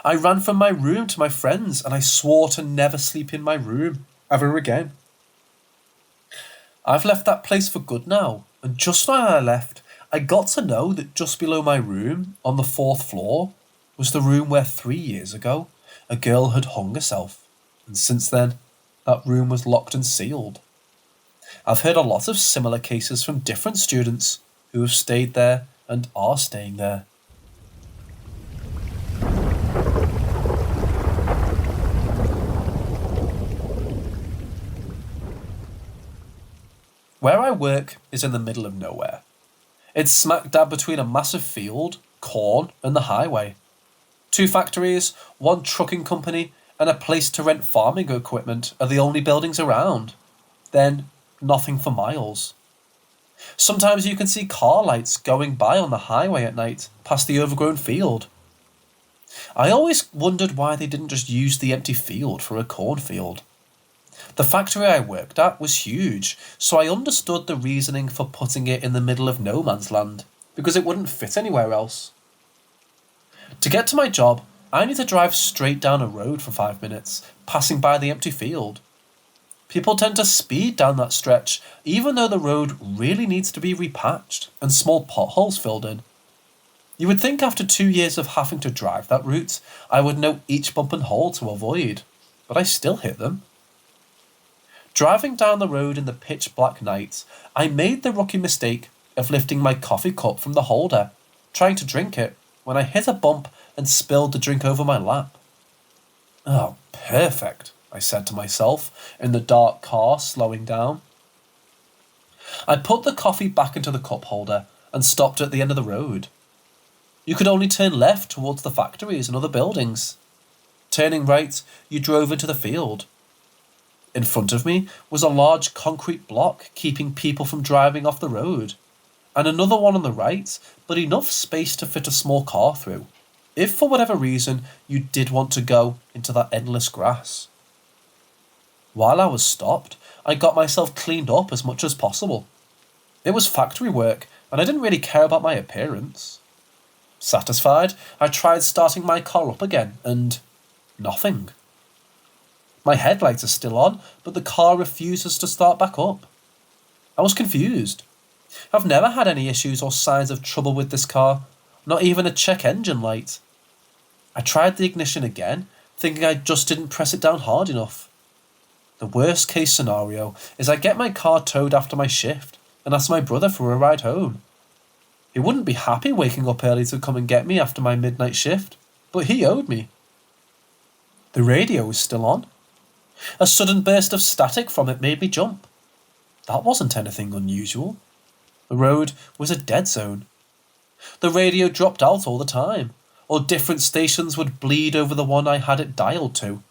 I ran from my room to my friends, and I swore to never sleep in my room ever again. I've left that place for good now, and just when I left, I got to know that just below my room, on the 4th floor, was the room where 3 years ago, a girl had hung herself, and since then, that room was locked and sealed. I've heard a lot of similar cases from different students who have stayed there and are staying there. Where I work is in the middle of nowhere. It's smack dab between a massive field, corn, and the highway. 2 factories, 1 trucking company, and a place to rent farming equipment are the only buildings around. Then, nothing for miles. Sometimes you can see car lights going by on the highway at night, past the overgrown field. I always wondered why they didn't just use the empty field for a cornfield. The factory I worked at was huge, so I understood the reasoning for putting it in the middle of no man's land, because it wouldn't fit anywhere else. To get to my job, I need to drive straight down a road for 5 minutes, passing by the empty field. People tend to speed down that stretch, even though the road really needs to be repatched and small potholes filled in. You would think after 2 years of having to drive that route, I would know each bump and hole to avoid, but I still hit them. Driving down the road in the pitch black night, I made the rookie mistake of lifting my coffee cup from the holder, trying to drink it, when I hit a bump and spilled the drink over my lap. "Oh, perfect," I said to myself in the dark car slowing down. I put the coffee back into the cup holder and stopped at the end of the road. You could only turn left towards the factories and other buildings. Turning right, you drove into the field. In front of me was a large concrete block keeping people from driving off the road, and another one on the right, but enough space to fit a small car through, if for whatever reason you did want to go into that endless grass. While I was stopped, I got myself cleaned up as much as possible. It was factory work, and I didn't really care about my appearance. Satisfied, I tried starting my car up again, and nothing. My headlights are still on, but the car refuses to start back up. I was confused. I've never had any issues or signs of trouble with this car, not even a check engine light. I tried the ignition again, thinking I just didn't press it down hard enough. The worst case scenario is I get my car towed after my shift and ask my brother for a ride home. He wouldn't be happy waking up early to come and get me after my midnight shift, but he owed me. The radio was still on. A sudden burst of static from it made me jump. That wasn't anything unusual. The road was a dead zone. The radio dropped out all the time, or different stations would bleed over the one I had it dialed to.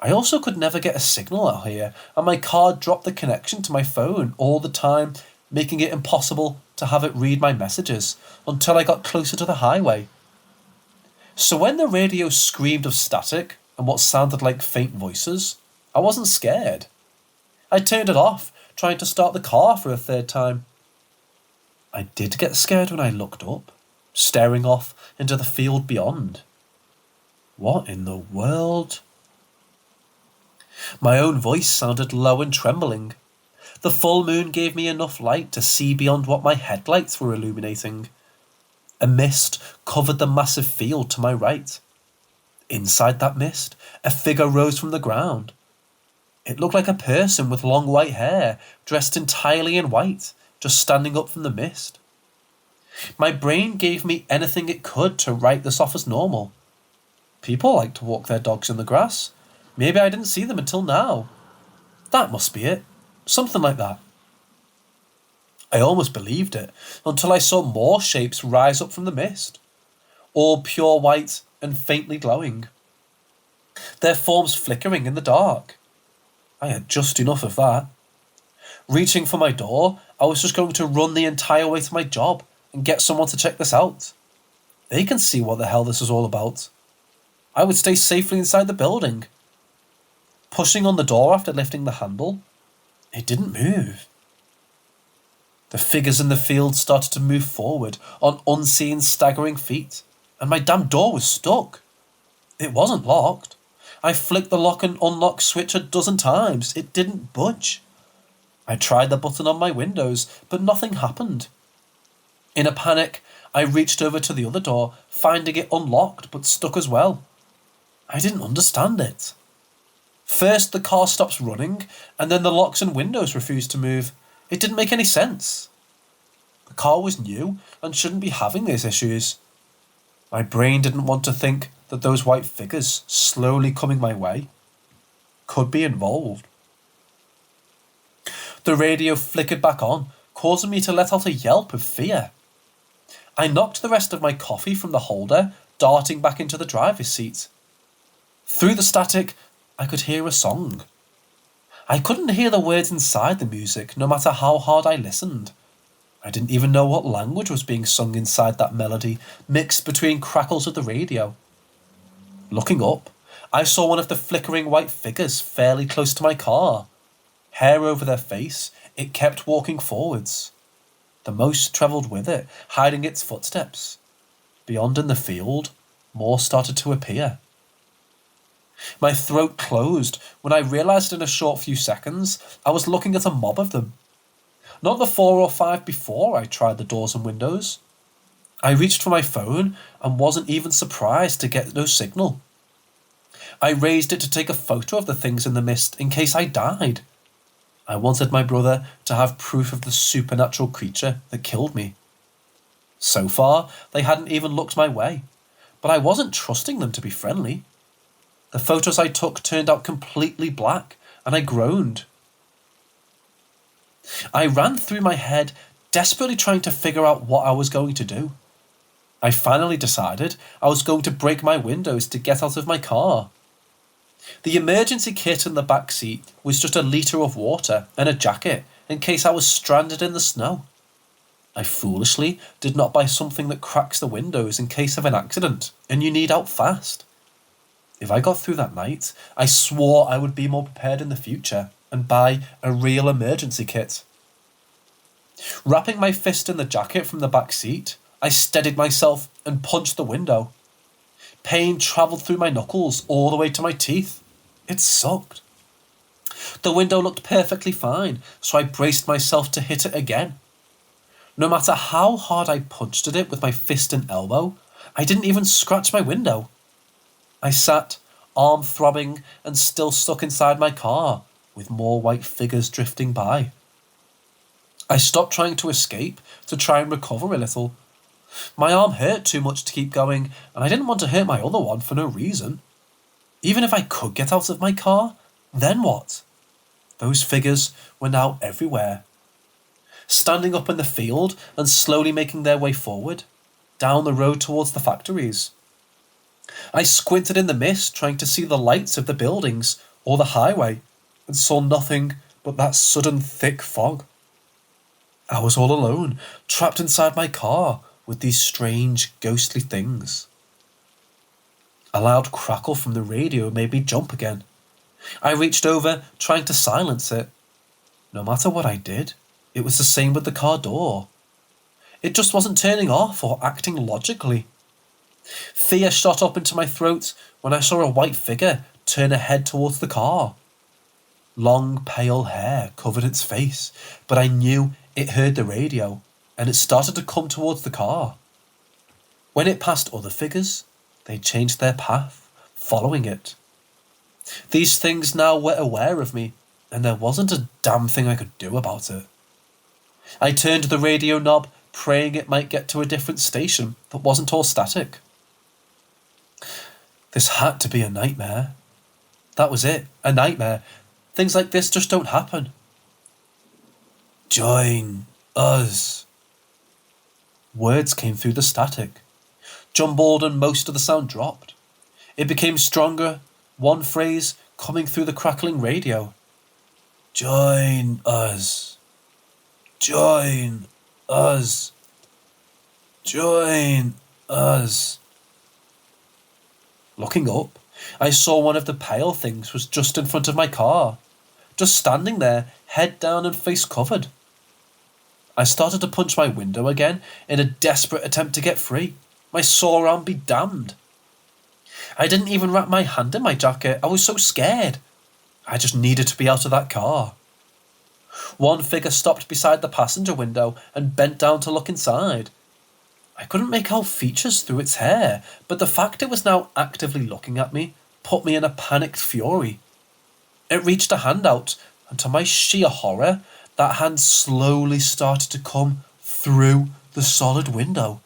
I also could never get a signal out here, and my car dropped the connection to my phone all the time, making it impossible to have it read my messages until I got closer to the highway. So when the radio screamed of static and what sounded like faint voices, I wasn't scared. I turned it off, trying to start the car for a third time. I did get scared when I looked up, staring off into the field beyond. What in the world? My own voice sounded low and trembling. The full moon gave me enough light to see beyond what my headlights were illuminating. A mist covered the massive field to my right. Inside that mist, a figure rose from the ground. It looked like a person with long white hair, dressed entirely in white, just standing up from the mist. My brain gave me anything it could to write this off as normal. People like to walk their dogs in the grass. Maybe I didn't see them until now. That must be it. Something like that. I almost believed it until I saw more shapes rise up from the mist, all pure white and faintly glowing. Their forms flickering in the dark. I had just enough of that. Reaching for my door, I was just going to run the entire way to my job and get someone to check this out. They can see what the hell this is all about. I would stay safely inside the building. Pushing on the door after lifting the handle, it didn't move. The figures in the field started to move forward on unseen staggering feet, and my damn door was stuck. It wasn't locked. I flicked the lock and unlock switch a dozen times. It didn't budge. I tried the button on my windows, but nothing happened. In a panic, I reached over to the other door, finding it unlocked but stuck as well. I didn't understand it. First, the car stops running, and then the locks and windows refused to move. It didn't make any sense. The car was new and shouldn't be having these issues. My brain didn't want to think that those white figures slowly coming my way could be involved. The radio flickered back on, causing me to let out a yelp of fear. I knocked the rest of my coffee from the holder, darting back into the driver's seat. Through the static, I could hear a song. I couldn't hear the words inside the music, no matter how hard I listened. I didn't even know what language was being sung inside that melody, mixed between crackles of the radio. Looking up, I saw one of the flickering white figures fairly close to my car. Hair over their face, it kept walking forwards. The mouse travelled with it, hiding its footsteps. Beyond in the field, more started to appear. My throat closed when I realised in a short few seconds I was looking at a mob of them. Not the 4 or 5 before I tried the doors and windows. I reached for my phone and wasn't even surprised to get no signal. I raised it to take a photo of the things in the mist in case I died. I wanted my brother to have proof of the supernatural creature that killed me. So far, they hadn't even looked my way, but I wasn't trusting them to be friendly. The photos I took turned out completely black, and I groaned. I ran through my head, desperately trying to figure out what I was going to do. I finally decided I was going to break my windows to get out of my car. The emergency kit in the back seat was just a litre of water and a jacket in case I was stranded in the snow. I foolishly did not buy something that cracks the windows in case of an accident and you need out fast. If I got through that night, I swore I would be more prepared in the future and buy a real emergency kit. Wrapping my fist in the jacket from the back seat, I steadied myself and punched the window. Pain travelled through my knuckles all the way to my teeth. It sucked. The window looked perfectly fine, so I braced myself to hit it again. No matter how hard I punched at it with my fist and elbow, I didn't even scratch my window. I sat, arm throbbing and still stuck inside my car, with more white figures drifting by. I stopped trying to escape to try and recover a little. My arm hurt too much to keep going, and I didn't want to hurt my other one for no reason. Even if I could get out of my car, then what? Those figures were now everywhere. Standing up in the field and slowly making their way forward, down the road towards the factories. I squinted in the mist, trying to see the lights of the buildings or the highway, and saw nothing but that sudden thick fog. I was all alone, trapped inside my car with these strange, ghostly things. A loud crackle from the radio made me jump again. I reached over, trying to silence it. No matter what I did, it was the same with the car door. It just wasn't turning off or acting logically. Fear shot up into my throat when I saw a white figure turn her head towards the car. Long, pale hair covered its face, but I knew it heard the radio, and it started to come towards the car. When it passed other figures, they changed their path, following it. These things now were aware of me, and there wasn't a damn thing I could do about it. I turned the radio knob, praying it might get to a different station that wasn't all static. This had to be a nightmare. That was it, a nightmare. Things like this just don't happen. Join us. Words came through the static, jumbled, and most of the sound dropped. It became stronger, one phrase coming through the crackling radio. Join us. Join us. Join us. Looking up, I saw one of the pale things was just in front of my car, just standing there, head down and face covered. I started to punch my window again in a desperate attempt to get free. My sore arm be damned. I didn't even wrap my hand in my jacket. I was so scared. I just needed to be out of that car. One figure stopped beside the passenger window and bent down to look inside. I couldn't make out features through its hair, but the fact it was now actively looking at me put me in a panicked fury. It reached a hand out, and to my sheer horror, that hand slowly started to come through the solid window,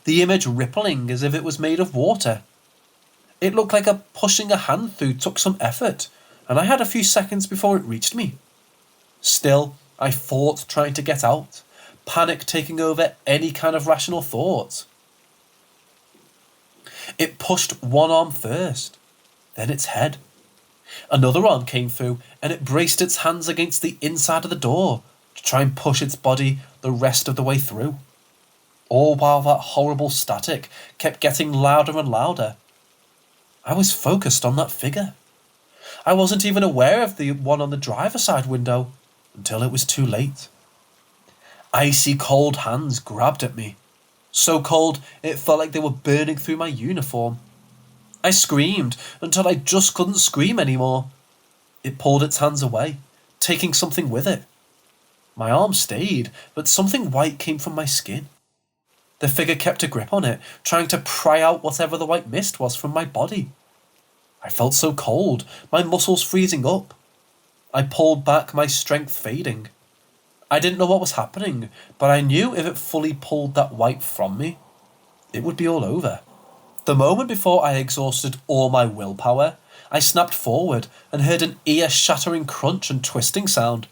the image rippling as if it was made of water. It looked like pushing a hand through took some effort, and I had a few seconds before it reached me. Still, I fought trying to get out, panic taking over any kind of rational thought. It pushed one arm first, then its head. Another arm came through, and it braced its hands against the inside of the door to try and push its body the rest of the way through. All while that horrible static kept getting louder and louder. I was focused on that figure. I wasn't even aware of the one on the driver's side window until it was too late. Icy cold hands grabbed at me. So cold it felt like they were burning through my uniform. I screamed until I just couldn't scream anymore. It pulled its hands away, taking something with it. My arm stayed, but something white came from my skin. The figure kept a grip on it, trying to pry out whatever the white mist was from my body. I felt so cold, my muscles freezing up. I pulled back, my strength fading. I didn't know what was happening, but I knew if it fully pulled that white from me, it would be all over. The moment before I exhausted all my willpower, I snapped forward and heard an ear-shattering crunch and twisting sound.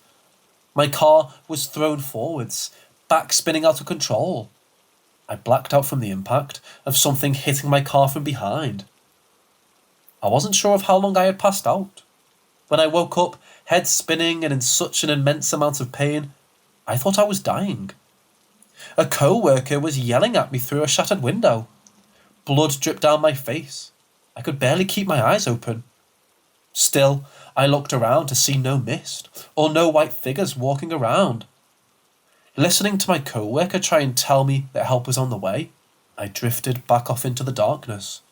My car was thrown forwards, back spinning out of control. I blacked out from the impact of something hitting my car from behind. I wasn't sure of how long I had passed out. When I woke up, head spinning and in such an immense amount of pain, I thought I was dying. A co-worker was yelling at me through a shattered window. Blood dripped down my face. I could barely keep my eyes open. Still, I looked around to see no mist or no white figures walking around. Listening to my co-worker try and tell me that help was on the way, I drifted back off into the darkness.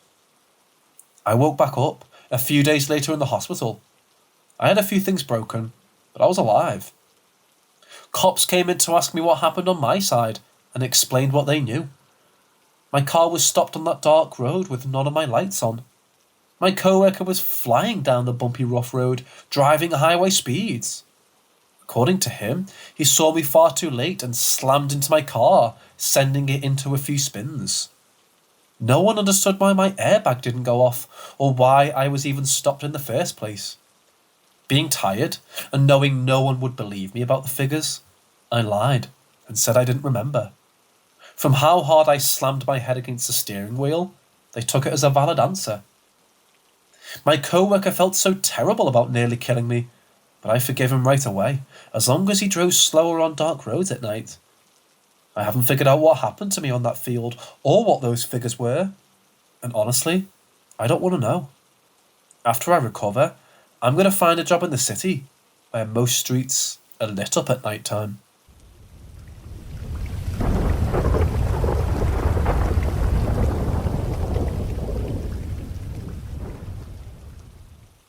I woke back up a few days later in the hospital. I had a few things broken, but I was alive. Cops came in to ask me what happened on my side and explained what they knew. My car was stopped on that dark road with none of my lights on. My co-worker was flying down the bumpy rough road, driving at highway speeds. According to him, he saw me far too late and slammed into my car, sending it into a few spins. No one understood why my airbag didn't go off or why I was even stopped in the first place. Being tired and knowing no one would believe me about the figures, I lied and said I didn't remember. From how hard I slammed my head against the steering wheel, they took it as a valid answer. My co-worker felt so terrible about nearly killing me, but I forgave him right away, as long as he drove slower on dark roads at night. I haven't figured out what happened to me on that field or what those figures were, and honestly, I don't want to know. After I recover, I'm going to find a job in the city, where most streets are lit up at night time.